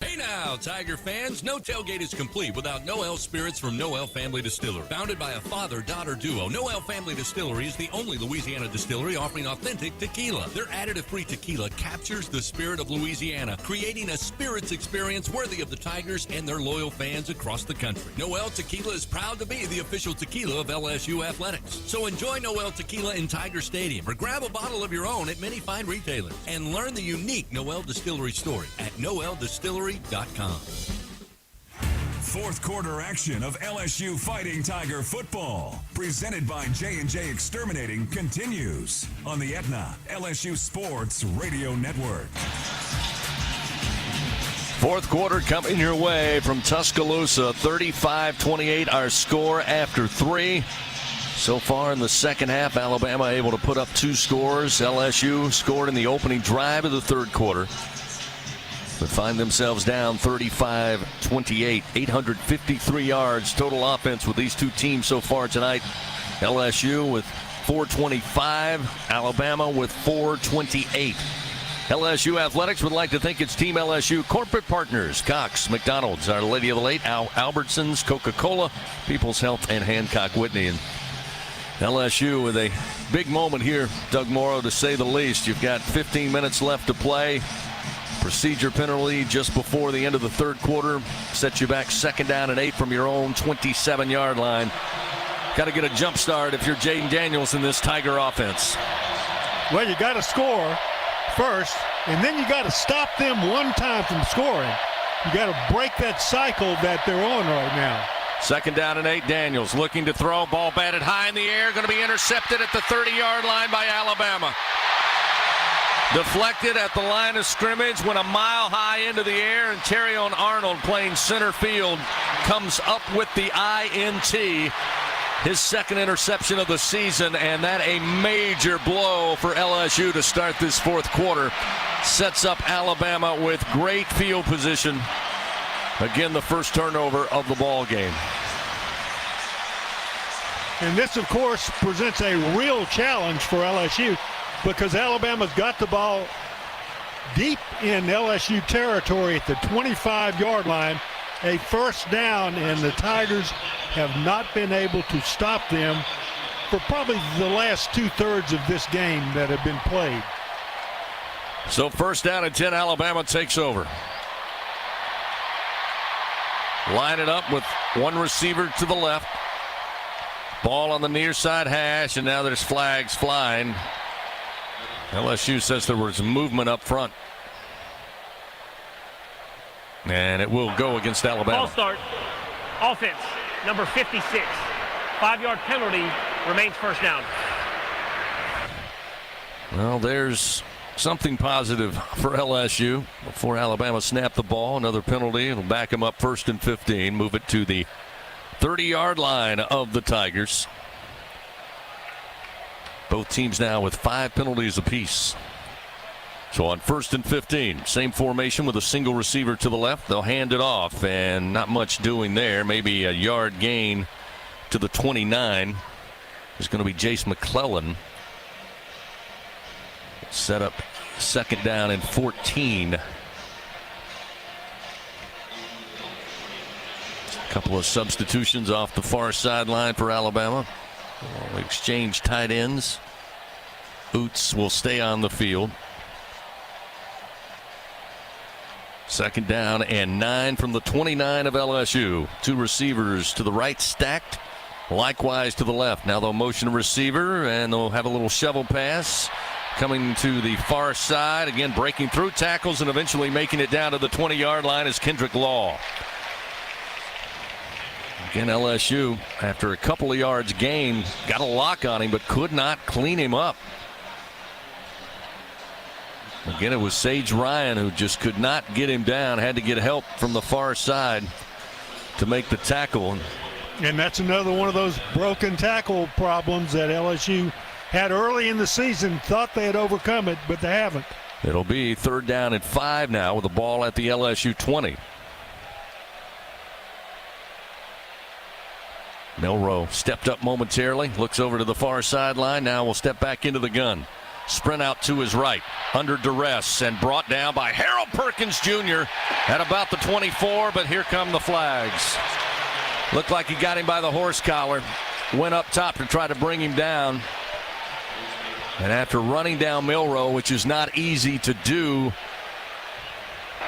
Hey now, Tiger fans, no tailgate is complete without Noel Spirits from Noel Family Distillery. Founded by a father-daughter duo, Noel Family Distillery is the only Louisiana distillery offering authentic tequila. Their additive-free tequila captures the spirit of Louisiana, creating a spirits experience worthy of the Tigers and their loyal fans across the country. Noel Tequila is proud to be the official tequila of LSU Athletics. So enjoy Noel Tequila in Tiger Stadium or grab a bottle of your own at many fine retailers and learn the unique Noel Distillery story at noeldistillery.com. Fourth quarter action of LSU Fighting Tiger football, presented by J&J Exterminating, continues on the Aetna LSU Sports Radio Network. Fourth quarter coming your way from Tuscaloosa, 35-28 our score after 3. So far in the second half, Alabama able to put up 2 scores. LSU scored in the opening drive of the third quarter, but find themselves down 35-28, 853 yards total offense with these two teams so far tonight. LSU with 425, Alabama with 428. LSU Athletics would like to thank its Team LSU corporate partners, Cox, McDonald's, Our Lady of the Lake, Albertsons, Coca-Cola, People's Health, and Hancock Whitney. And LSU with a big moment here, Doug Morrow, to say the least. You've got 15 minutes left to play. Procedure penalty just before the end of the third quarter sets you back 2nd down and 8 from your own 27-yard line. Got to get a jump start if you're Jaden Daniels in this Tiger offense. Well, you got to score first, and then you got to stop them one time from scoring. You got to break that cycle that they're on right now. 2nd down and 8, Daniels looking to throw, ball batted high in the air, going to be intercepted at the 30-yard line by Alabama. Deflected at the line of scrimmage, went a mile high into the air, and Terrion Arnold, playing center field, comes up with the INT. His 2nd interception of the season, and that a major blow for LSU to start this fourth quarter. Sets up Alabama with great field position. Again, the first turnover of the ball game. And this, of course, presents a real challenge for LSU, because Alabama's got the ball deep in LSU territory at the 25-yard line, a first down, and the Tigers have not been able to stop them for probably the last 2/3 of this game that have been played. So 1st down and 10, Alabama takes over. Line it up with one receiver to the left. Ball on the near side hash, and now there's flags flying. LSU says there was movement up front. And it will go against Alabama. Ball start. Offense, number 56. 5-yard penalty, remains first down. Well, there's something positive for LSU. Before Alabama snapped the ball, another penalty. It'll back them up 1st and 15. Move it to the 30-yard line of the Tigers. Both teams now with 5 penalties apiece. So on 1st and 15, same formation with a single receiver to the left. They'll hand it off, and not much doing there. Maybe a yard gain to the 29. It's going to be Jace McClellan. Set up 2nd down and 14. A couple of substitutions off the far sideline for Alabama. We'll exchange tight ends. Oots will stay on the field. 2nd down and 9 from the 29 of LSU. 2 receivers to the right stacked. Likewise to the left. Now they'll motion a receiver and they'll have a little shovel pass. Coming to the far side. Again breaking through tackles and eventually making it down to the 20-yard line is Kendrick Law. Again, LSU, after a couple of yards gained, got a lock on him, but could not clean him up. Again, it was Sage Ryan who just could not get him down, had to get help from the far side to make the tackle. And that's another one of those broken tackle problems that LSU had early in the season. Thought they had overcome it, but they haven't. It'll be 3rd down and 5 now with the ball at the LSU 20. Milroe stepped up momentarily, looks over to the far sideline. Now will step back into the gun. Sprint out to his right, under duress, and brought down by Harold Perkins Jr. at about the 24, but here come the flags. Looked like he got him by the horse collar, went up top to try to bring him down. And after running down Milroe, which is not easy to do,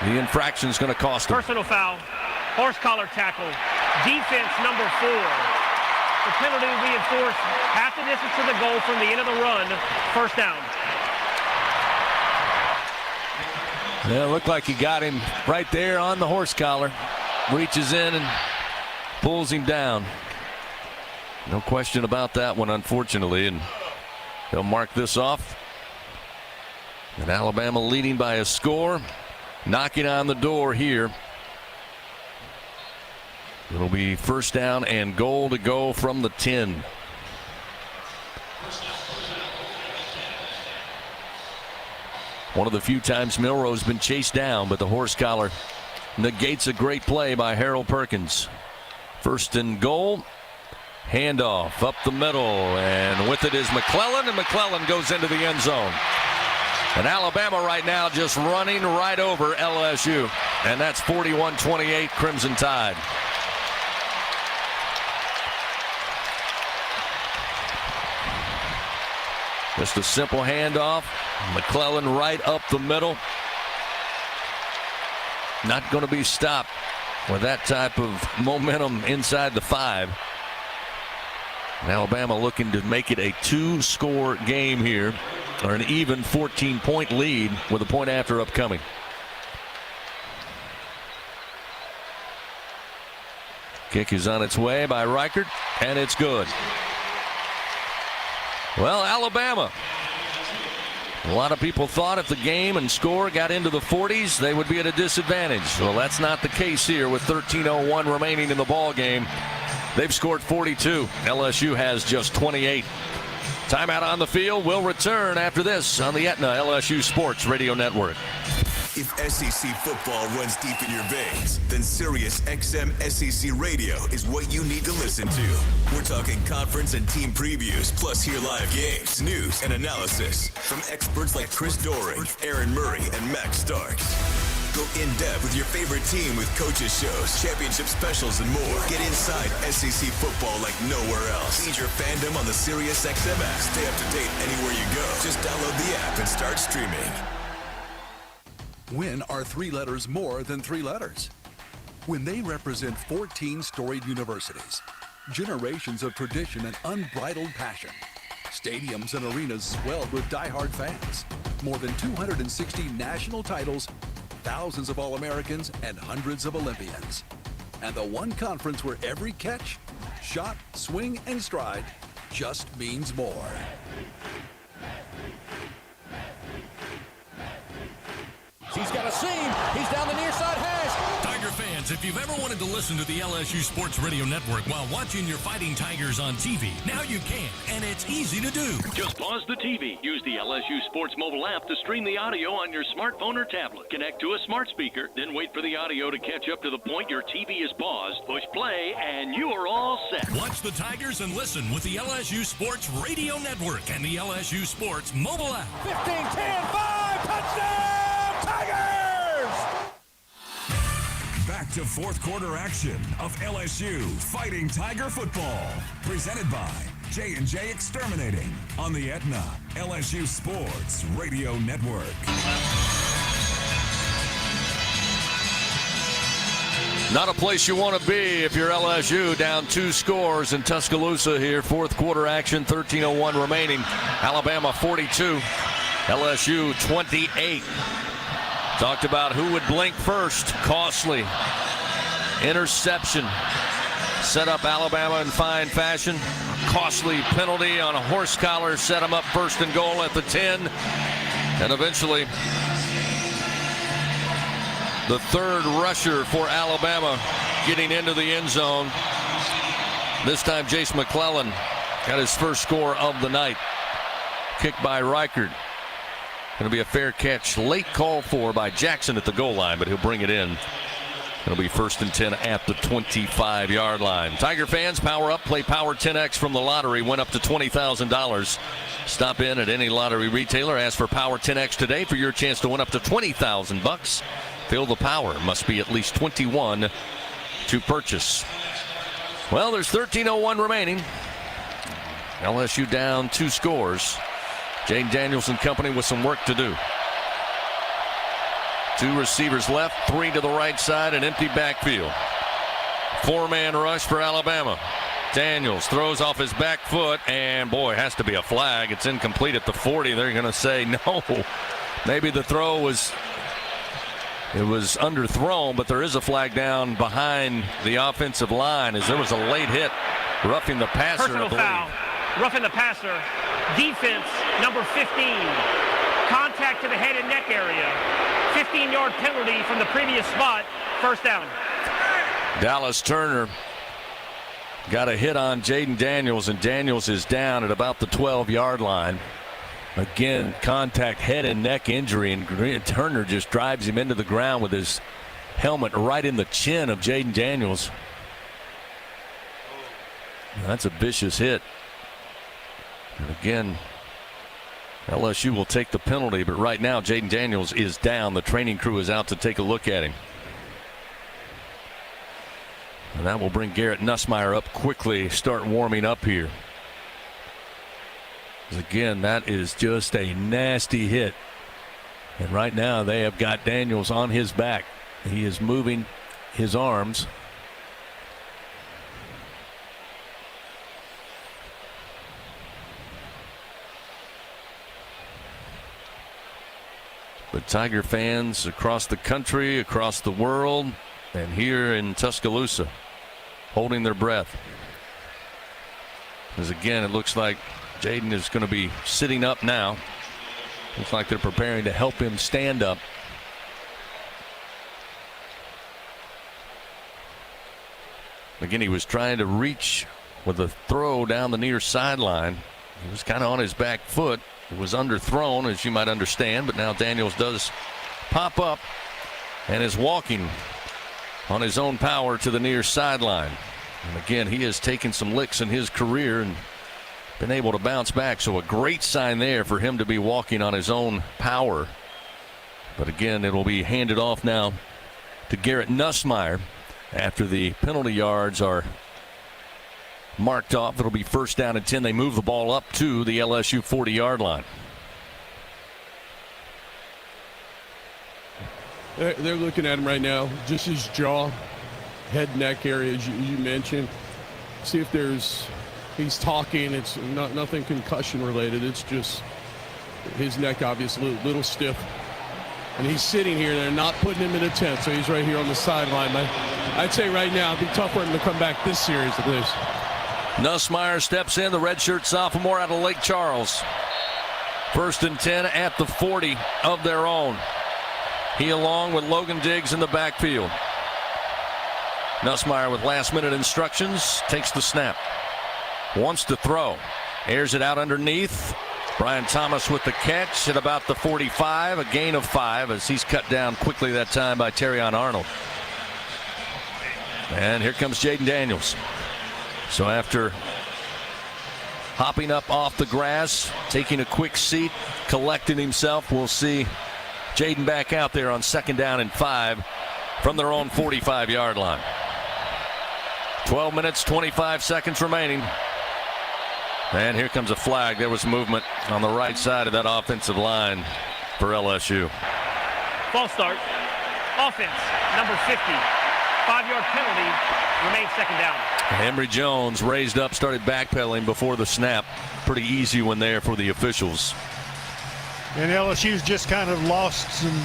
the infraction is going to cost him. Personal foul, horse collar tackle, defense number 4. The penalty will be enforced half the distance to the goal from the end of the run. 1st down. Yeah, it looked like he got him right there on the horse collar. Reaches in and pulls him down. No question about that one, unfortunately. And they'll mark this off. And Alabama leading by a score. Knocking on the door here. It'll be 1st down and goal to go from the 10. One of the few times Milroe's been chased down, but the horse collar negates a great play by Harold Perkins. 1st and goal. Handoff up the middle, and with it is McClellan, and McClellan goes into the end zone. And Alabama right now just running right over LSU, and that's 41-28 Crimson Tide. Just a simple handoff. McClellan right up the middle. Not going to be stopped with that type of momentum inside the 5. And Alabama looking to make it a 2-score game here, or an even 14-point lead with a point after upcoming. Kick is on its way by Reichert, and it's good. Well, Alabama. A lot of people thought if the game and score got into the 40s, they would be at a disadvantage. Well, that's not the case here with 13:01 remaining in the ball game. They've scored 42. LSU has just 28. Timeout on the field. Will return after this on the Aetna LSU Sports Radio Network. If SEC football runs deep in your veins, then Sirius XM SEC Radio is what you need to listen to. We're talking conference and team previews, plus hear live games, news, and analysis from experts like Chris Doering, Aaron Murray, and Max Starks. Go in-depth with your favorite team with coaches shows, championship specials, and more. Get inside SEC football like nowhere else. Feed your fandom on the Sirius XM app. Stay up to date anywhere you go. Just download the app and start streaming. When are 3 letters more than 3 letters? When they represent 14 storied universities, generations of tradition and unbridled passion, stadiums and arenas swelled with diehard fans, more than 260 national titles, thousands of All-Americans, and hundreds of Olympians. And the one conference where every catch, shot, swing, and stride just means more. He's got a seam. He's down the near side hash. Tiger fans, if you've ever wanted to listen to the LSU Sports Radio Network while watching your Fighting Tigers on TV, now you can, and it's easy to do. Just pause the TV. Use the LSU Sports mobile app to stream the audio on your smartphone or tablet. Connect to a smart speaker, then wait for the audio to catch up to the point your TV is paused. Push play, and you are all set. Watch the Tigers and listen with the LSU Sports Radio Network and the LSU Sports mobile app. 15, 10, 5, touchdown, Tigers! Back to fourth quarter action of LSU Fighting Tiger football. Presented by J&J Exterminating on the Aetna LSU Sports Radio Network. Not a place you want to be if you're LSU, down 2 scores in Tuscaloosa here. Fourth quarter action, 13:01 remaining. Alabama 42, LSU 28. Talked about who would blink first. Costly interception. Set up Alabama in fine fashion. Costly penalty on a horse collar. Set them up first and goal at the 10. And eventually the third rusher for Alabama getting into the end zone. This time Jace McClellan got his first score of the night. Kicked by Reichert. Going to be a fair catch. Late call for by Jackson at the goal line, but he'll bring it in. It'll be 1st and 10 at the 25-yard line. Tiger fans, power up. Play Power 10X from the lottery. Went up to $20,000. Stop in at any lottery retailer. Ask for Power 10X today for your chance to win up to $20,000. Feel the power. Must be at least 21 to purchase. Well, there's 13:01 remaining. LSU down 2 scores. Jaden Daniels and company with some work to do. 2 receivers left, 3 to the right side, an empty backfield. 4-man rush for Alabama. Daniels throws off his back foot, and boy, has to be a flag. It's incomplete at the 40. They're going to say no. Maybe the throw was underthrown, but there is a flag down behind the offensive line as there was a late hit roughing the passer. Personal foul, roughing the passer. Defense, number 15. Contact to the head and neck area. 15-yard penalty from the previous spot. First down. Dallas Turner got a hit on Jaden Daniels, and Daniels is down at about the 12-yard line. Again, contact, head and neck injury, and Turner just drives him into the ground with his helmet right in the chin of Jaden Daniels. That's a vicious hit. And again, LSU will take the penalty, but right now Jaden Daniels is down. The training crew is out to take a look at him. And that will bring Garrett Nussmeier up quickly, start warming up here. Again, that is just a nasty hit. And right now they have got Daniels on his back. He is moving his arms. But Tiger fans across the country, across the world, and here in Tuscaloosa, holding their breath. As again, it looks like Jaden is going to be sitting up now. Looks like they're preparing to help him stand up. Again, he was trying to reach with a throw down the near sideline. He was kind of on his back foot. It was underthrown, as you might understand, but now Daniels does pop up and is walking on his own power to the near sideline. And again, he has taken some licks in his career and been able to bounce back. So a great sign there for him to be walking on his own power. But again, it will be handed off now to Garrett Nussmeier after the penalty yards are marked off. It'll be 1st down and 10. They move the ball up to the LSU 40-yard line. They're looking at him right now, just his jaw, head, neck area, as you mentioned. See if he's talking. It's nothing concussion related. It's just his neck obviously a little stiff. And he's sitting here, and they're not putting him in a tent, so he's right here on the sideline. I'd say right now it'd be tough for him to come back this series at least. Nussmeier steps in, the redshirt sophomore out of Lake Charles. 1st and 10 at the 40 of their own. He along with Logan Diggs in the backfield. Nussmeier with last-minute instructions, takes the snap. Wants to throw. Airs it out underneath. Brian Thomas with the catch at about the 45, a gain of 5 as he's cut down quickly that time by Terrion Arnold. And here comes Jaden Daniels. So after hopping up off the grass, taking a quick seat, collecting himself, we'll see Jaden back out there on 2nd down and 5 from their own 45-yard line. 12 minutes, 25 seconds remaining. And here comes a flag. There was movement on the right side of that offensive line for LSU. Ball start. Offense, number 50. 5-yard penalty. Remains 2nd down. Henry Jones raised up, started backpedaling before the snap. Pretty easy one there for the officials. And LSU's just kind of lost some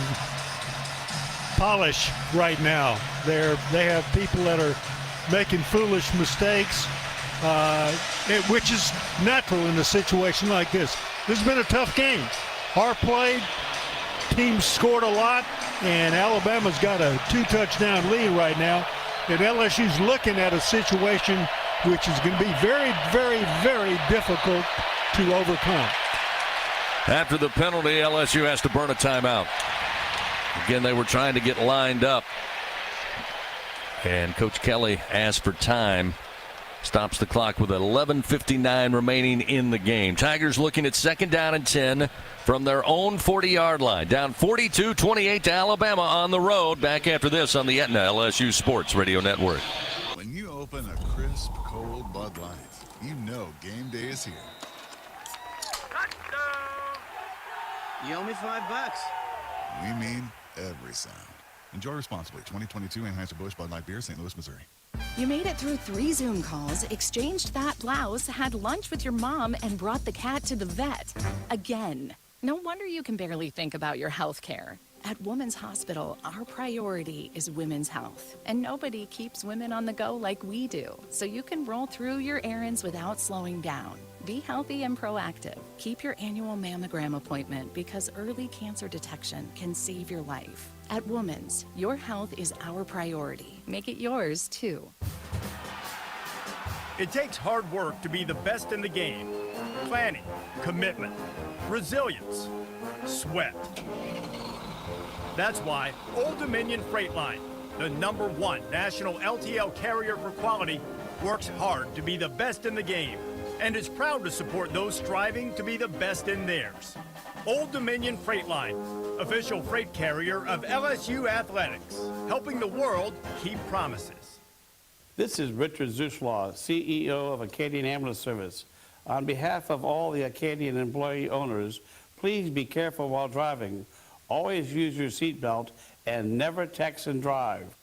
polish right now. They have people that are making foolish mistakes, which is natural in a situation like this. This has been a tough game. Hard played, teams scored a lot, and Alabama's got a 2-touchdown lead right now. And LSU's looking at a situation which is going to be very, very, very difficult to overcome. After the penalty, LSU has to burn a timeout. Again, they were trying to get lined up. And Coach Kelly asked for time. Stops the clock with 11:59 remaining in the game. Tigers looking at 2nd down and 10 from their own 40-yard line. Down 42-28 to Alabama on the road. Back after this on the Aetna LSU Sports Radio Network. When you open a crisp, cold Bud Light, you know game day is here. You owe me $5. We mean every sound. Enjoy responsibly. 2022 Anheuser-Busch Bud Light Beer, St. Louis, Missouri. You made it through 3 Zoom calls, exchanged that blouse, had lunch with your mom, and brought the cat to the vet. Again. No wonder you can barely think about your health care. At Women's Hospital, our priority is women's health. And nobody keeps women on the go like we do. So you can roll through your errands without slowing down. Be healthy and proactive. Keep your annual mammogram appointment because early cancer detection can save your life. At Women's, your health is our priority. Make it yours, too. It takes hard work to be the best in the game. Planning, commitment, resilience, sweat. That's why Old Dominion Freight Line, the #1 national LTL carrier for quality, works hard to be the best in the game and is proud to support those striving to be the best in theirs. Old Dominion Freight Line, official freight carrier of LSU Athletics, helping the world keep promises. This is Richard Zuslaw, CEO of Acadian Ambulance Service. On behalf of all the Acadian employee owners, please be careful while driving. Always use your seatbelt and never text and drive.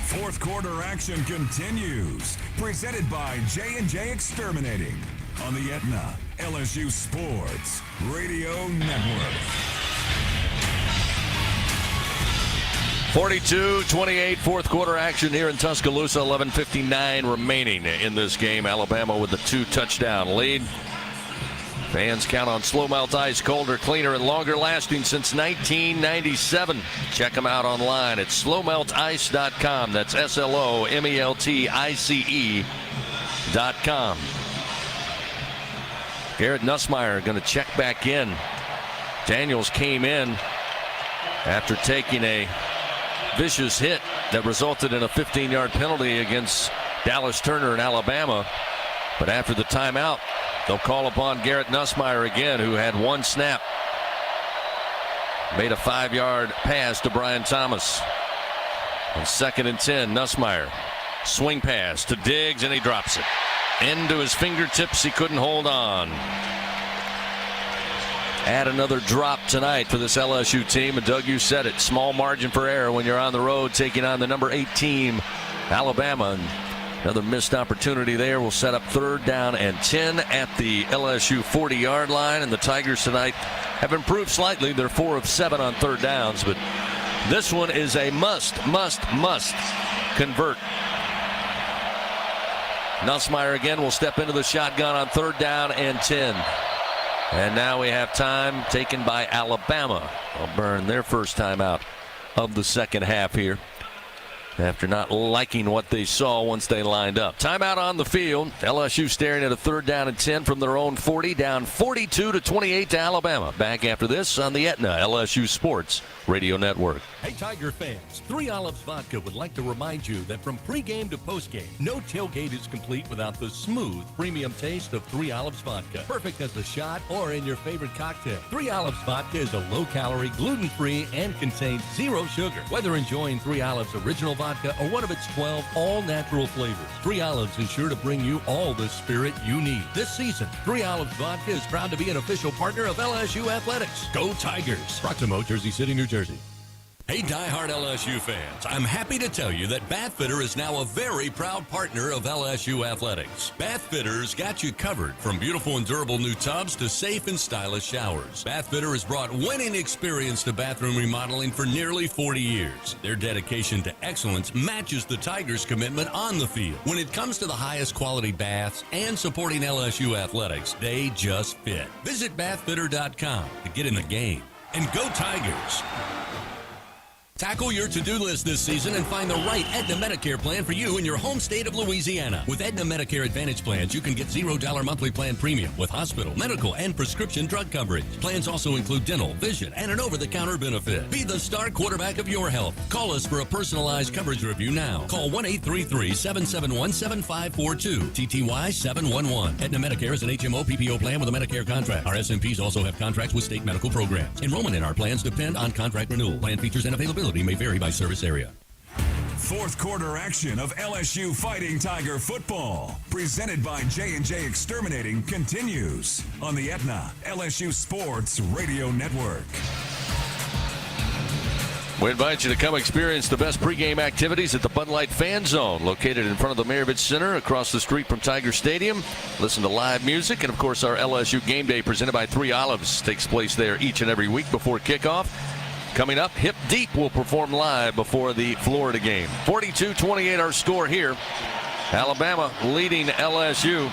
Fourth quarter action continues. Presented by J&J Exterminating on the Aetna LSU Sports Radio Network. 42-28 fourth quarter action here in Tuscaloosa. 11:59 remaining in this game. Alabama with the 2-touchdown lead. Fans count on Slow Melt Ice, colder, cleaner, and longer lasting since 1997. Check them out online at slowmeltice.com. That's SLOMELTICE.com. Garrett Nussmeier going to check back in. Daniels came in after taking a vicious hit that resulted in a 15-yard penalty against Dallas Turner in Alabama. But after the timeout, they'll call upon Garrett Nussmeier again, who had 1 snap. Made a 5-yard pass to Brian Thomas. On 2nd and 10, Nussmeier. Swing pass to Diggs, and he drops it. Into his fingertips, he couldn't hold on. Add another drop tonight for this LSU team. And Doug, you said it, small margin for error when you're on the road taking on the #8 team, Alabama. And another missed opportunity there will set up 3rd down and 10 at the LSU 40-yard line. And the Tigers tonight have improved slightly. They're 4 of 7 on 3rd downs. But this one is a must convert. Nussmeier again will step into the shotgun on 3rd down and 10. And now we have time taken by Alabama. will burn their first time out of the second half here after not liking what they saw once they lined up. Timeout on the field. LSU staring at a 3rd down and 10 from their own 40, down 42-28 to Alabama. Back after this on the Aetna LSU Sports Radio Network. Hey, Tiger fans, 3 Olives Vodka would like to remind you that from pregame to postgame, no tailgate is complete without the smooth, premium taste of 3 Olives Vodka. Perfect as a shot or in your favorite cocktail. 3 Olives Vodka is a low-calorie, gluten-free, and contains 0 sugar. Whether enjoying 3 Olives Original Vodka or one of its 12 all-natural flavors, 3 Olives is sure to bring you all the spirit you need. This season, 3 Olives Vodka is proud to be an official partner of LSU Athletics. Go Tigers! Proximo, Jersey City, New Jersey. Hey, diehard LSU fans, I'm happy to tell you that Bathfitter is now a very proud partner of LSU Athletics. Bathfitter's got you covered from beautiful and durable new tubs to safe and stylish showers. Bathfitter has brought winning experience to bathroom remodeling for nearly 40 years. Their dedication to excellence matches the Tigers' commitment on the field. When it comes to the highest quality baths and supporting LSU Athletics, they just fit. Visit bathfitter.com to get in the game. And go Tigers! Tackle your to-do list this season and find the right Aetna Medicare plan for you in your home state of Louisiana. With Aetna Medicare Advantage plans, you can get $0 monthly plan premium with hospital, medical, and prescription drug coverage. Plans also include dental, vision, and an over-the-counter benefit. Be the star quarterback of your health. Call us for a personalized coverage review now. Call 1-833-771-7542, TTY 711. Aetna Medicare is an HMO PPO plan with a Medicare contract. Our SMPs also have contracts with state medical programs. Enrollment in our plans depend on contract renewal. Plan features and availability may vary by service area. 4th quarter action of LSU Fighting Tiger football, presented by J&J Exterminating, continues on the Aetna LSU Sports Radio Network. We invite you to come experience the best pregame activities at the Bud Light Fan Zone, located in front of the Maravich Center across the street from Tiger Stadium. Listen to live music, and of course our LSU Game Day presented by 3 Olives takes place there each and every week before kickoff. Coming up, Hip Deep will perform live before the Florida game. 42-28 our score here. Alabama leading LSU.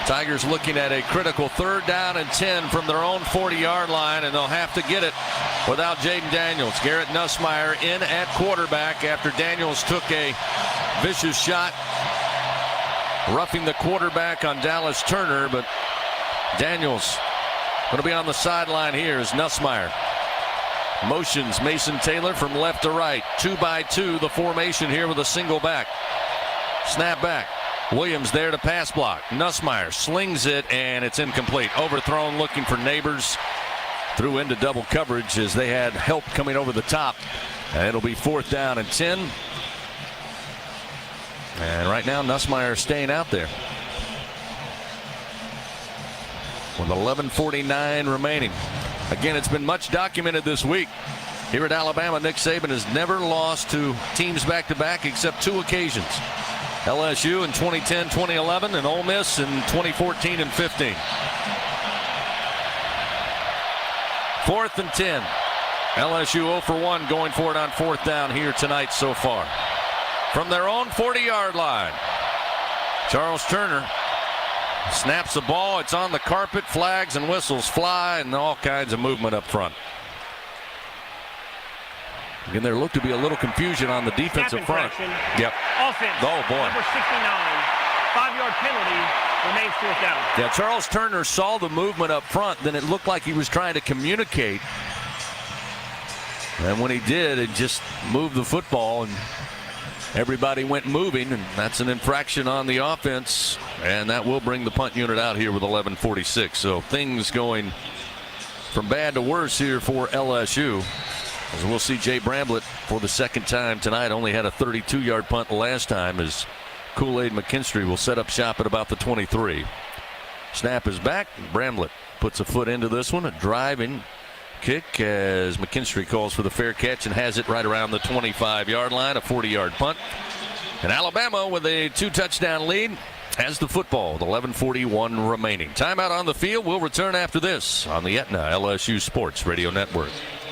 Tigers looking at a critical 3rd down and 10 from their own 40-yard line, and they'll have to get it without Jaden Daniels. Garrett Nussmeier in at quarterback after Daniels took a vicious shot, roughing the quarterback on Dallas Turner, but Daniels going to be on the sideline here as Nussmeier motions Mason Taylor from left to right. 2-by-2 the formation here with a single back. Snap back. Williams there to pass block. Nussmeier slings it, and it's incomplete. Overthrown, looking for Neighbors. Threw into double coverage as they had help coming over the top. And it'll be 4th down and 10. And right now Nussmeier staying out there with 11:49 remaining. Again, it's been much documented this week. Here at Alabama, Nick Saban has never lost to teams back-to-back except 2 occasions. LSU in 2010, 2011, and Ole Miss in 2014 and 15. 4th and 10. LSU 0 for 1 going for it on 4th down here tonight so far. From their own 40-yard line, Charles Turner snaps the ball. It's on the carpet. Flags and whistles fly, and all kinds of movement up front. Again, there looked to be a little confusion on the defensive front. Yep. Offense. Oh, boy. Number 69. 5-yard penalty. Remains 4th down. Yeah, Charles Turner saw the movement up front. Then it looked like he was trying to communicate. And when he did, it just moved the football, and everybody went moving, and that's an infraction on the offense, and that will bring the punt unit out here with 11:46. So things going from bad to worse here for LSU. As we'll see Jay Bramblett for the 2nd time tonight. Only had a 32-yard punt last time, as Kool-Aid McKinstry will set up shop at about the 23. Snap is back. Bramblett puts a foot into this one. A driving kick as McKinstry calls for the fair catch and has it right around the 25-yard line. A 40-yard punt. And Alabama with a 2-touchdown lead has the football with 11:41 remaining. Timeout on the field. We'll return after this on the Aetna LSU Sports Radio Network.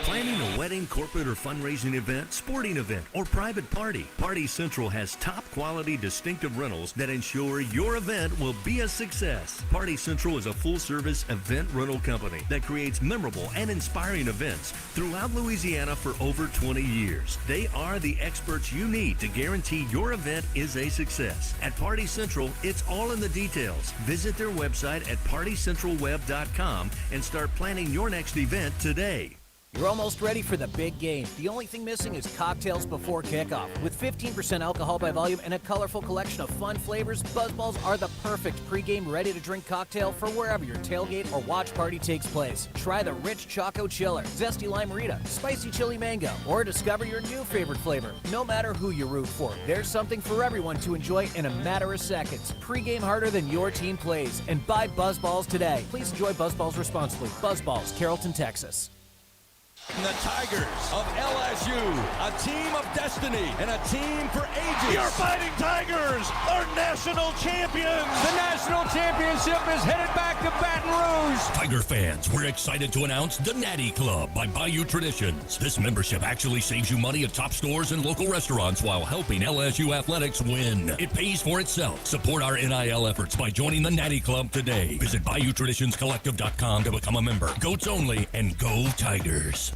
Planning a wedding, corporate, or fundraising event, sporting event, or private party? Party Central has top-quality, distinctive rentals that ensure your event will be a success. Party Central is a full-service event rental company that creates memorable and inspiring events throughout Louisiana for over 20 years. They are the experts you need to guarantee your event is a success. At Party Central, it's all in the details. Visit their website at partycentralweb.com and start planning your next event today. You're almost ready for the big game. The only thing missing is cocktails before kickoff. With 15% alcohol by volume and a colorful collection of fun flavors, Buzzballs are the perfect pregame ready-to-drink cocktail for wherever your tailgate or watch party takes place. Try the rich Choco Chiller, Zesty Limerita, Spicy Chili Mango, or discover your new favorite flavor. No matter who you root for, there's something for everyone to enjoy in a matter of seconds. Pregame harder than your team plays, and buy Buzzballs today. Please enjoy Buzzballs responsibly. Buzzballs, Carrollton, Texas. The Tigers of LSU, a team of destiny and a team for ages. Your Fighting Tigers are national champions. The national championship is headed back to Baton Rouge. Tiger fans, we're excited to announce the Natty Club by Bayou Traditions. This membership actually saves you money at top stores and local restaurants while helping LSU athletics win. It pays for itself. Support our NIL efforts by joining the Natty Club today. Visit BayouTraditionsCollective.com to become a member. Goats only, and go Tigers.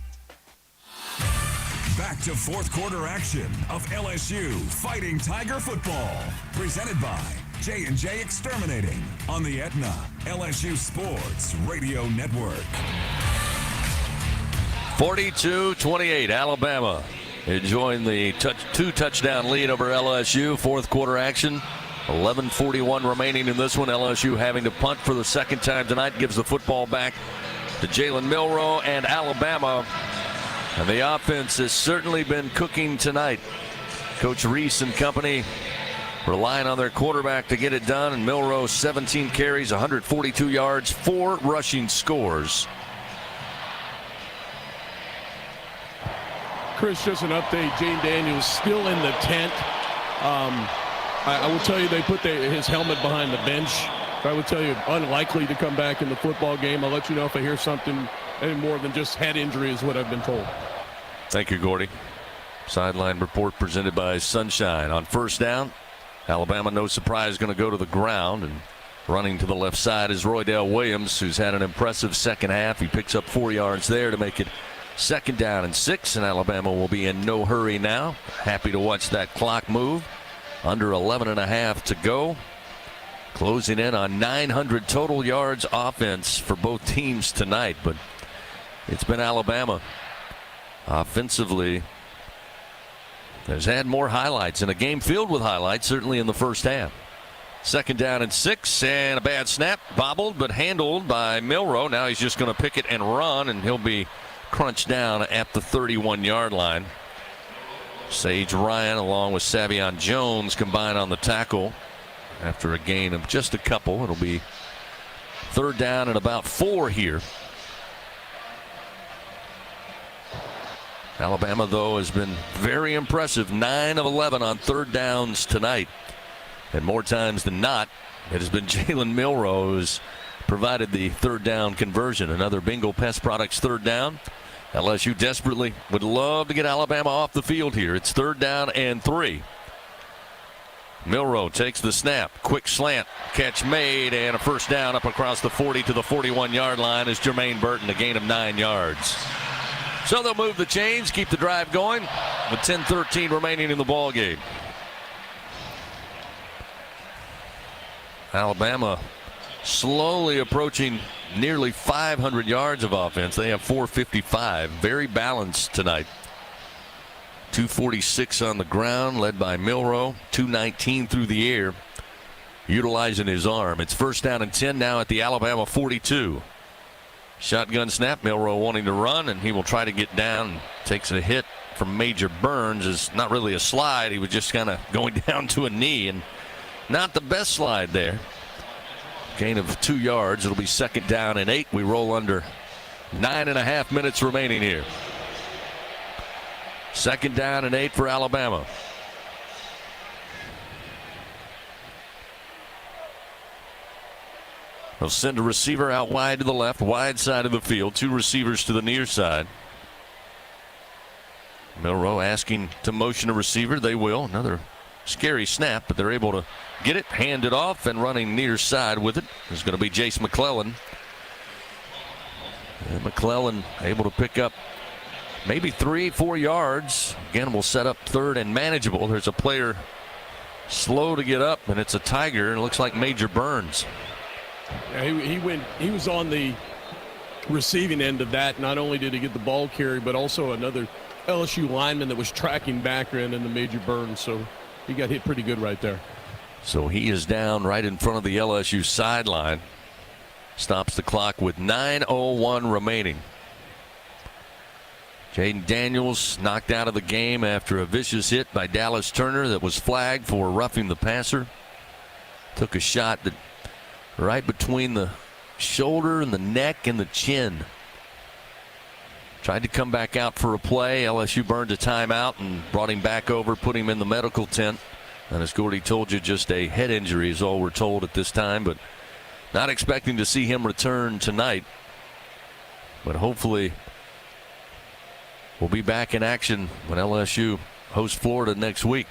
Back to fourth quarter action of LSU Fighting Tiger football. Presented by J&J Exterminating on the Aetna LSU Sports Radio Network. 42-28, Alabama enjoying the two-touchdown lead over LSU. Fourth quarter action. 11:41 remaining in this one. LSU having to punt for the second time tonight. Gives the football back to Jalen Milroe and Alabama. And the offense has certainly been cooking tonight. Coach Reese and company relying on their quarterback to get it done. And Milroe, 17 carries, 142 yards, 4 rushing scores. Chris, just an update. Jane Daniels still in the tent. I will tell you they put his helmet behind the bench. I would tell you unlikely to come back in the football game. I'll let you know if I hear something any more than just head injury is what I've been told. Thank you, Gordy. Sideline report presented by Sunshine. On first down, Alabama, no surprise, going to go to the ground. And running to the left side is Roydell Williams, who's had an impressive second half. He picks up 4 yards there to make it 2nd down and 6. And Alabama will be in no hurry now. Happy to watch that clock move. Under 11.5 to go. Closing in on 900 total yards offense for both teams tonight. But it's been Alabama offensively has had more highlights in a game filled with highlights, certainly in the first half. 2nd down and 6, and a bad snap, bobbled but handled by Milroe. Now he's just going to pick it and run, and he'll be crunched down at the 31-yard line. Sage Ryan along with Savion Jones combined on the tackle after a gain of just a couple. It'll be 3rd down and about 4 here. Alabama, though, has been very impressive. 9 of 11 on 3rd downs tonight. And more times than not, it has been Jalen Milroe who's provided the 3rd down conversion. Another Bingo Pest Products 3rd down. LSU desperately would love to get Alabama off the field here. It's 3rd down and 3. Milroe takes the snap. Quick slant. Catch made, and a 1st down up across the 40 to the 41-yard line is Jermaine Burton, a gain of 9 yards. So they'll move the chains, keep the drive going with 10:13 remaining in the ball game. Alabama slowly approaching nearly 500 yards of offense. They have 455. Very balanced tonight. 246 on the ground, led by Milroe. 219 through the air, utilizing his arm. It's 1st down and 10 now at the Alabama 42. Shotgun snap, Milroe wanting to run, and he will try to get down. Takes a hit from Major Burns. It's not really a slide. He was just kind of going down to a knee, and not the best slide there. Gain of 2 yards. It'll be 2nd down and 8. We roll under 9.5 minutes remaining here. 2nd down and 8 for Alabama. They'll send a receiver out wide to the left, wide side of the field. 2 receivers to the near side. Milroe asking to motion a receiver. They will. Another scary snap, but they're able to get it, hand it off, and running near side with it is going to be Jace McClellan. And McClellan able to pick up maybe 3-4 yards. Again, we'll set up third and manageable. There's a player slow to get up, and it's a Tiger, and it looks like Major Burns. Yeah, he was on the receiving end of that. Not only did he get the ball carry, but also another LSU lineman that was tracking back ran into Major Burns. So he got hit pretty good right there. So he is down right in front of the LSU sideline. Stops the clock with 9:01 remaining. Jaden Daniels knocked out of the game after a vicious hit by Dallas Turner that was flagged for roughing the passer. Took a shot that right between the shoulder and the neck and the chin. Tried to come back out for a play. LSU burned a timeout and brought him back over, put him in the medical tent. And as Gordy told you, just a head injury is all we're told at this time, but not expecting to see him return tonight. But hopefully we'll be back in action when LSU hosts Florida next week.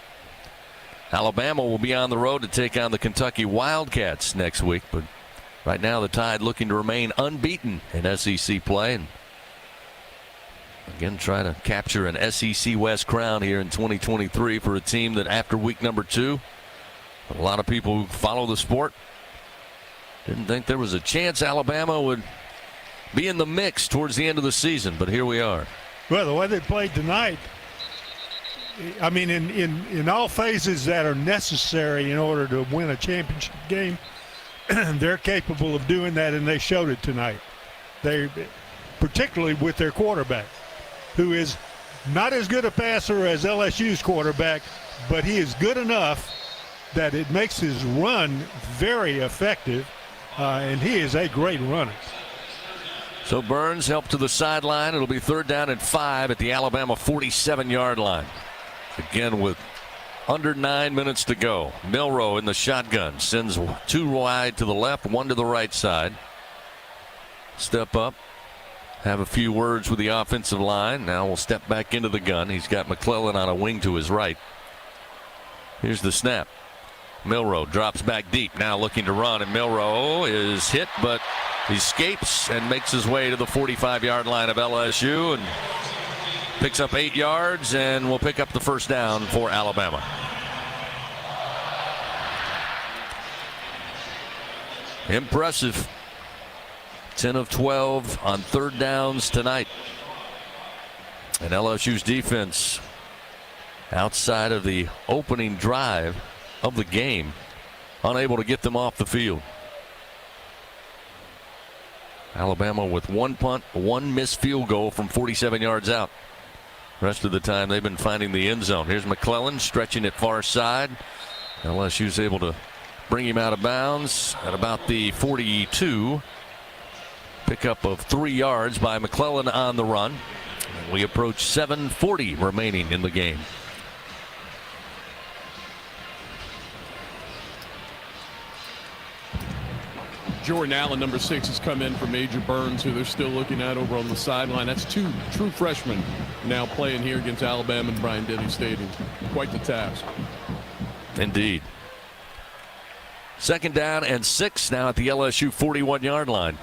Alabama will be on the road to take on the Kentucky Wildcats next week, but right now the Tide looking to remain unbeaten in SEC play and again try to capture an SEC West crown here in 2023 for a team that after week number 2, a lot of people who follow the sport didn't think there was a chance Alabama would be in the mix towards the end of the season, but here we are. Well, the way they played tonight, I mean, in all phases that are necessary in order to win a championship game, they're capable of doing that, and they showed it tonight. They, particularly with their quarterback, who is not as good a passer as LSU's quarterback, but he is good enough that it makes his run very effective, and he is a great runner. So Burns helped to the sideline. It'll be 3rd down and 5 at the Alabama 47-yard line. Again, with under 9 minutes to go. Milroe in the shotgun. Sends 2 wide to the left, 1 to the right side. Step up. Have a few words with the offensive line. Now we'll step back into the gun. He's got McClellan on a wing to his right. Here's the snap. Milroe drops back deep. Now looking to run, and Milroe is hit, but he escapes and makes his way to the 45-yard line of LSU and picks up 8 yards and will pick up the first down for Alabama. Impressive. 10 of 12 on 3rd downs tonight. And LSU's defense, outside of the opening drive of the game, unable to get them off the field. Alabama with 1 punt, 1 missed field goal from 47 yards out. Rest of the time they've been finding the end zone. Here's McClellan stretching it far side. LSU's able to bring him out of bounds at about the 42. Pickup of 3 yards by McClellan on the run. We approach 7:40 remaining in the game. Jordan Allen, number 6, has come in for Major Burns, who they're still looking at over on the sideline. That's 2 true freshmen now playing here against Alabama and Bryant-Denny Stadium. Quite the task. Indeed. 2nd down and 6 now at the LSU 41-yard line.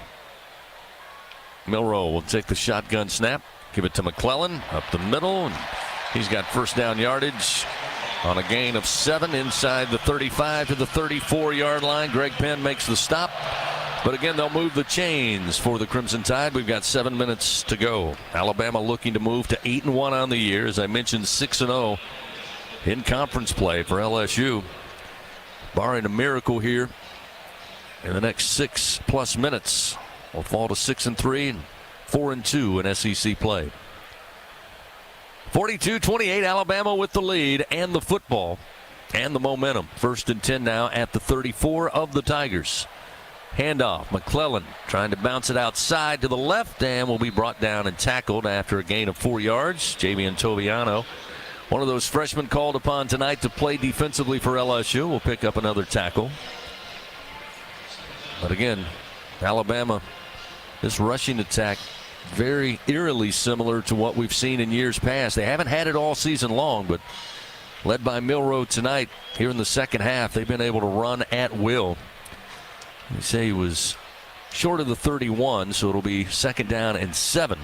Milroe will take the shotgun snap, give it to McClellan up the middle, and he's got first down yardage on a gain of 7 inside the 35 to the 34-yard line. Greg Penn makes the stop, but again they'll move the chains for the Crimson Tide. We've got 7 minutes to go. Alabama looking to move to 8-1 on the year. As I mentioned, 6-0 in conference play for LSU. Barring a miracle here in the next 6+ minutes, we'll fall to 6-3 and 4-2 in SEC play. 42-28, Alabama with the lead and the football and the momentum. 1st and 10 now at the 34 of the Tigers. Handoff, McClellan trying to bounce it outside to the left and will be brought down and tackled after a gain of 4 yards. Javian Toviano, one of those freshmen called upon tonight to play defensively for LSU, will pick up another tackle. But again, Alabama, this rushing attack very eerily similar to what we've seen in years past. They haven't had it all season long, but led by Milroe tonight here in the second half, they've been able to run at will. They say he was short of the 31, so it'll be 2nd down and 7.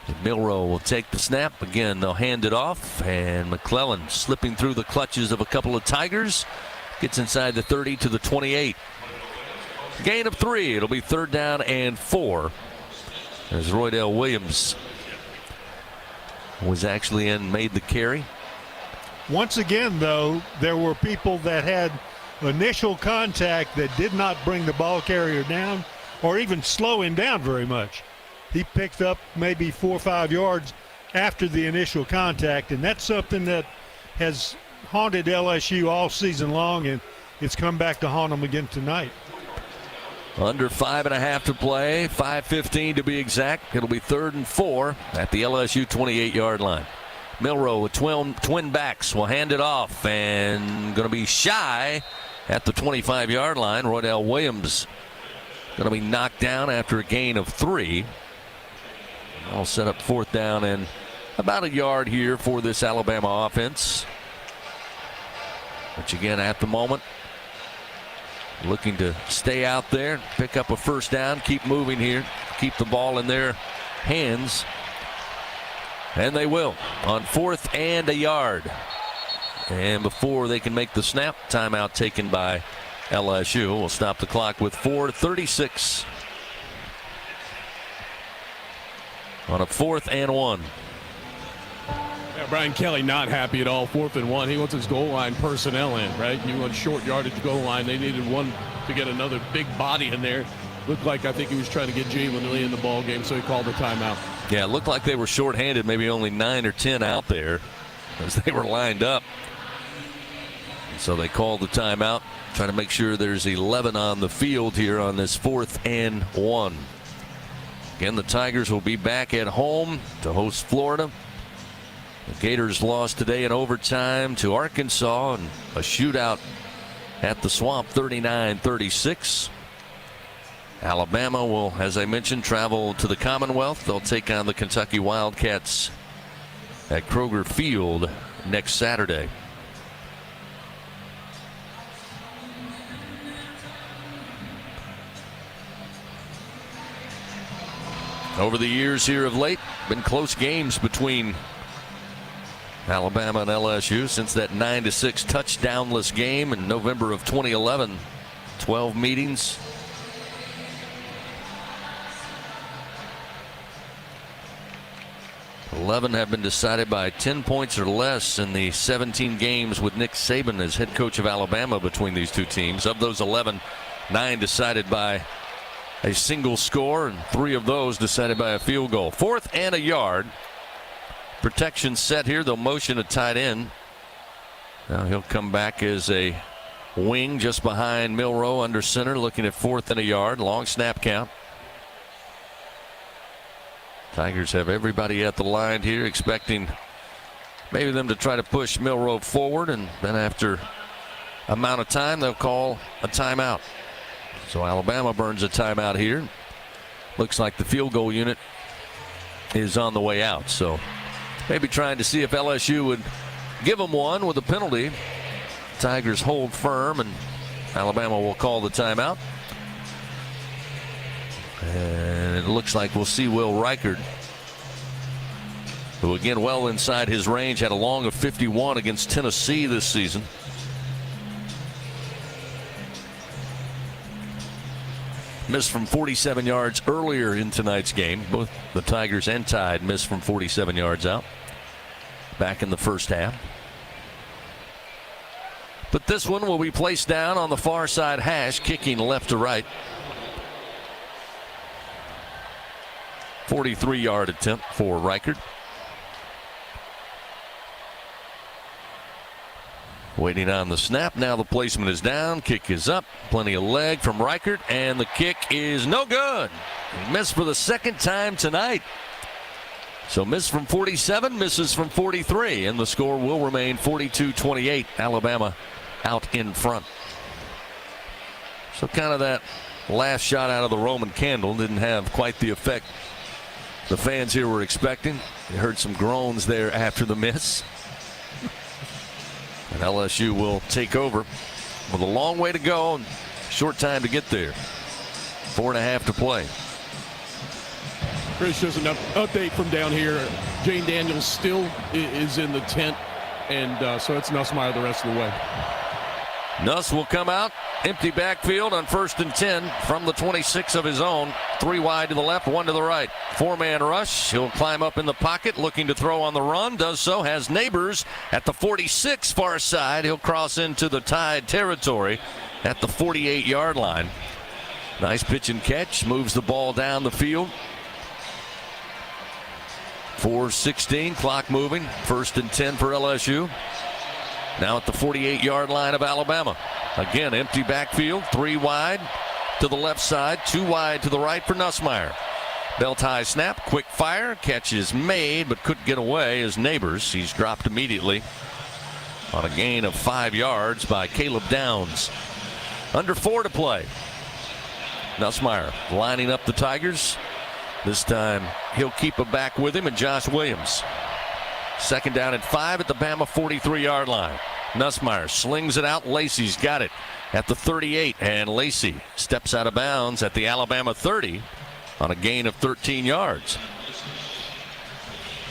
And Milroe will take the snap. Again, they'll hand it off, and McClellan slipping through the clutches of a couple of Tigers. Gets inside the 30 to the 28. Gain of 3. It'll be 3rd down and 4. As Roydell Williams was actually in, made the carry. Once again, though, there were people that had initial contact that did not bring the ball carrier down or even slow him down very much. He picked up maybe 4 or 5 yards after the initial contact, and that's something that has haunted LSU all season long, and it's come back to haunt them again tonight. Under 5.5 to play, 5:15 to be exact. It'll be 3rd and 4 at the LSU 28-yard line. Milroe with twin backs will hand it off, and going to be shy at the 25-yard line. Roydell Williams going to be knocked down after a gain of 3. All set up 4th down and about a yard here for this Alabama offense. Which again, at the moment, looking to stay out there, pick up a 1st down, keep moving here, keep the ball in their hands. And they will on 4th and a yard. And before they can make the snap, timeout taken by LSU. We'll stop the clock with 4:36. On a 4th and 1. Yeah, Brian Kelly not happy at all. 4th and 1. He wants his goal line personnel in, right? You want short yardage goal line. They needed one to get another big body in there. Looked like I think he was trying to get Jalen Lee in the ball game, so he called the timeout. Yeah, it looked like they were shorthanded, maybe only 9 or 10 out there as they were lined up. So they called the timeout, trying to make sure there's 11 on the field here on this 4th and 1. Again, the Tigers will be back at home to host Florida. The Gators lost today in overtime to Arkansas and a shootout at the Swamp, 39-36. Alabama will, as I mentioned, travel to the Commonwealth. They'll take on the Kentucky Wildcats at Kroger Field next Saturday. Over the years here of late, been close games between Alabama and LSU since that 9-6 touchdownless game in November of 2011. 12 meetings. $11 have been decided by 10 points or less in the 17 games with Nick Saban as head coach of Alabama between these two teams. Of those 11, 9 decided by a single score, and 3 of those decided by a field goal. 4th and a yard. Protection set here. They'll motion a tight end. Now he'll come back as a wing just behind Milroe under center, looking at 4th and a yard. Long snap count. Tigers have everybody at the line here, expecting maybe them to try to push Milroe forward, and then after amount of time, they'll call a timeout. So Alabama burns a timeout here. Looks like the field goal unit is on the way out. So maybe trying to see if LSU would give them one with a penalty. Tigers hold firm, and Alabama will call the timeout. And it looks like we'll see Will Reichard, who again well inside his range, had a long of 51 against Tennessee this season. Missed from 47 yards earlier in tonight's game. Both the Tigers and Tide missed from 47 yards out back in the first half. But this one will be placed down on the far side hash, kicking left to right. 43-yard attempt for Reichard. Waiting on the snap. Now the placement is down. Kick is up. Plenty of leg from Reichard, and the kick is no good. He missed for the second time tonight. So missed from 47, misses from 43, and the score will remain 42-28. Alabama out in front. So kind of that last shot out of the Roman candle didn't have quite the effect the fans here were expecting. You heard some groans there after the miss. And LSU will take over with a long way to go and short time to get there. 4.5 to play. Chris, just an update from down here. Jane Daniels still is in the tent, and so it's Nussmeier the rest of the way. Nuss will come out, empty backfield on 1st and 10 from the 26 of his own. 3 wide to the left, 1 to the right. 4-man rush. He'll climb up in the pocket, looking to throw on the run. Does so, has Neighbors at the 46 far side. He'll cross into the Tide territory at the 48-yard line. Nice pitch and catch, moves the ball down the field. 4:16, clock moving. 1st and 10 for LSU. Now at the 48-yard line of Alabama. Again, empty backfield, 3 wide to the left side, 2 wide to the right for Nussmeier. Belt high snap, quick fire, catch is made, but couldn't get away as Neighbors. He's dropped immediately on a gain of 5 yards by Caleb Downs. Under 4 to play. Nussmeier lining up the Tigers. This time he'll keep a back with him and Josh Williams. 2nd down and 5 at the Bama 43-yard line. Nussmeier slings it out. Lacey's got it at the 38, and Lacey steps out of bounds at the Alabama 30 on a gain of 13 yards.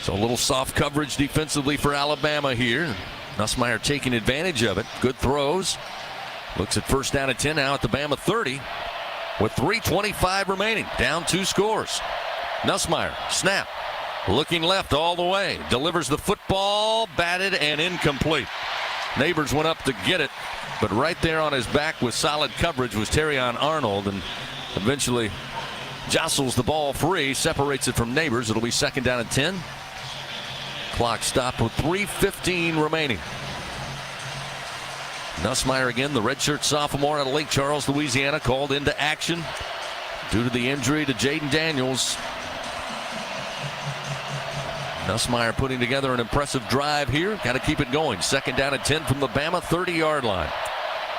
So a little soft coverage defensively for Alabama here. Nussmeier taking advantage of it. Good throws. Looks at 1st down and 10 now at the Bama 30 with 3:25 remaining. Down 2 scores. Nussmeier, snap. Looking left all the way. Delivers the football, batted and incomplete. Neighbors went up to get it, but right there on his back with solid coverage was Terrion Arnold, and eventually jostles the ball free, separates it from Neighbors. It'll be 2nd down and 10. Clock stopped with 3:15 remaining. Nussmeier again, the redshirt sophomore out of Lake Charles, Louisiana, called into action due to the injury to Jaden Daniels. Nussmeier putting together an impressive drive here. Got to keep it going. 2nd down and 10 from the Bama 30-yard line.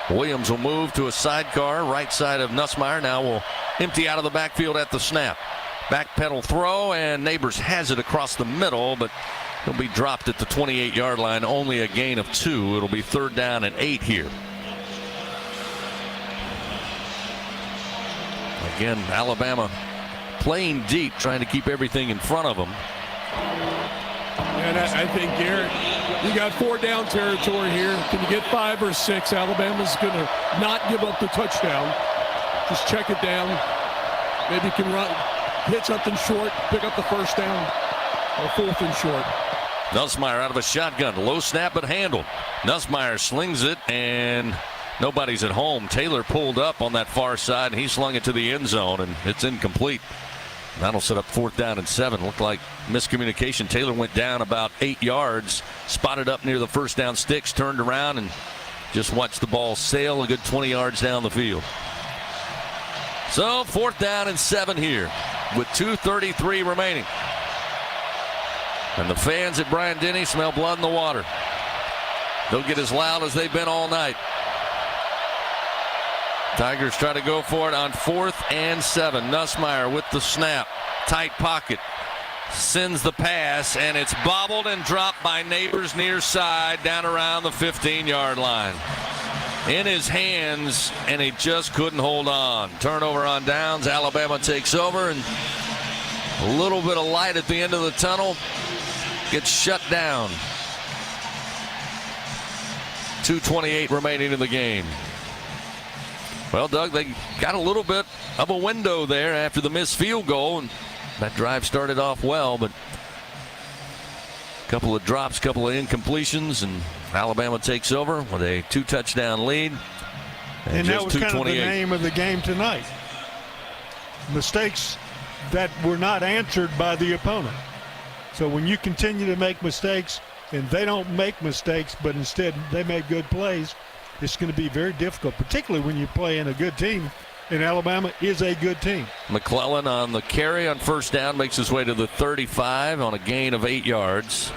Williams will move to a sidecar right side of Nussmeier. Now will empty out of the backfield at the snap. Back pedal throw, and Neighbors has it across the middle, but he'll be dropped at the 28-yard line. Only a gain of 2. It'll be 3rd down and 8 here. Again, Alabama playing deep, trying to keep everything in front of them. And I think, Garrett, you got 4 down territory here. Can you get 5 or 6? Alabama's going to not give up the touchdown. Just check it down. Maybe you can run, hit something short, pick up the 1st down, or 4th and short. Nussmeier out of a shotgun. Low snap but handled. Nussmeier slings it, and nobody's at home. Taylor pulled up on that far side, and he slung it to the end zone, and it's incomplete. That'll set up 4th down and 7. Looked like miscommunication. Taylor went down about 8 yards, spotted up near the 1st down sticks, turned around, and just watched the ball sail a good 20 yards down the field. So 4th down and 7 here with 2:33 remaining. And the fans at Bryant-Denny smell blood in the water. They'll get as loud as they've been all night. Tigers try to go for it on 4th and 7. Nussmeier with the snap. Tight pocket. Sends the pass, and it's bobbled and dropped by Neighbors near side down around the 15-yard line. In his hands, and he just couldn't hold on. Turnover on downs. Alabama takes over, and a little bit of light at the end of the tunnel. Gets shut down. 2:28 remaining in the game. Well, Doug, they got a little bit of a window there after the missed field goal, and that drive started off well, but a couple of drops, couple of incompletions, and Alabama takes over with a 2-touchdown lead. And that was kind of the name of the game tonight. Mistakes that were not answered by the opponent. So when you continue to make mistakes and they don't make mistakes, but instead they make good plays, it's going to be very difficult, particularly when you play in a good team. And Alabama is a good team. McClellan on the carry on 1st down makes his way to the 35 on a gain of 8 yards.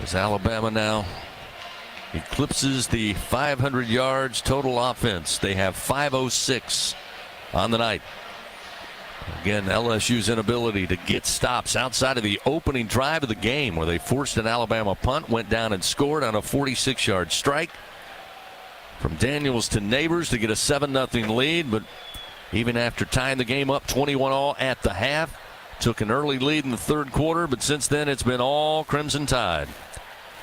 As Alabama now eclipses the 500 yards total offense. They have 506 on the night. Again, LSU's inability to get stops outside of the opening drive of the game, where they forced an Alabama punt, went down and scored on a 46-yard strike from Daniels to Neighbors to get a 7-0 lead. But even after tying the game up 21-all at the half, took an early lead in the third quarter, but since then it's been all Crimson Tide.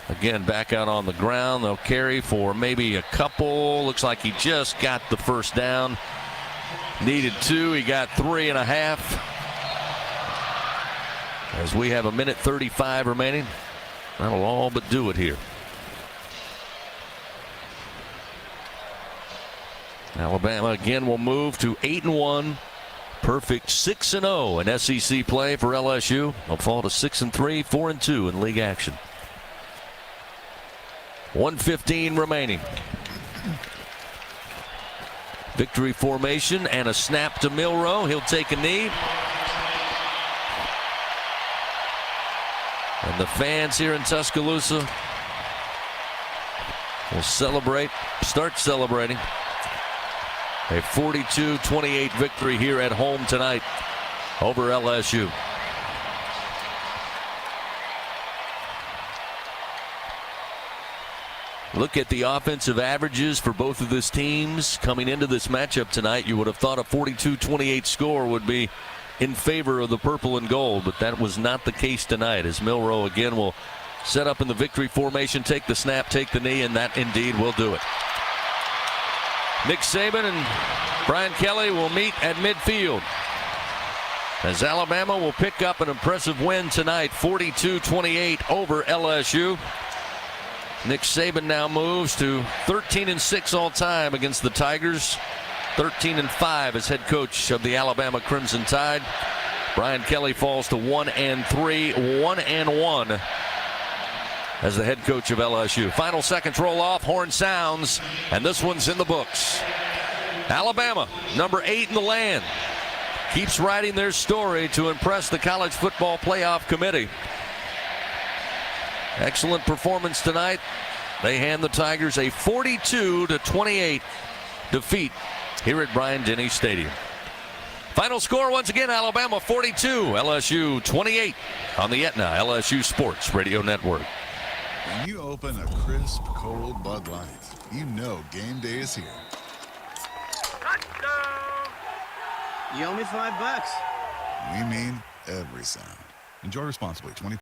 Again, back out on the ground. They'll carry for maybe a couple. Looks like he just got the first down. Needed 2. He got 3.5. As we have 1:35 remaining. That'll all but do it here. Alabama again will move to 8-1. Perfect 6-0 in SEC play for LSU. They'll fall to 6-3, 4-2 in league action. 1:15 remaining. Victory formation and a snap to Milroe. He'll take a knee. And the fans here in Tuscaloosa will start celebrating. A 42-28 victory here at home tonight over LSU. Look at the offensive averages for both of these teams coming into this matchup tonight. You would have thought a 42-28 score would be in favor of the purple and gold, but that was not the case tonight, as Milroe again will set up in the victory formation, take the snap, take the knee, and that indeed will do it. Nick Saban and Brian Kelly will meet at midfield as Alabama will pick up an impressive win tonight, 42-28 over LSU. Nick Saban now moves to 13-6 all time against the Tigers, 13-5 as head coach of the Alabama Crimson Tide. Brian Kelly falls to 1-3, 1-1 as the head coach of LSU. Final seconds roll off, horn sounds, and this one's in the books. Alabama, number 8 in the land, keeps writing their story to impress the College Football Playoff Committee. Excellent performance tonight. They hand the Tigers a 42-28 defeat here at Bryant-Denny Stadium. Final score once again, Alabama 42, LSU 28 on the Aetna LSU Sports Radio Network. When you open a crisp, cold Bud Light, you know game day is here. Touchdown! You owe me $5. We mean every sound. Enjoy responsibly.